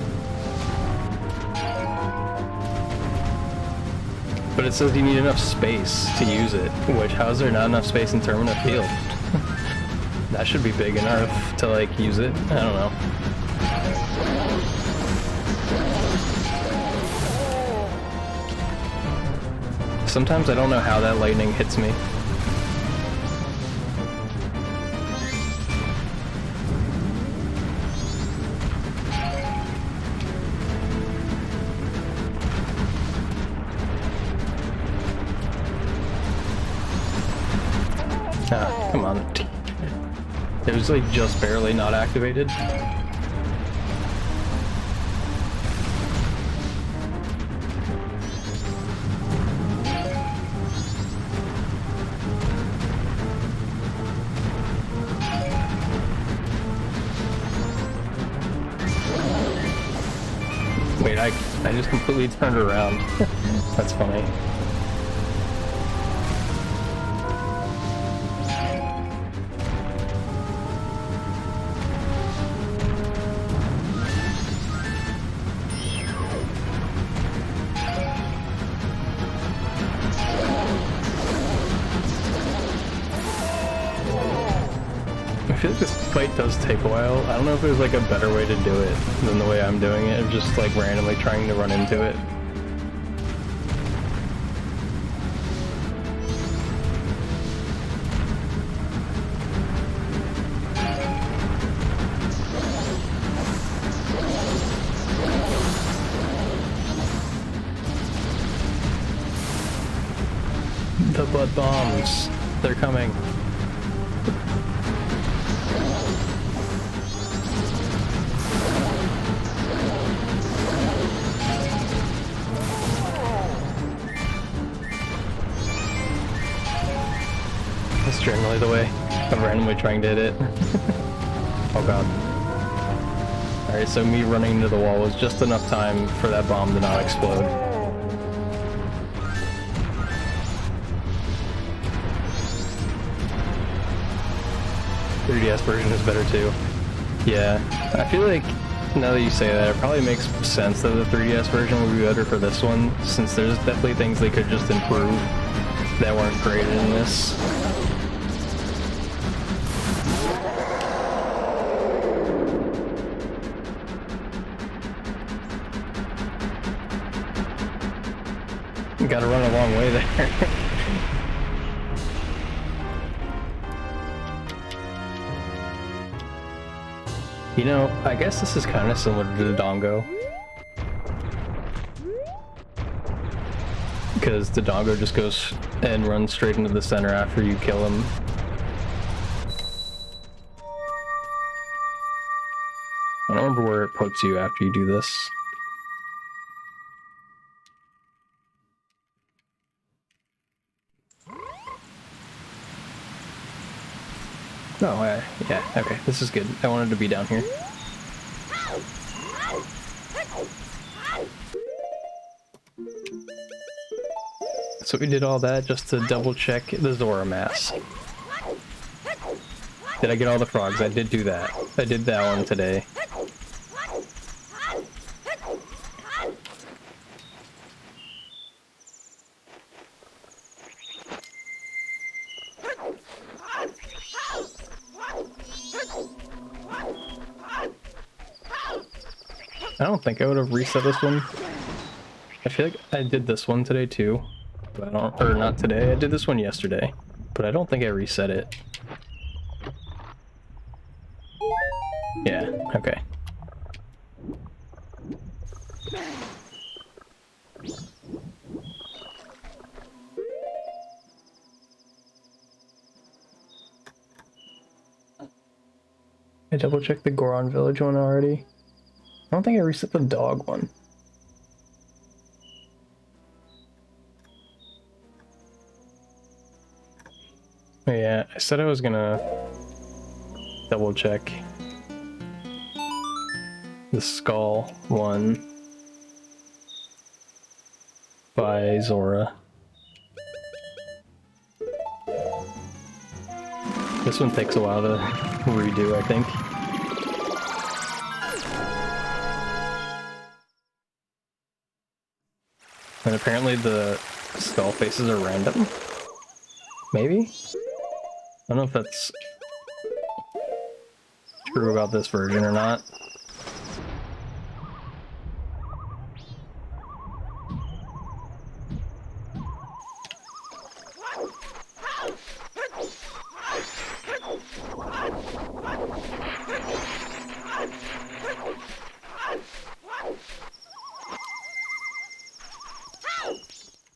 S1: But it says you need enough space to use it, which, how is there not enough space in Termina Field? That should be big enough to, like, use it. I don't know. Sometimes I don't know how that lightning hits me. Ah, come on. It was like just barely not activated. Wait, I just completely turned around. That's funny. feel like this fight does take a while. I don't know if there's like a better way to do it than the way I'm doing it, just like randomly trying to run into it. The blood bombs, they're coming. That's generally the way of randomly trying to hit it. Oh god. Alright, so me running into the wall was just enough time for that bomb to not explode. The 3DS version is better too. Yeah, I feel like now that you say that, it probably makes sense that the 3DS version would be better for this one, since there's definitely things they could just improve that weren't created in this. You gotta run a long way there. You know, I guess this is kind of similar to the Dongo. Because the Dongo just goes and runs straight into the center after you kill him. I don't remember where it puts you after you do this. Oh, yeah, okay, this is good. I wanted to be down here. So we did all that just to double check the Zora mask. Did I get all the frogs? I did do that. I did that one today. I don't think I would have reset this one. I feel like I did this one today too, but I don't, or not today, I did this one yesterday, but I don't think I reset it. Yeah, okay. I double checked the Goron Village one already. I don't think I reset the dog one. Oh yeah, I said I was gonna double check the skull one by Zora. This one takes a while to redo, I think. And apparently the skull faces are random. Maybe? I don't know if that's true about this version or not.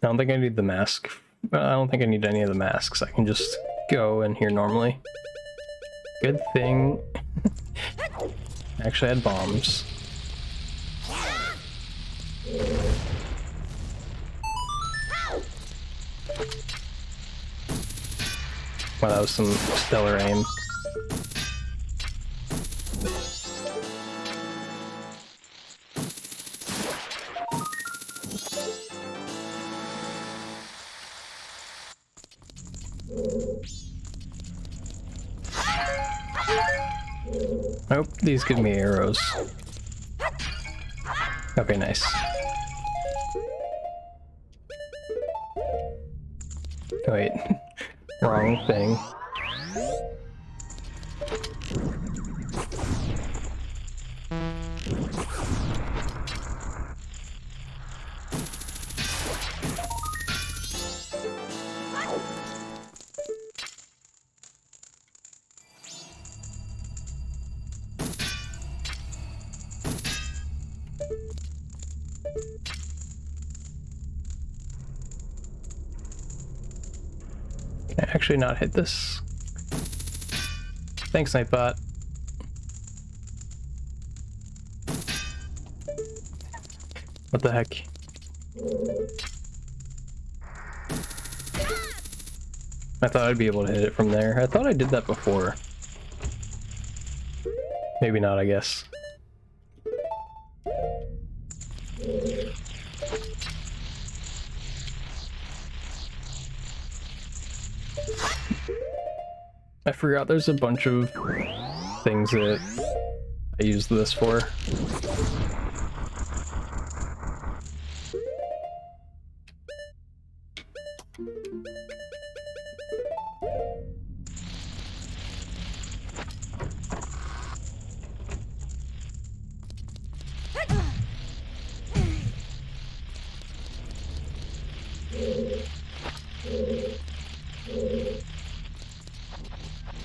S1: I don't think I need the mask. I don't think I need any of the masks. I can just go in here normally. Good thing I actually had bombs. Wow, that was some stellar aim. Nope, these give me arrows. Okay, nice. Wait, wrong thing. Can I actually not hit this? Thanks, Nightbot. What the heck? I thought I'd be able to hit it from there. I thought I did that before. Maybe not, I guess. I forgot there's a bunch of things that I use this for.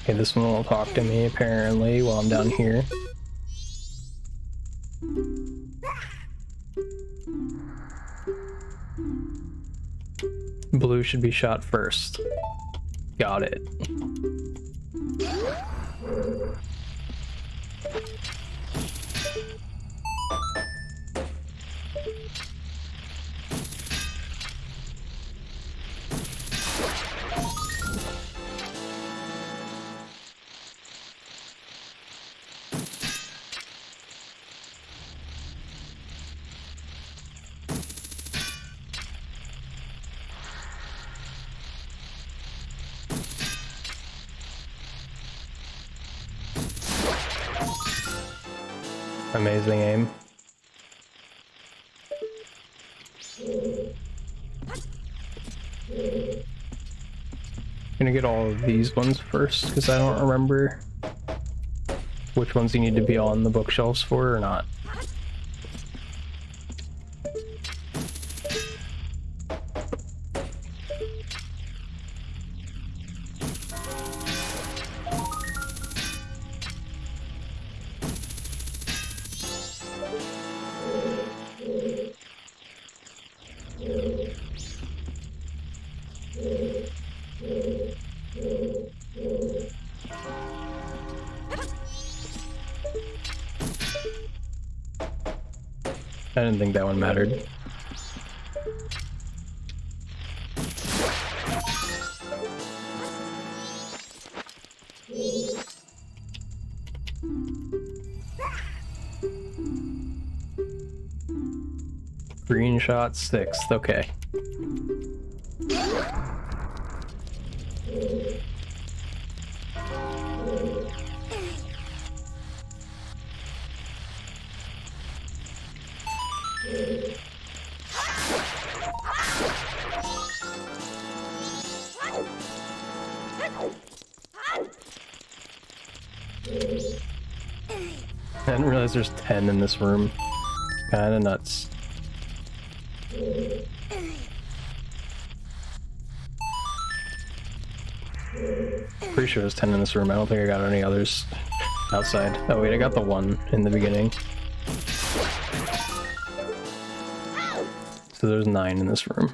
S1: Okay, this one will talk to me apparently while I'm down here. Blue should be shot first. Got it. Amazing aim. Gonna get all of these ones first because I don't remember which ones you need to be on the bookshelves for or not. I didn't think that one mattered. Green shot 6th, okay. I didn't realize there's 10 in this room. Kinda nuts. Pretty sure there's 10 in this room. I don't think I got any others outside. Oh wait, I got the one in the beginning. So there's 9 in this room.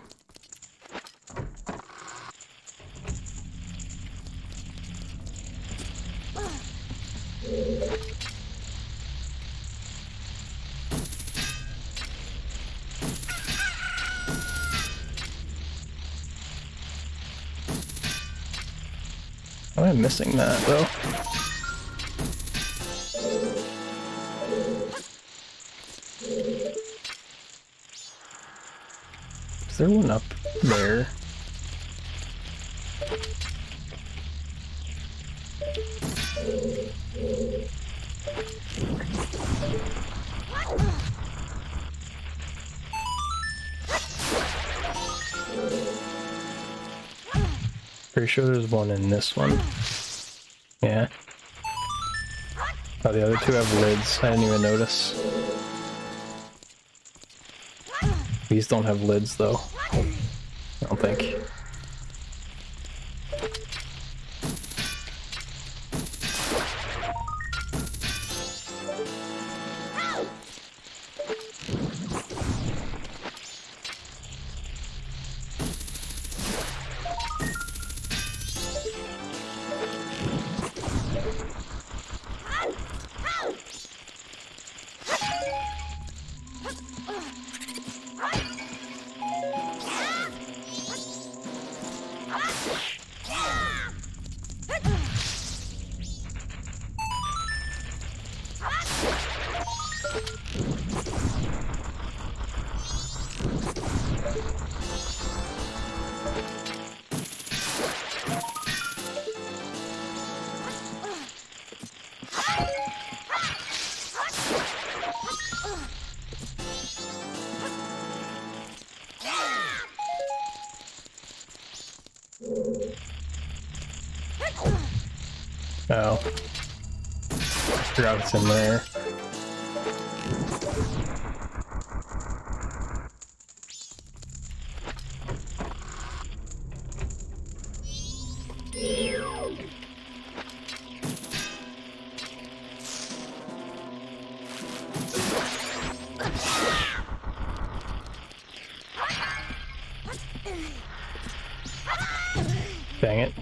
S1: How am I missing that though? Is there one up there? Pretty sure there's one in this one. Yeah. Oh, the other two have lids. I didn't even notice. These don't have lids though. I don't think. Oh. Forgot it's in there. Dang it.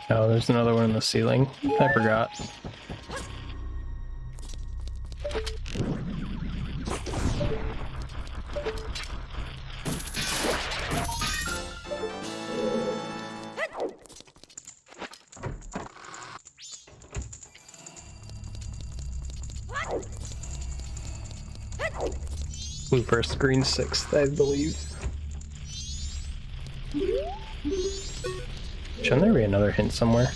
S1: Oh, there's another one in the ceiling. I forgot. Blue first, green sixth, I believe. Shouldn't there be another hint somewhere?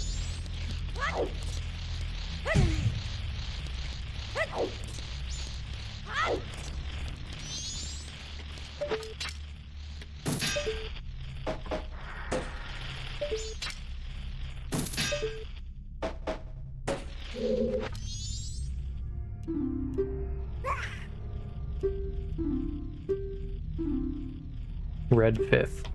S1: Red fifth.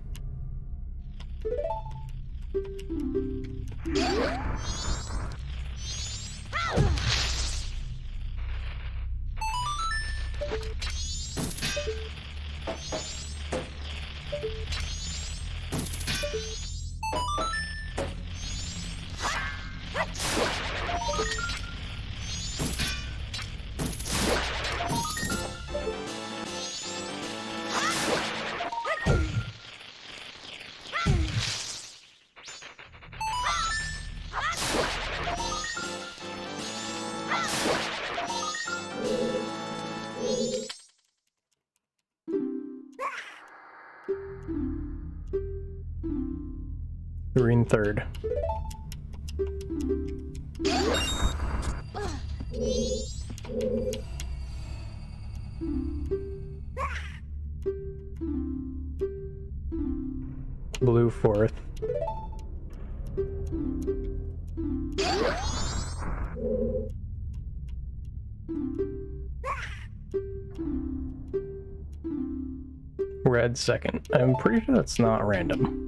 S1: Green third. Blue fourth. Red second. I'm pretty sure that's not random.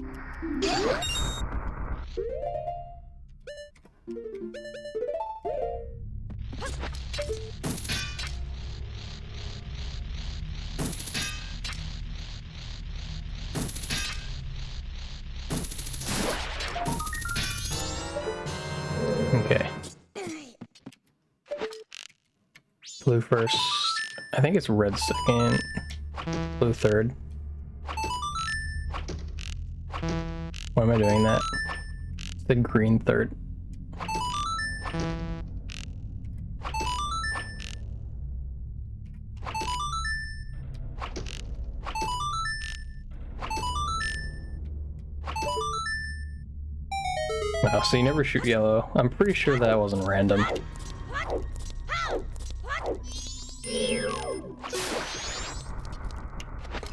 S1: Okay. Blue first. I think it's red second. Blue third. Why am I doing that? It's the green third. Oh, so you never shoot yellow. I'm pretty sure that wasn't random.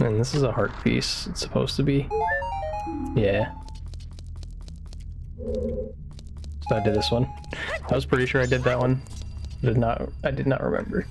S1: And this is a heart piece, it's supposed to be. Yeah. So I did this one. I was pretty sure I did that one. I did not remember.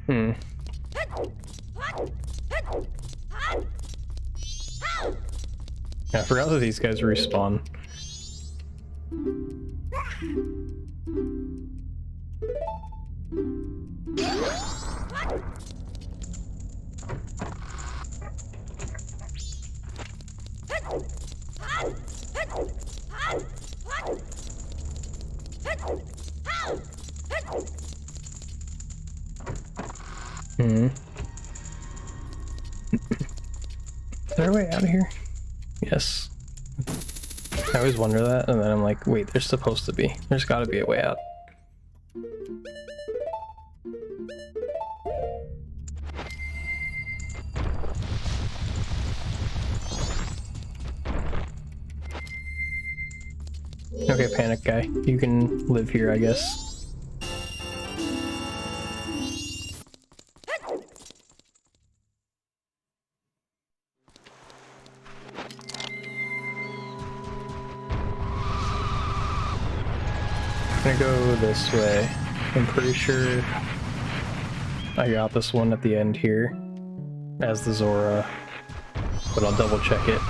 S1: Hmm. Yeah, I forgot that these guys respawn. Hmm. Is there a way out of here? Yes. I always wonder that, and then I'm like, wait, there's supposed to be. There's gotta be a way out. Okay, panic guy. You can live here, I guess. I'm gonna go this way. I'm pretty sure I got this one at the end here as the Zora, but I'll double check it.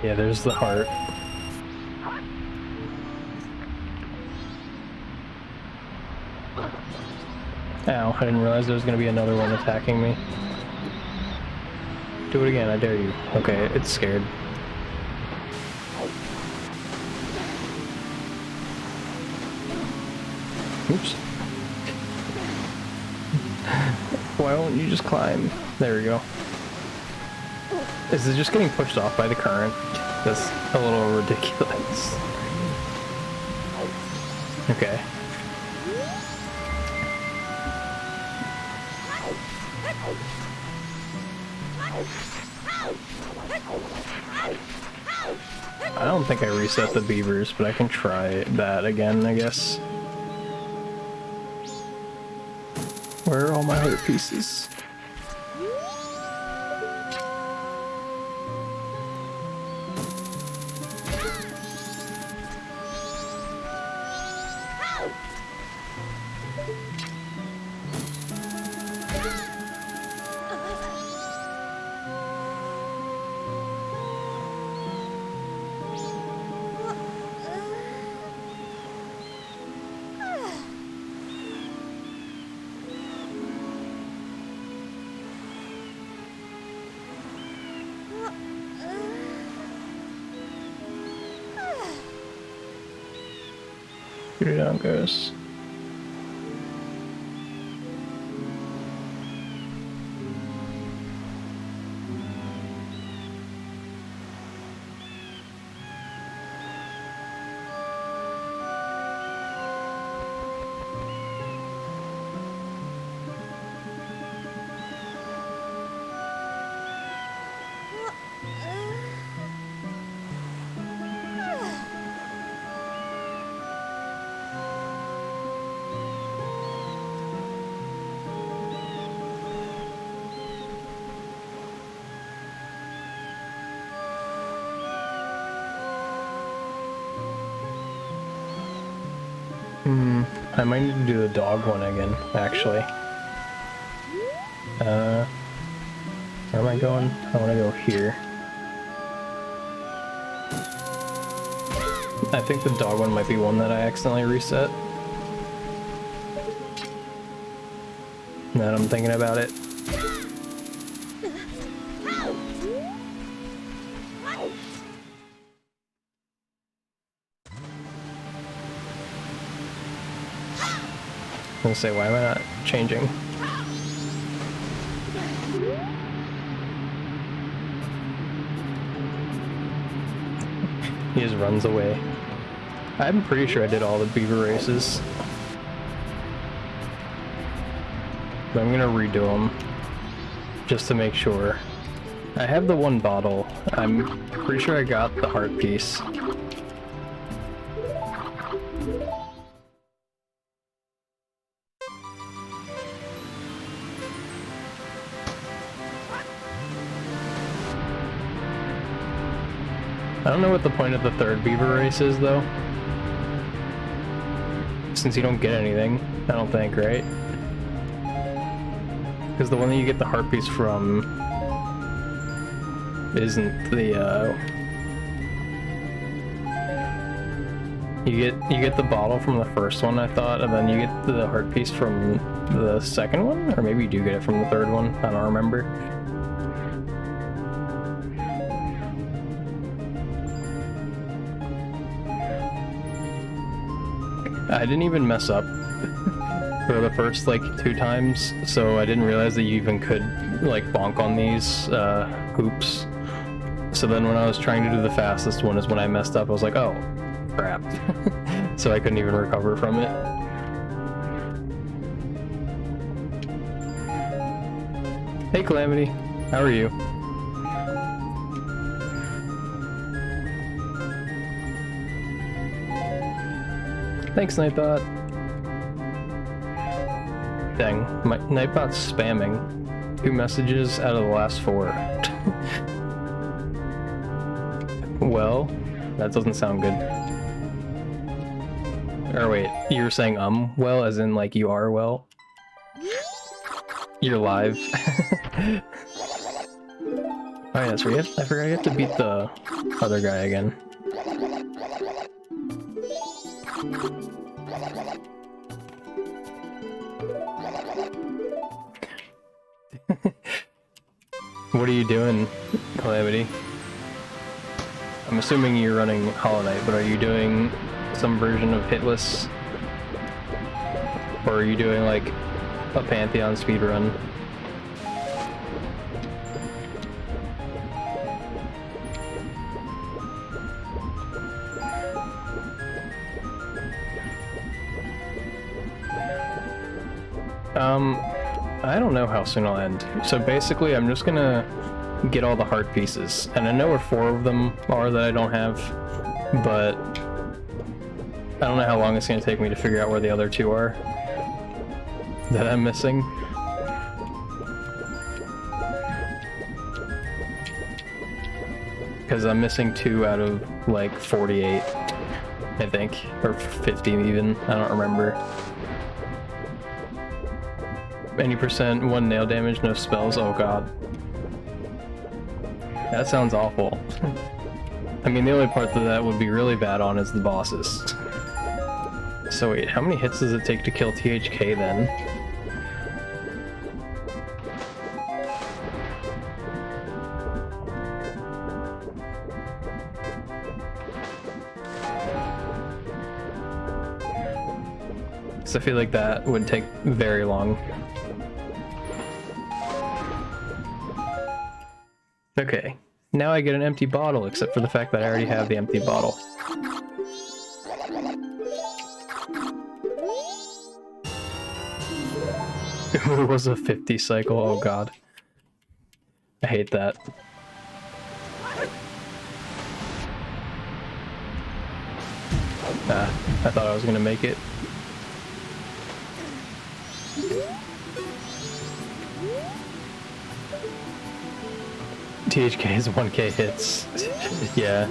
S1: Yeah, there's the heart. Ow, I didn't realize there was gonna be another one attacking me. Do it again, I dare you. Okay, it's scared. Oops. Why won't you just climb? There we go. Is it just getting pushed off by the current? That's a little ridiculous. Okay. I don't think I reset the beavers, but I can try that again, I guess. Where are all my heart pieces? Shoot it down goes. I might need to do the dog one again, actually. Where am I going? I want to go here. I think the dog one might be one that I accidentally reset. Now that I'm thinking about it. I was gonna say, why am I not changing? He just runs away. I'm pretty sure I did all the beaver races. But I'm gonna redo them. Just to make sure. I have the one bottle. I'm pretty sure I got the heart piece. I don't know what the point of the third beaver race is, though. Since you don't get anything, I don't think, right? Because the one that you get the heart piece from isn't the, You get the bottle from the first one, I thought, and then you get the heart piece from the second one? Or maybe you do get it from the third one, I don't remember. I didn't even mess up for the first, like, 2 times, so I didn't realize that you even could, like, bonk on these hoops. So then when I was trying to do the fastest one is when I messed up. I was like, oh, crap. So I couldn't even recover from it. Hey, Calamity. How are you? Thanks, Nightbot. Dang, my Nightbot's spamming. 2 messages out of the last 4. Well, that doesn't sound good. Or wait, you were saying well, as in like you are well? You're live. Oh yeah, that's right. I forgot you have to beat the other guy again. What are you doing, Calamity? I'm assuming you're running Hollow Knight, but are you doing some version of Hitless? Or are you doing like a Pantheon speedrun? I don't know how soon I'll end. So basically, I'm just gonna get all the heart pieces, and I know where 4 of them are that I don't have, but I don't know how long it's gonna take me to figure out where the other 2 are that I'm missing. Because I'm missing 2 out of like 48, I think, or 50 even, I don't remember. Any percent, 1 nail damage, no spells, oh god. That sounds awful. I mean, the only part that would be really bad on is the bosses. So wait, how many hits does it take to kill THK then? Because I feel like that would take very long. Okay, now I get an empty bottle, except for the fact that I already have the empty bottle. It was a 50 cycle, oh god. I hate that. I thought I was gonna make it. THK is 1k hits. Yeah,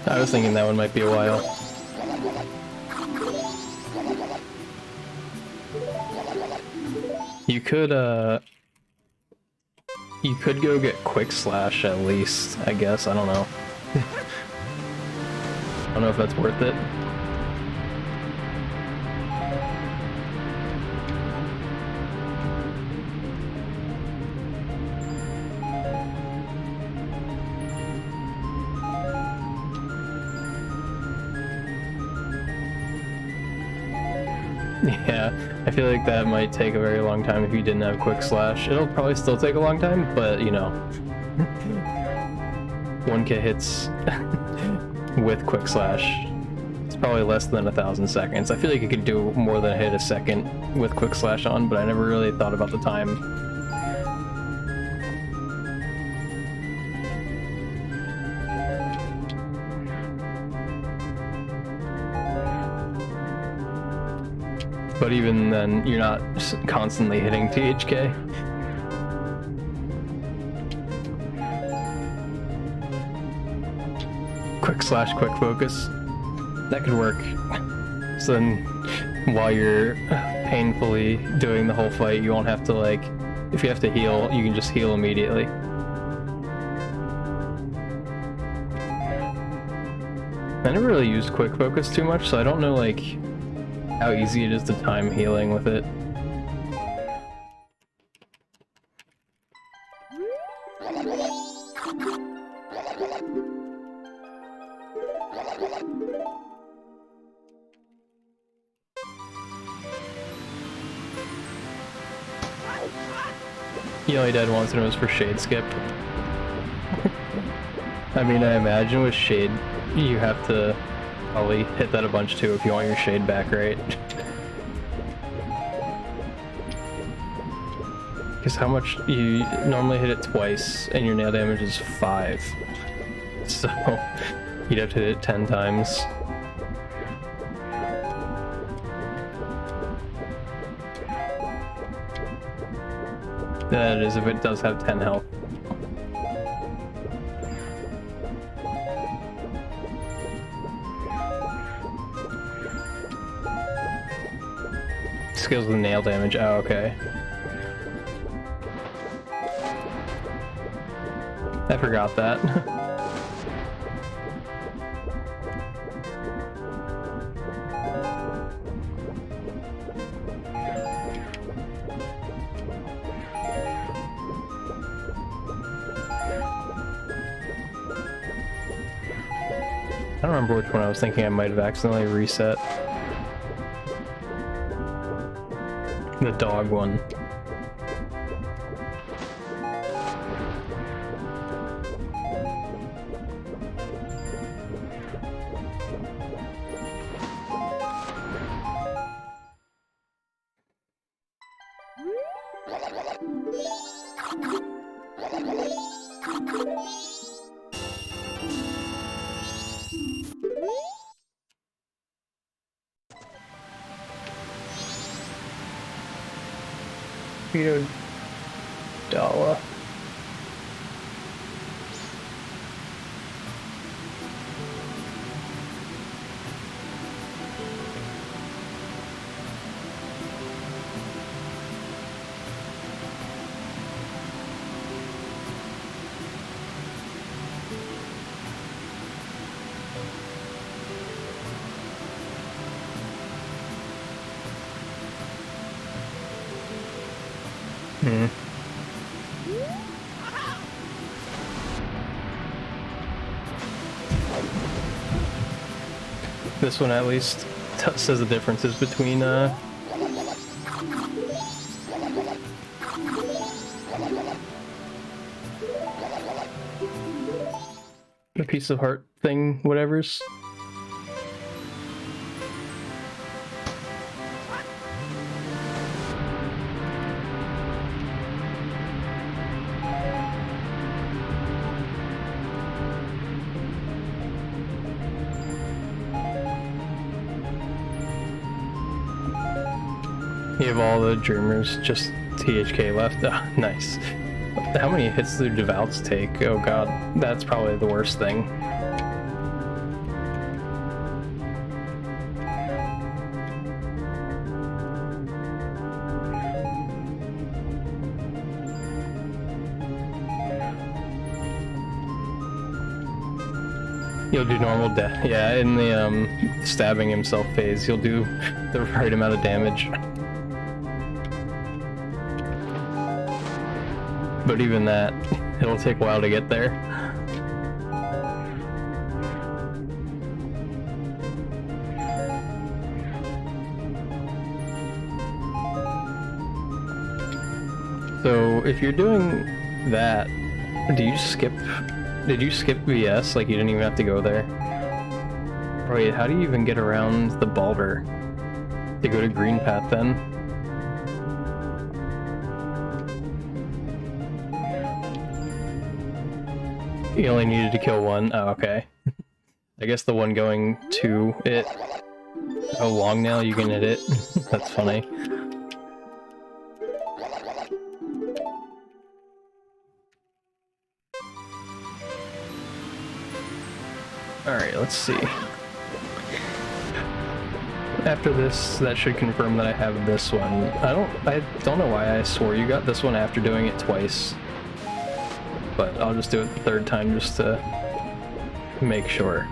S1: I was thinking that one might be a while. You could go get quick slash at least, I guess. I don't know. I don't know if that's worth it. Yeah, I feel like that might take a very long time if you didn't have quick slash. It'll probably still take a long time, but you know. 1k hits with quick slash. It's probably less than 1,000 seconds. I feel like you could do more than a hit a second with quick slash on, but I never really thought about the time. But even then, you're not constantly hitting THK. Quick slash quick focus. That could work. So then, while you're painfully doing the whole fight, you won't have to, like, if you have to heal, you can just heal immediately. I never really used quick focus too much, so I don't know, like, how easy it is to time healing with it. You only died once and it was for shade skip. I mean, I imagine with shade, you have to probably hit that a bunch too if you want your shade back, right? Because how much you normally hit it twice and your nail damage is 5. So you'd have to hit it 10 times. That is if it does have 10 health. Skills with nail damage. Oh, okay. I forgot that. I don't remember which one I was thinking I might have accidentally reset. The dog one. Peter Dalla. This one at least says the differences between the piece of heart thing, whatever's. You have all the dreamers, just THK left. Oh, nice. How many hits do Devouts take? Oh god, that's probably the worst thing. You'll do normal death. Yeah, in the stabbing himself phase, you'll do the right amount of damage. But even that, it'll take a while to get there. So if you're doing that, do you skip? Did you skip VS? Like you didn't even have to go there? Wait, how do you even get around the Balder? To go to Green Path then? You only needed to kill one? Oh, okay. I guess the one going to it. Oh, long nail, you can hit it. That's funny. Alright, let's see. After this, that should confirm that I have this one. I don't know why I swore you got this one after doing it twice. But I'll just do it the third time just to make sure.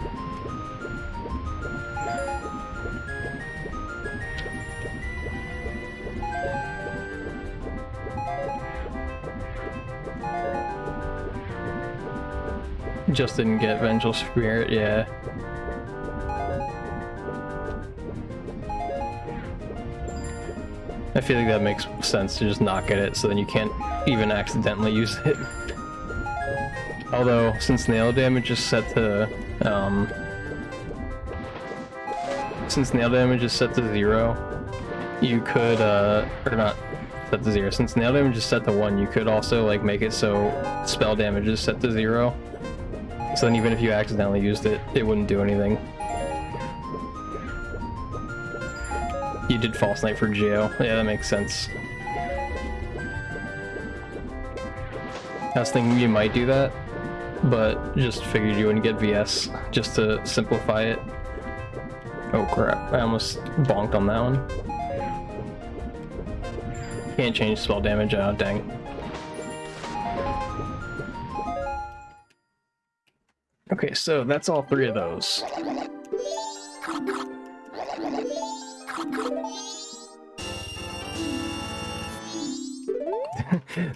S1: Just didn't get Vengeful Spirit, yeah. I feel like that makes sense to just not get it, so then you can't even accidentally use it. Although, since nail damage is set to, since nail damage is set to 0, you could, or not set to 0, since nail damage is set to 1, you could also, like, make it so spell damage is set to 0. So then even if you accidentally used it, it wouldn't do anything. You did False Knight for jail. Yeah, that makes sense. I was thinking you might do that, but just figured you wouldn't get VS, just to simplify it. Oh crap, I almost bonked on that one. Can't change spell damage, oh dang. Okay, so that's all 3 of those.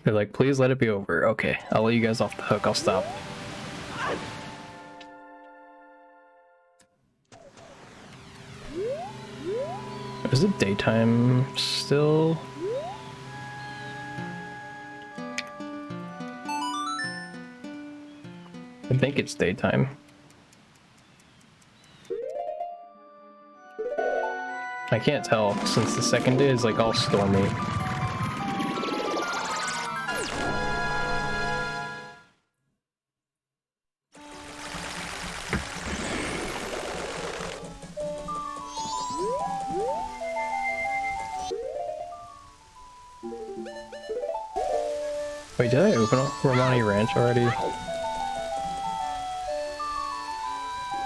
S1: They're like, please let it be over. Okay, I'll let you guys off the hook, I'll stop. Is it daytime still? I think it's daytime. I can't tell since the second day is like all stormy. Wait, did I open Romani Ranch already?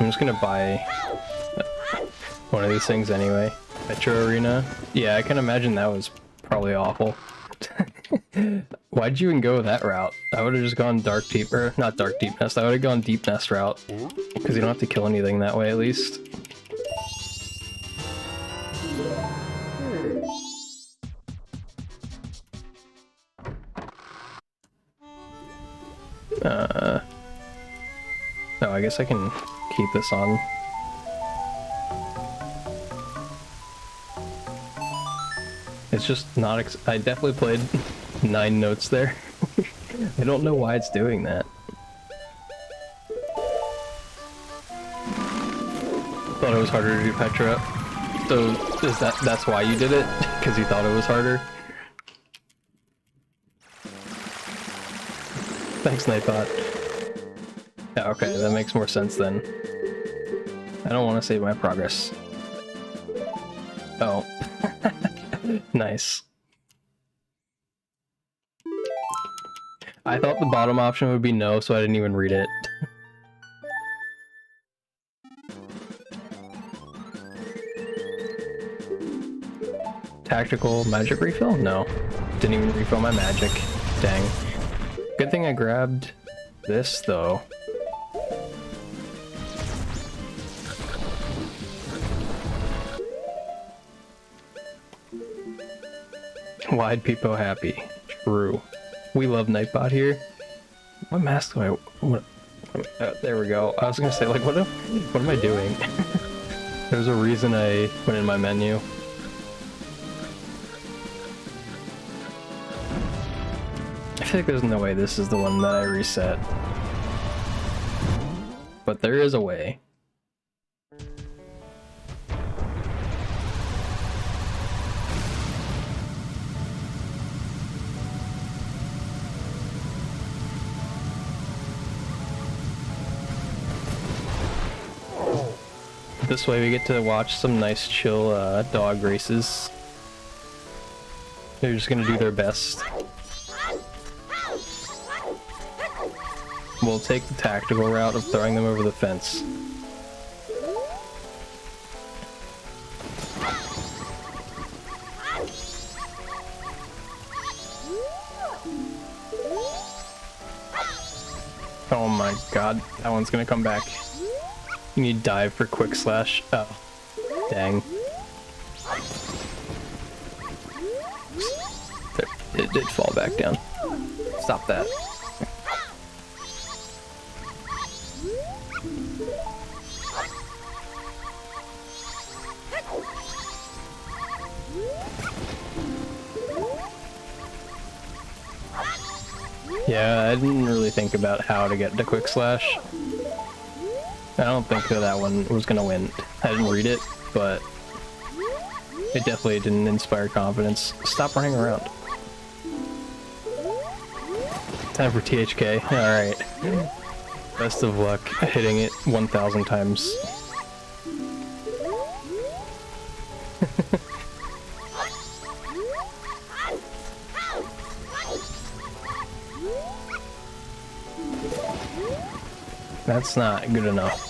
S1: I'm just gonna buy one of these things anyway. Metro Arena. Yeah, I can imagine that was probably awful. Why'd you even go that route? I would have just gone Dark Deep, or not Dark Deep Nest, I would have gone Deep Nest route. Because you don't have to kill anything that way at least. Oh, I guess I can keep this on. It's just not I definitely played 9 notes there. I don't know why it's doing that. Thought it was harder to do Petra. So is that's why you did it? Because you thought it was harder? Thanks, Nightbot. Yeah, okay, that makes more sense then. I don't want to save my progress. Oh. Nice. I thought the bottom option would be no, so I didn't even read it. Tactical magic refill? No. Didn't even refill my magic. Dang. Good thing I grabbed this, though. Wide Peepo happy. True. We love Nightbot here. What mask do I... there we go. I was gonna say, like, what am I doing? There's a reason I went in my menu. I feel like there's no way this is the one that I reset. But there is a way. This way we get to watch some nice chill dog races. They're just gonna do their best. We'll take the tactical route of throwing them over the fence. Oh my god, that one's gonna come back. You need dive for quick slash. Oh, dang. There, it did fall back down. Stop that. Yeah, I didn't really think about how to get to quick slash. I don't think that one was gonna win. I didn't read it, but it definitely didn't inspire confidence. Stop running around. Time for THK. Alright. Best of luck hitting it 1,000 times. That's not good enough.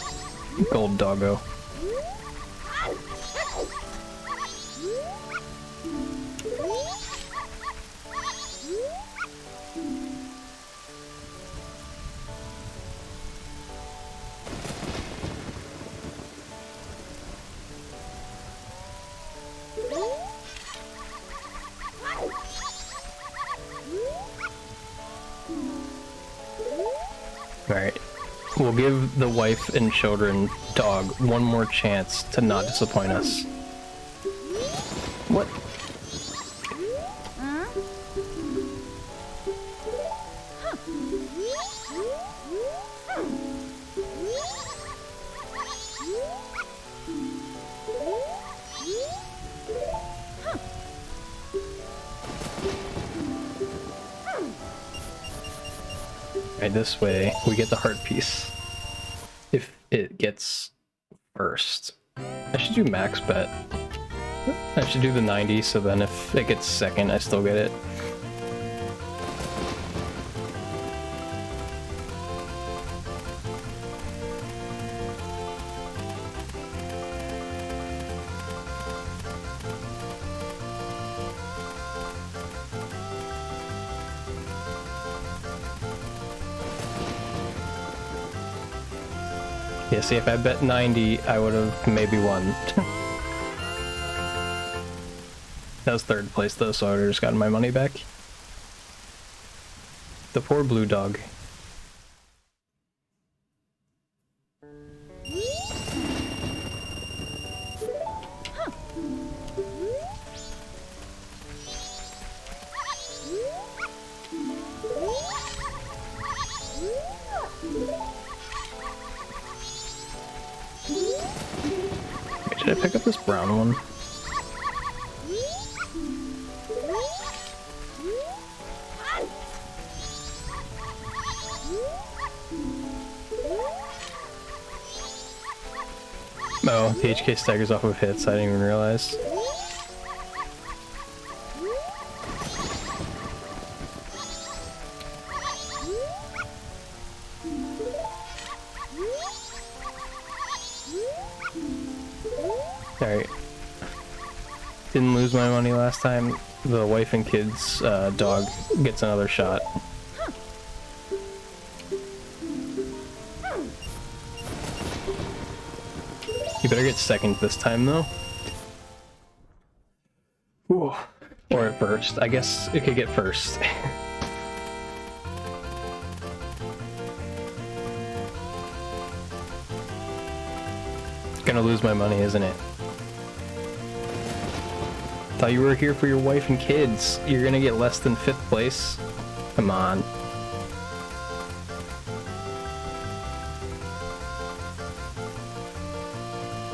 S1: Gold doggo. Alright. We'll give the wife and children dog one more chance to not disappoint us. What? Right, this way we get the heart piece. If it gets first. I should do max bet. I should do the 90, so then if it gets second, I still get it. Yeah, see, if I bet 90, I would have maybe won. That was third place though, so I would have just gotten my money back. The poor blue dog. Should I pick up this brown one? Oh, THK staggers off of hits, I didn't even realize. Alright. Didn't lose my money last time. The wife and kids dog gets another shot. You better get second this time though. Ooh. Or at first. first. I guess it could get first. Gonna lose my money, isn't it? Thought you were here for your wife and kids. You're gonna get less than 5th place? Come on.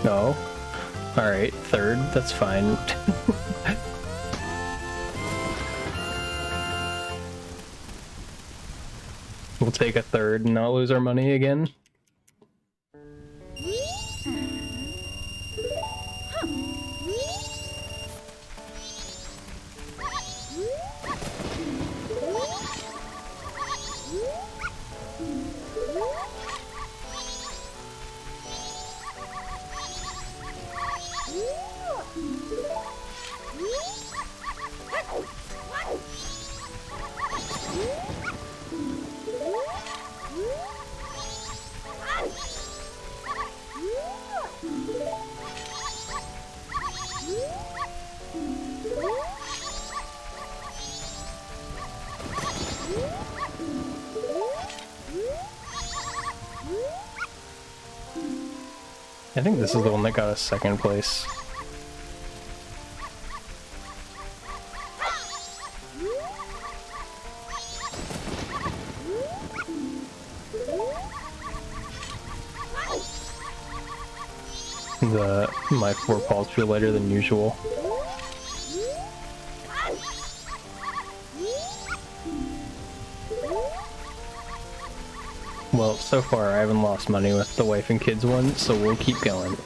S1: No? Alright, 3rd, that's fine. We'll take a 3rd and not lose our money again. I think this is the one that got us 2nd place. My 4 balls feel lighter than usual. Well, so far I haven't lost money with the wife and kids one, so we'll keep going.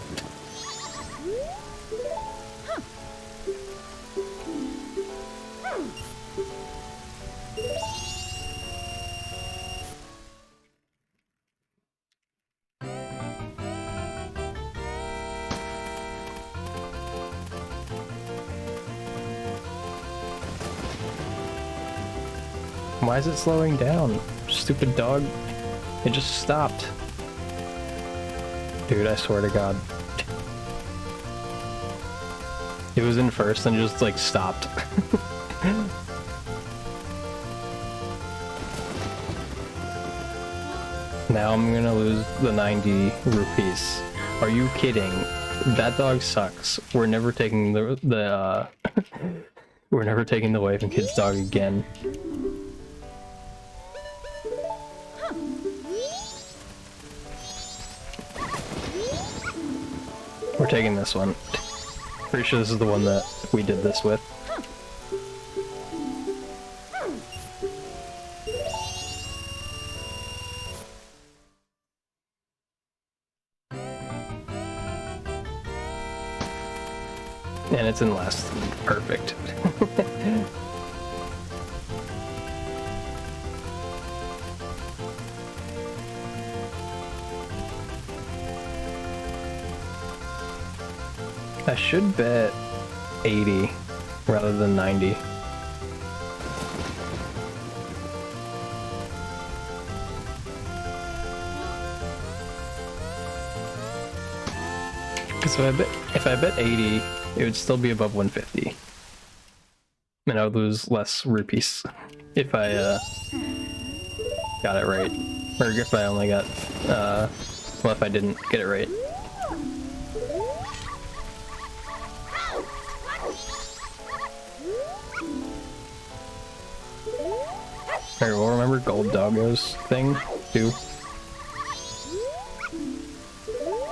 S1: Why is it slowing down? Stupid dog. It just stopped. Dude, I swear to God. It was in first and just like stopped. Now I'm gonna lose the 90 rupees. Are you kidding? That dog sucks. We're never taking the we're never taking the wife and kids dog again. We're taking this one. Pretty sure this is the one that we did this with. And it's in last. Perfect. I should bet 80 rather than 90. Because if I bet 80, it would still be above 150. And I would lose less rupees if I got it right. Or if I only got, well, if I didn't get it right. Alright, well, remember Gold Doggo's thing, too?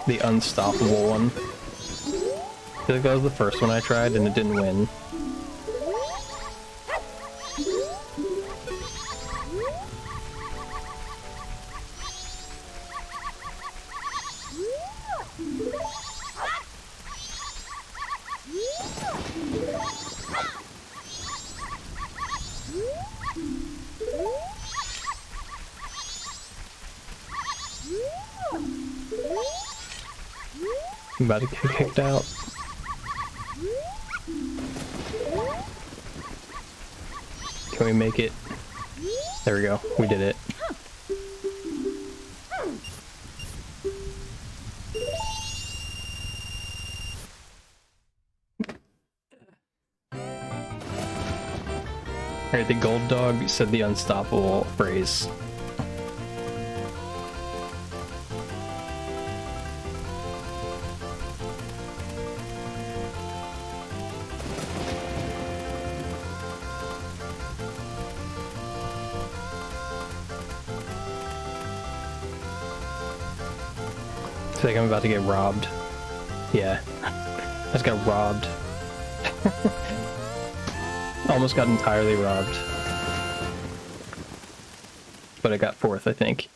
S1: The unstoppable one. I feel like that was the first one I tried and it didn't win. I'm about to get kicked out. Can we make it? There we go. We did it. Alright, the gold dog said the unstoppable phrase. I feel like I'm about to get robbed. Yeah. I just got robbed. Almost got entirely robbed. But I got fourth, I think.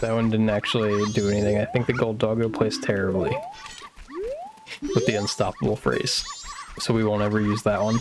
S1: That one didn't actually do anything. I think the gold doggo plays terribly with the unstoppable phrase, so we won't ever use that one.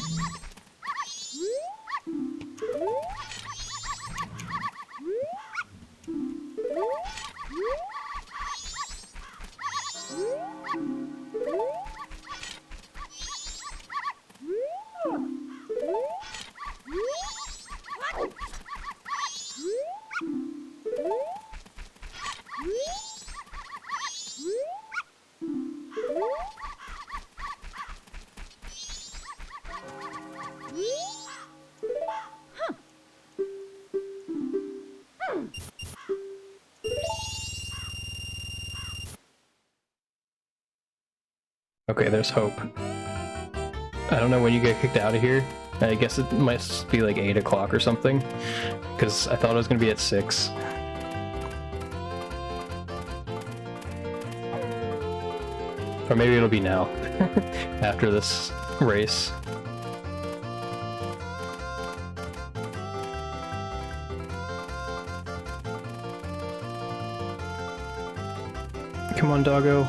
S1: Okay, there's hope. I don't know when you get kicked out of here. I guess it might be like 8 o'clock or something, because I thought it was going to be at 6. Or maybe it'll be now, after this race. Come on, doggo.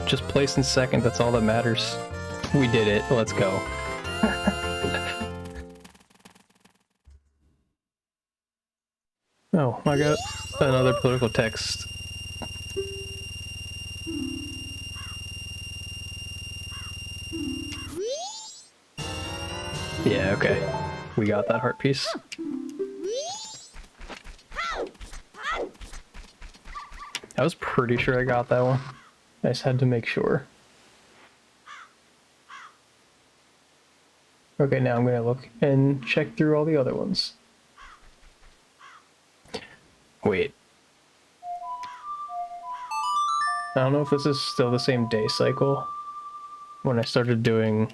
S1: Just place in second, that's all that matters. We did it, let's go. Oh, I got another political text. Yeah, okay. We got that heart piece. I was pretty sure I got that one. I just had to make sure. Okay, now I'm gonna look and check through all the other ones. Wait. I don't know if this is still the same day cycle. When I started doing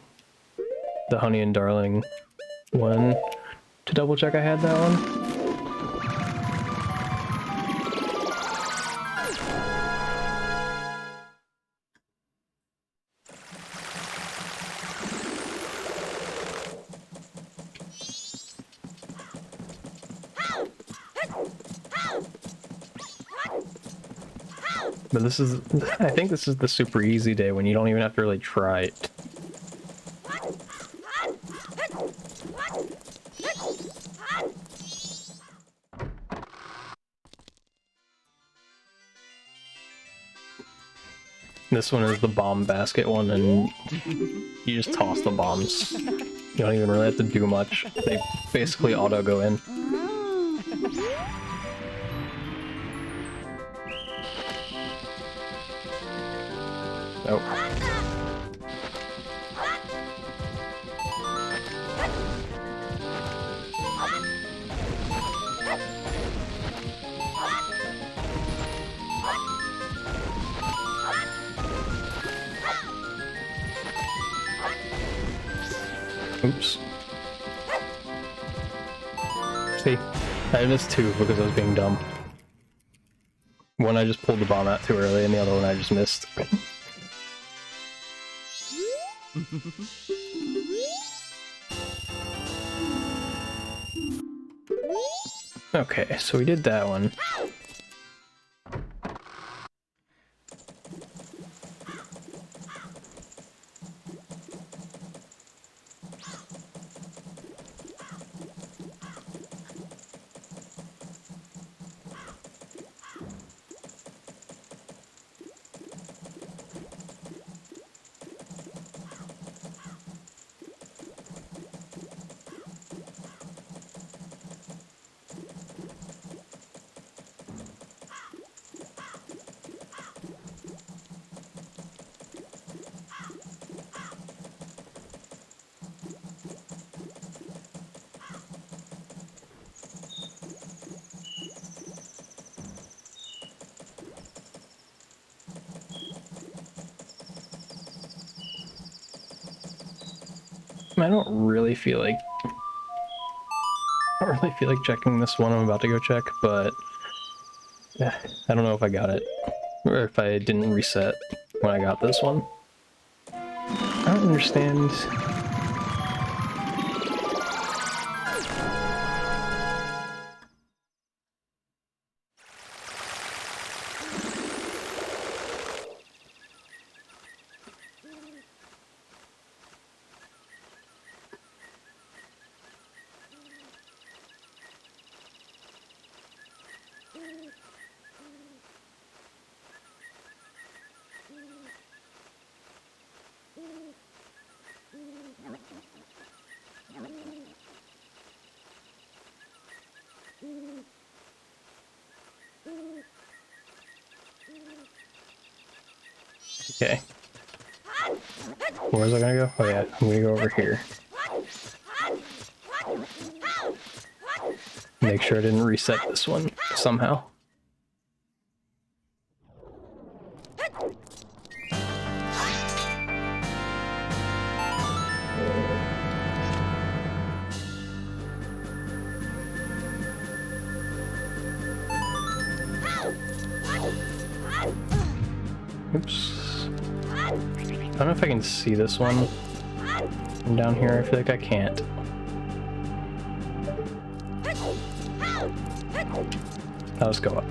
S1: the Honey and Darling one, to double check I had that one. But this is, I think this is the super easy day when you don't even have to really try it. This one is the bomb basket one, and you just toss the bombs. You don't even really have to do much. They basically auto go in. Nope. Oops. See, I missed 2 because I was being dumb. One I just pulled the bomb out too early, and the other one I just missed. Okay, so we did that one. I don't really feel like checking this one I'm about to go check, but yeah, I don't know if I got it or if I didn't reset when I got this one. I don't understand. Okay. Where's I gonna go? Oh yeah, I'm gonna go over here. Make sure I didn't reset this one somehow. Oops. I don't know if I can see this one from down here. I feel like I can't. I'll just go up.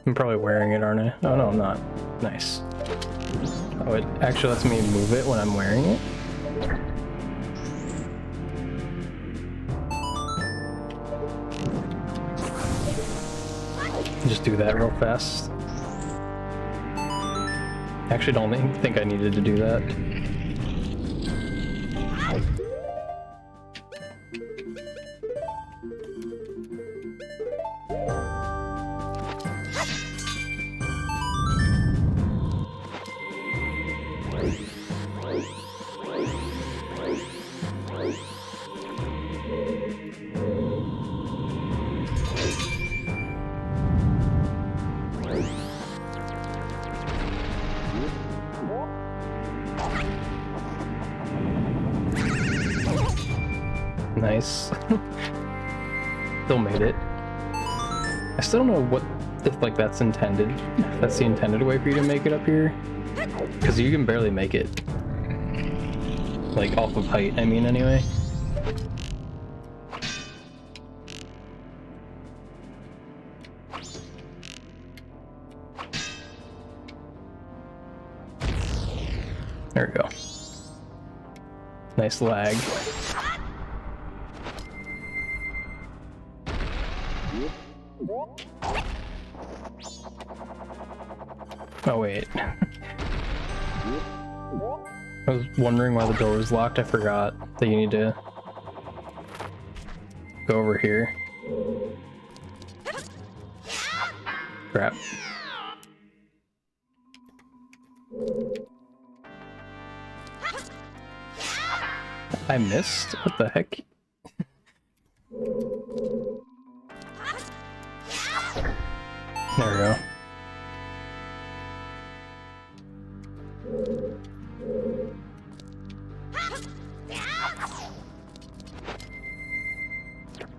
S1: I'm probably wearing it, aren't I? Oh no, I'm not. Nice. Oh, it actually lets me move it when I'm wearing it? Just do that real fast. Actually, don't think I needed to do that. Nice. Still made it. I still don't know what, if like that's intended. If that's the intended way for you to make it up here. Because you can barely make it. Like off of height, I mean, anyway. There we go. Nice lag. Oh wait. I was wondering why the door was locked. I forgot that you need to go over here. Crap. I missed? What the heck? There we go.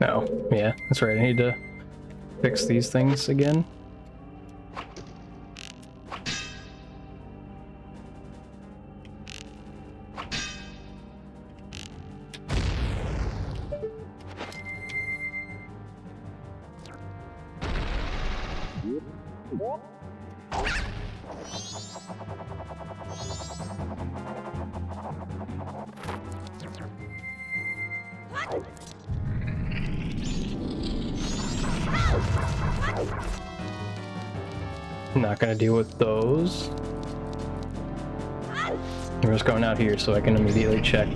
S1: Oh, yeah, that's right. I need to fix these things again. Not gonna deal with those. We're just going out here so I can immediately check.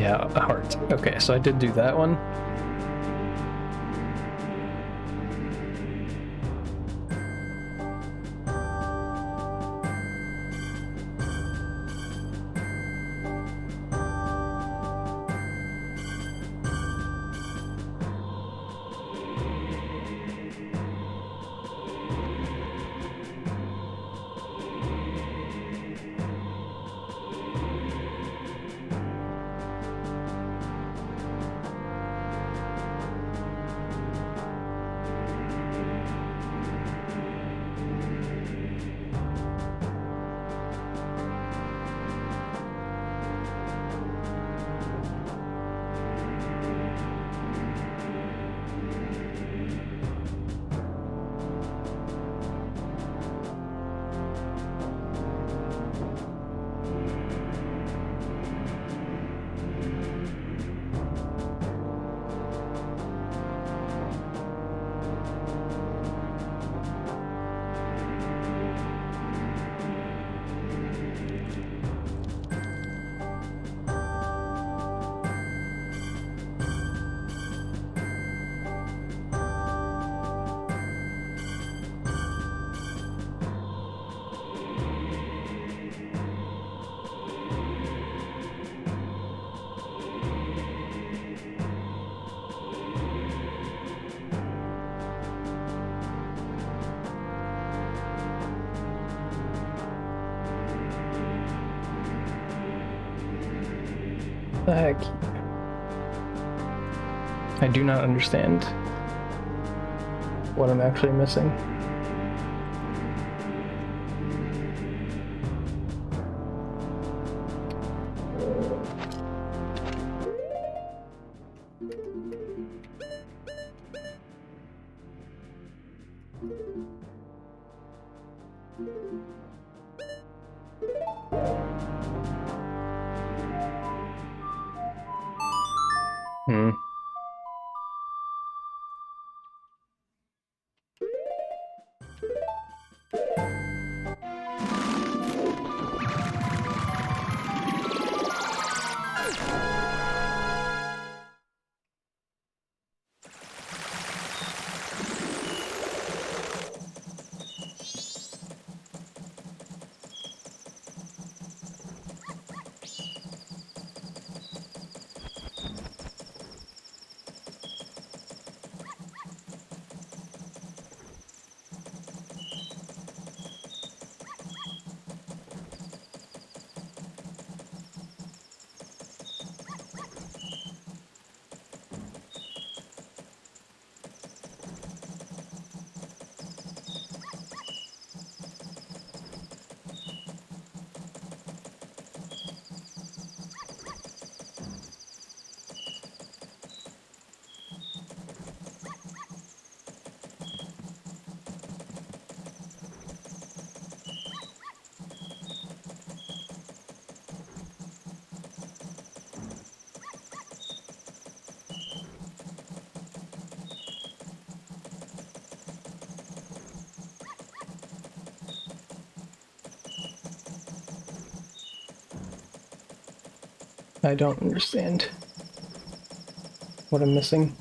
S1: Yeah, a heart. Okay, so I did do that one. The heck? I do not understand what I'm actually missing. Hmm. I don't understand what I'm missing.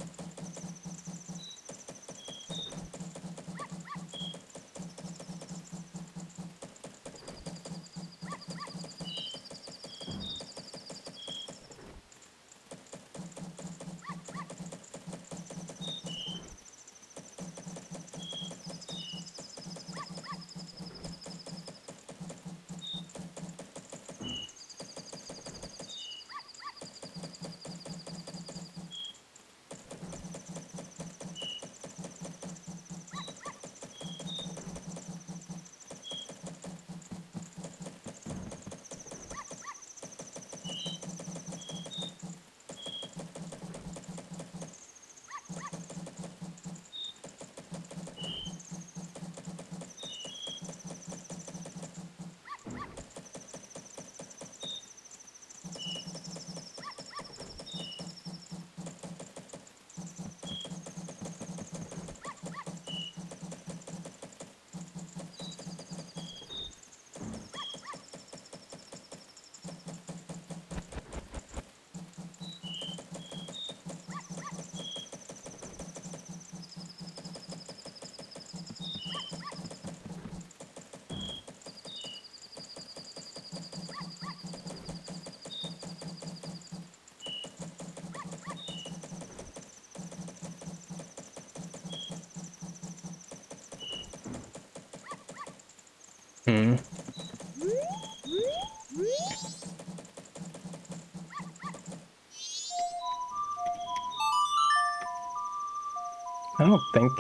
S1: I don't think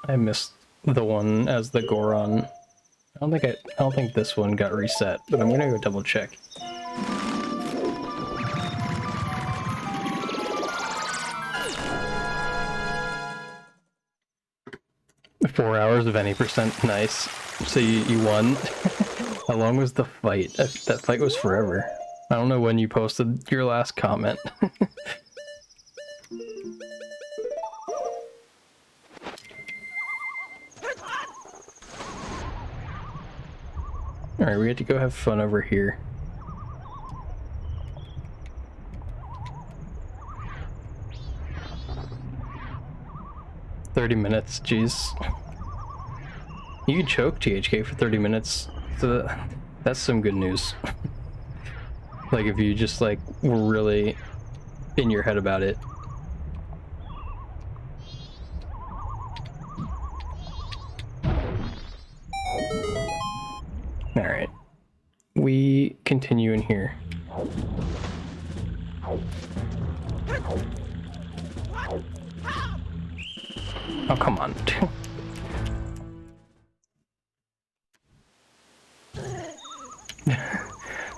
S1: I missed the one as the Goron. I don't think this one got reset, but I'm gonna go double check. Four hours of any percent, nice. So you won. How long was the fight? That fight was forever. I don't know when you posted your last comment. Alright, we have to go have fun over here. $30, jeez. You could choke THK for 30 minutes, so that's some good news. Like, if you just, like, were really in your head about it. Alright. We continue in here. Oh, come on.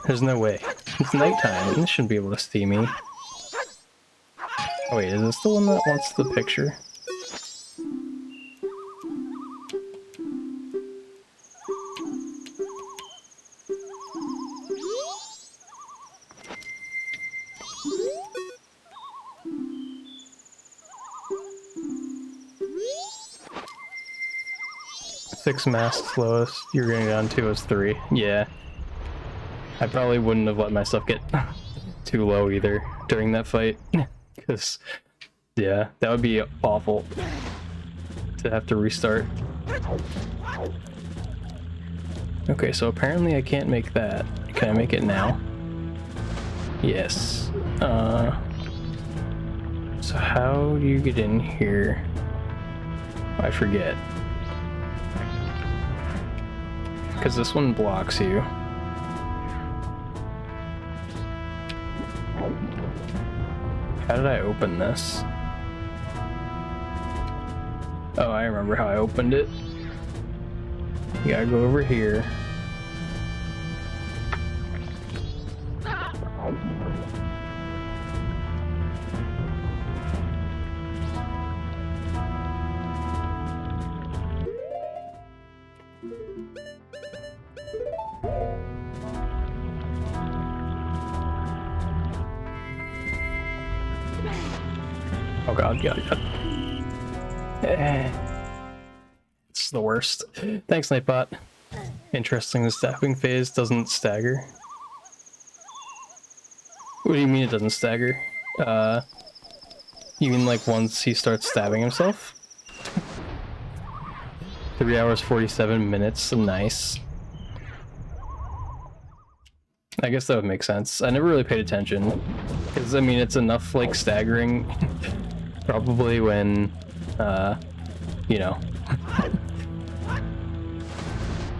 S1: There's no way. It's nighttime. This shouldn't be able to see me. Oh wait, is this the one that wants the picture? Six masks lowest. You're getting down to is 3. Yeah. I probably wouldn't have let myself get too low either during that fight. Because, yeah, that would be awful to have to restart. Okay, so apparently I can't make that. Can I make it now? Yes. So how do you get in here? I forget. Because this one blocks you. How did I open this? Oh, I remember how I opened it. You gotta go over here. Oh god, god. It's the worst. Thanks, Nightbot. Interesting, the stabbing phase doesn't stagger. What do you mean it doesn't stagger? You mean like once he starts stabbing himself? 3 hours 47 minutes, nice. I guess that would make sense. I never really paid attention. Because, I mean, it's enough, like, staggering. Probably when, you know,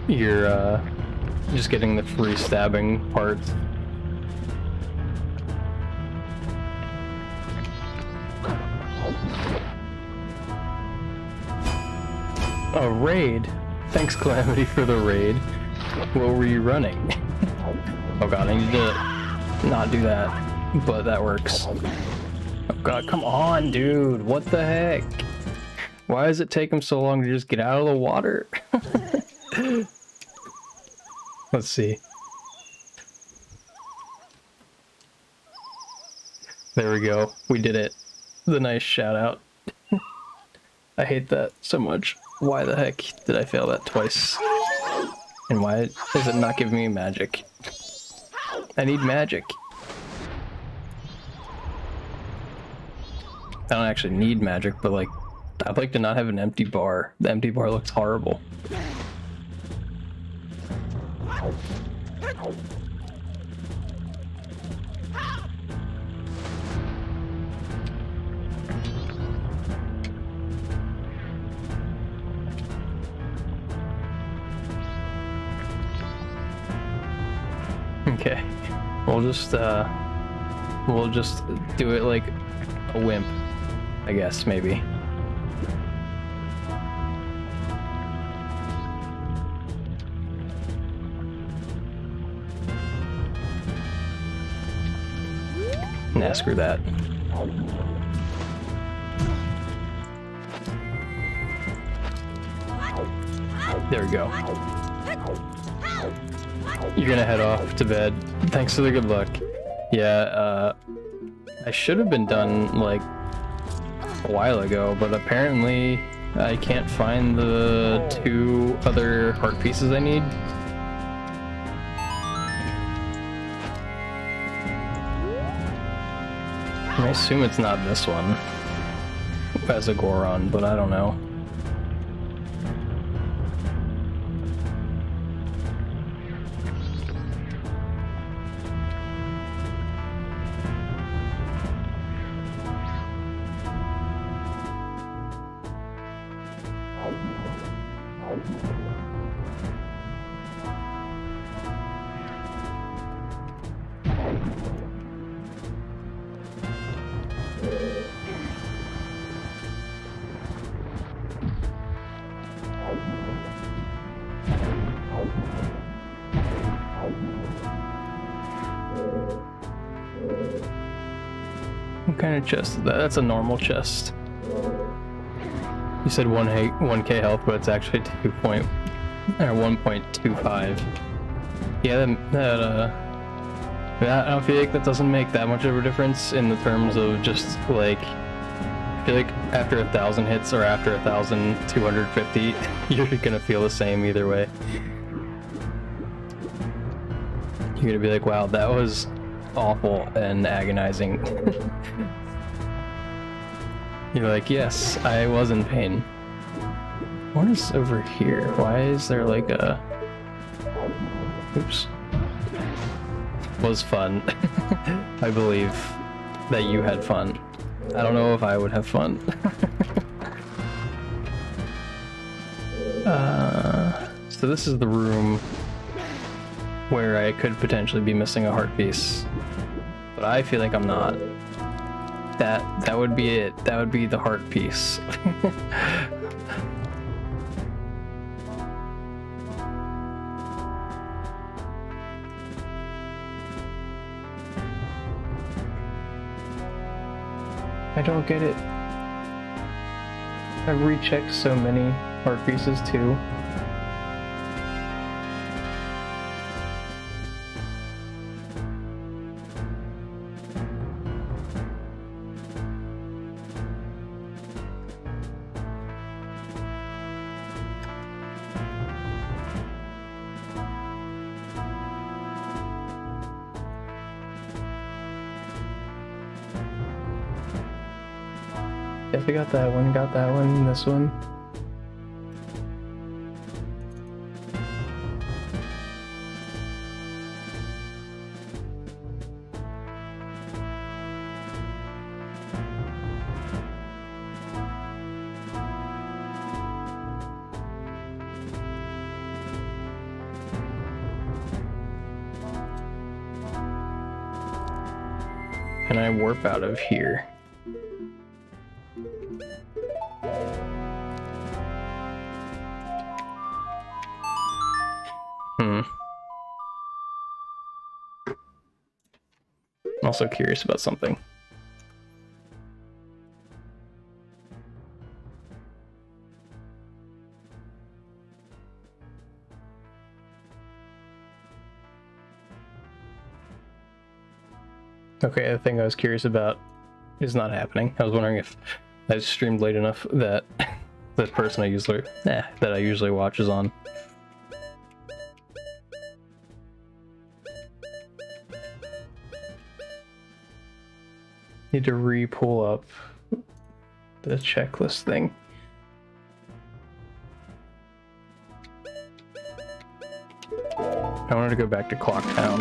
S1: you're, just getting the free stabbing part. A raid? Thanks, Calamity, for the raid. What were you running? Oh god, I need to not do that, but that works. Oh god, come on, dude, what the heck? Why does it take him so long to just get out of the water? Let's see. There we go, we did it. The nice shout out. I hate that so much. Why the heck did I fail that twice? And why is it not giving me magic? I need magic. I don't actually need magic, but like, I'd like to not have an empty bar. The empty bar looks horrible. Okay, we'll just do it like a wimp, I guess, maybe. Nah, screw that. There we go. You're gonna head off to bed. Thanks for the good luck. Yeah, I should have been done like a while ago, but apparently I can't find the 2 other heart pieces I need. I assume it's not this one as a Goron, but I don't know. What kind of chest is that? That's a normal chest. You said 1k health, but it's actually 1.25. Yeah, I don't feel like that doesn't make that much of a difference in the terms of just like, I feel like after 1,000 hits or after 1,250, you're gonna feel the same either way. You're gonna be like, wow, that was awful and agonizing. You're like, yes, I was in pain. What is over here? Why is there like a... Oops. Was fun. I believe that you had fun. I don't know if I would have fun. So this is the room where I could potentially be missing a heart piece, but I feel like I'm not. That would be it. That would be the heart piece. I don't get it. I've rechecked so many heart pieces too. If we got that one, this one. Can I warp out of here? I'm also curious about something. Okay, the thing I was curious about is not happening. I was wondering if I streamed late enough that the person I usually watch is on. Need to re-pull up the checklist thing. I wanted to go back to Clock Town.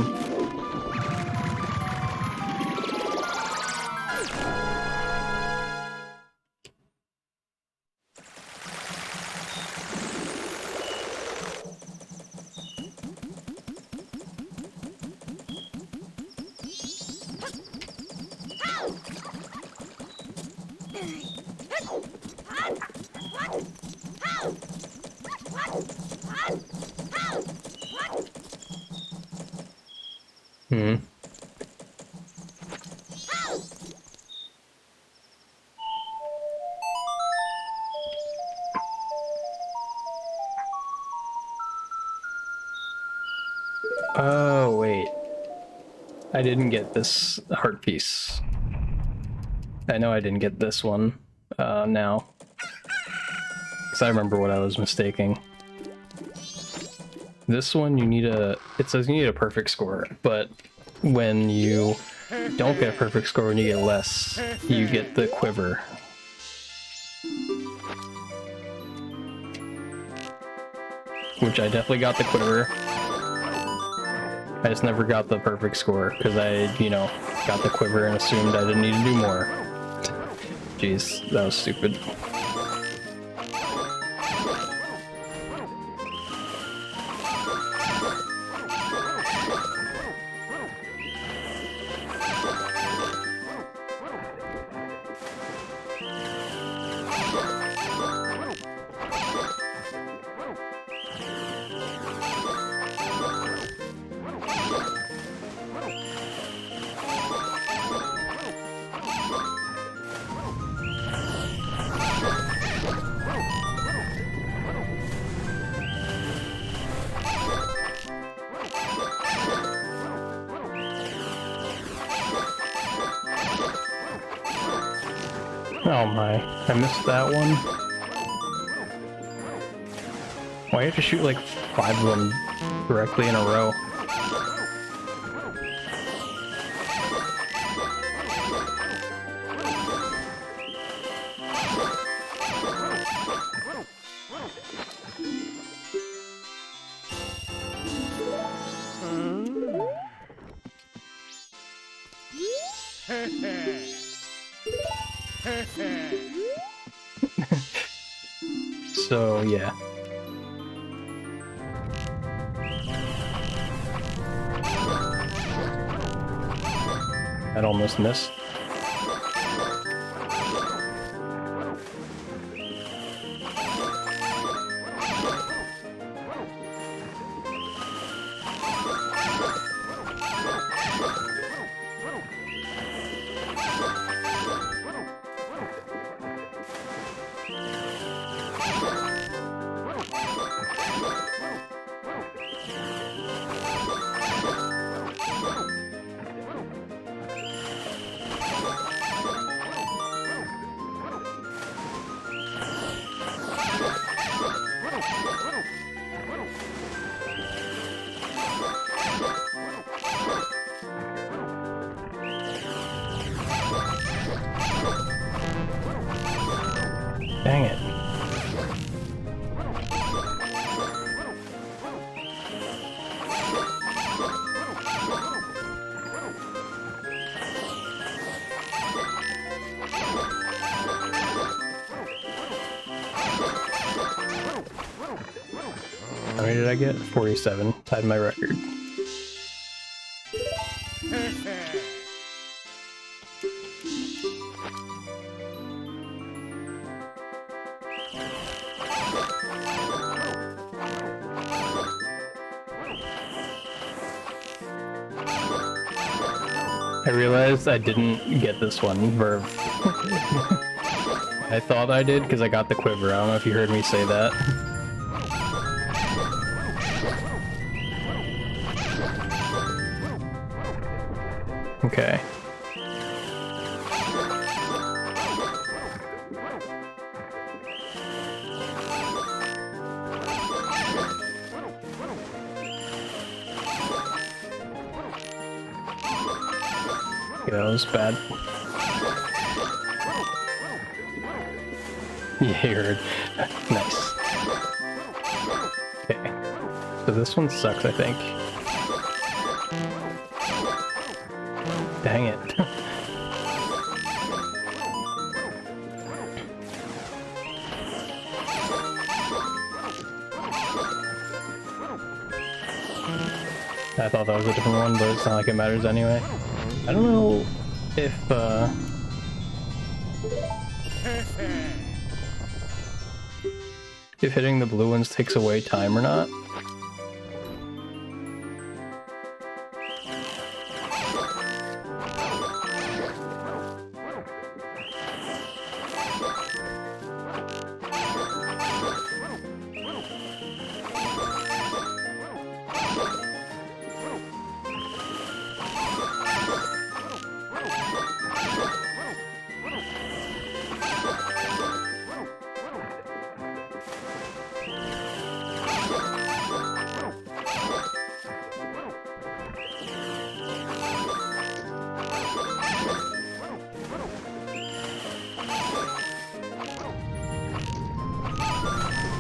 S1: Hmm. Oh, wait. I didn't get this heart piece. I know I didn't get this one now. Because I remember what I was mistaking. This one you need a... It says you need a perfect score, but when you don't get a perfect score, when you get less, you get the quiver. Which I definitely got the quiver. I just never got the perfect score, because I, you know, got the quiver and assumed I didn't need to do more. Jeez, that was stupid. Oh my, I missed that one. Why do you have to shoot like 5 of them directly in a row? So, yeah. That almost missed. Dang it. How many did I get? 47. Tied my record. I realized I didn't get this one, Verve. I thought I did because I got the quiver. I don't know if you heard me say that. Okay. Yeah, that was bad. Yeah, you heard. Nice. Okay. So this one sucks, I think. Dang it. I thought that was a different one, but it's not like it matters anyway. I don't know if hitting the blue ones takes away time or not.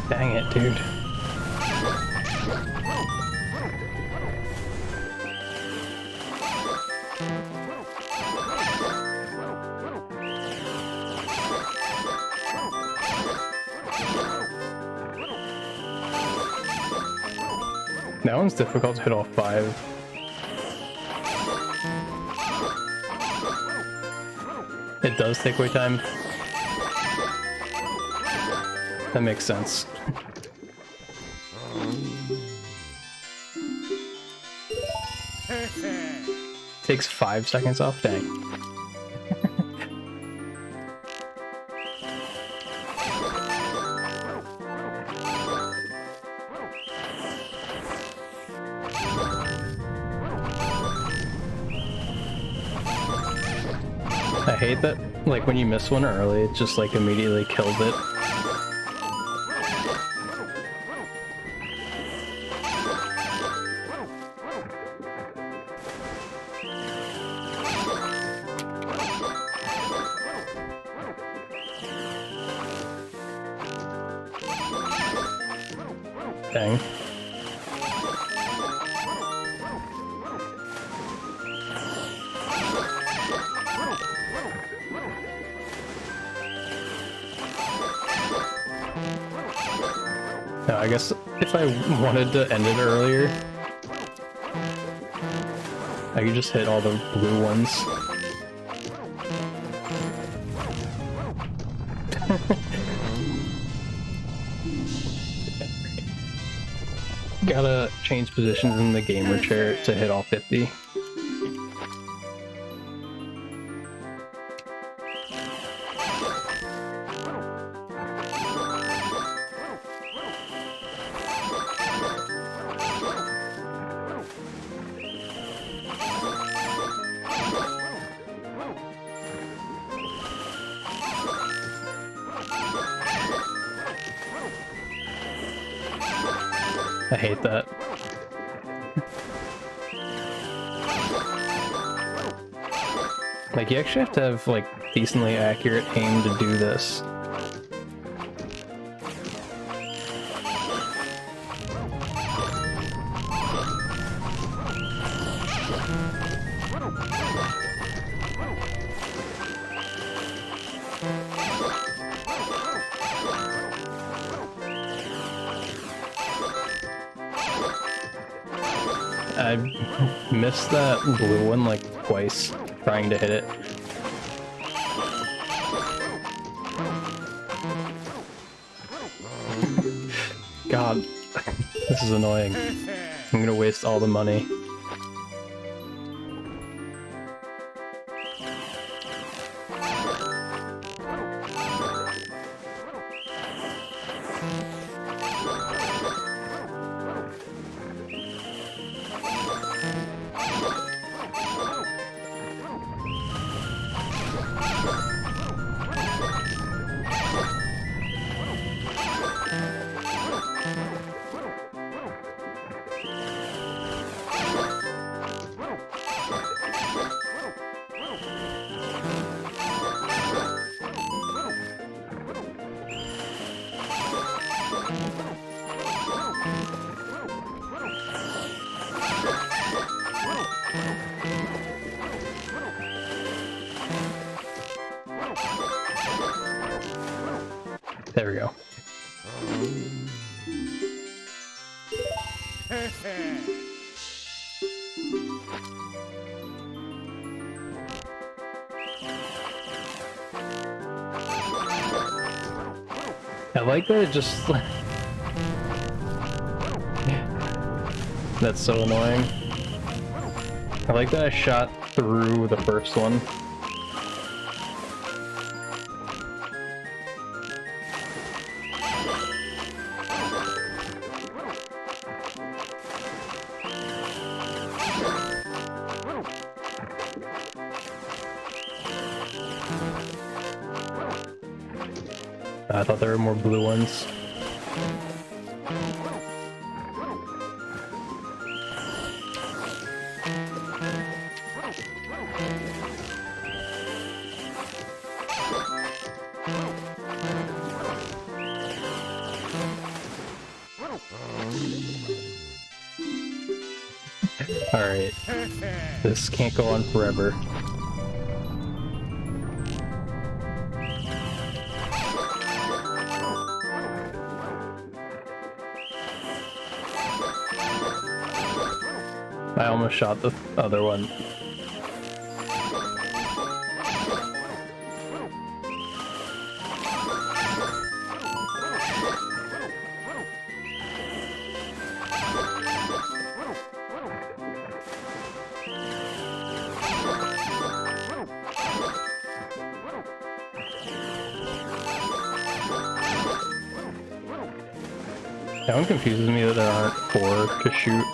S1: Dang it, dude. That one's difficult to hit all 5. It does take away time. That makes sense. Takes 5 seconds off? Dang. I hate that, like, when you miss one early, it just, like, immediately kills it. Dang. No, I guess if I wanted to end it earlier, I could just hit all the blue ones. Gotta change positions in the gamer chair to hit all 50. I hate that. Like, you actually have to have, like, decently accurate aim to do this. I missed that blue one like twice trying to hit it. God, this is annoying. I'm gonna waste all the money. There we go. I like that it just... That's so annoying. I like that I shot through the first one. I thought there were more blue ones. Alright. This can't go on forever. I almost shot the other one. That one confuses me that there aren't 4 to shoot.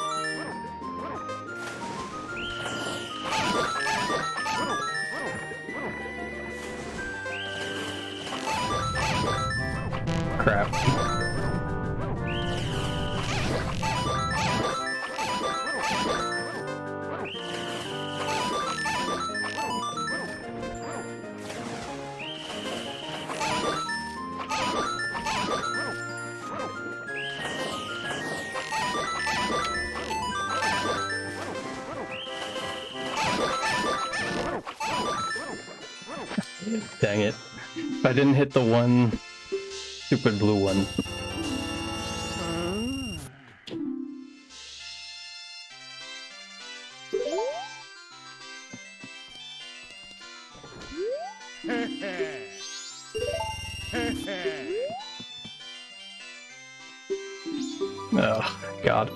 S1: Crap. Dang it. I didn't hit the one stupid blue one. Oh, God.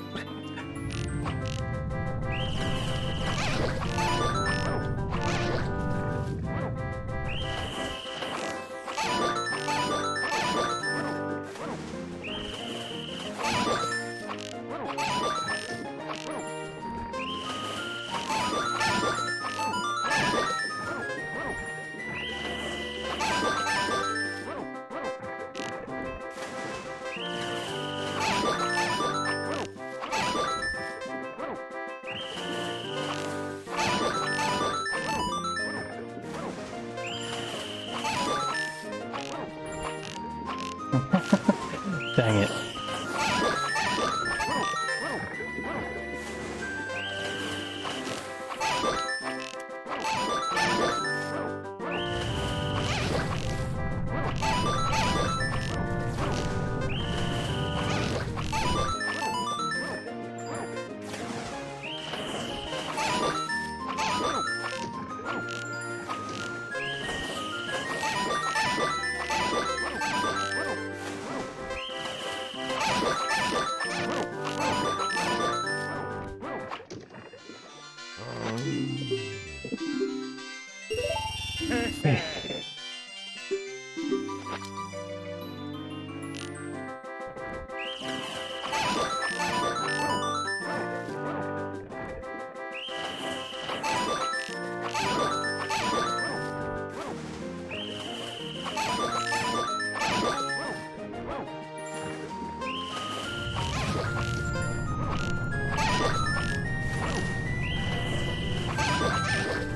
S1: Dang it.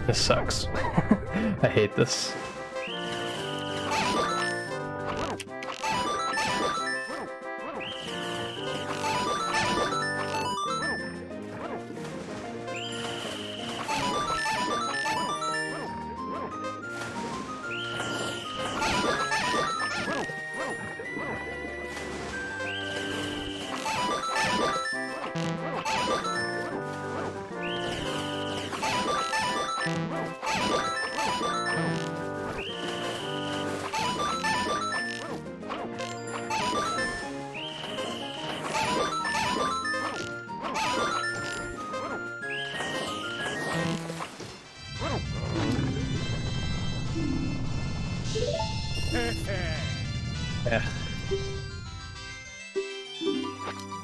S1: This sucks. I hate this.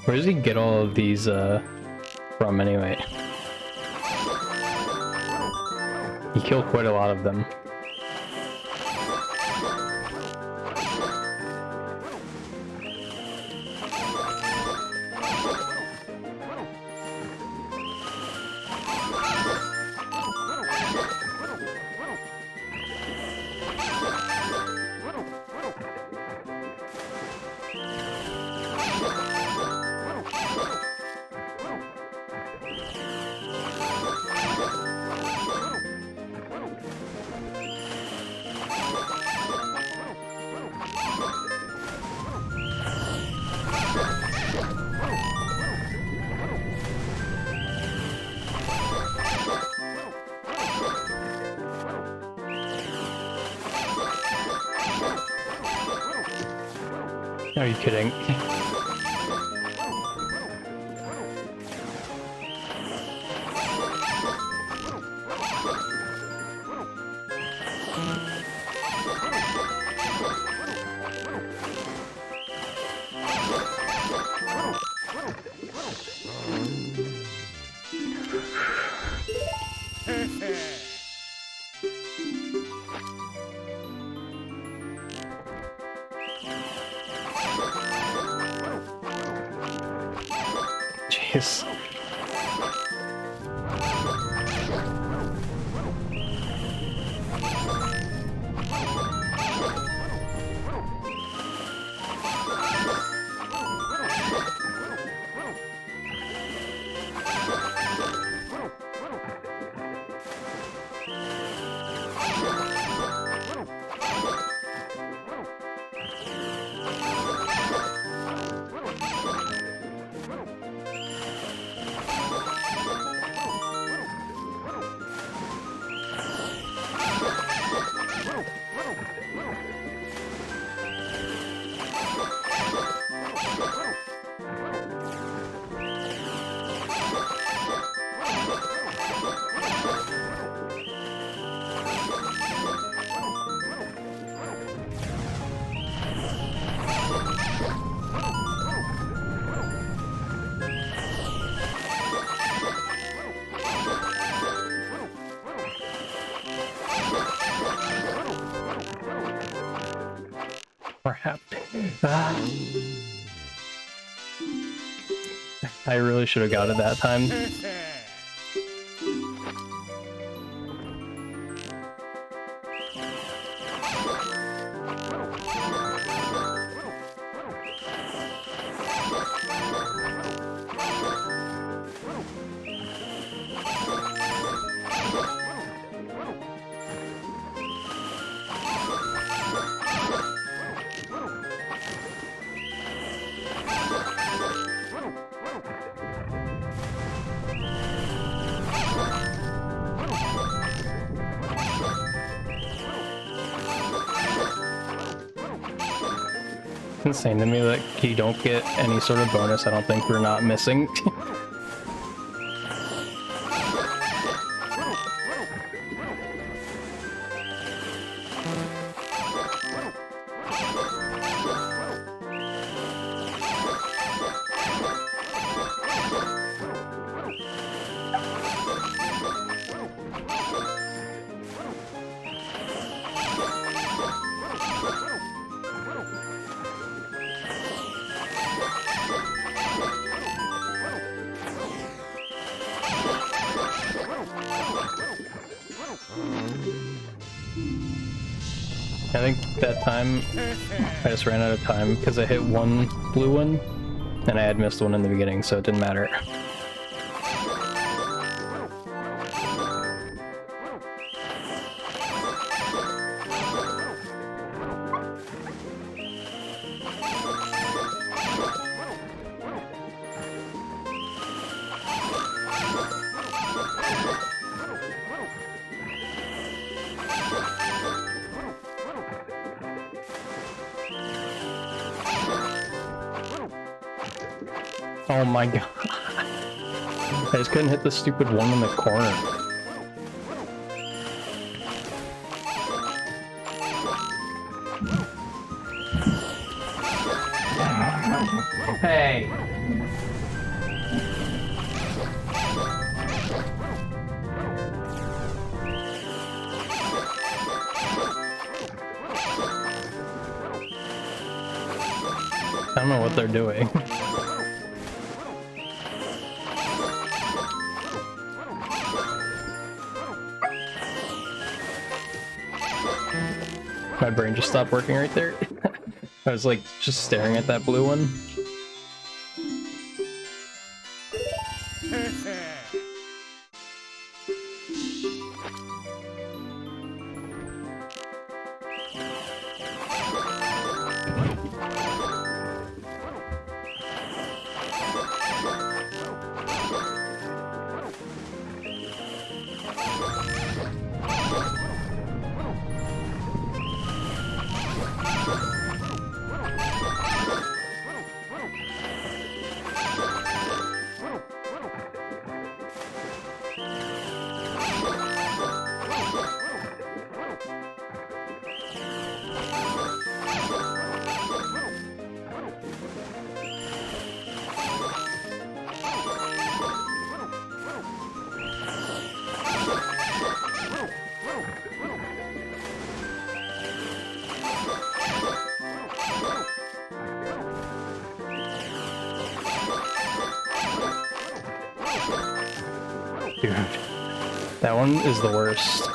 S1: Where does he get all of these from anyway? He killed quite a lot of them. Are you kidding? Jeez. Crap. I really should have got it that time. Insane to me that you don't get any sort of bonus, I don't think, for not missing. I think that time I just ran out of time because I hit one blue one and I had missed one in the beginning, so it didn't matter. Oh my god. I just couldn't hit the stupid one in the corner. Hey! I don't know what they're doing. My brain just stopped working right there. I was like just staring at that blue one. Dude, that one is the worst.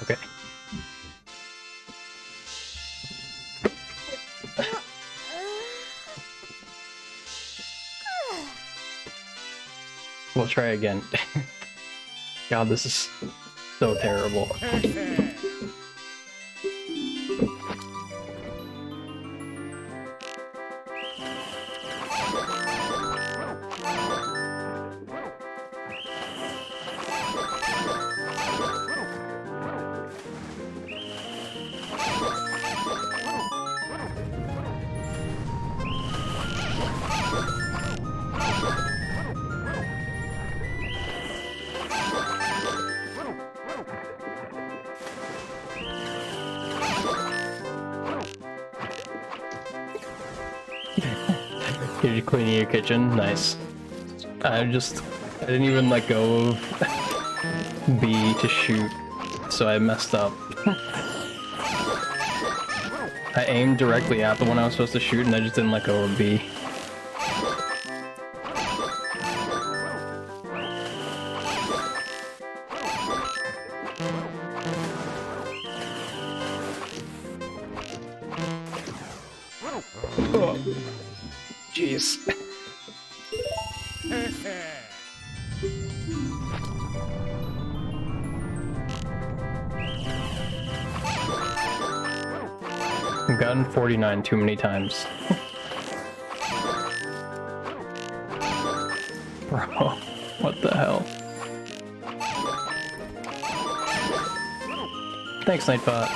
S1: Okay. We'll try again. God, this is so terrible. You're cleaning your kitchen? Nice. I didn't even let go of B to shoot, so I messed up. I aimed directly at the one I was supposed to shoot and I just didn't let go of B. Oh. Jeez. I've gotten 49 too many times. Bro, what the hell? Thanks, Nightbot.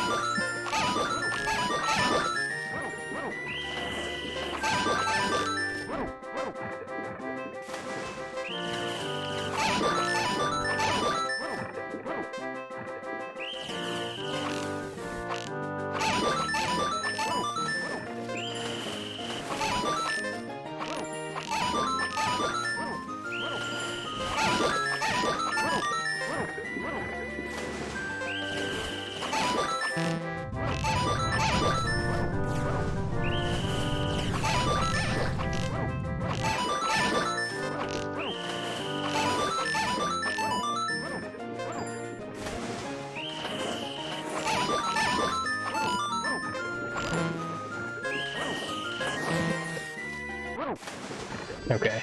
S1: Okay.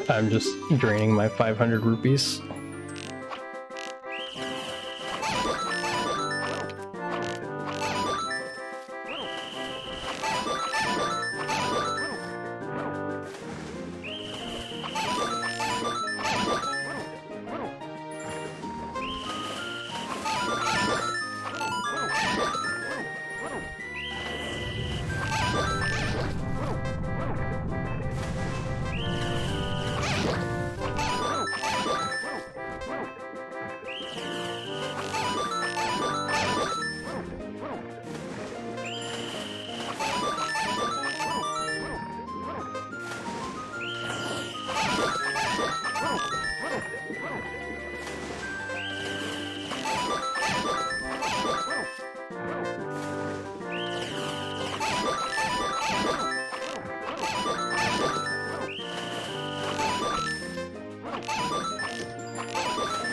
S1: I'm just draining my 500 rupees.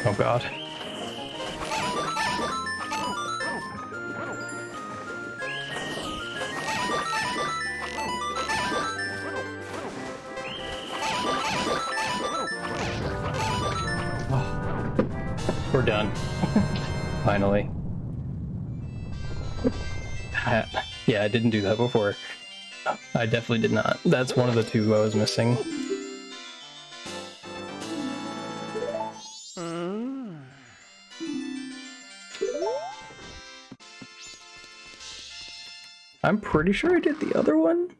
S1: Oh god. Oh, we're done. Finally. Yeah, I didn't do that before. I definitely did not. That's one of the two I was missing. I'm pretty sure I did the other one.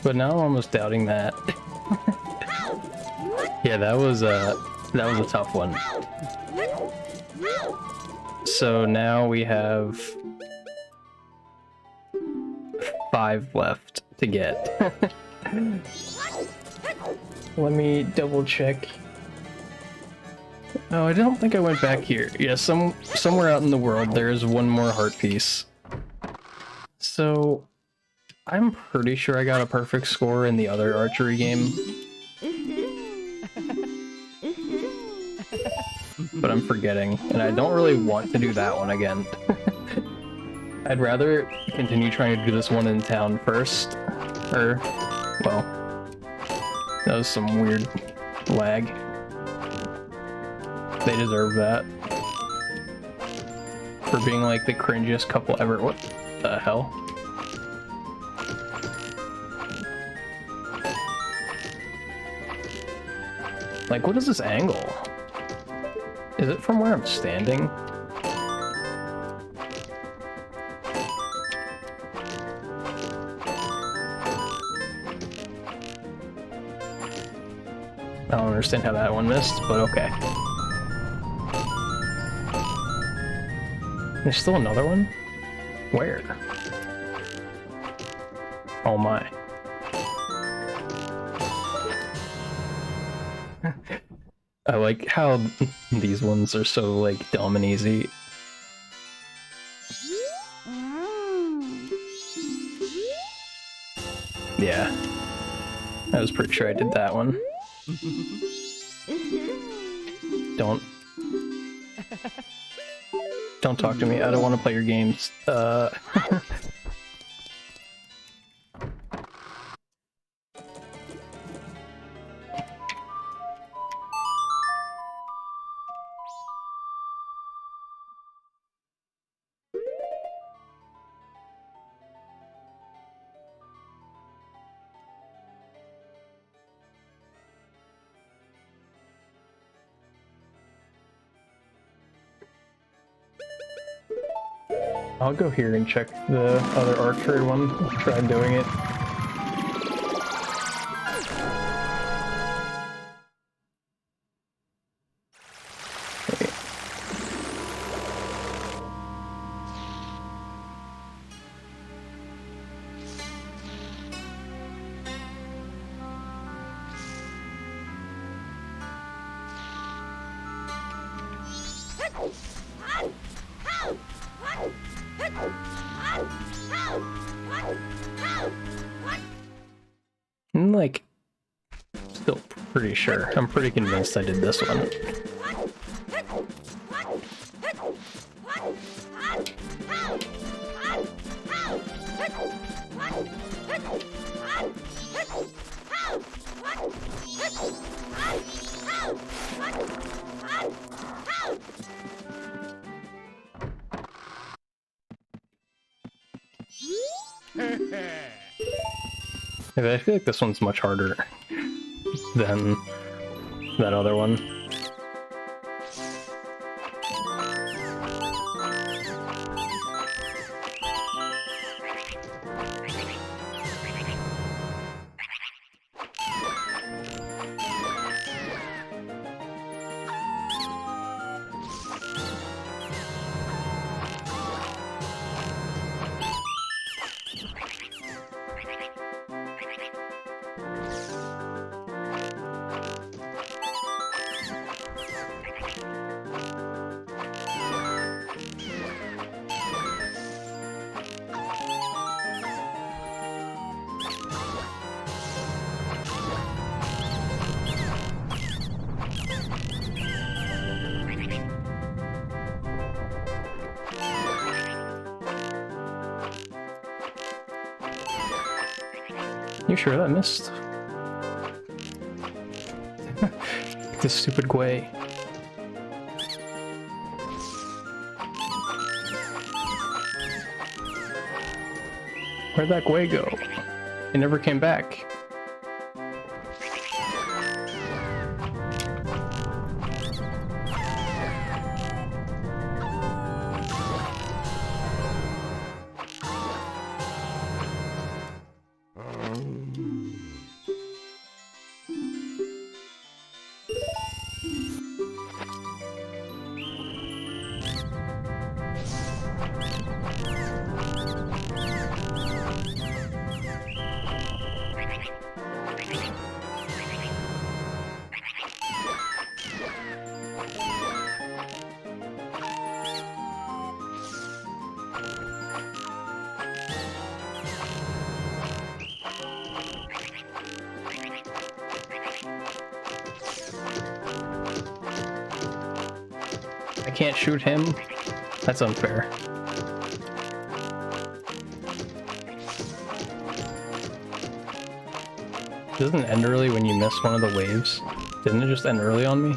S1: But now I'm almost doubting that. Yeah, that was a tough one. So now we have 5 left to get. Let me double check. Oh, I don't think I went back here. Yeah, somewhere out in the world there is one more heart piece. So I'm pretty sure I got a perfect score in the other archery game. But I'm forgetting, and I don't really want to do that one again. I'd rather continue trying to do this one in town first. Or, well, that was some weird lag. They deserve that. For being like the cringiest couple ever. What the hell? Like, what is this angle? Is it from where I'm standing? I don't understand how that one missed, but okay. There's still another one? Where? Oh my. I like how these ones are so, like, dumb and easy. Yeah. I was pretty sure I did that one. Don't talk to me. I don't want to play your games. I'll go here and check the other archery one. Try doing it. Okay. I'm like still pretty sure. I'm pretty convinced I did this one. I feel like this one's much harder than that other one. You sure that missed? This stupid Gwei. Where'd that Gwei go? It never came back. I can't shoot him? That's unfair. Doesn't it end early when you miss one of the waves? Didn't it just end early on me?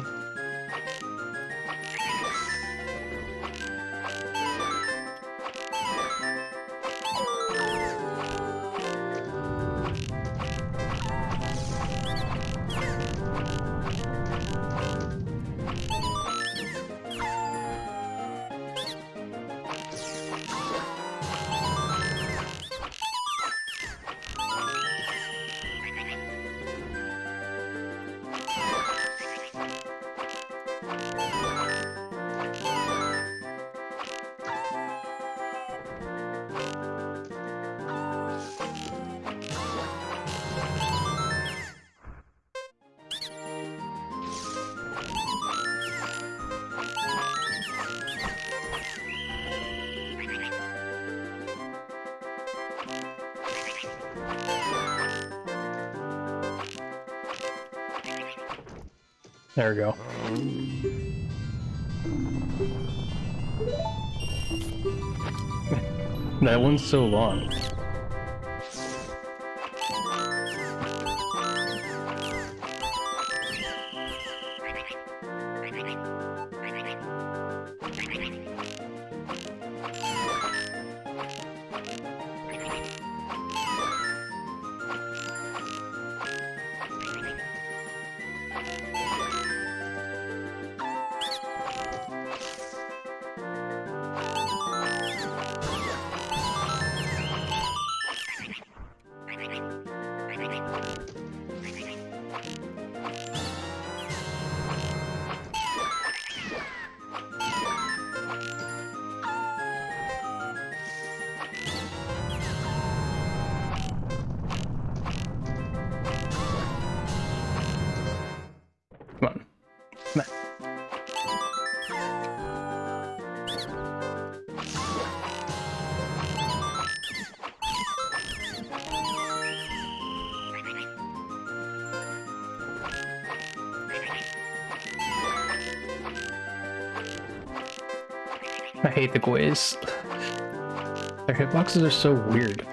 S1: There we go. That one's so long. Come on. Come on. I hate the Gweis. Their hitboxes are so weird.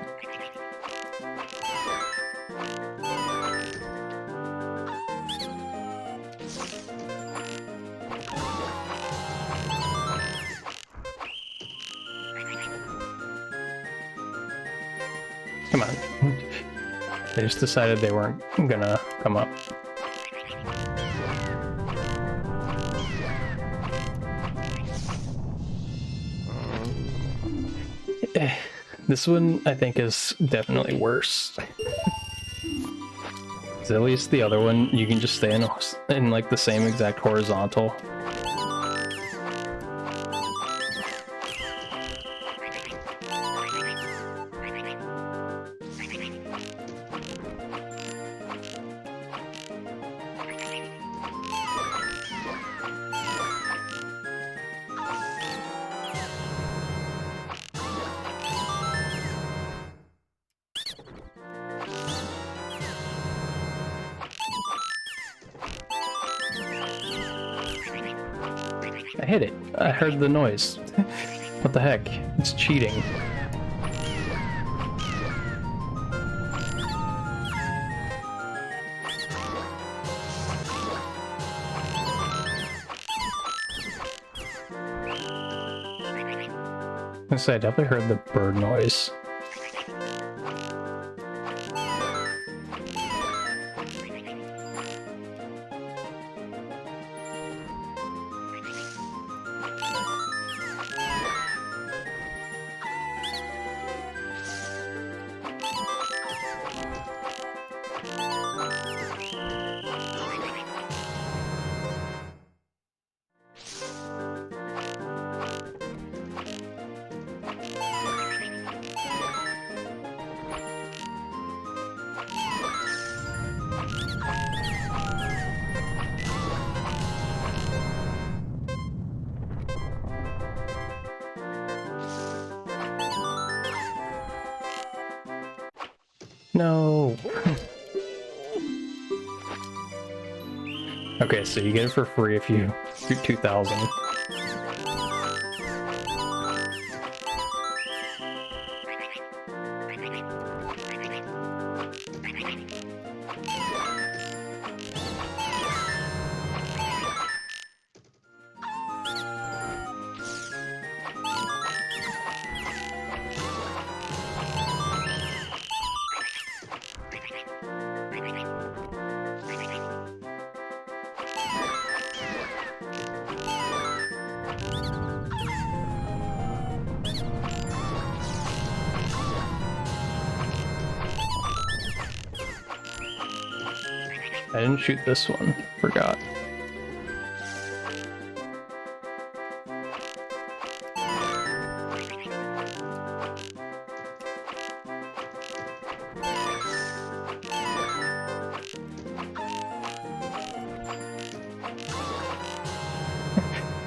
S1: Come on. They just decided they weren't gonna come up. This one, I think, is definitely worse. 'Cause at least the other one, you can just stay in like the same exact horizontal. I hit it. I heard the noise. What the heck? It's cheating. I say I definitely heard the bird noise. No. Okay, so you get it for free if you do 2,000. I didn't shoot this one. Forgot.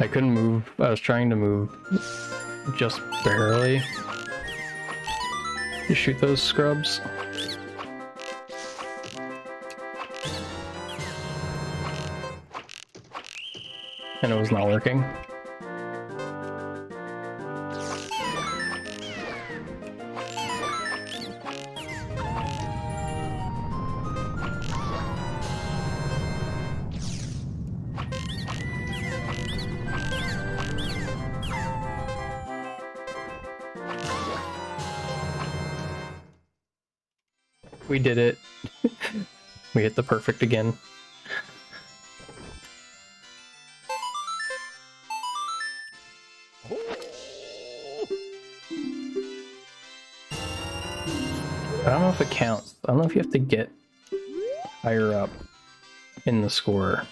S1: I couldn't move. I was trying to move just barely to shoot those scrubs. And it was not working. We did it. We hit the perfect again. I don't know if it counts. I don't know if you have to get higher up in the score.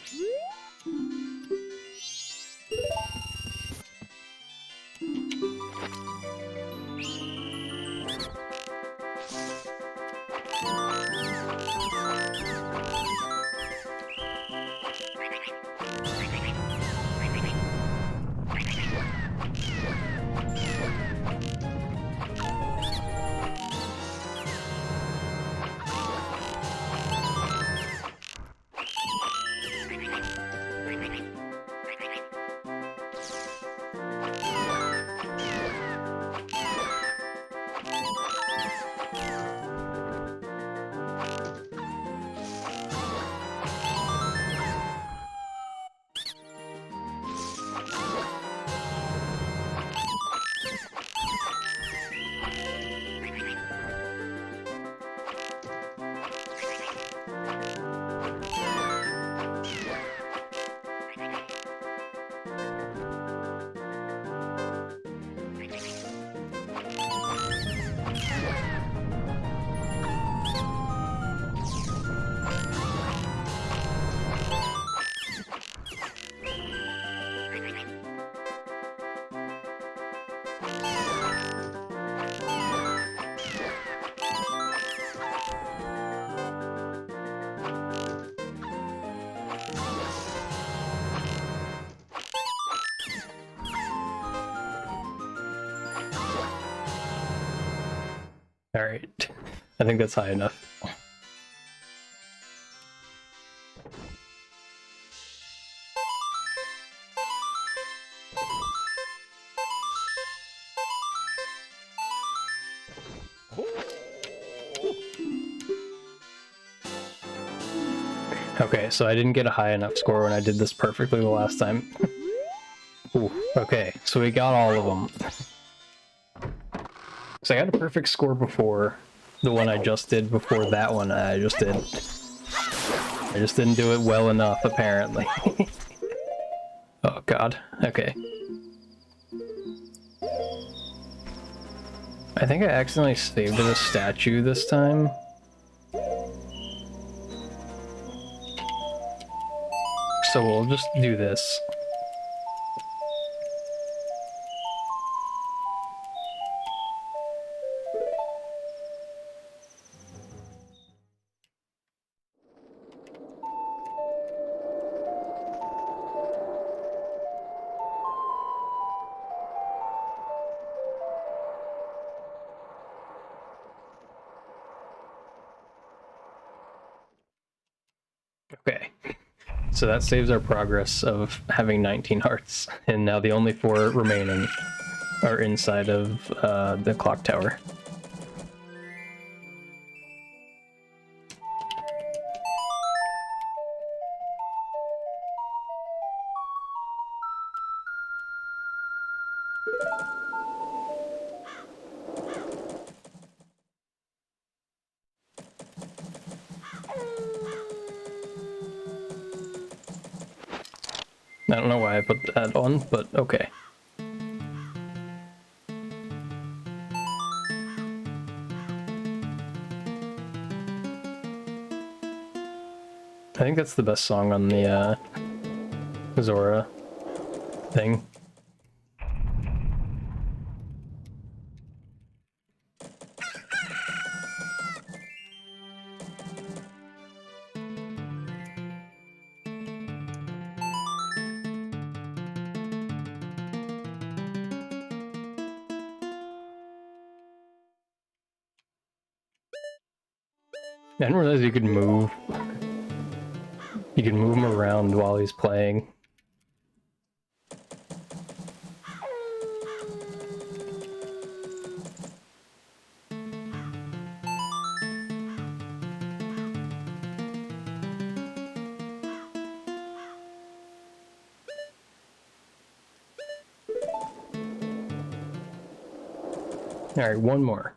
S1: Alright. I think that's high enough. Okay, so I didn't get a high enough score when I did this perfectly the last time. Ooh, okay, so we got all of them. So I got a perfect score before the one I just did, before that one I just did. I just didn't do it well enough, apparently. Oh god, okay. I think I accidentally saved the statue this time. So we'll just do this. Okay. So that saves our progress of having 19 hearts, and now the only 4 remaining are inside of the clock tower. I don't know why I put that on, but okay. I think that's the best song on the Majora thing. I didn't realize you could move. You can move him around while he's playing. Alright, one more.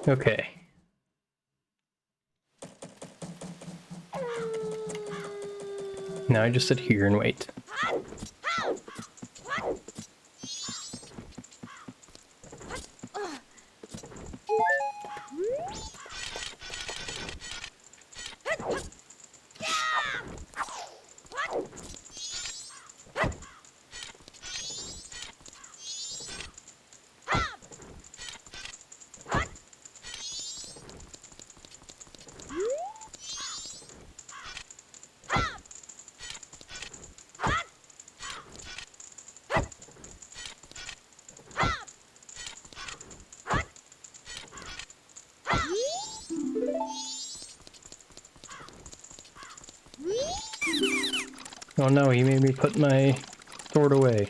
S1: Okay. Now I just sit here and wait. Oh no, he made me put my sword away.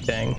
S1: Dang.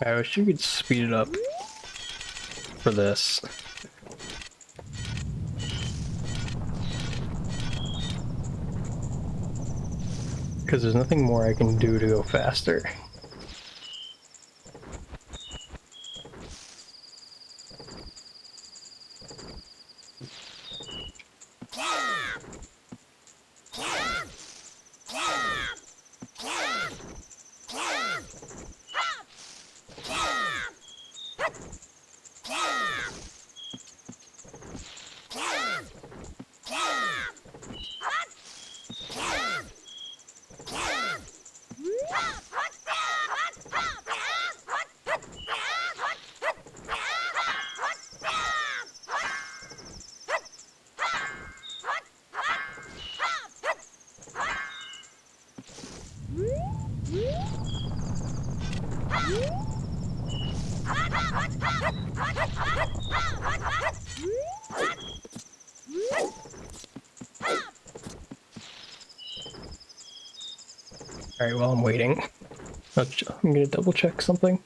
S1: I wish you could speed it up for this. Because there's nothing more I can do to go faster. Alright, while I'm waiting, I'm gonna double check something.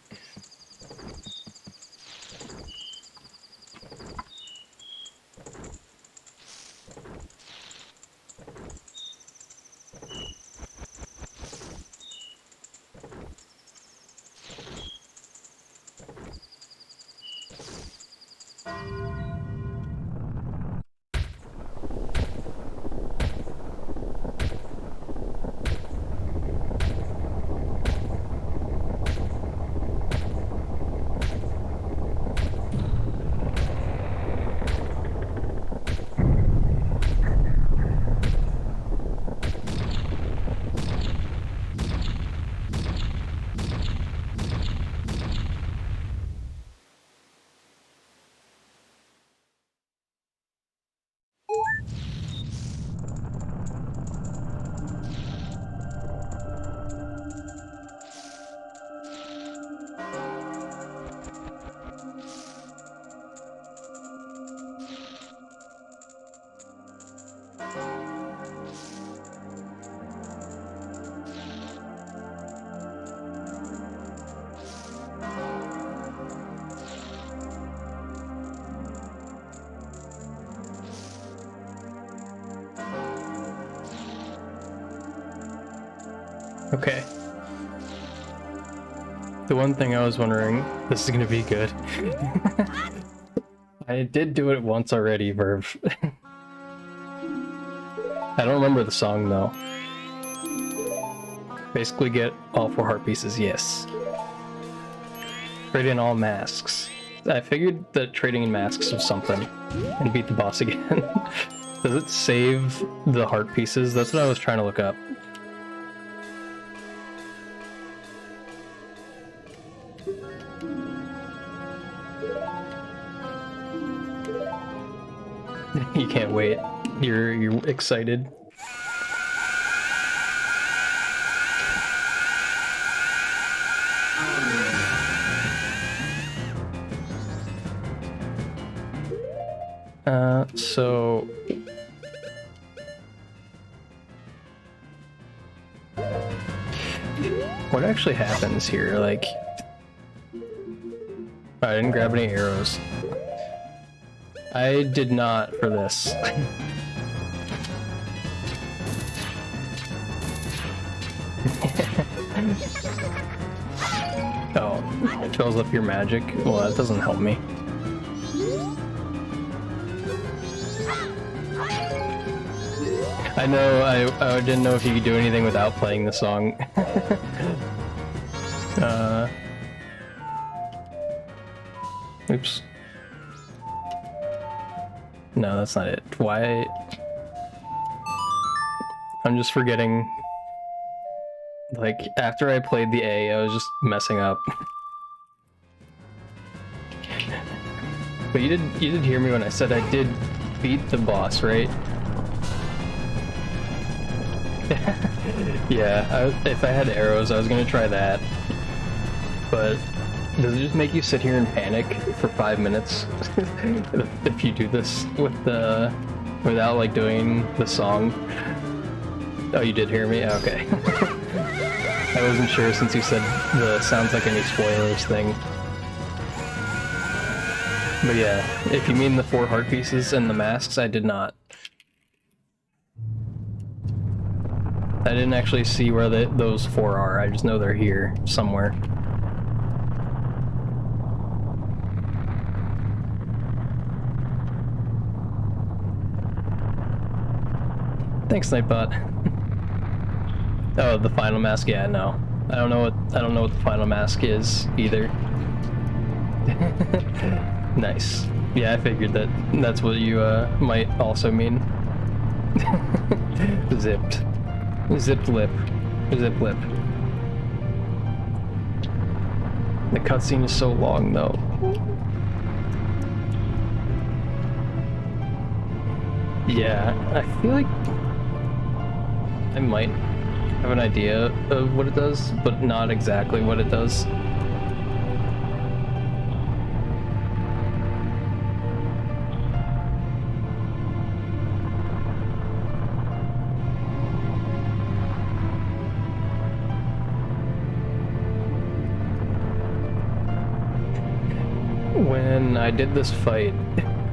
S1: Okay. The one thing I was wondering, this is gonna be good. I did do it once already, Verve. I don't remember the song though. Basically get all 4 heart pieces, yes. Trade in all masks. I figured that trading in masks was something. And beat the boss again. Does it save the heart pieces? That's what I was trying to look up. You can't wait. You're excited. So what actually happens here? Like, I didn't grab any arrows. I did not for this. Oh, it fills up your magic? Well, that doesn't help me. I know, I didn't know if you could do anything without playing the song. Oops. No, that's not it. Why? I'm just forgetting. Like, after I played the A, I was just messing up. But you did hear me when I said I did beat the boss, right? Yeah, if I had arrows, I was gonna try that. But does it just make you sit here and panic for 5 minutes if you do this with without like doing the song? Oh, you did hear me? Okay. I wasn't sure since you said the sounds like any spoilers thing. But yeah, if you mean the 4 heart pieces and the masks, I did not. I didn't actually see where those 4 are, I just know they're here, somewhere. Thanks, Nightbot. Oh, the final mask, yeah, no. I don't know what the final mask is, either. Nice. Yeah, I figured that's what you might also mean. Zipped. Zipped lip. Zip lip. The cutscene is so long though. Yeah, I feel like I might have an idea of what it does, but not exactly what it does. When I did this fight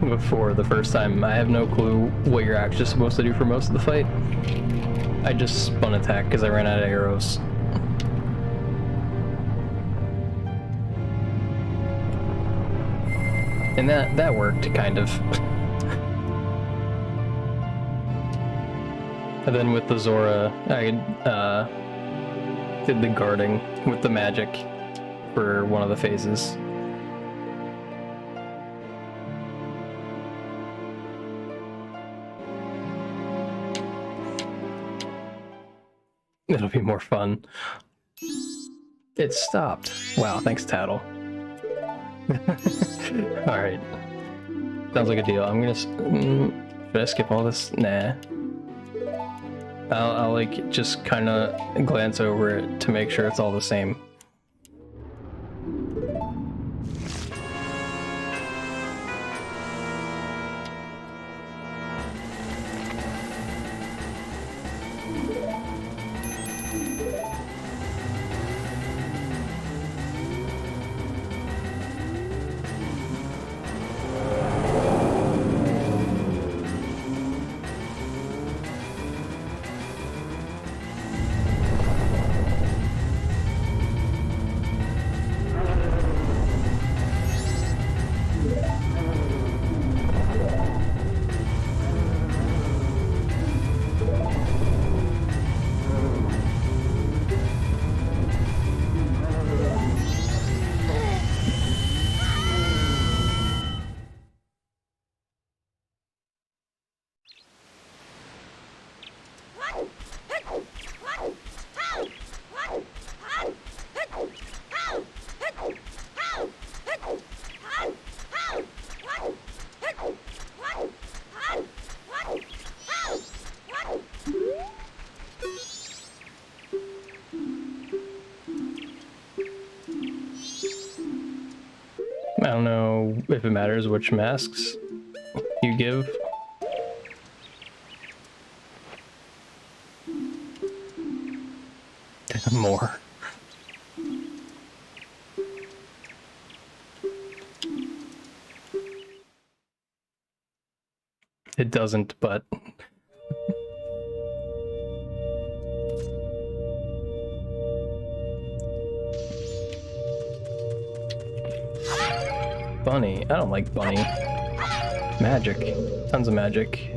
S1: before the first time, I have no clue what you're actually supposed to do for most of the fight. I just spun attack because I ran out of arrows. And that worked, kind of. And then with the Zora, I did the guarding with the magic for one of the phases. It'll be more fun. It stopped. Wow, thanks, Tattle. Alright. Sounds like a deal. I'm gonna... should I skip all this? Nah. I'll like, just kinda glance over it to make sure it's all the same. I don't know if it matters which masks you give. More. It doesn't, but... Bunny. I don't like bunny. Magic. Tons of magic.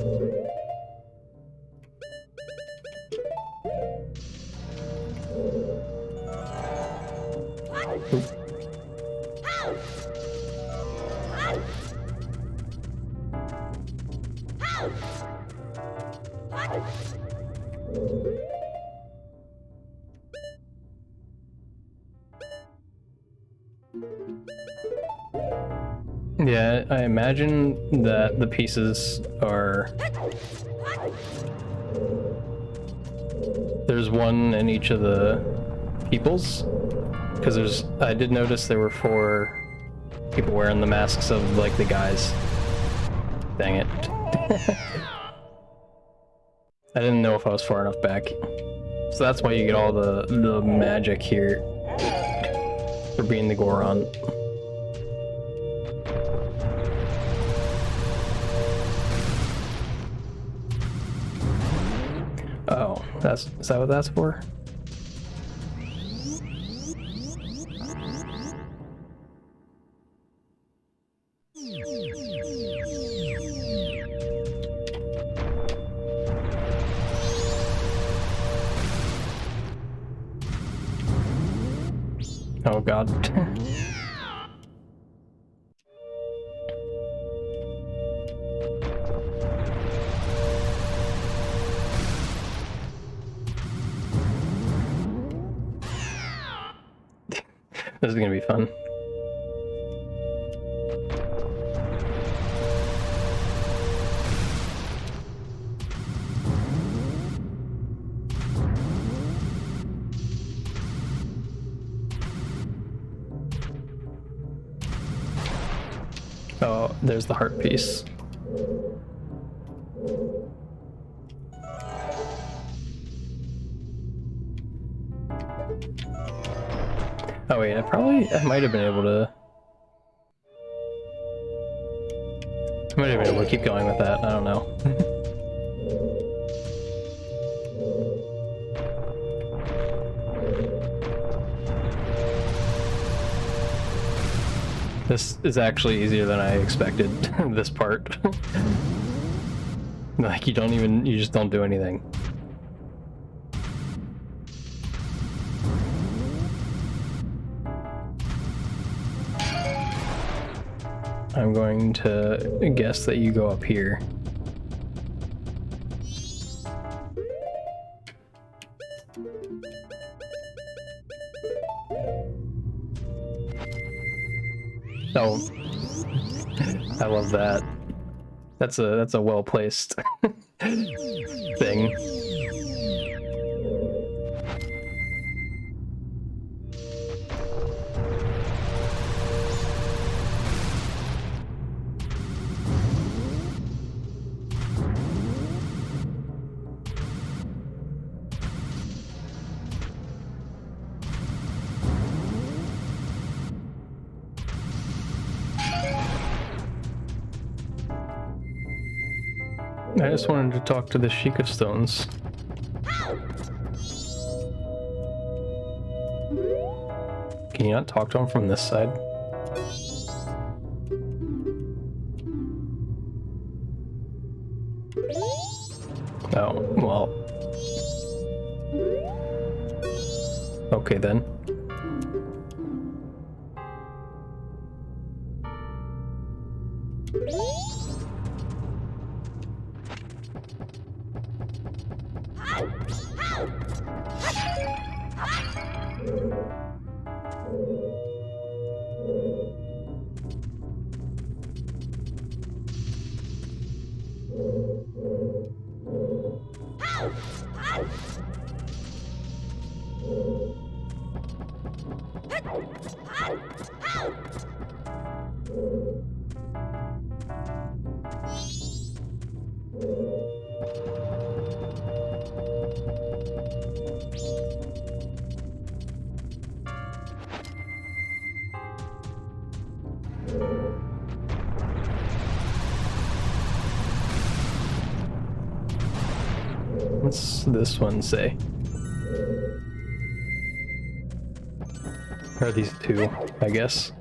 S1: Oop. Yeah, I imagine that the pieces are... There's one in each of the peoples. Because I did notice there were 4 people wearing the masks of, like, the guys. Dang it. I didn't know if I was far enough back. So that's why you get all the magic here for being the Goron. Oh, is that what that's for? Oh god. This is gonna be fun. Oh, there's the heart piece. Oh wait, I might have been able to... I might have been able to keep going with that, I don't know. This is actually easier than I expected, this part. Like, you just don't do anything. I'm going to guess that you go up here. Oh, I love that. That's a well-placed thing. I just wanted to talk to the Sheikah Stones. Can you not talk to them from this side? Oh, well. Okay then. What's this one say? Or these two, I guess.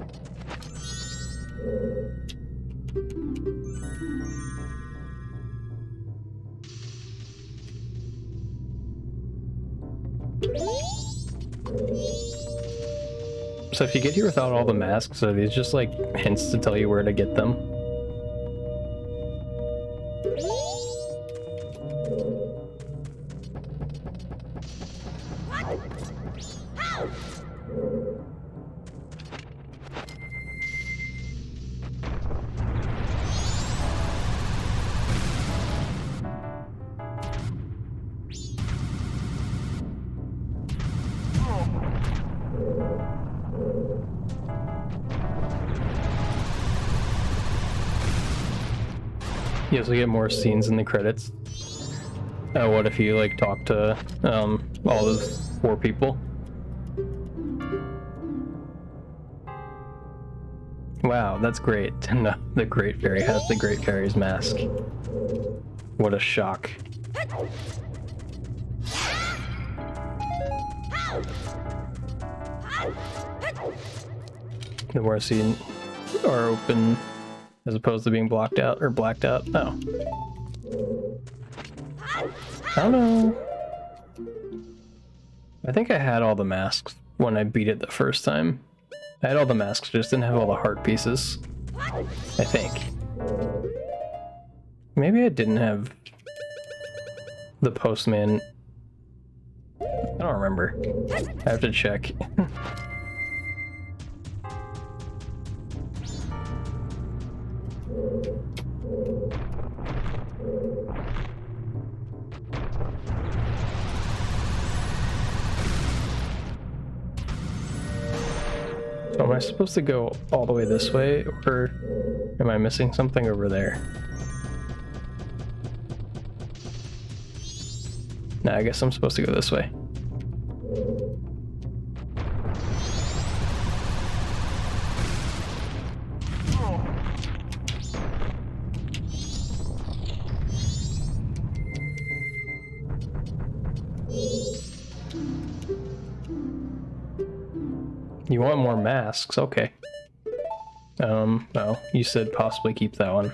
S1: So if you get here without all the masks, are these just like hints to tell you where to get them? You also get more scenes in the credits. What if you like talk to all the 4 people? Wow, that's great. No, the Great Fairy has the Great Fairy's mask. What a shock. The more scenes are open as opposed to being blocked out or blacked out. Oh. I don't know. I think I had all the masks when I beat it the first time. I had all the masks, just didn't have all the heart pieces. I think. Maybe I didn't have the postman. I don't remember. I have to check. So am I supposed to go all the way this way, or am I missing something over there? Nah, I guess I'm supposed to go this way. You want more masks? Okay. Well, you said possibly keep that one.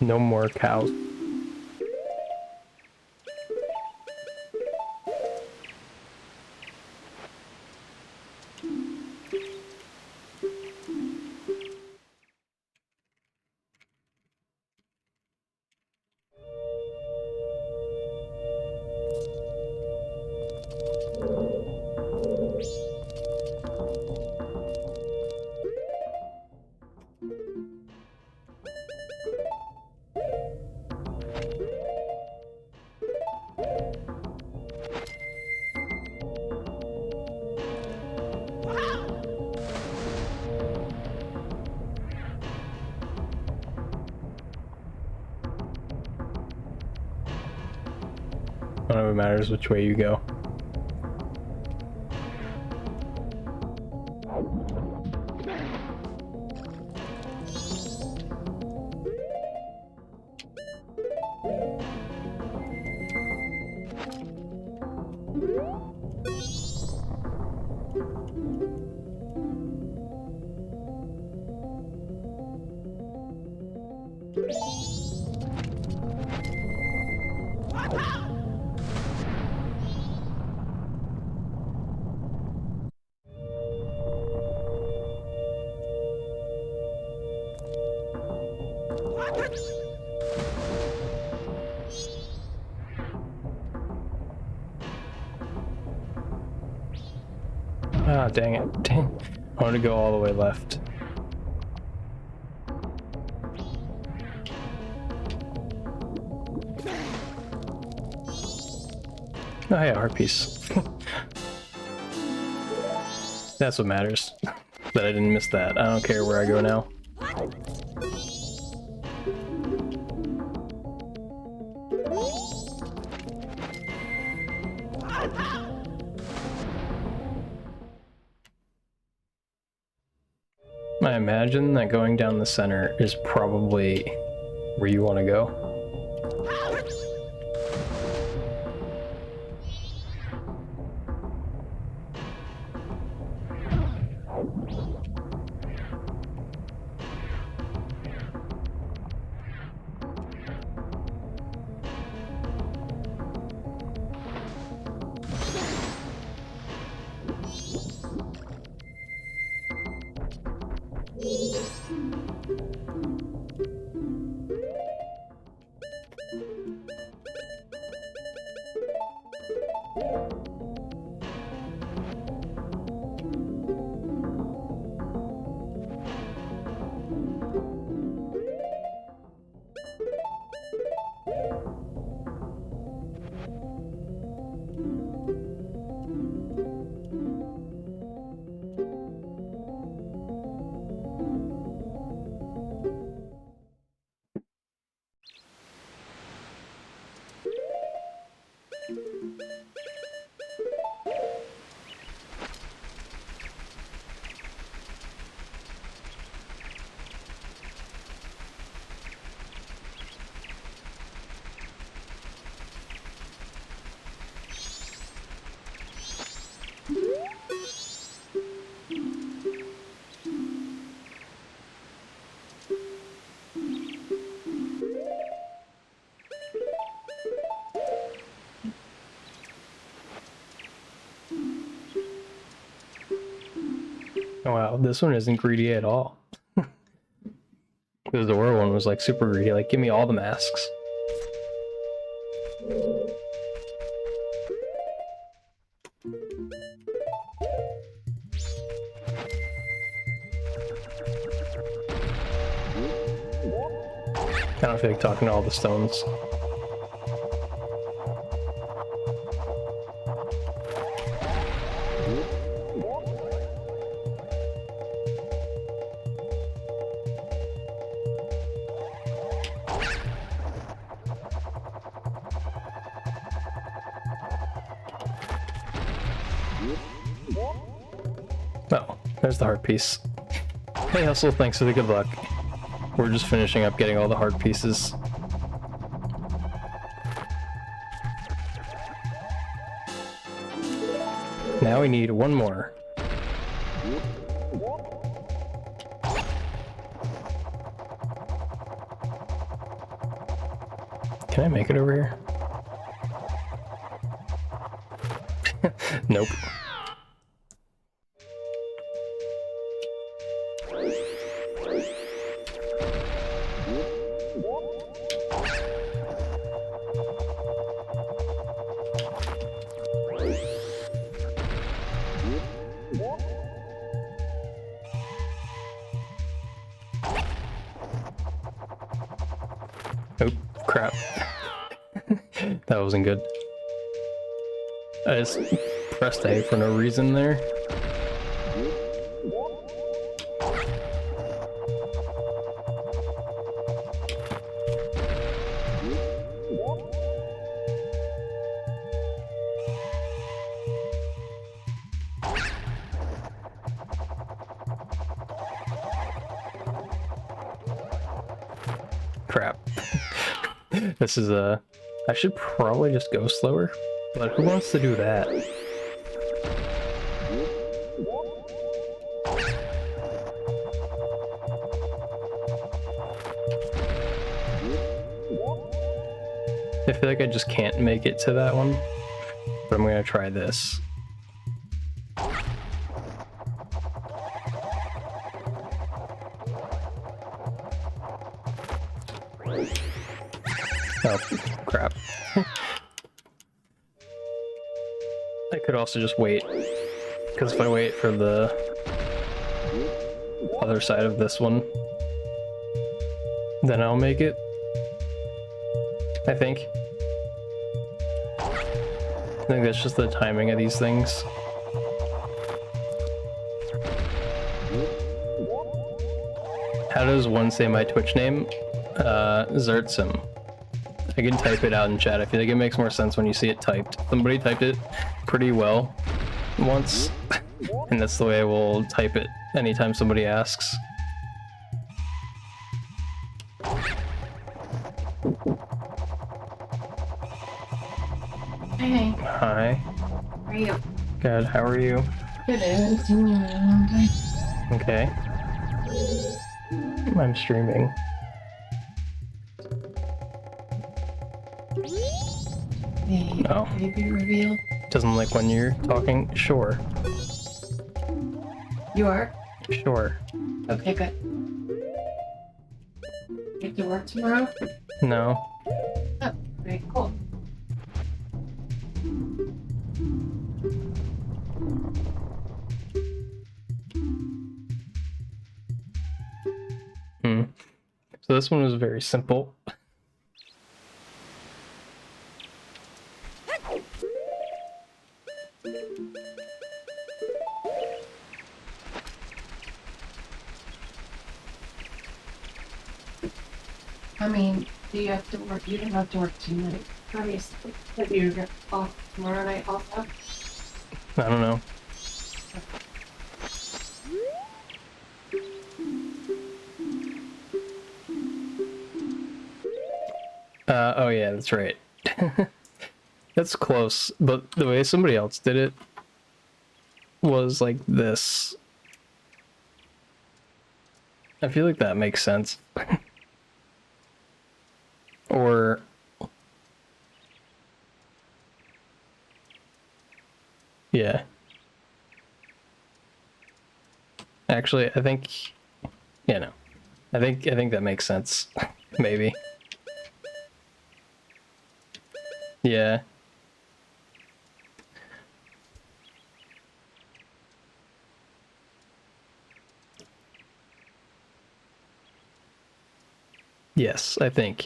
S1: No more cows. None of it matters which way you go. Ah, dang it. Dang. I want to go all the way left. Oh yeah, heart piece. That's what matters. That I didn't miss that. I don't care where I go now. I imagine that going down the center is probably where you want to go. Oh, wow, this one isn't greedy at all. Because the Zora one was like super greedy, like give me all the masks. I don't feel like talking to all the stones. Oh, there's the heart piece. Hey Hustle, thanks for the good luck. We're just finishing up getting all the heart pieces. Now we need one more. Can I make it over here? Nope. Oh, crap. That wasn't good. I just pressed A for no reason there. Crap. This is a... I should probably just go slower, but who wants to do that? I feel like I just can't make it to that one, but I'm gonna try this. Oh, crap. I could also just wait, because if I wait for the other side of this one, then I'll make it, I think. I think that's just the timing of these things. How does one say my Twitch name? Zertzim. I can type it out in chat. I feel like it makes more sense when you see it typed. Somebody typed it pretty well once, and that's the way I will type it anytime somebody asks.
S2: Hey,
S1: Hi.
S2: how are you?
S1: Good, how are you?
S2: Good. I haven't seen you in a long time.
S1: Okay. I'm streaming.
S2: The
S1: Oh.
S2: baby reveal.
S1: Doesn't like when you're talking? Sure.
S2: You are?
S1: Sure.
S2: Okay, good. You have to work tomorrow?
S1: No.
S2: Oh, very cool.
S1: So this one was very simple.
S2: I mean, do you have to work? You don't have to work tonight. Obviously. But you get off tomorrow night also?
S1: I don't know. Oh yeah, that's right. That's close, but the way somebody else did it was like this. I feel like that makes sense. Or yeah. Actually, I think yeah, no. I think that makes sense. Maybe. Yeah. Yes, I think.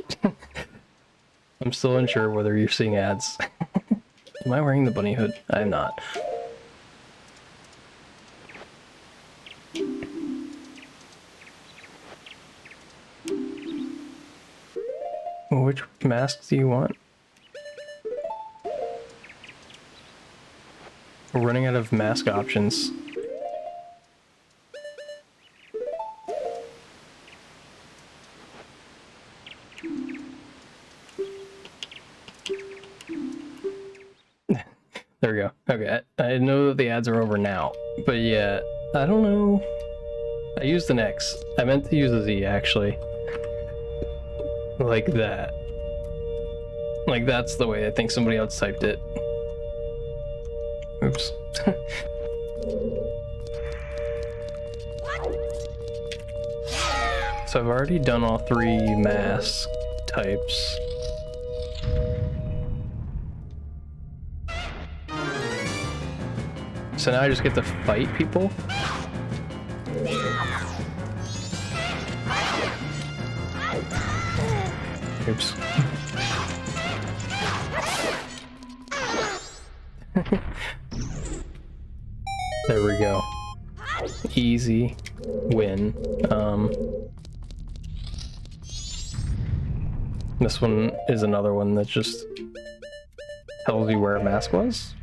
S1: I'm still unsure whether you're seeing ads. Am I wearing the bunny hood? I'm not. Which mask do you want? We're running out of mask options. There we go. Okay, I know that the ads are over now, but yeah, I don't know. I used an X. I meant to use a Z, actually. Like that. Like that's the way I think somebody else typed it. Oops. So I've already done all 3 mask types. So now I just get to fight people? Oops. There we go. Easy win. This one is another one that just tells you where a mask was.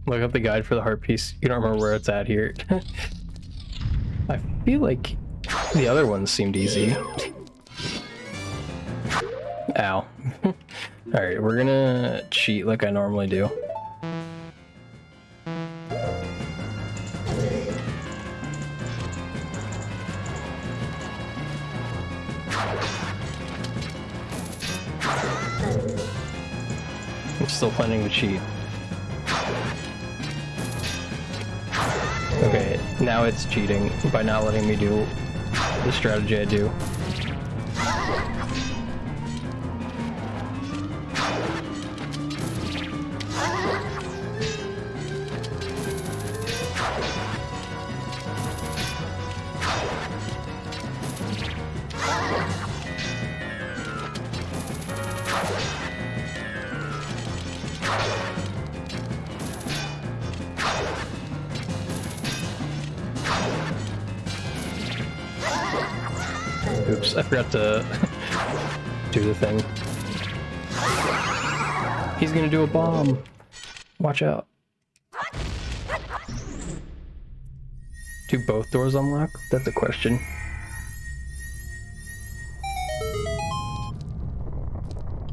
S1: Look up the guide for the heart piece. You don't remember where it's at here. I feel like the other ones seemed easy. Ow. Alright, we're gonna cheat like I normally do. I'm still planning to cheat. Okay, now it's cheating by not letting me do the strategy I do. Oops, I forgot to do the thing. He's gonna do a bomb. Watch out. Do both doors unlock? That's a question.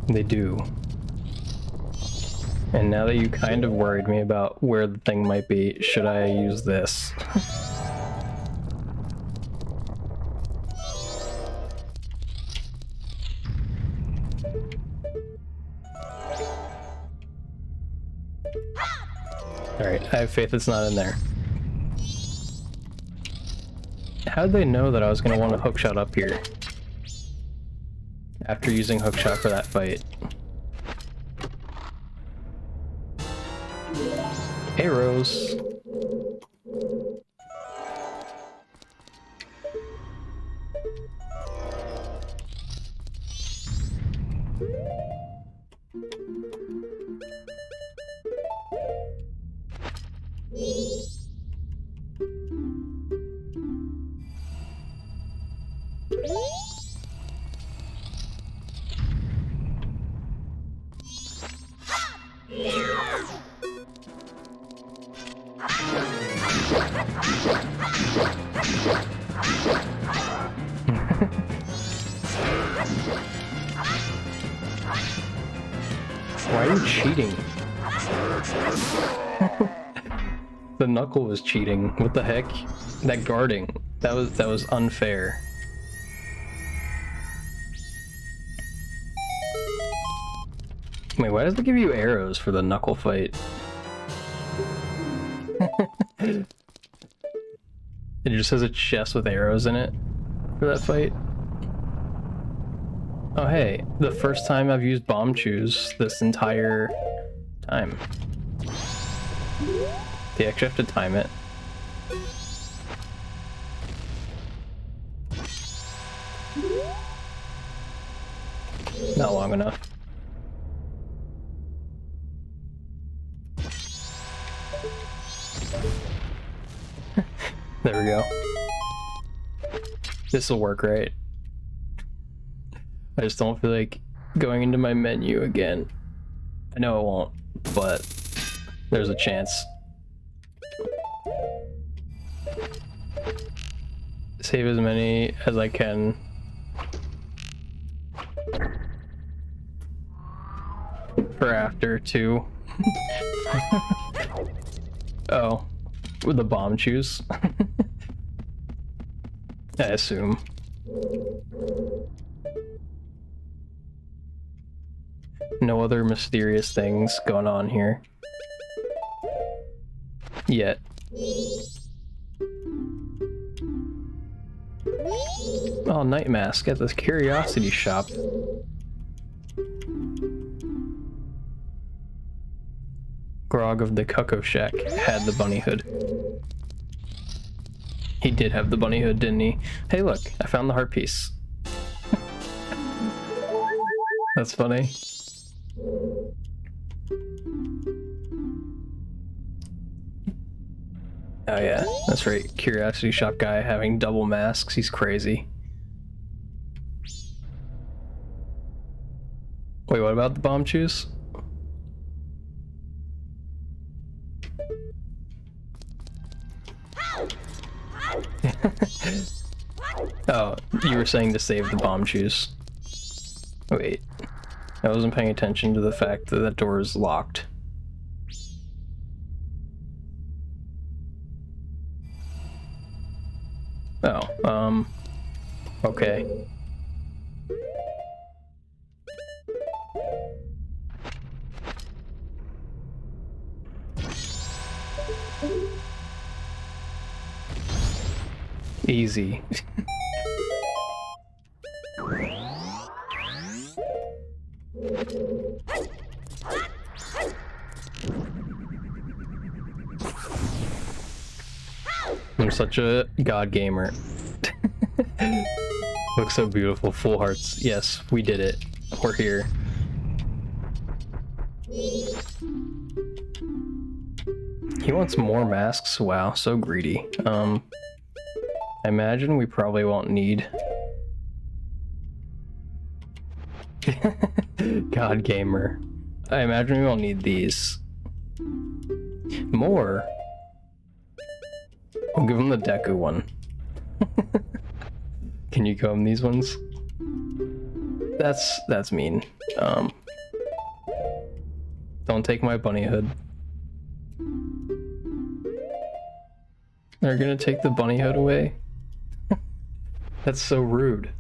S1: They do. And now that you kind of worried me about where the thing might be, should I use this? Alright, I have faith it's not in there. How'd they know that I was going to want a hookshot up here? After using hookshot for that fight. Arrows. Why are you cheating? The knuckle was cheating. What the heck? That guarding. That was unfair. Wait, why does it give you arrows for the knuckle fight? It just has a chest with arrows in it for that fight. Oh hey, the first time I've used bomb chews this entire time. Do you actually have to time it? Not long enough. There we go. This'll work, right? I just don't feel like going into my menu again. I know it won't, but there's a chance. Save as many as I can. For after, too. Oh. With the bomb chews? I assume. No other mysterious things going on here. Yet. Oh, night mask at this curiosity shop. Grog of the Cuckoo Shack had the bunny hood. He did have the bunny hood, didn't he? Hey look, I found the heart piece. That's funny. Oh yeah, that's right. Curiosity shop guy having double masks. He's crazy. Wait, what about the bomb chews? Oh, you were saying to save the bomb chews. Wait, I wasn't paying attention to the fact that that door is locked. Oh, okay. Easy. I'm such a god gamer. Looks so beautiful. Full hearts. Yes, we did it. We're here. He wants more masks? Wow, so greedy. I imagine we probably won't need... God gamer. I imagine we won't need these. More? I'll give him the Deku one. Can you comb these ones? That's mean. Don't take my bunny hood. They're gonna take the bunny hood away? That's so rude.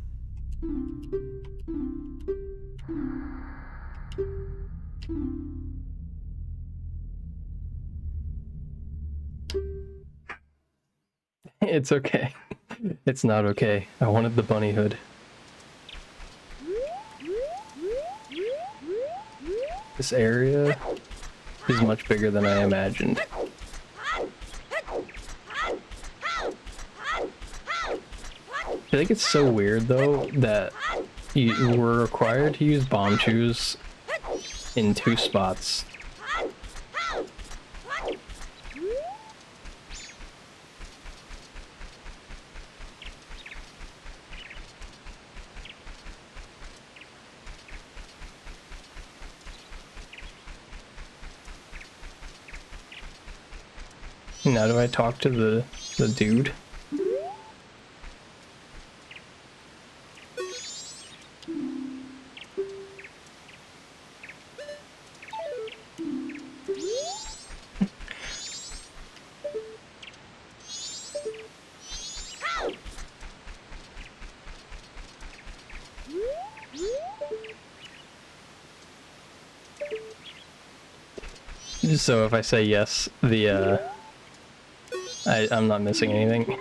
S1: It's okay. It's not okay. I wanted the bunny hood. This area is much bigger than I imagined. I feel like it's so weird though that you were required to use bomb shoes in 2 spots. Now do I talk to the dude? So if I say yes, I'm not missing anything.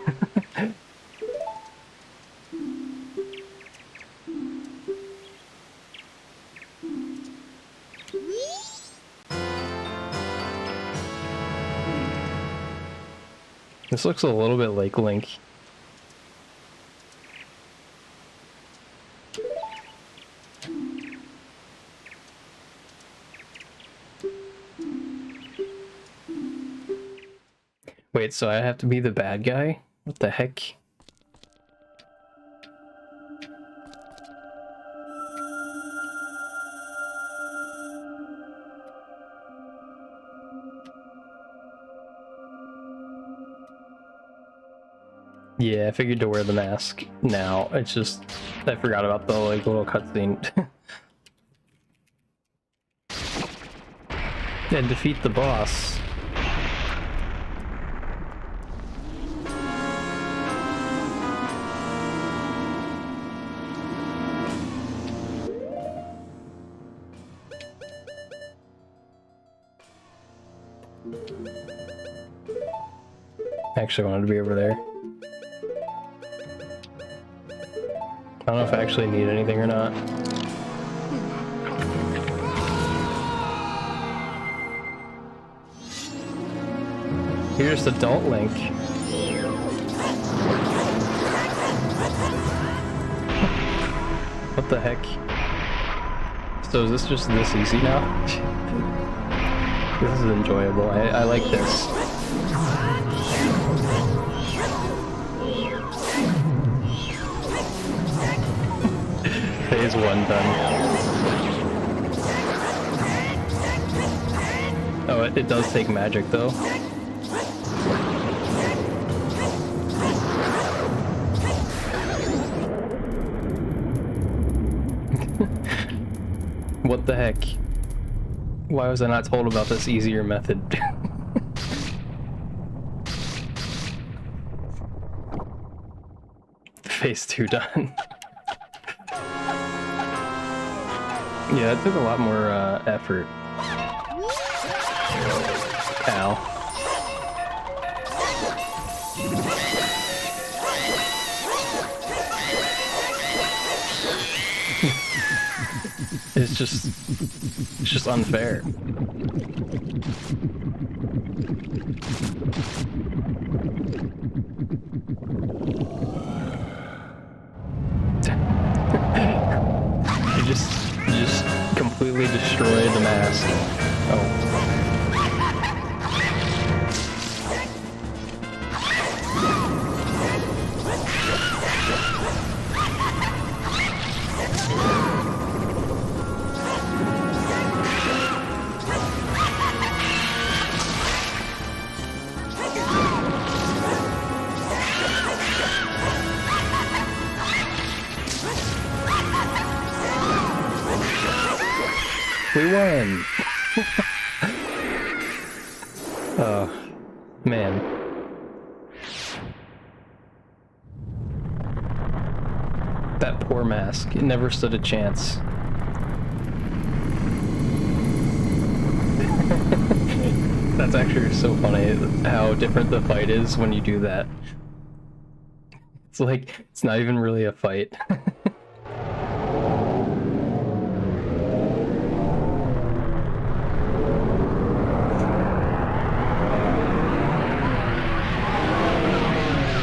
S1: This looks a little bit like Link. Wait, so I have to be the bad guy? What the heck? Yeah, I figured to wear the mask now. It's just, I forgot about the like little cutscene. And defeat the boss. I actually wanted to be over there. I don't know if I actually need anything or not. You're just adult Link. What the heck? So is this just this easy now? This is enjoyable. I like this. Phase 1 done. Oh, it does take magic though. What the heck? Why was I not told about this easier method? Phase 2 done. Yeah, it took a lot more effort. Ow. It's just unfair. You just completely destroy the mask. Oh. We won! Oh, man. That poor mask. It never stood a chance. That's actually so funny how different the fight is when you do that. It's like, it's not even really a fight.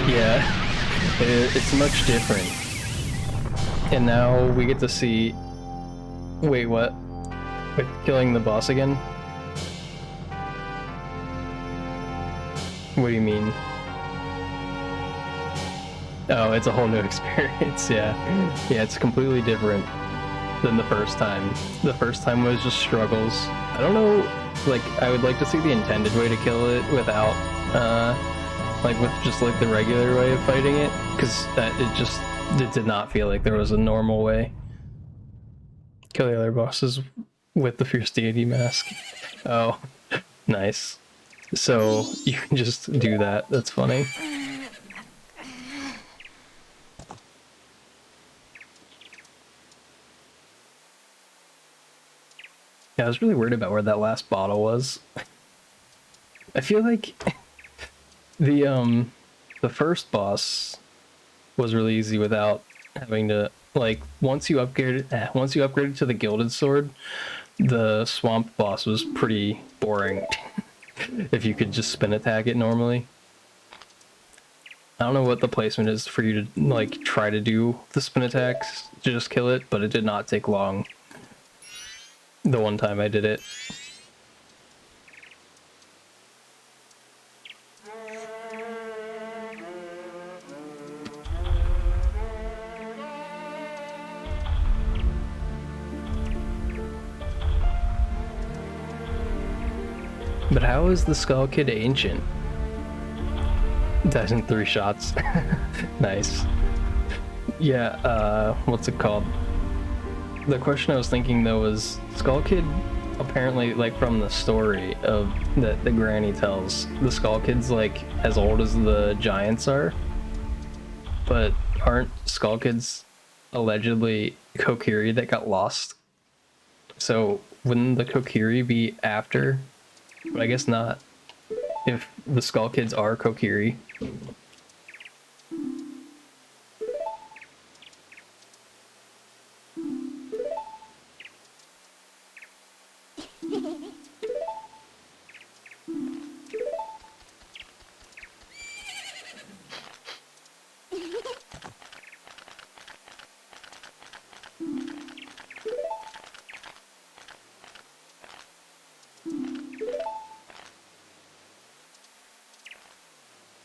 S1: Yeah, it's much different. And now we get to see... Wait, what? With killing the boss again? What do you mean? Oh, it's a whole new experience, yeah. Yeah, it's completely different than the first time. The first time was just struggles. I don't know, like, I would like to see the intended way to kill it without, like, with just, like, the regular way of fighting it, because it did not feel like there was a normal way. Kill the other bosses with the Fierce Deity mask. Oh, nice. So, you can just do that, that's funny. Yeah, I was really worried about where that last bottle was. I feel like the first boss was really easy without having to, like, once you upgraded to the Gilded Sword, the swamp boss was pretty boring. If you could just spin attack it normally. I don't know what the placement is for you to, like, try to do the spin attacks to just kill it, but it did not take long. The one time I did it. But how is the Skull Kid ancient? Dies in 3 shots. Nice. Yeah, what's it called? The question I was thinking though was, Skull Kid, apparently, like, from the story of that the granny tells, the Skull Kid's like as old as the giants are. But aren't Skull Kids allegedly Kokiri that got lost? So wouldn't the Kokiri be after? But I guess not. If the Skull Kids are Kokiri.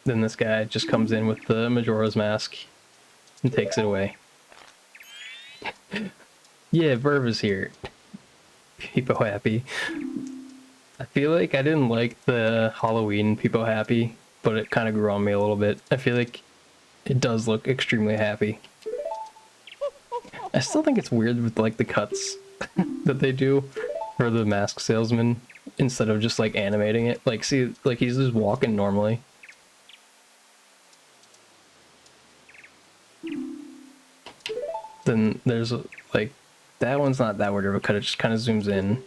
S1: Then this guy just comes in with the Majora's Mask and takes it away. Yeah, Verve is here. People happy. I feel like I didn't like the Halloween People happy, but it kind of grew on me a little bit. I feel like it does look extremely happy. I still think it's weird with, like, the cuts that they do for the mask salesman instead of just, like, animating it. Like, see, like, he's just walking normally. Then there's, like, that one's not that weird of a cut, it just kind of zooms in.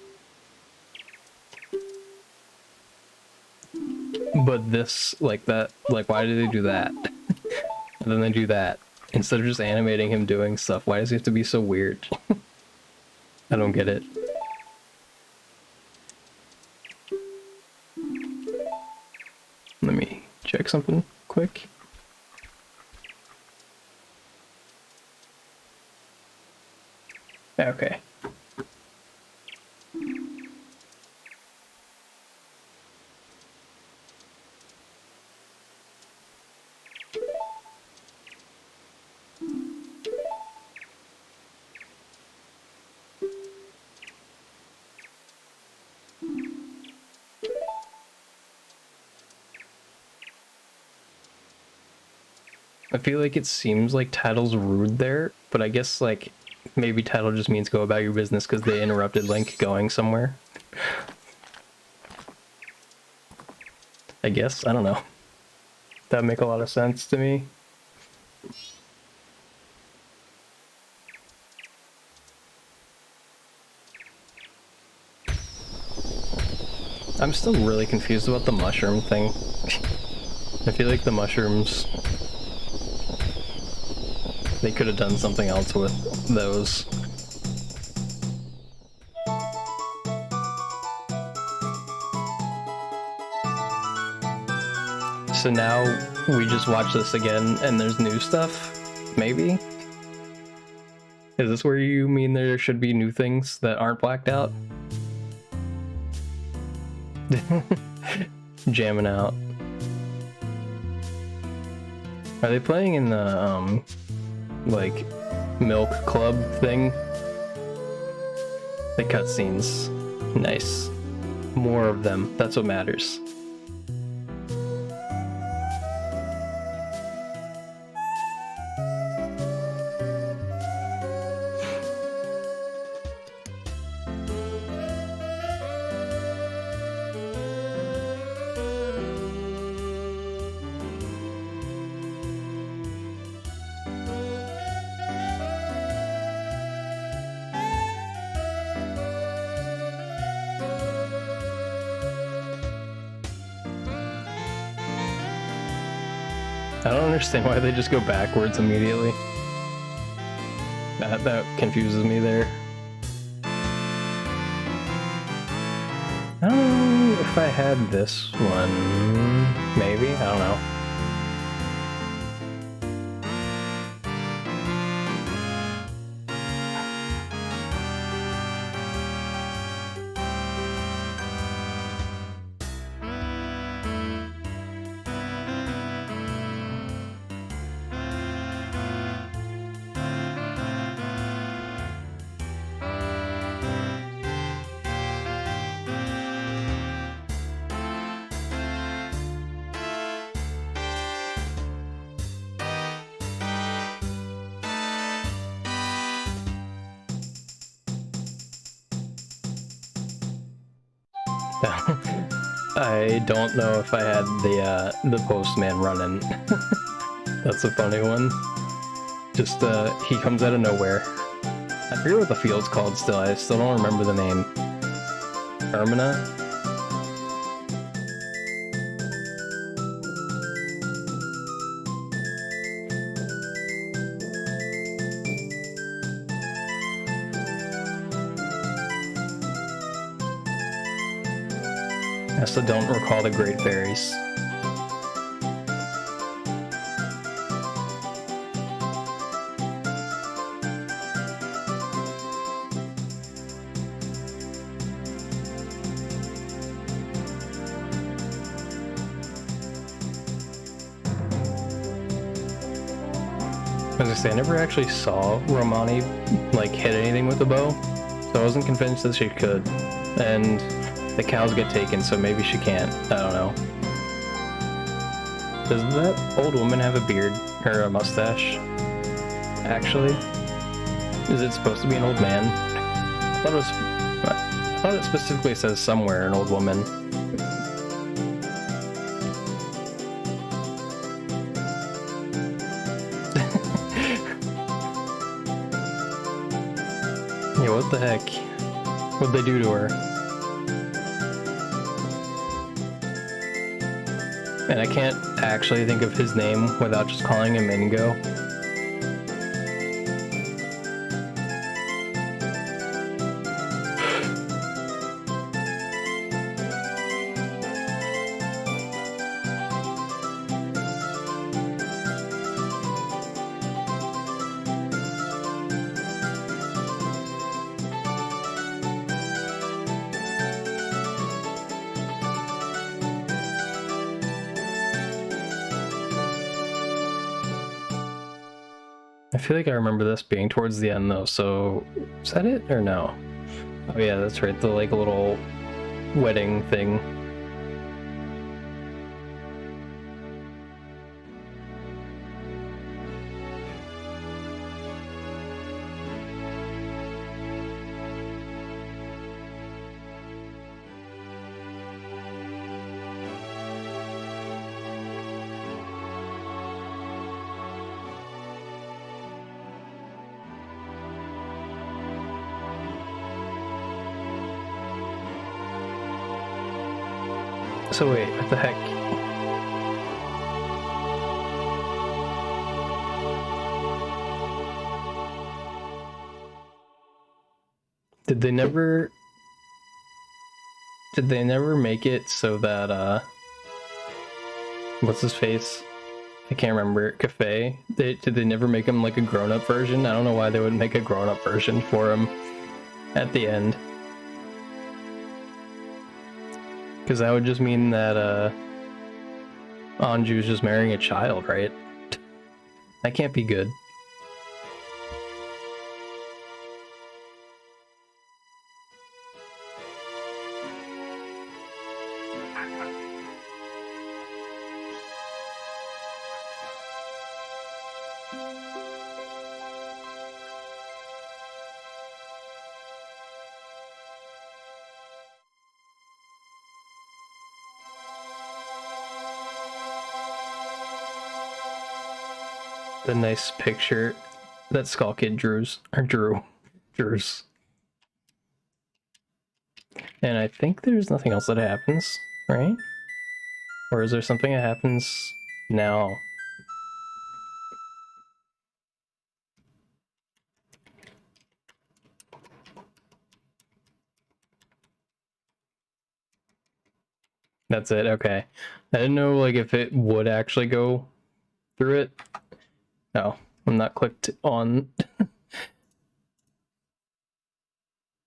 S1: But this, like, that, like, why do they do that? And then they do that. Instead of just animating him doing stuff, why does he have to be so weird? I don't get it. Let me check something quick. Okay. I feel like it seems like title's rude there, but I guess, like, maybe title just means go about your business because they interrupted Link going somewhere. I guess, I don't know. That make a lot of sense to me. I'm still really confused about the mushroom thing. I feel like the mushrooms, they could have done something else with those. So now we just watch this again and there's new stuff? Maybe? Is this where you mean there should be new things that aren't blacked out? Jamming out. Are they playing in the, like, milk club thing? The cutscenes. Nice. More of them. That's what matters. I don't understand why they just go backwards immediately. That confuses me there. I don't know if I had this one. Maybe? I don't know. I don't know if I had the postman running. That's a funny one. Just he comes out of nowhere. I forget what the field's called still. I still don't remember the name. Ermina? I still don't recall the Great Fairies. I was gonna say, I never actually saw Romani, like, hit anything with a bow, so I wasn't convinced that she could. And the cows get taken, so maybe she can't. I don't know. Does that old woman have a beard? Or a mustache? Actually? Is it supposed to be an old man? I thought it specifically says somewhere an old woman. Yeah, what the heck? What'd they do to her? And I can't actually think of his name without just calling him Ingo. I feel like I remember this being towards the end though, so is that it or no? Oh yeah, that's right, the like little wedding thing. So wait, what the heck? Did they never make it so that what's his face? I can't remember. Cafe. Did they never make him like a grown-up version? I don't know why they would make a grown-up version for him at the end. Because that would just mean that Anju's just marrying a child, right? That can't be good. The nice picture that Skull Kid drews. And I think there's nothing else that happens, right? Or is there something that happens now? That's it, okay. I didn't know like if it would actually go through it. No, I'm not clicked on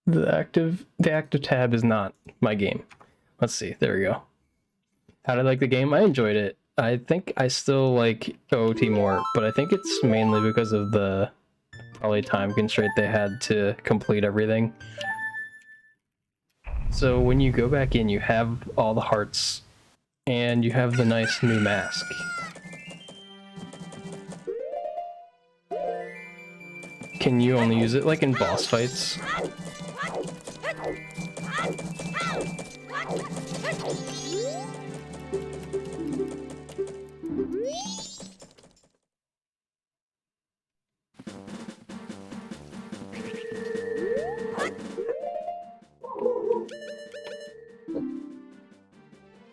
S1: the active tab is not my game. Let's see, there we go. How did I like the game? I enjoyed it. I think I still like OOT more, but I think it's mainly because of the probably time constraint they had to complete everything. So when you go back in, you have all the hearts, and you have the nice new mask. Can you only use it like in boss fights?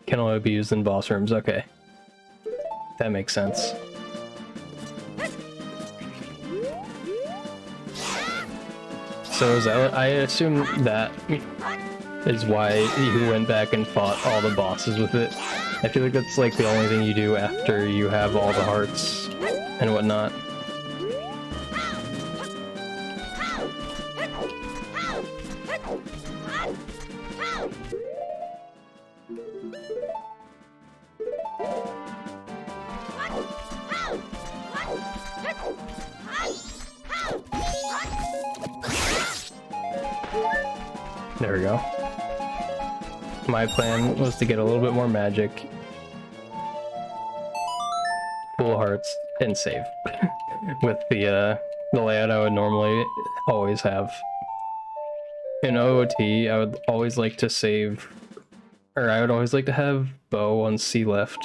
S1: Can only be used in boss rooms, okay. That makes sense. So is that, I assume that is why you went back and fought all the bosses with it. I feel like that's like the only thing you do after you have all the hearts and whatnot. There we go. My plan was to get a little bit more magic, full hearts, and save. With the layout I would normally always have. In OOT, I would always like to save, or I would always like to have bow on C left,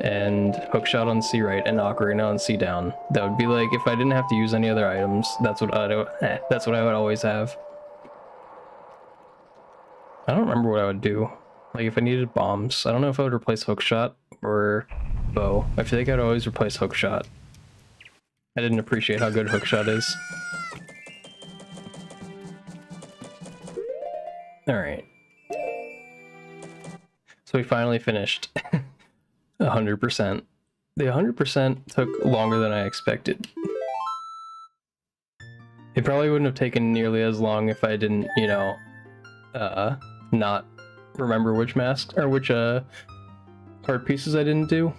S1: and hookshot on C right, and ocarina on C down. That would be like, if I didn't have to use any other items, that's what I would always have. I don't remember what I would do. Like if I needed bombs, I don't know if I would replace hookshot or bow. I feel like I'd always replace hookshot. I didn't appreciate how good hookshot is. Alright. So we finally finished. 100%. The 100% took longer than I expected. It probably wouldn't have taken nearly as long if I didn't, you know, not remember which masks or which hard pieces I didn't do.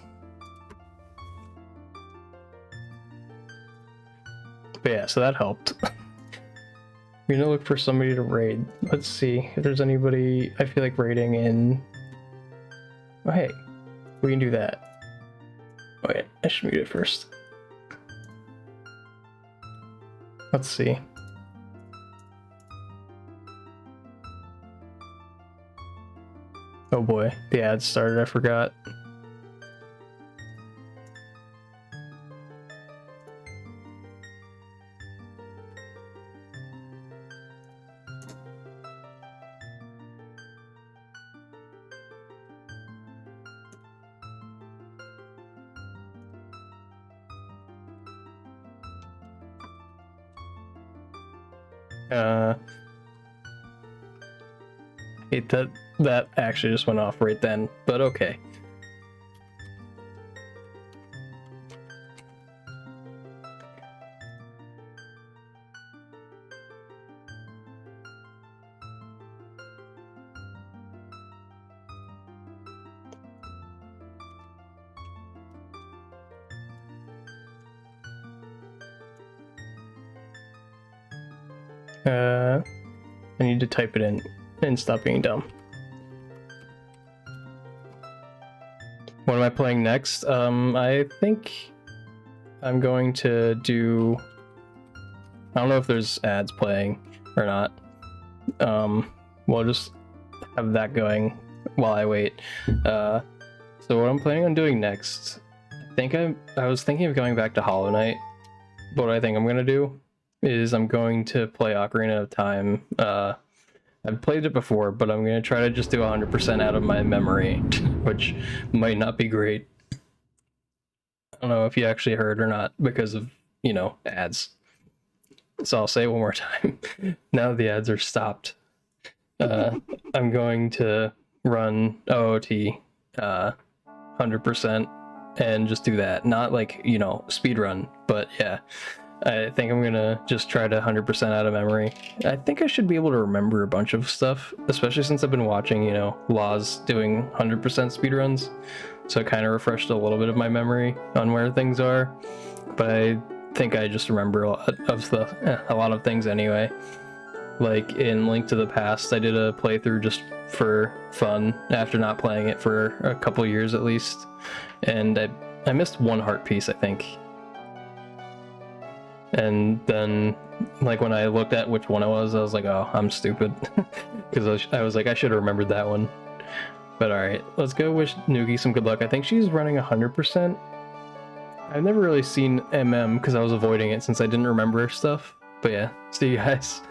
S1: But yeah, so that helped. We're gonna look for somebody to raid. Let's see if there's anybody I feel like raiding in. Oh hey, we can do that. Oh wait, I should mute it first. Let's see. Oh boy, the ad started, I forgot. Hate that actually just went off right then, but okay. I need to type it in and stop being dumb. What am I playing next? I think I'm going to do... I don't know if there's ads playing or not. We'll just have that going while I wait. So what I'm planning on doing next, I was thinking of going back to Hollow Knight. But what I think I'm gonna do is I'm going to play Ocarina of Time. I've played it before, but I'm gonna try to just do 100% out of my memory, which might not be great. I don't know if you actually heard or not because of, ads. So I'll say it one more time. Now that the ads are stopped, I'm going to run OOT 100% and just do that. Not like, speed run, but yeah. I think I'm gonna just try to 100% out of memory. I think I should be able to remember a bunch of stuff, especially since I've been watching, Laws doing 100% speedruns. So it kind of refreshed a little bit of my memory on where things are. But I think I just remember a lot of things anyway. Like in Link to the Past, I did a playthrough just for fun after not playing it for a couple years at least. And I missed one heart piece, I think. And then, like, when I looked at which one it was, I was like, oh, I'm stupid. Because I was like, I should have remembered that one. But alright, let's go wish Nuki some good luck. I think she's running 100%. I've never really seen MM because I was avoiding it since I didn't remember stuff. But yeah, see you guys.